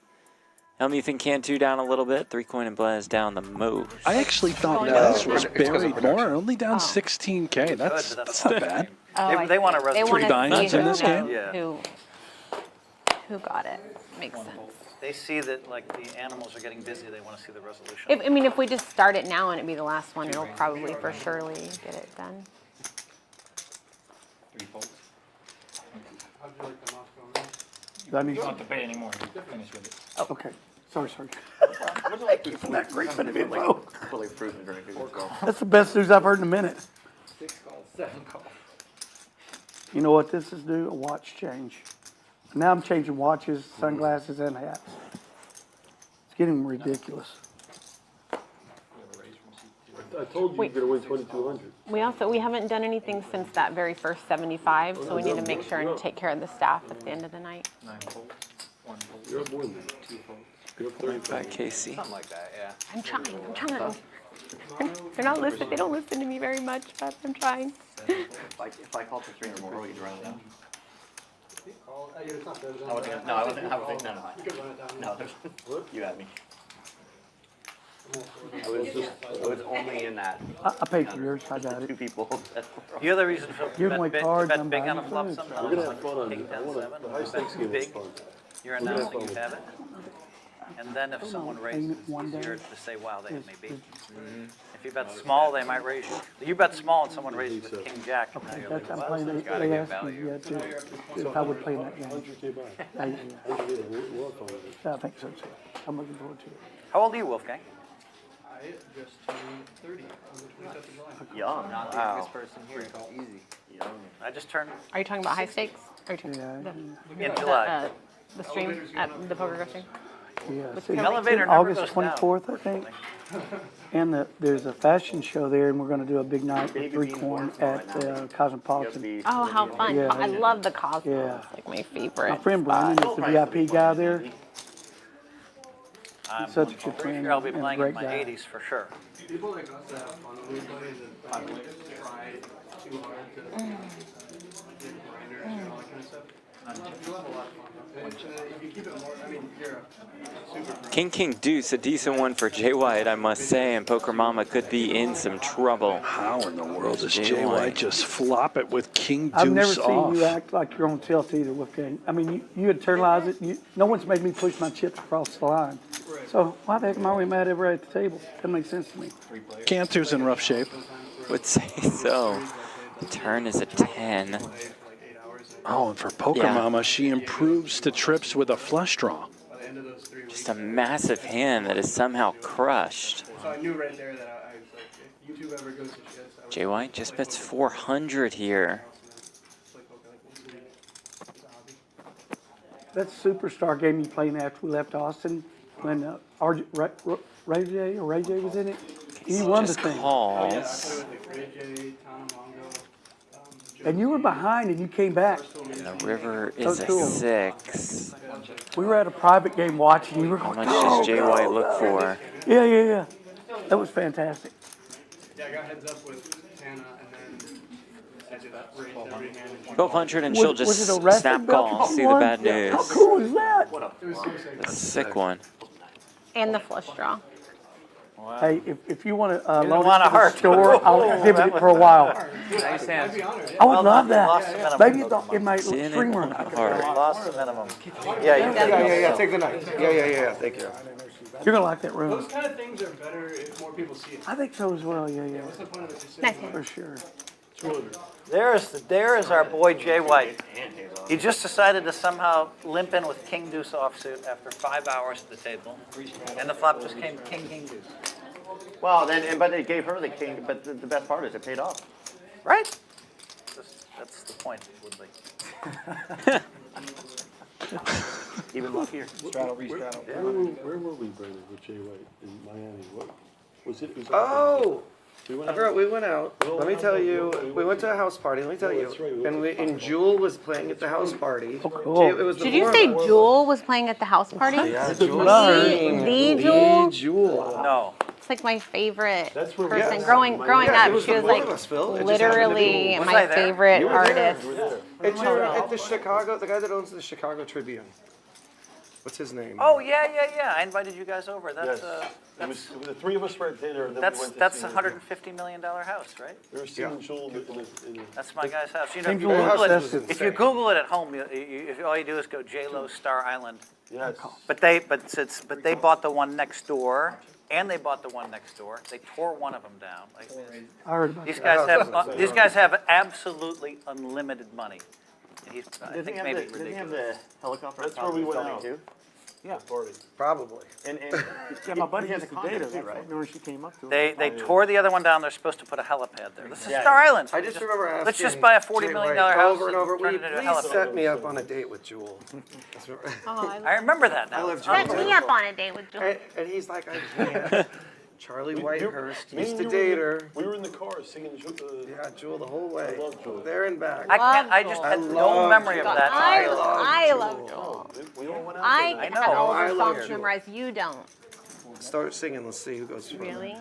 Hellmuth and Cantu down a little bit. 3 coin and Blez down the most. I actually thought Blez was buried more. Only down 16K. That's not bad. They want to They resolution. want Three diamonds to in this game? Yeah. who got it. Makes sense. They see that like the animals are getting busy. They want to see the resolution. If we just start it now and it be the last one, it'll probably for surely get it done. 3 folds. Do I need You don't have to pay anymore. Finish with it. Oh, okay. Sorry. Isn't that great for the fully fruit drink as well? That's the best news I've heard in a minute. 6 calls, 7 calls. You know what this is due? A watch change. Now I'm changing watches, sunglasses, and hats. It's getting ridiculous. I told you you're going to win 2,200. We haven't done anything since that very first 75, so we need to make sure and take care of the staff at the end of the night. 9 folds, 1 fold. You're up more than that. 2 folds. You're up 35. Casey. Something like that, yeah. I'm trying. They're not listening. They don't listen to me very much, but I'm trying. If I call for 3 or more, we could run it down. I wasn't. No, you had me. I was only in that. I paid for yours. I got 2 it. people. The other reason for Give my card, bet I'm big buying on a flop food. sometimes. We're going to have fun on King it. 10, 7, The high bet stakes too game is big. fun. You're announcing you have it. And then if someone raises, payment one it's day easier to say, wow, they may beat. is- If you bet small, they might raise you. You bet small and someone raises with king jack. Now Okay, you're that's, like, I'm wow. playing, gotta they get asked me value. yet if I would play that game. 100K back. Yeah. 100K, we're on fun with it. I think so too. I'm looking forward to it. How old are you, Wolfgang? I just turned 30 on the 25th of July. Young. Wow. Person here. Easy. Young. I just turned Are you talking about high stakes? Or are you talking Yeah, in July. the stream at the poker go stream? yeah. With See, the elevator never August goes down. 24th, I think. And there's a fashion show there, and we're going to do a big night with 3 coin at Cosmopolitan. Oh, how fun! Yeah. I love the Cosmos. Yeah. It's like my favorite. My friend Brian is the VIP guy there. I'm Such a good pretty friend sure I'll be and a playing great in my guy. 80s for sure. People like us that have fun when we play that like try too hard to get grinders and all that kind of stuff. You'll have a lot of fun. And if you keep it more, I mean, you're a super pro. King Deuce, a decent one for J. White, I must say, and Poker Mama could be in some trouble. How in the world does Jay J. White White just flop it with King Deuce I've never seen off? you act like you're on tilt either, Wolfgang. I mean, you internalize it. No one's made me push my chips across the line. So why the heck am I always mad everybody at the table? Doesn't make sense to me. Cantu's in rough shape. Would say so. The turn is a 10. Oh, and for Poker Yeah. Mama, she improves to trips with a flush draw. By the end of those 3 weeks. Just a massive hand that is somehow crushed. So I knew right there that I was like, if YouTube ever goes to shit, I was J. White just bets 400 here. like, okay, like, it's a hobby. That superstar game you played after we left Austin, when Ray J was in it, you won the Just thing. calls. With Ray J, Tana Mongo, And you were behind and you came back. And the river is a cool. 6. We were at a private game watching. You were How going, much does J. White look for? yeah. That was fantastic. Yeah, I got heads up with Tana, and then I just raised every hand. 1200 and she'll Was just it a wrestling snap belt call, you see the won? bad How news. cool is that? It was so sick. A sick one. And the flush draw. Hey, if you want to loan want it a to the heart. store, I'll exhibit it for a while. Nice hands. I would Well, love lost the that. minimum. Maybe in my See, and stream room. hard. Lost the minimum. Yeah, you Yeah, take the night. Yeah, take the night. Thank you. You're gonna like that room. Those kind of things are better if more people see it. I think so as well, yeah. What's the point of it just Nice. sitting For sure. 200. There is our boy Jay White. He just decided to somehow limp in with King Deuce offsuit after 5 hours at the table, and the flop just came King Deuce. Well, but it gave her the king. But the best part is it paid off. Right? That's the point, Woodley. Even luckier. Straddle, re-straddle. Where were we, Brandon, with Jay White in Miami? What was it? Oh, we went I out. forgot. We went out. Let me tell you. We went to a house party. Let me tell you. that's right, we And went and Jewel was playing at the house party. Oh, cool. It was the Did you four say of us. Jewel was playing at the house party? Yeah, The Jewel. The Jewel? Jewel. No. It's like my favorite That's where we person. met. Growing Yeah, it up, was she the was four like of us, Phil. It just happened to literally be- Was my I there? favorite You were there. artist. We were there. It's at the Chicago. The guy that owns the Chicago Tribune. What's his name? Oh yeah. I invited you guys over. That's Yes. It was the three of us were at dinner. And then that's we went to that's see a $150 million house, right? We were seeing Jewel in the That's my guy's house. You know, King if you Jewel Google house it, is if you Google it at home, if all you do is go J-Lo Star Island. yes. But they bought the one next door, and they bought the one next door. They tore one of them down. Like, I heard about these that. these guys have absolutely unlimited money. And he's, I Doesn't think he maybe have the helicopter? That's on where top we of his went building, out. too? Yeah. Party. Probably. And Yeah, my buddy he has used a to condo date her. too, That's right? remember she came up to him. they tore the other one down. They're supposed to put a helipad there. This is Yeah. Star Island. I just remember asking. Let's just buy a $40 Jay million White house over and over. turn Will it you into a please helipad. set me up on a date with Jewel? That's what- Oh, I remember that now. I love Set Jewel. me up on a date with Jewel. And he's like, I can't. Charlie Whitehurst Me used and to you date were- her. We were in the car singing. Yeah, Jewel the whole way. I love Jewel. There and back. I can't. I just Love had Jewel. no I memory of love that. I love Jewel. We all went out I that night. have all I the love songs Jewel. memorized. You don't. Start singing. Let's see who goes first. Really?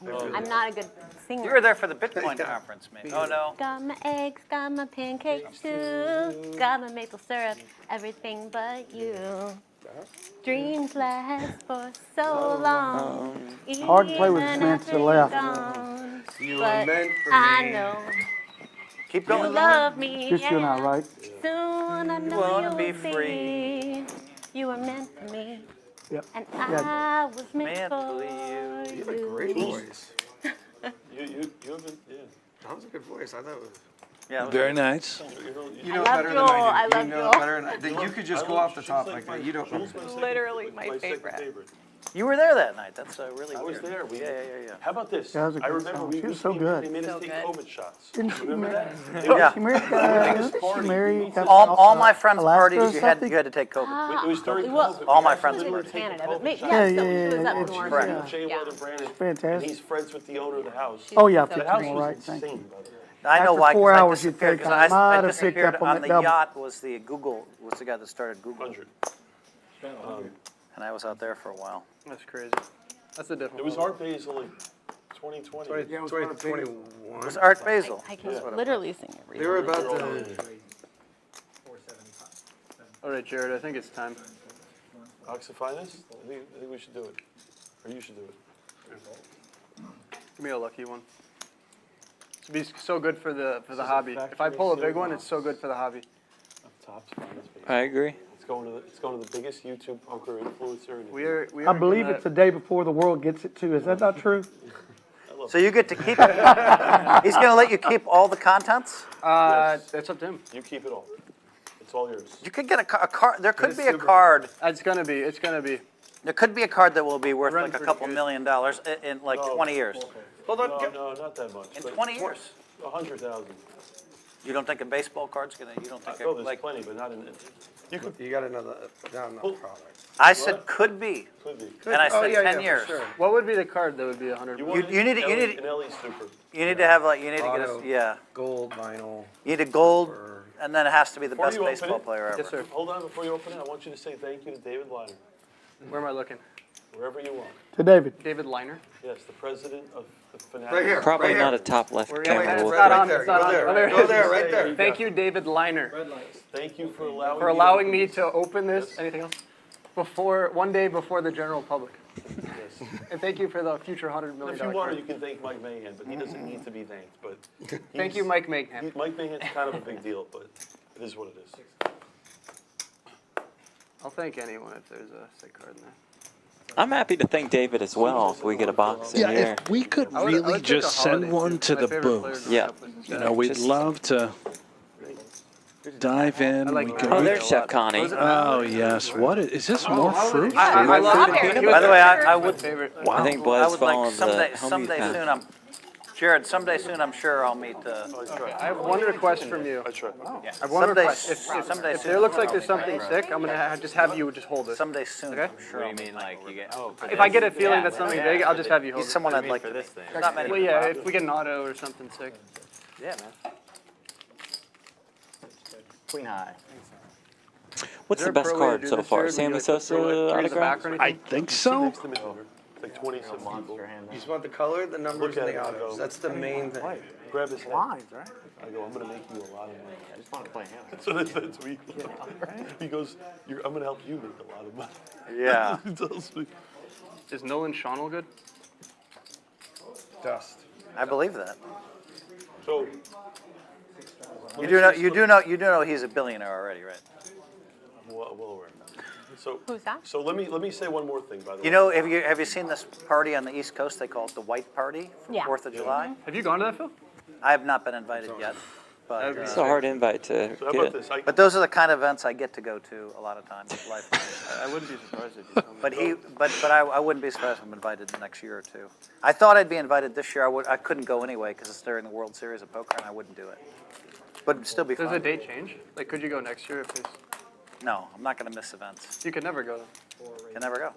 Oh, I'm not a good singer. You were there for the Bitcoin conference, maybe. Oh no. Got my eggs, got my pancakes too, got my maple syrup, everything but you. Dreams last for so long. Hard to play with even Samantha after left. you're gone. You But were meant for I me. know Keep you going. love me. Just you and I, and right? Soon I know wanna you'll be see free. you were meant for me, Yep. and Yeah. I was meant Meant for for you. You have a great voice. You haven't, yeah. That was a good voice. I thought it was. Yeah. Very nice. You I know love better Jewel. than I I do. love You know Jewel. better than I do. You could just go off the top like that. You don't. Literally my second favorite. You were there that night. That's really I was weird. there. Yeah. How about this? Yeah, that was a I good remember song. we She was so good. They made us So take good. COVID shots. Didn't she Remember marry? that? Yeah. She married. She married. All my friends' Alaska parties, or you had something? to take COVID. It was during Well, COVID. All my It friends' was in parties. Canada, but maybe, Yeah, yeah, yeah, so it was up it's- north. Correct. Jay Yeah. White and Brandon. Fantastic. And he's friends with the owner of the house. Oh yeah, So That 15 house all was right. Thank you. insane, by the way. I know After why. 4 'cause I hours, you'd disappeared, think 'cause I might I have picked disappeared up on on that the double. yacht. Was the Google? Was the guy that started Google? 100. And I was out there for a while. That's crazy. That's a different It was level. Art Basel in 2020. 2021. It was Art Basel. I can literally sing every They were about to. All right, Jared, I think it's time. Oxyfinus? I think we should do it. Or you should do it. Give me a lucky one. It'd be so good for the hobby. If I pull a big one, it's so good for the hobby. Top's finest baseball. I agree. It's going to the biggest YouTube poker influencer in the We are I believe it's the day before the world gets it too. Is that not true? So you get to keep it. He's going to let you keep all the contents? That's up to him. You keep it all. It's all yours. You could get a card. There could be a card. It's gonna be. There could be a card that will be worth Run like a pretty couple good. $1 million in like 20 years. Hold on. No, not that much. In but 20 years. 100,000. You don't think a baseball card's going to, you don't think, No, there's like, plenty, but not in it. You got another. Not enough product. I said could be. Could be. And I said 10 for years. sure. What would be the card that would be 100? You want you need to- an LE super. You need to have like, you need to get Auto. a, yeah. Gold vinyl. You need a gold, Or and then it has to be the Before best you open baseball it- player ever. Yes, sir. Hold on, before you open it, I want you to say thank you to David Liner, Where am I looking? wherever you want. To David. David Liner. Yes, the president of the Fanatics. Right here. Probably right not here. a top left Where- camera. it's will not fit. on, Right there. it's not Go on. there. Oh, there it Go is. there. Right there. Thank you, David Liner, Thank you for allowing for allowing me to open this. Anything else? One day before the general public. Yes. And thank you for the future $100 million If you want, card. you can thank Mike Mahan, but he doesn't need to be thanked. But Thank you, Mike Mayhem. Mike Mahan's kind of a big deal, but it is what it is. I'll thank anyone if there's a sick card in there. I'm happy to thank David as well if we get a box in Yeah, here. if we could I would really take just a holiday send one too. to My the favorite player booth. growing Yeah. up was You know, we'd Just- love to dive in. I like we mine. could, Oh, we- there's Chef Connie. Oh, yes. What is this? More fruit? I love it. By the way, I would. I think I Blez would follows like the someday Hellmuth soon. path. Jared, someday soon, I'm sure I'll meet. I have one request from you. I try. I have one Someday, request. If there looks like there's something sick, I'm gonna just have you just hold it. someday soon, Okay. I'm sure. What do you mean, like you get? Oh, for If I this? get a feeling Yeah, that's something yeah. big, I'll just have you hold He's it. someone What I'd do you mean like for to this meet. thing? There's not many. Well, yeah, if we get an auto or something sick. Yeah, man. Queen high. What's Is the there a best pro way to card do so this, far? Jared? Sammy Would you Sosa throw it through the autograph? back or I anything? think See so. next to midfielder. It's like 20 some people. Monster hand. You just want the color, the numbers, Look and at the it and autos. go, That's the main thing. grab his head. Lines, right? I go, I'm going to make you a lot of money. I just want to play hand. So that's what he goes, I'm going to help you make a lot of money. Yeah. He tells me. Is Nolan Schonnel good? Dust. I believe that. So, You do know he's a billionaire already, right? well aware. So, Who's that? So let me say one more thing, by the way. You know, have you seen this party on the East Coast? They call it the White Party for Yeah. 4th of July. Have you gone to that, Phil? I have not been invited yet, but It's a hard invite to So how about get. this? but those are the kind of events I get to go to a lot of times in life. I wouldn't be surprised if you told me. But I wouldn't be surprised if I'm invited the next year or two. I thought I'd be invited this year. I couldn't go anyway because it's during the World Series of Poker, and I wouldn't do it. But it'd still be Does fun. the date change? Like, could you go next year if there's? No, I'm not going to miss events. You could never go. Can never go.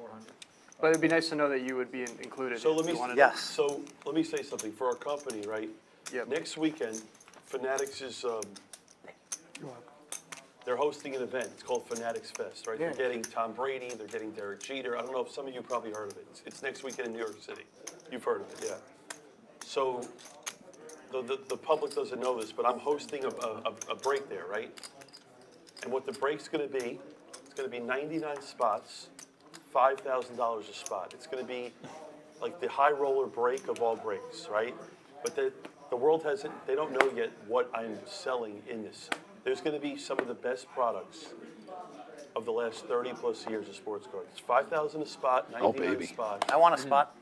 But it'd be nice to know that you would be included. So if let me you wanted to. Yes. So let me say something for our company, right? Yep. Next weekend, Fanatics is they're hosting an event. It's called Fanatics Fest, right? Yeah. They're getting Tom Brady. They're getting Derek Jeter. I don't know if some of you probably heard of it. It's next weekend in New York City. You've heard of it, yeah. So the public doesn't know this, but I'm hosting a break there, right? And what the break's going to be, it's going to be 99 spots, $5,000 a spot. It's going to be like the high roller break of all breaks, right? But the world hasn't, they don't know yet what I'm selling in this. There's going to be some of the best products of the last 30 plus years of sports cards. It's 5,000 a spot, 99 spots. I want a spot.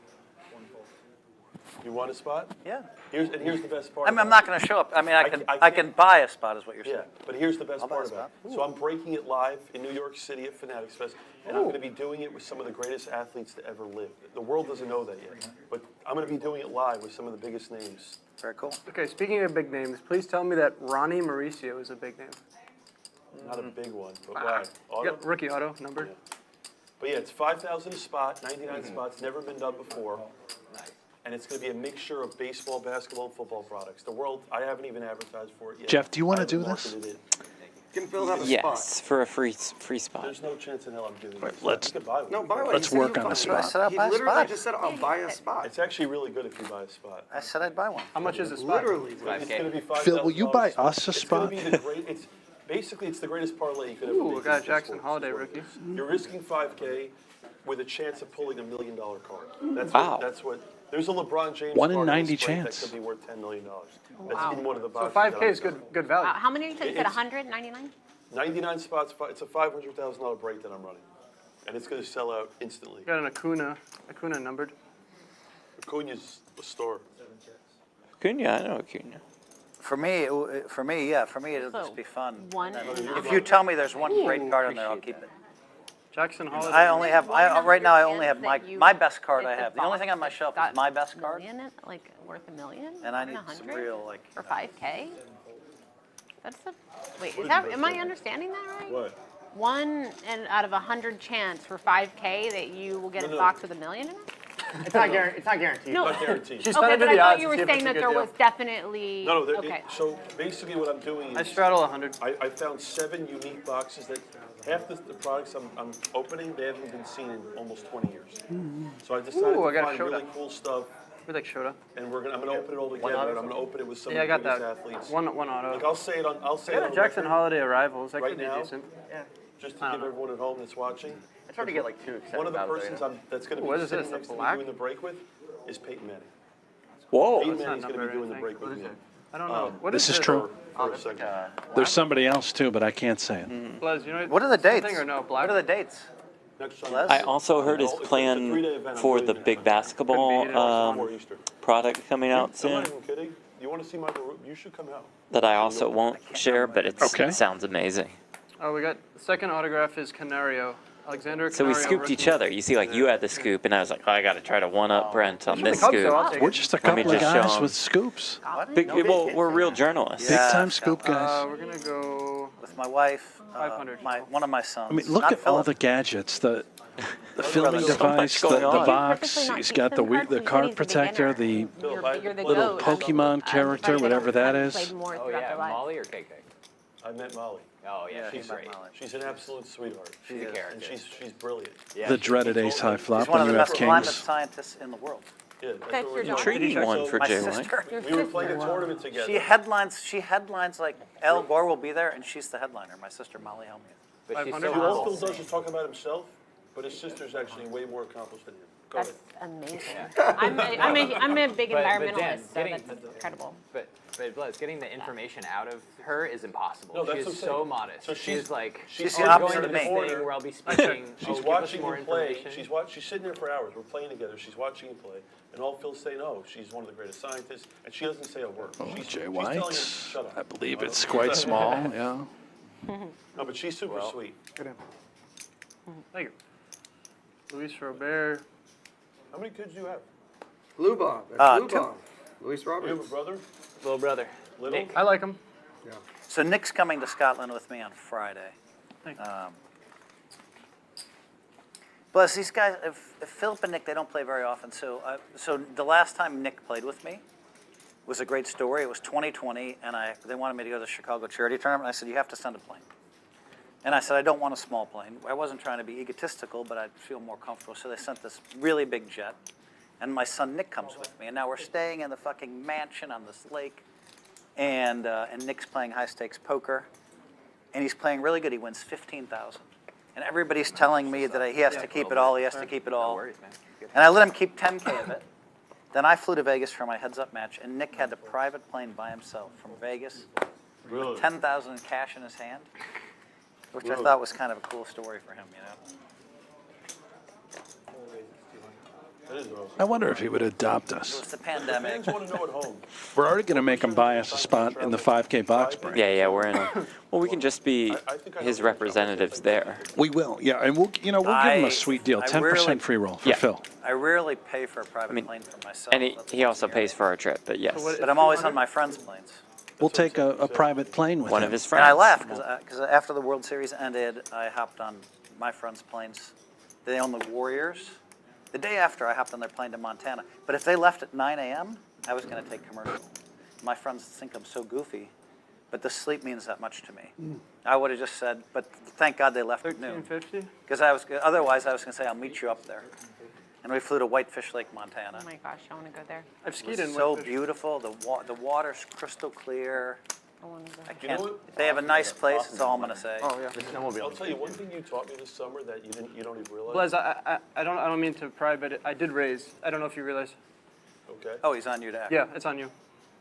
You want a spot? Yeah. Here's the best part. I'm not going to show up. I mean, I can't- can buy a spot, is what you're saying. Yeah, but here's the best I'll buy part a about spot. it. So I'm breaking it live in New York City at Fanatics Fest, and I'm going to be doing it with some of the greatest athletes to ever live. The world doesn't know that yet, but I'm going to be doing it live with some of the biggest names. Very cool. Okay, speaking of big names, please tell me that Ronnie Mauricio is a big name. Not a big one, but why? Auto? Yep, rookie auto, numbered. But yeah, it's 5,000 a spot, 99 spots, never been done before. And it's going to be a mixture of baseball, basketball, and football products. The world, I haven't even advertised for it yet. Jeff, do you want I to do haven't this? marketed it. Can Phil have a Yes, spot? for a free spot. There's no chance in hell I'm doing this. let's- You could buy one. No, buy one. Let's He said work he'd on a buy spot. one. Said I'll He buy a literally spot. just said, I'll buy a spot. It's actually really good if you buy a spot. I said I'd buy one. How much is a spot? Literally. It's going to be $5,000. Phil, will you buy us a It's spot? going to be the great. It's the greatest parlay you could ever Ooh, make. we got in Jackson sports. Holiday rookie. You're risking $5K with a chance of pulling $1 million card. That's Wow. What, that's what. There's a LeBron James. 1 in card 90 this break chance. That could be worth $10 million. Wow. That's in one of the So boxes. 5K that is good value. How many you said? You said It's- 199? 99 spots. It's a $500,000 break that I'm running, and it's going to sell out instantly. Got an Acuna numbered. Acuna's a store. Acuna, I know Acuna. For me, it'll So, just be fun. one And and if you tell me there's one great card on there, I'll keep it. Jackson Holiday. I only have, right now, I only have That you- my best card I if the have. The only box thing on my has shelf got is my best card, million in it, like worth $1 million? and I Or need some 100? real, like, For 5K? That's a, wait, is that, am I understanding that right? What? 1 out of 100 chance for 5K that you will get a No. box with $1 million in it? It's not guaranteed. No. Not guaranteed. She's Okay, trying to but do the I odds thought you to were see if saying it's a that good there deal. was definitely. No, Okay. so basically what I'm doing I is straddle 100. I found 7 unique boxes that half the products I'm opening, they haven't been seen in almost 20 years. So I decided Ooh, I to got a find Shota. really cool stuff, We like Shota. and I'm gonna open it all together, and I'm gonna open it with some Yeah, I of the got biggest that. athletes. One auto. Like I'll say it on Yeah, Jackson record, Holiday arrivals. That Right could be now? decent. Yeah. just to give everyone at home that's watching. It's hard to get like 2 except One of the about persons that's gonna Ooh, what be is sitting this, next to me black? doing the break with is Peyton Manning. Whoa. Peyton That's not Manning's gonna be numbered or doing the anything. break with me. I don't know. What This is this? true. For a second. There's somebody else too, but I can't say it. Blez, you know what are the dates? something or no? Black? What are the dates? Next Sunday. Les? I also heard his It's a plan three-day event. I'm for really the gonna big have basketball before Easter. product coming out I'm soon not even kidding. You want to see Michael? You should come out. that I also won't share, but it Okay. sounds amazing. Oh, we got the second autograph is Canario. Alexander So we Canario, scooped each other. You see, like you had the scoop, and I was like, oh, I got to try to one up Brent on He's from this the Cubs, scoop. so I'll take We're it. just a Let me couple of just show guys 'em. with scoops. We're real journalists. Big time scoop guys. We're gonna go With my wife, 500. one of my sons. I mean, look not at all Philip. the gadgets, the filming So much device, going the on. box. He's got the card protector, the You're the little goat. Pokemon character, whatever that is. Played more Oh throughout yeah, their life. Molly or KK? I met Molly. Oh yeah, Yeah, she's he met great. Molly. She's an absolute sweetheart. She's a And character. she's brilliant. Yeah, The she- dreaded ace high flop She's one when of you the have best climate kings. scientists in the world. Yeah, That's what your we're daughter? doing. Treaty one for My Jay White. sister. We were playing a tournament together. She headlines like Al Gore will be there, and she's the headliner. My sister Molly Hellmuth. But she's 500? so All humble. Phil does is talk about himself, but his sister's actually way more accomplished than him. Go That's ahead. amazing. I'm a big But Dan, environmentalist, so getting- that's incredible. But Blez, getting the information out of her is impossible. No, she that's is what I'm so saying. modest. So she's like, she's oh, the I'm opposite going to of this me. thing where I'll be speaking. She's oh, give us watching more him play. information. She's sitting there for hours. We're playing together. She's watching him play. And all Phil's saying, oh, she's one of the greatest scientists. And she doesn't say a word. Oh, she's Jay telling White. him, shut up. I believe it's quite small, yeah. No, but she's super sweet. Thank you. Luis Robert. How many kids do you have? Blue Bob, that's Blue two. Bob. Luis You have a Roberts. brother? Little brother. Little? Nick. I like him. So Nick's coming to Scotland with me on Friday. Thank you. Plus, these guys, if Philip and Nick, they don't play very often. So the last time Nick played with me was a great story. It was 2020, and they wanted me to go to the Chicago charity tournament. I said, you have to send a plane. And I said, I don't want a small plane. I wasn't trying to be egotistical, but I'd feel more comfortable. So they sent this really big jet. And my son Nick comes with me. And now we're staying in the fucking mansion on this lake. And Nick's playing high stakes poker. And he's playing really good. He wins $15,000. And everybody's telling me that he has to keep it all. He has to keep it all. No worries, man. Good. And I let him keep 10K of it. Then I flew to Vegas for my heads-up match, and Nick had a private plane by himself from Vegas Really? with $10,000 in cash in his hand, which I Really? thought was kind of a cool story for him, you know. That is awesome. I wonder if he would adopt It us. was the pandemic. Fans want to know at home. We're already going to make him buy us a spot in the 5K box break. Yeah, we're in a. Well, we can just be I think I his know. representatives there. We will, yeah, and we'll give him a sweet deal, I 10% rarely- free roll for Yeah. Phil. I rarely pay for a private mean, plane for myself. And That's he once also a year. pays for our trip, but yes. what- But I'm always on my friends' planes. We'll take a private plane with One him. of his And friends. I laugh because after the World Series ended, I hopped on my friends' planes. They own the Warriors. The day after, I hopped on their plane to Montana. But if they left at 9 a.m., I was going to take commercial. My friends think I'm so goofy, but the sleep means that much to me. I would have just said, but thank God they left at noon. 1350. Because otherwise I was going to say, I'll meet you up there. And we flew to Whitefish Lake, Montana. Oh my gosh, I want to go there. I've It skied was in so Whitefish. beautiful. The water's crystal clear. I want to go. I You know can't. what? They have a nice place. That's all I'm going to say. Oh yeah. I'll tell you one thing you taught me this summer that you don't even realize. Blez, I don't mean to pry, but I did raise. I don't know if you realize. Okay. Oh, he's on you to act. Yeah, it's on you.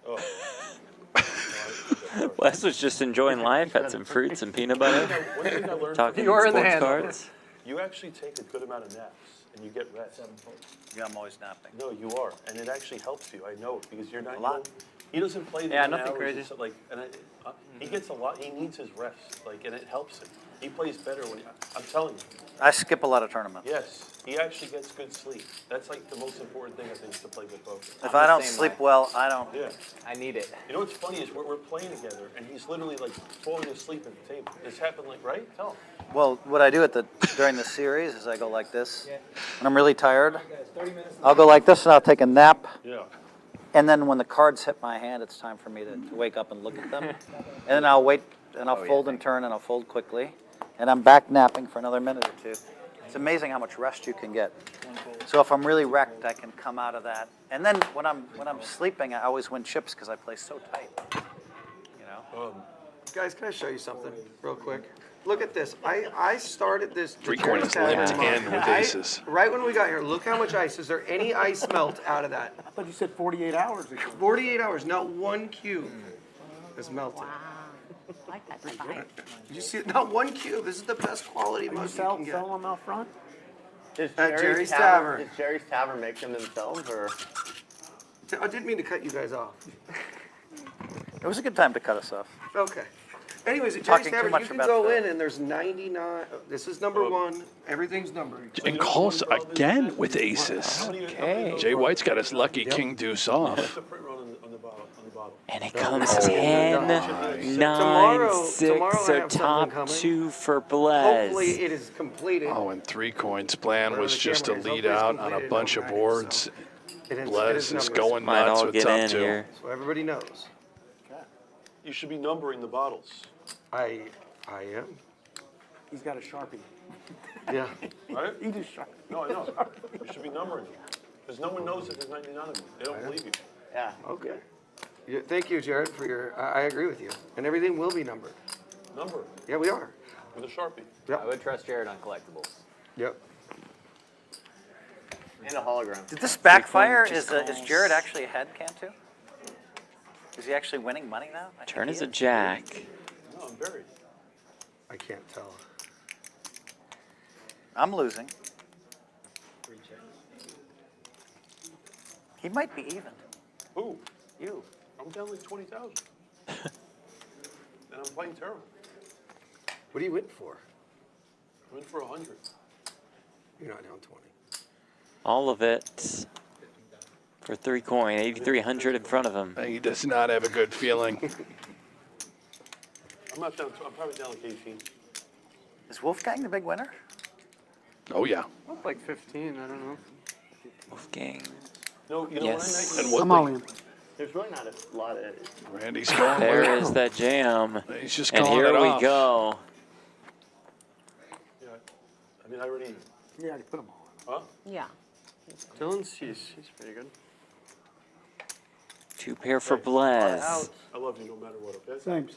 Oh. Wes was just enjoying life, had some fruits and peanut butter, One thing I learned talking You are in the sports hand. cards. you actually take a good amount of naps and you get rest. Yeah, I'm always napping. No, you are, and it actually helps you. I know it because you're not. A lot. He doesn't play the Yeah, 10 nothing hours crazy. and stuff, he gets a lot. He needs his rest, and it helps him. He plays better when I'm telling you. I skip a lot of tournaments. Yes, he actually gets good sleep. That's like the most important thing I think is to play good poker. If I don't sleep well, I don't. Yeah. I need it. You know what's funny is we're playing together, and he's literally like falling asleep at the table. This happened right? Tell him. Well, what I do during the series is I go like this. When I'm really tired, I'll go like this and I'll take a nap. Yeah. And then when the cards hit my hand, it's time for me to wake up and look at them. And then I'll wait and I'll fold and turn and I'll fold quickly. And I'm back napping for another minute or two. It's amazing how much rest you can get. So if I'm really wrecked, I can come out of that. And then when I'm sleeping, I always win chips because I play so tight. You know. Guys, can I show you something real quick? Look at this. I started this. Three coins left and with aces. Right when we got here, look how much ice. Is there any ice melt out of that? I thought you said 48 hours ago. 48 hours, not one cube is melted. Wow. I like that device. Did you see it? Not one cube. This is the best quality Are you mug you can get. selling them out front? Does At Jerry's Tavern. Does Jerry's Tavern make them themselves, or? I didn't mean to cut you guys off. It was a good time to cut us off. Okay. Anyways, at Jerry's Talking too Tavern, much you can about go Phil. in and there's 99. This is number one. Everything's numbered. And calls again with aces. Okay. Jay White's got his lucky king deuce off. That's the print run on the bottom. And it comes 10, 9, 6, tomorrow I so have something top coming. 2 for Blez. Hopefully it is completed. Oh, and Three Coins' plan Whatever was the just to camera is. lead Hopefully it's out on a completed bunch of overnight, boards. so it is Blez is numbers. going Might nuts all with get top in 2. here. So everybody knows. You should be numbering the bottles. I am. He's got a Sharpie. Yeah. Right? He just Sharpie. No, I know. You should be numbering them. Because no one knows if there's 99 of them. They don't believe you. Yeah. Okay. Yeah, thank you, Jared, for your. I agree with you. And everything will be numbered. Number Yeah, we are. with a Sharpie. I would trust Jared on collectibles. Yep. And a hologram. Did this backfire? Is Jared actually ahead, Cantu? Is he actually winning money now? I think Turn he is a jack. No, I'm buried. I can't tell. I'm losing. He might be even. Who? You. I'm down like 20,000. And I'm playing terrible. What do you win for? I'm in for 100. You're not down 20. All of it for 3 coin, 8,300 in front of him. He does not have a good feeling. I'm not down. I'm probably down like 18. Is Wolfgang the big winner? Oh, yeah. Up like 15, I don't know. Wolfgang. No, you know Yes. And I'm all in. There's really not a lot of. Randy's going There with it. is that jam. He's just And calling here it we off. go. Yeah. I mean, I already. You already put them all Huh? Yeah. Dylan's, he's pretty good. 2 pair for Blez. I love you no matter what. Okay. Same.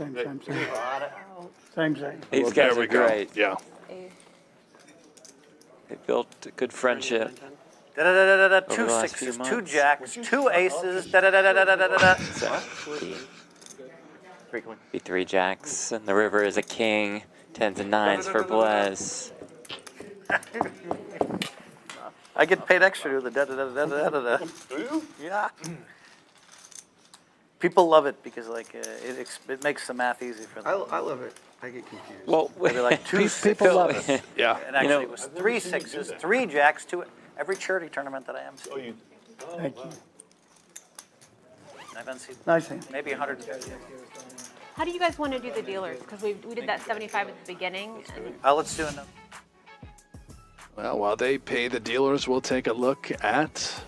A lot of. Same. These Well, guys there we are go. great. Yeah. They built a good friendship. Da-da-da-da-da, Over 2 the last few sixes, 2 months. jacks, 2 aces, da-da-da-da-da-da-da. So, Three coin. be 3 jacks, and the river is a king. 10s and 9s for Blez. I get paid extra to the da-da-da-da-da-da-da. Do you? Yeah. People love it because like it makes the math easy for them. I love it. I get confused. Well, They're like 2 people sixes. love it. Yeah. And actually, know- it was 3 sixes, 3 jacks, 2. Every charity tournament that I am Oh, you. Oh, Thank wow. you. I've been seen Nice hand. maybe 150. How do you guys want to do the dealers? Because we did that 75 at the beginning. And Let's do another. Well, while they pay the dealers, we'll take a look at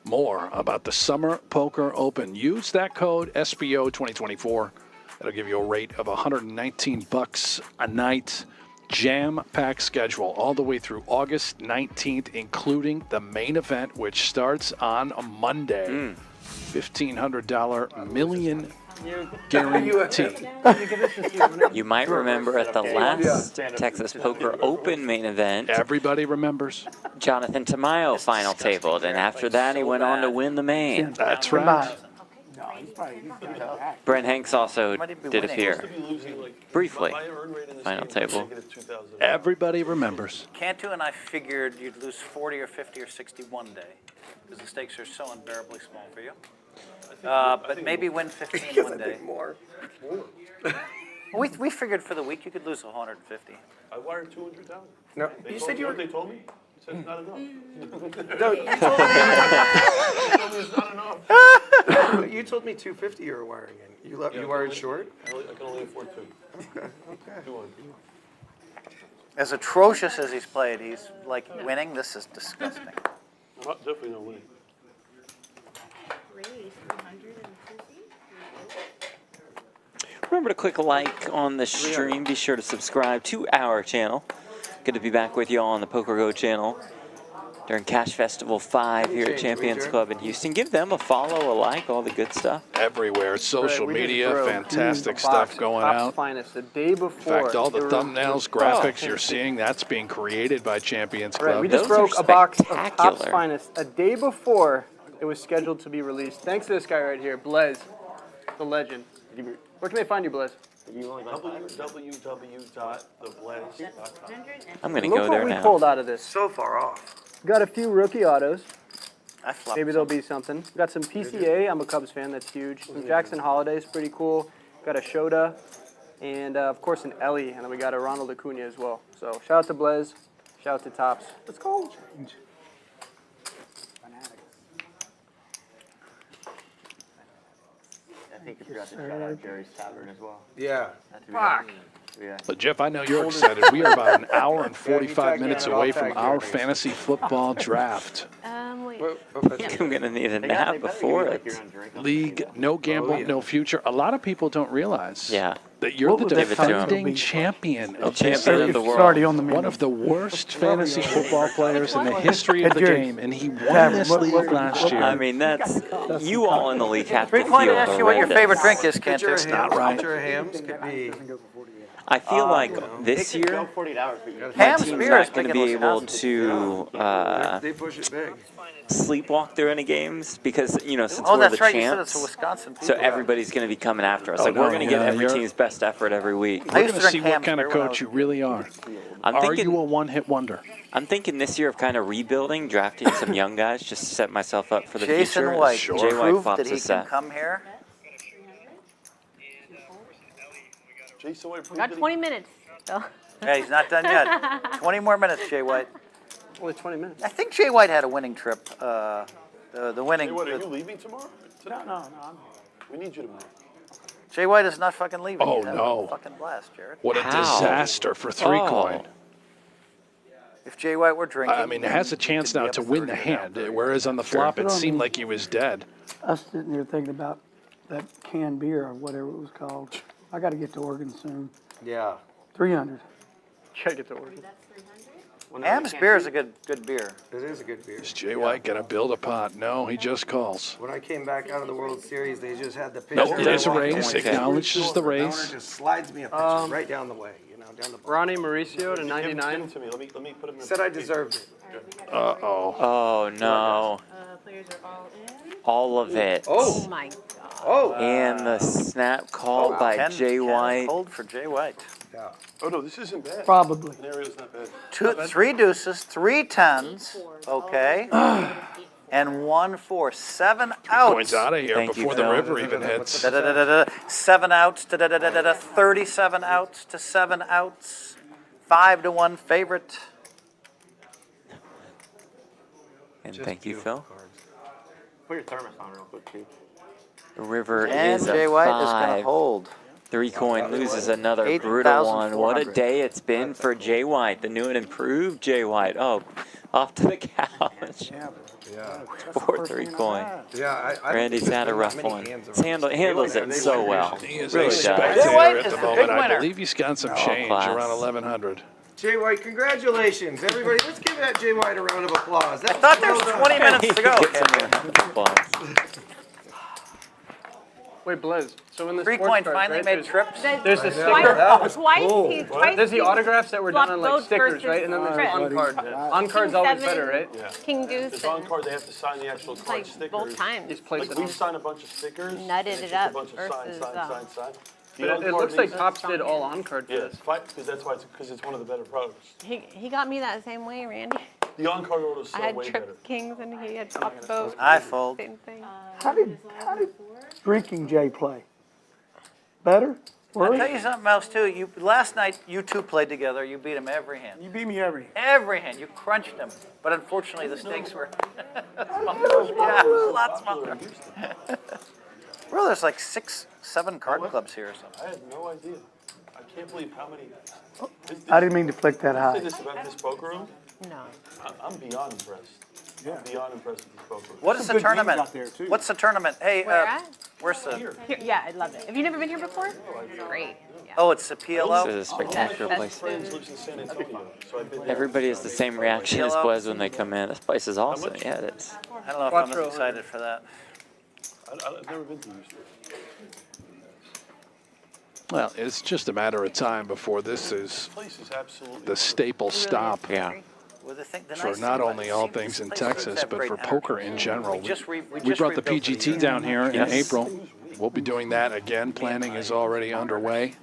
more about the Summer Poker Open. Use that code SPO 2024. That'll give you a rate of $119 a night. Jam-packed schedule all the way through August 19th, including the main event, which starts on a Monday. $1,500 million guarantee. You might remember at the last Texas Poker Open main event, Everybody remembers. Jonathan Tamayo final tabled, and after that he went on to win the main. That's right. No, he's probably back. Brent Hanks also Might even be did winning. appear Supposed to be losing, like, briefly. my earn rate in this Final game was table. negative 2,000. Everybody remembers. Cantu and I figured you'd lose 40 or 50 or 60 one day because the stakes are so unbearably small for you. But maybe win 15 one day. More. We figured for the week you could lose 150. I wired 200,000. No, They you told said you what were. they told me? They said it's not enough. No, you told They told me it's not enough. me. You told me 250 you were wiring in. You wired short. I can only afford 2. Okay. 200. As atrocious as he's played, he's like winning. This is disgusting. I'm not, definitely not winning. Remember to click like on the stream. Be sure to subscribe to our channel. Good to be back with you all on the Poker Go channel during Cash Festival 5 here at Champions Club in Houston. Give them a follow, a like, all the good stuff. Everywhere. Social We just media, broke fantastic the stuff box, going Top's out. Finest, the day before. In fact, all the They were- thumbnails, graphics you're seeing, that's being created by Champions Right, Club. we just Those are broke a box of Top's spectacular. Finest a day before it was scheduled to be released. Thanks to this guy right here, Blez, the legend. Where can they find you, Blez? www.theblaze.com. I'm going to Look go what there we now. pulled out of this. So far off. Got a few rookie autos. I flopped Maybe there'll be something. Got some PCA. I'm a Cubs fan. That's huge. Some Jackson Holiday's pretty cool. Got a Shota. And, of course, an Ellie. And then we got a Ronald Acuna as well. So, shout out to Blez. Shout out to Topps. Let's go. I think you forgot to shout out Jerry's Tavern as well. Yeah. Fuck. Yeah. But Jeff, I know you're excited. We are about an hour and 45 minutes away from our fantasy football draft. Wait. I'm going to need a nap before it. League, no gamble, no future. A lot of people don't realize that you're What the would that title defending be? champion of Champion of this the league. world. It's already on the menu. One of the worst fantasy football players in the history of Hey, the Jerry. game, and he won Tavern, this what- league what- last year. I mean, that's you all in the league have to feel Require to ask you what your favorite horrendous. drink is, Cantor. Picture of not hams, right. picture of hams could be. I feel like this It could year, go 48 hours, but you gotta my Ham's team's beer is not going big to in be able Wisconsin. to They push it big. sleepwalk through any games because, you know, since Oh, we're that's the right. You said it's champs, a Wisconsin. so everybody's going to be coming after us. Oh, Like, we're no, going to give yeah, every you're- team's best effort every week. I We're used going to to see drink what Ham's kind of beer when I coach you was- really are. I'm Are thinking, you a one-hit wonder? I'm thinking this year of kind of rebuilding, drafting some young guys just to set myself up for the Jason future. White Sure. Jay White proved pops that he us can up. come here. Jason White proved Got that he- 20 minutes. So. Hey, he's not done yet. 20 more minutes, Jay White. Only 20 minutes. I think Jay White had a winning trip. The winning. Hey, what, are you leaving tomorrow? No. We need you to move. Jay White is not fucking leaving. Oh, He's having no. a fucking blast, Jared. What a How? disaster for three-coin. Oh. If Jay White were drinking, I mean, it has a chance he'd be now up to win the 30 now. hand, whereas on the flop it seemed like he was dead. I was sitting there thinking about that canned beer or whatever it was called. I got to get to Oregon soon. Yeah. 300. Gotta get to work. Ham's beer is a good beer. It is a good beer. Is Jay White going to build a pot? No, he just calls. When I came back out of the World Series, they just had the picture. Nope, there's a of the raise. walk-in. Acknowledges the The owner raise. just slides me a picture right down the way, down the bar. Ronnie Mauricio to Give 99. him to me. Let me put him in. Said I deserved it. Uh-oh. Oh, no. Players are all in. All of it. Oh my God. Oh. And the snap call by Ken- Jay Ken is White. cold for Jay White. Yeah. Oh, no, this isn't bad. Probably. Scenario's not bad. Three deuces, 3 tens, okay, and 1 4, 7 outs. Coins out of here Thank you, before the Phil. river even hits. 7 outs, 37 outs to 7 outs, 5-1 favorite. And thank you, Phil. Put your thermos on real quick, too. The river And is Jay a White is going to 5. hold. 3-coin loses another brutal one. What a 8,400. day it's been for Jay White, the new and improved Jay White. Oh, off to the couch. Yeah. Poor 3-coin. Yeah, I Randy's had a rough one. Handles it so well. He is Really a does. spectator Jay White at is the the moment. big I winner. believe he's got some Oh, change class. around 1,100. Jay White, congratulations, everybody. Let's give that Jay White a round of applause. I thought there was 20 minutes to go. Gets him a applause. Wait, Blez. So in the 3-coin finally made trips. There's a sticker. Twice There's the he autographs that were done on like swapped stickers, votes right? And then there's versus on card. On card's King always 7, better, right? Yeah. King Deuce. It's on card. They have to sign the actual card Like stickers. both times. He's placed Like it we on. sign a bunch of stickers. Nutted and it it's just up a bunch of versus, sign. But it looks like Topps did all on card. Yeah, because that's why because it's one of the better products. He got me that same way, Randy. The on card order is so I had way better. Trips Kings and he had Top Boat. I fold. Same thing. How did Drinking Jay play? Better? I'll Worse? tell you something else too. Last night you two played together. You beat him every hand. You beat me every. Every hand. You crunched him. But unfortunately the stakes were smaller. Yeah, a lot smaller. Bro, there's like 6, 7 card clubs here or something. I had no idea. I can't believe how many. I didn't mean to flick that Say high. this about this poker room. No. I'm beyond impressed. Yeah. Beyond impressed with this poker room. What is the tournament? What's the tournament? Hey, Where at? where's the? Here, yeah, I love it. Have you never been here before? Great. Yeah. Oh, it's the PLO. This is a spectacular place. Friends lives in San Antonio, so I've been there. Everybody has the same reaction as Blez when they come in. This place is awesome. Yeah, it is. I don't know if I'm as excited for that. I've never been to Houston. Well, it's just a matter of time before this is This place is absolutely the staple stop Yeah. Well, the for nice not thing only about all it, things these in places Texas, have but great for energy. poker in general. We just We rebuilt brought the for PGT year. down here in Yes. April. We'll be doing that again. Planning is already underway.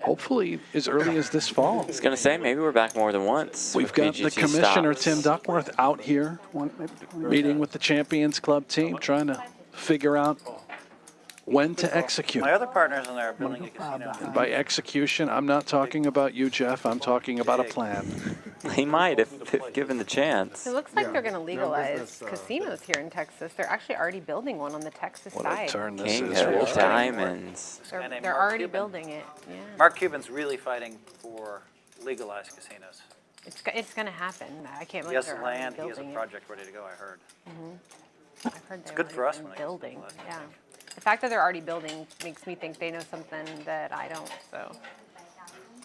hopefully as early as this fall. I was going to say, maybe we're back more than once. We've got the commissioner, stops. Tim Duckworth, out here meeting with the Champions Club team, trying to figure out when to execute. My other partners in there are building a casino. And by execution, I'm not talking about you, Jeff. I'm talking about a plan. He might if given the chance. It looks like they're going to legalize casinos here in Texas. They're actually already building one on the Texas What side. a turn this King is. of Wolfgang. Diamonds. They're already building it. Yeah. Mark Cuban's really fighting for legalized casinos. It's going to happen. I can't He believe has they're the already land, he has a building it. project ready to go, I heard. I've heard they're good for us already when it gets building. legalized. Yeah. The fact that they're already building makes me think they know something that I don't. So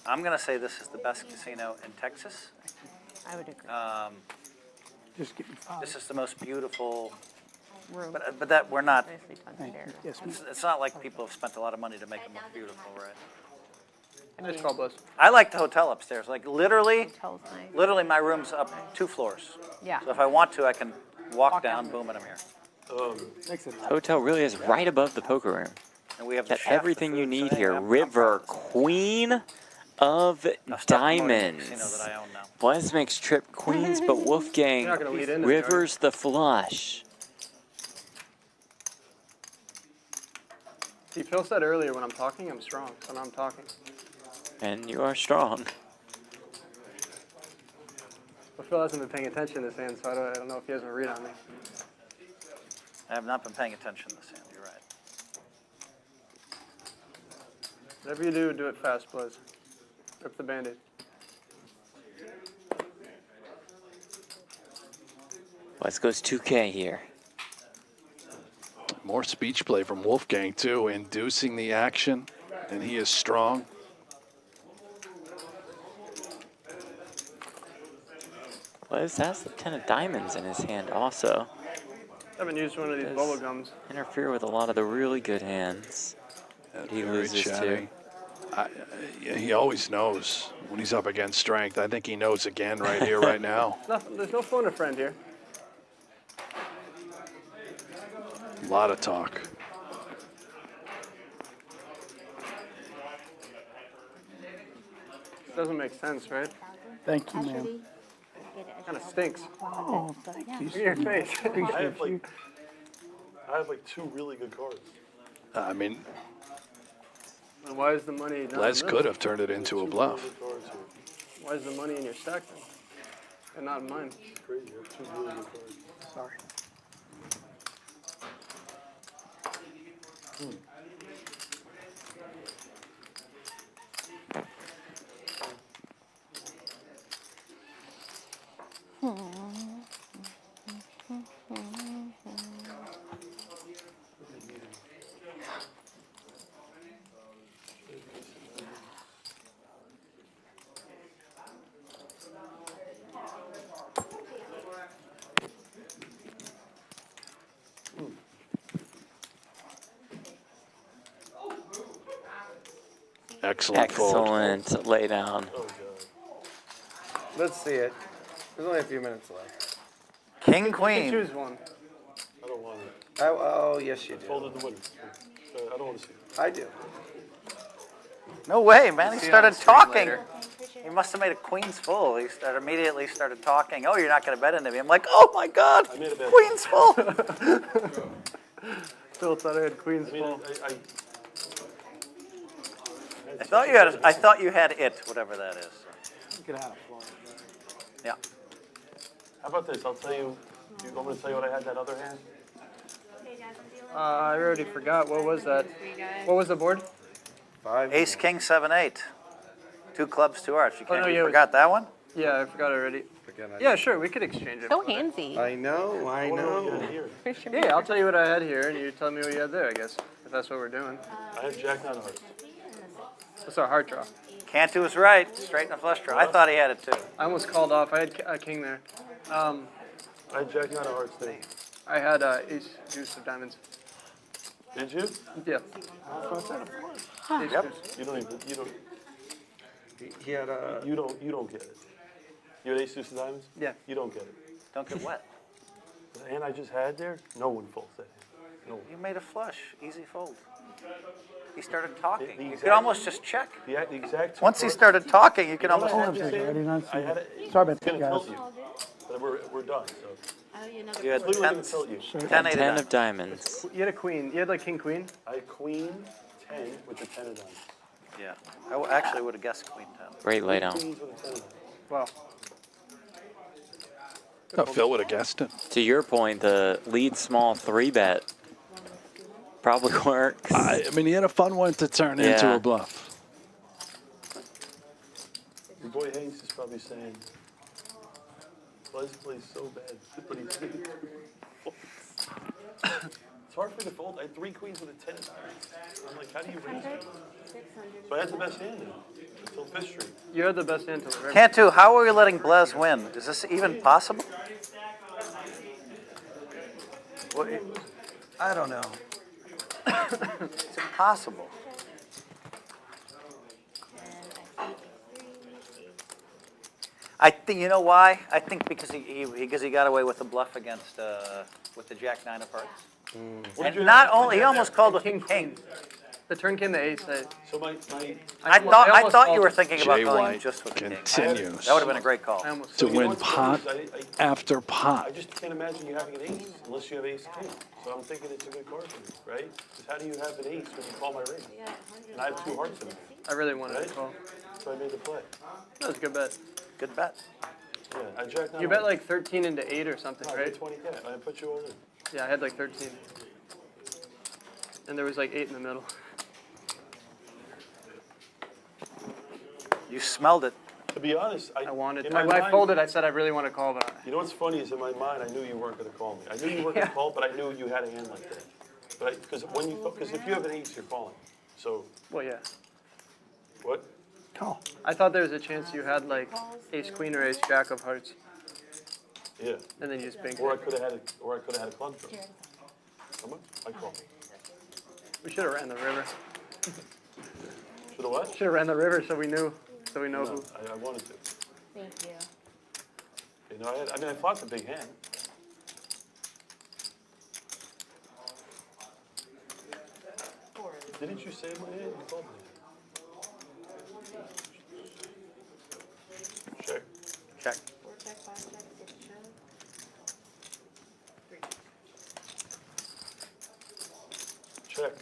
I'm going to say this is the best casino in Texas. I would agree. Just getting This is the most beautiful, Room. but that we're not, Nicely done there. Yes, it's not like people have spent a lot of money to make them look beautiful, right? Nice call, Bless. I like the hotel upstairs, like literally, Hotel's nice. literally my room's up 2 floors. Yeah. So if I want to, I can walk down, boom, and I'm here. The hotel really is right above the poker room. And we have the Got chef, everything the you food, need so here. I'm River, proud of this. Queen of I'll stop promoting the Diamonds. casino that I own now. Bleznick's trip queens, but Wolfgang You're not gonna lead into it, Rivers the flush. See, Phil said earlier when I'm talking, I'm strong. So now I'm talking. And you are strong. But Phil hasn't been paying attention this hand, so I don't know if he has a read on me. I have not been paying attention this hand, you're right. Whatever you do, do it fast, Blizz. Rip the Band-Aid. Let's goes 2K here. More speech play from Wolfgang, too, inducing the action, and he is strong. Wes has the 10 of diamonds in his hand also. I haven't used one of these Does bubble gums. interfere with a lot of the really good hands that he Very loses chatty. He always knows when he's up against strength. I think he knows again right here, right now. There's no phone a friend here. A lot of talk. Doesn't make sense, right? Thank you, ma'am. Kind of stinks. Oh, thank you. Look at your face. I have like 2 really good cards. I mean, And why is the money not Les in could this? have turned it into a bluff. Why is the money in your stack then? And not in mine? It's crazy. I have 2 really good cards. Sorry. Excellent fold. Excellent lay down. Let's see it. There's only a few minutes left. King, You queen. choose one. I don't want it. Oh, yes, you do. Folded the winner. I don't want to see it. I do. No way, man. He See it on started the screen talking. later. He must have made a queen's full. He immediately started talking. Oh, you're not going to bet into me. I'm like, oh my God, I made a bet. queen's full. Phil thought I had queen's I mean, full. I thought you had it, whatever that is. Get out of Florida. Yeah. How about this? I'll tell you. You want me to tell you what I had that other hand? I already forgot. What was that? What was the board? 5. Ace, king, 7, 8. 2 clubs, 2 hearts. You Oh, can't. no, You yeah, it forgot that one? Yeah, I forgot already. Again, Yeah, sure. We could exchange it. So handsy. I know, I know. Yeah, I'll tell you what I had here, and you tell me what you had there, I guess, if that's what we're doing. I have Jack 9 of hearts. That's our heart draw. Can't do is right. Straight in the flush draw. I thought he had it too. I almost called off. I had a king there. I had Jack 9 of hearts there. I had ace, deuce of diamonds. Did you? Yeah. Ace, Yep. deuce. You don't even. You don't. He had a. You don't get it. You had ace deuce of diamonds. Yeah. You don't get it. Don't get wet. The hand I just had there, no one folds that hand. You made a flush. Easy fold. He started talking. You could almost just check. The exact. Once he started talking, you could almost. Oh, I'm sorry, I did not see that. Sorry about that, guys. But we're done. So. You had literally 10, gonna tell you. 10, 8 10 of diamonds. You had a queen. You had like king queen. I had queen 10 with the 10 of diamonds. Yeah. I actually would have guessed queen 10. Great laydown. Queens with a 10 of diamonds. Wow. Oh, Phil would have guessed it. To your point, the lead small 3-bet probably works. I mean, he had a fun one to turn into Yeah. a bluff. Your boy Hayes is probably saying, Buzz plays so bad, but he did. It's hard for me to fold. I had 3 queens with a 10 of diamonds. I'm like, how do you raise it? So I had the best hand until Fifth Street. You had the best hand till the river. Cantu, how are we letting Blez win? Is this even possible? I don't know. It's impossible. I think, you know why? I think because he got away with the bluff against with the Jack 9 of hearts. And not only he almost called a king. The turn came to ace. So my I thought you were thinking about Jay going White just with the king. continues That would have been a great call. to win pot after pot. I just can't imagine you having an ace unless you have ace king. So I'm thinking it's a good card for me, right? Because how do you have an ace when you call my range? And I have 2 hearts in it. I really wanted Right? to call. So I made the play. That was a good bet. Good bet. Yeah, I jacked 9. You bet like 13 into 8 or something, I right? bet 20. Yeah, I put you all in. Yeah, I had like 13. And there was like 8 in the middle. You smelled it. To be honest, I wanted in to. my When I mind- folded, I said I really want to call, but You know what's funny is in my mind, I knew you weren't going to call me. I knew you weren't going to call, but I knew you had a hand like that. But because if you have an ace, you're calling. So well, yeah. what? Call. I thought there was a chance you had like ace queen or ace jack of hearts, Yeah. and then you just banked Or I it. could have had a club draw. How much? I call. We should have ran the river. Should have what? Should have ran the river so we knew. So we know No, who. I wanted to. Thank you. You know, I fought the big hand. Didn't you say my hand? You called me. Check. Check. 4 check, 5 check, 6 check. 3 check. Check.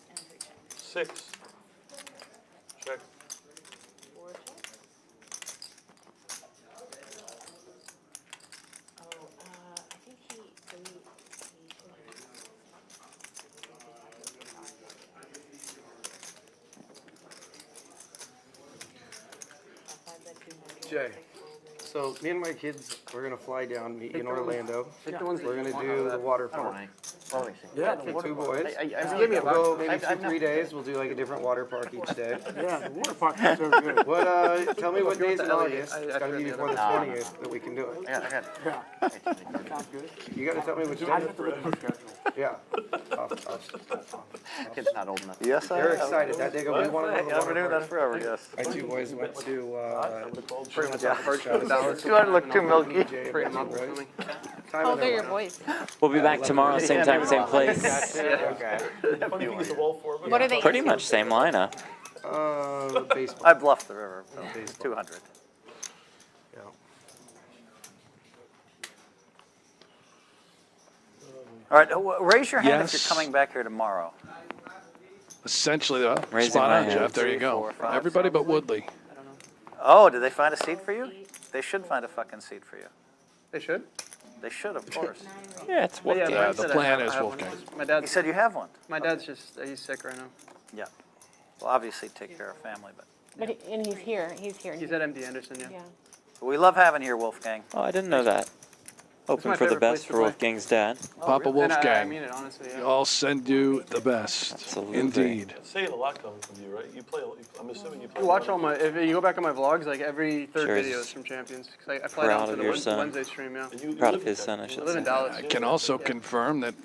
And 3 check. 6. Check. 4 check. Oh, I think he should have. Jay, so me and my kids, we're gonna fly down, meet you in Orlando. Pick the ones that We're you gonna want do out of the that. water park. Yeah, Take 2 boys. Give me a We'll go box. maybe 2, 3 days. We'll do like a different water park each day. Yeah, the water park is so good. What? Tell me what days in the LA. August. It's gotta be before the 20th that we can do it. I got it. Yeah, sounds good. You gotta tell me which I day. have to look at the schedule. Yeah. Kid's not old enough. Yes, I They're am. excited. That day we want to go to the I've been doing water that park. forever, yes. My 2 boys went to Pretty much Yeah. the first $1. Do I look too milky? Pretty much swimming. Oh, they're your boys. We'll be back tomorrow, same time, same place. Okay. The funny thing is of all 4 of us. What are they? Pretty much same lineup. Baseball. I bluffed the river. So 200. Yeah. All right, raise your hand if Yes. you're coming back here tomorrow. Essentially, Raising spot my on, hand. Jeff. There you 3, go. 4, 5, Everybody but Woodley. Oh, did they find a seat for you? They should find a fucking seat for you. They should. They should, of course. Yeah, it's But Wolfgang. Yeah, Brad the said I plan have- is I have one. Wolfgang. My He dad's said you have one. my dad's just he's sick right now. Yeah. Well, obviously take care of family, but And he's here. He's here. He's at MD Anderson, yeah. Yeah. we love having you here, Wolfgang. Oh, I didn't know that. Hoping my for the favorite place best to for play. Wolfgang's dad. Papa And I Wolfgang. mean it honestly. Yeah. I'll send you the best. Absolutely. Indeed. Saying a lot coming from you, right? You play. I'm assuming you play. You watch all my. If you go back on my vlogs, like every third Sure, video he's is from Champions. 'Cause I fly proud down to of the your son. Wednesday stream. Yeah. And you Proud live of his with son, I that. should I live in say. Dallas. I can also confirm that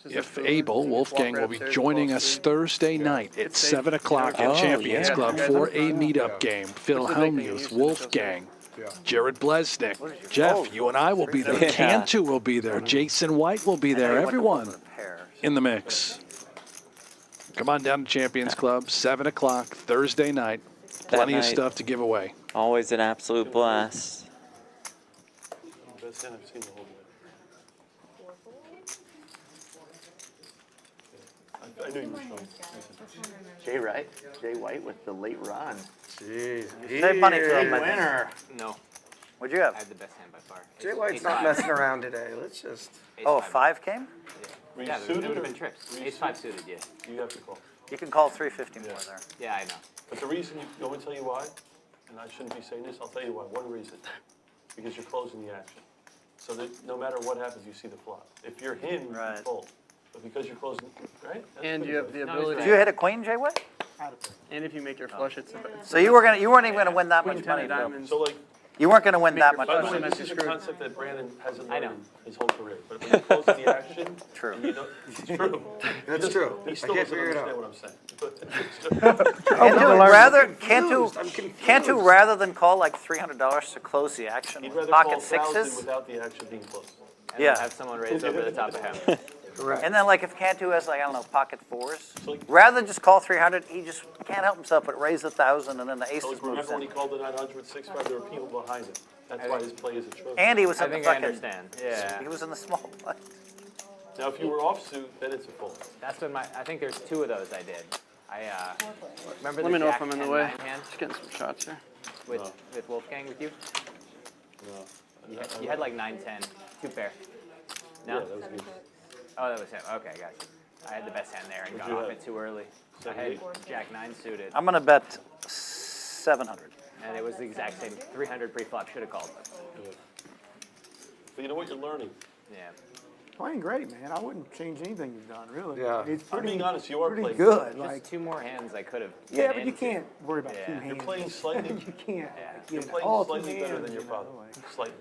If able, Wolfgang will be joining us Thursday night at 7 o'clock at Champions Club for a meetup game. Phil Hellmuth, Wolfgang, Jared Bleznick, Jeff, you and I will be there. Cantu will be there. Jason White will be there. Everyone in the mix. Come on down to Champions Club, 7 o'clock Thursday night. Plenty of stuff to give away. Always an absolute blast. Best hand I've seen the whole day. I knew you were showing. Jay Wright, Jay White with the late run. Jeez. Save money for him. Winner. No. What'd you have? I had the best hand by far. Jay White's not messing around today. Let's just. Oh, a 5 came? Yeah, there would have been trips. Ace-5 suited, yeah. You have to call. You can call 350 more there. Yeah, I know. But the reason, you want me to tell you why? And I shouldn't be saying this, I'll tell you why. One reason. Because you're closing the action. So that no matter what happens, you see the flop. If you're him, you fold. But because you're closing, right? That's And you have the ability. Did you hit a queen, Jay White? And if you make your flush, it's So you weren't even gonna win that Queen much 10 money. of Phil. diamonds. So like, You weren't gonna win that Make much your by the money. way, flush. this is a Screwed. concept that Brandon hasn't I know. learned his whole career. But when you close the action, True. and you don't, it's true. That's true. He I still can't doesn't figure it understand out. what I'm saying. But Cantu rather than call like $300 to close the action, he'd with rather call pocket 1,000 sixes? without the action being closed. And Yeah. have someone raise over the top of him. Correct. And then like if Cantu has like, I don't know, pocket fours, So like, rather than just call 300, he just can't help himself but raise 1,000 and then the so aces like, moves remember when he in. called the 900 with 6-5, there were people behind him. That's why his play is atrocious. And he was I in the think I fucking, understand. Yeah. he was in the small blind. Now, if you were offsuit, then it's a fold. That's been I think there's 2 of those I did. Remember Let the me know if Jack I'm in the 10 way. 9 hand Just getting some shots here. with Wolfgang with you? No. You had like 9-10, 2 pair. No? Yeah, that was good. Oh, that was him. Okay, gotcha. I had the best hand there and got you off have? it too early. I had Jack 9 suited, I'm gonna bet 700. and it was the exact same 300 pre-flop. Should have called. But you know what, you're learning. Yeah. Playing great, man. I wouldn't change anything you've done, really. Yeah. It's I'm pretty, being honest, you are pretty playing. good. Just Like, 2 more hands I could have. yeah, but you can't worry about Yeah. two You're hands. You're playing slightly, You can't. Yeah. Like, you're get playing all slightly two better hands, than your you know, father. like- Slightly.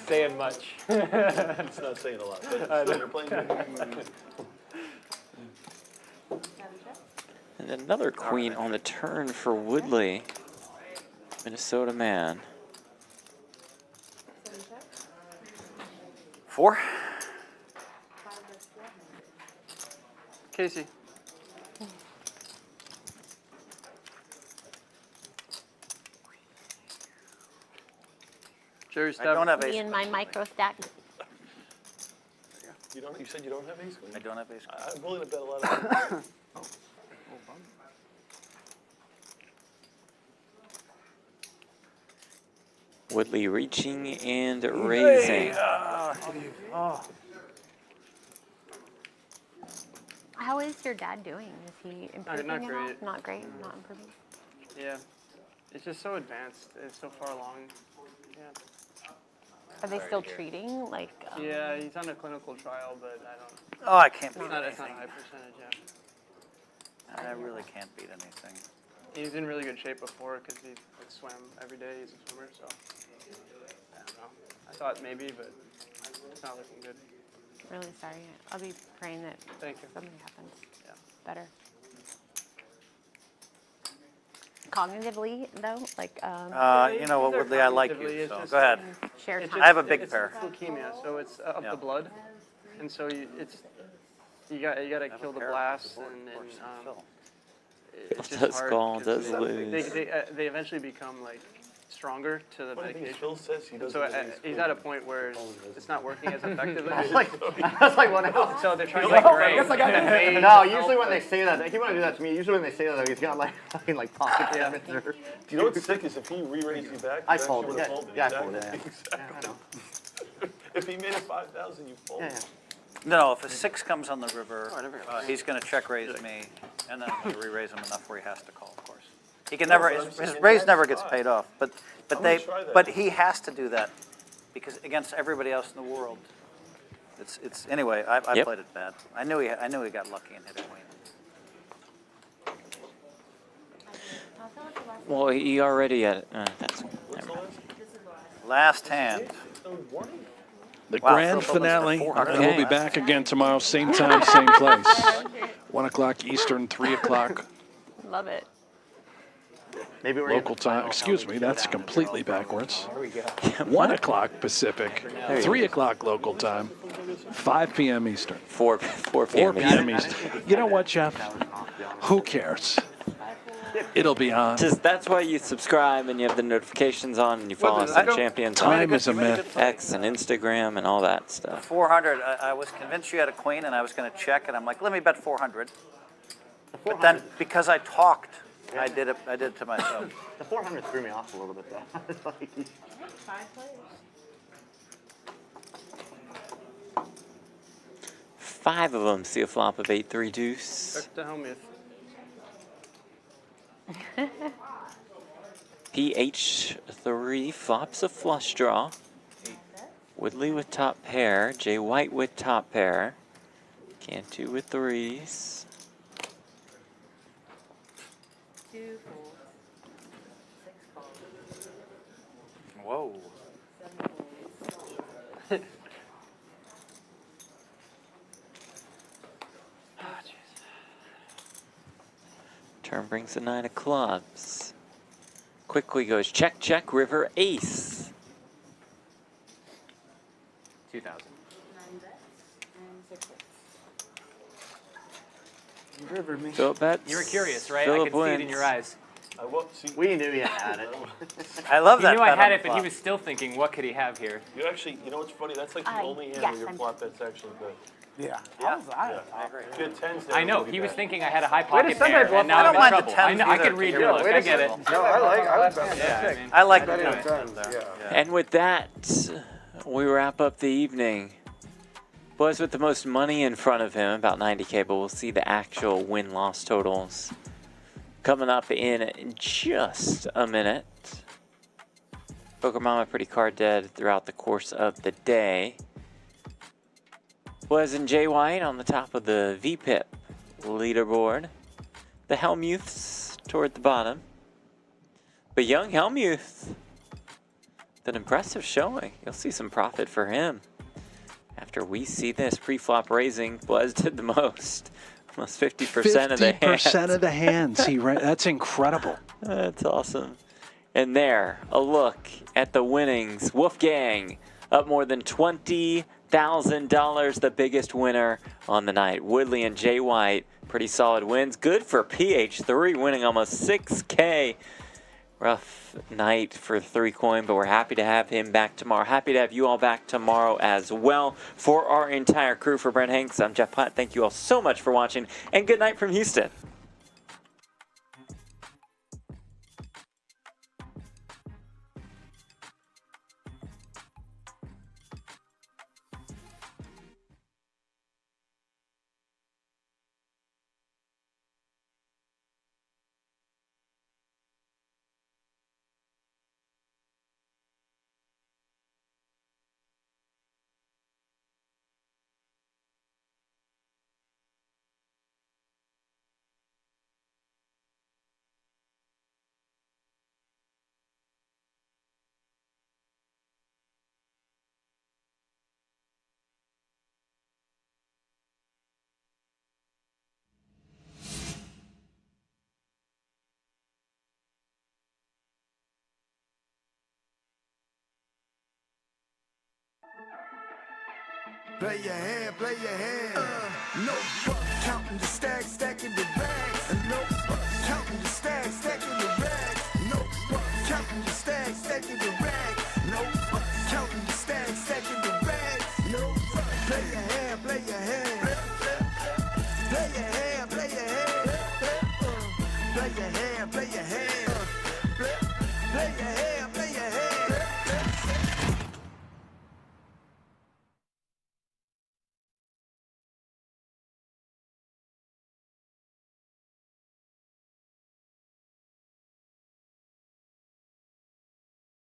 Saying much. It's not saying a lot, but still, you're playing good. And another queen on the turn for Woodley. Minnesota man. 4? Casey. Jerry, I step. don't have Me ace. and my micro stack. You said you don't have ace queen? I don't have ace. I'm willing to bet a lot of money. Woodley reaching and raising. How is your dad doing? Is he improving not at all? great. Not great. Not improving. Yeah. It's just so advanced. It's so far along. Yeah. Are they still treating like? Yeah, he's on a clinical trial, but I don't. Oh, I can't beat It's not a anything. high percentage, yeah. I really can't beat anything. He's in really good shape before because he swam every day. He's a swimmer, so I don't know. I thought maybe, but it's not looking good. Really sorry. I'll be praying that Thank you. something happens. Yeah. Better. Cognitively, though, like You know what, Woodley, I like Cognitively, you, it's so just- go ahead. share It's time. I have a big it's pair. leukemia, so it's of Yeah. the blood, and so you got to kill the blast, and it's just Does hard. call, 'cause does lose. they eventually become like stronger to the Funny thing is, medication. Phil says he doesn't So have ace he's queen. at a point where it's not working as effectively. I was like, what else? So they're trying to like, like, great. I guess I got that fade. No, usually when they say that, he wouldn't do that to me. Usually when they say that, he's got like fucking like pocket damage or. You know what's sick is if he re-raised you back, I you actually folded. would have Yeah, folded. yeah, I Exactly. folded, Yeah, I know. If he made it 5,000, you fold. Yeah, yeah. No, if a 6 comes on the river, I never got he's gonna check raise me, and then I'm gonna re-raise him enough where he has to call, of course. He can never, his raise never gets paid off, but I'm gonna try that. but he has to do that, because against everybody else in the world. It's anyway, I Yep. played it bad. I knew he got lucky and hit a queen. Well, he already had. That's never mind. Last hand. No warning? The grand finale. And we'll be back again tomorrow, same time, same place. 1 o'clock Eastern, 3 o'clock. Love it. Maybe we're local time. Excuse me, that's completely backwards. 1 o'clock Pacific, 3 o'clock local time, 5 p.m. Eastern. 4 p.m. Eastern. You know what, Jeff? Who cares? It'll be on. That's why you subscribe and you have the notifications on and you follow us on Champion Time is a myth. X and Instagram and all that stuff. 400. I was convinced you had a queen, and I was going to check, and I'm like, let me bet 400. But then, because I talked, I did it to myself. The 400 threw me off a little bit, though. 5 players. 5 of them see a flop of 8-3 deuce. Back to Hellmuth. PH3 flops a flush draw. Woodley with top pair. Jay White with top pair. Cantu with 3s. 2 folds. 6 folds. Whoa. 7 folds. Turn brings the 9 of clubs. Quickly goes check, check, river, ace. 2,000. 9 bets and 6 bets. River me. Philip bets. You were curious, right? Philip I could see it in wins. your eyes. We knew you had it. I love that. He knew I bet had on it, the but he flop. was still thinking, what could he have here? You actually, you know what's funny? That's like the only hand of your flop that's actually good. Yeah. I agree. If you had tens there, I know, it would he be was bad. thinking I had a high Wait a pocket second, pair, Bluff. and now I I'm don't in mind the trouble. tens I either. can read You're your right. look. Wait I a get it. second. No, I would bet Yeah, I six. mean, I like Betting the on tens. tens, yeah. And with that, we wrap up the evening. Buzz with the most money in front of him, about 90K, but we'll see the actual win-loss totals coming up in just a minute. Poker Mama pretty card dead throughout the course of the day. Buzz and Jay White on the top of the VPIP leaderboard. The Hellmuths toward the bottom. But young Hellmuth, an impressive showing. You'll see some profit for him. After we see this pre-flop raising, Buzz did the most. Almost 50% of the hands. 50% of the hands. That's incredible. That's awesome. And there, a look at the winnings. Wolfgang up more than $20,000, the biggest winner on the night. Woodley and Jay White, pretty solid wins. Good for PH3, winning almost 6K. Rough night for 3Coin, but we're happy to have him back tomorrow. Happy to have you all back tomorrow as well. For our entire crew, for Brent Hanks, I'm Jeff Platt. Thank you all so much for watching, and good night from Houston. Play your hand, play your hand. No fuck, counting the stacks, stacking the bags. No fuck, counting the stacks, stacking the bags. No fuck, counting the stacks, stacking the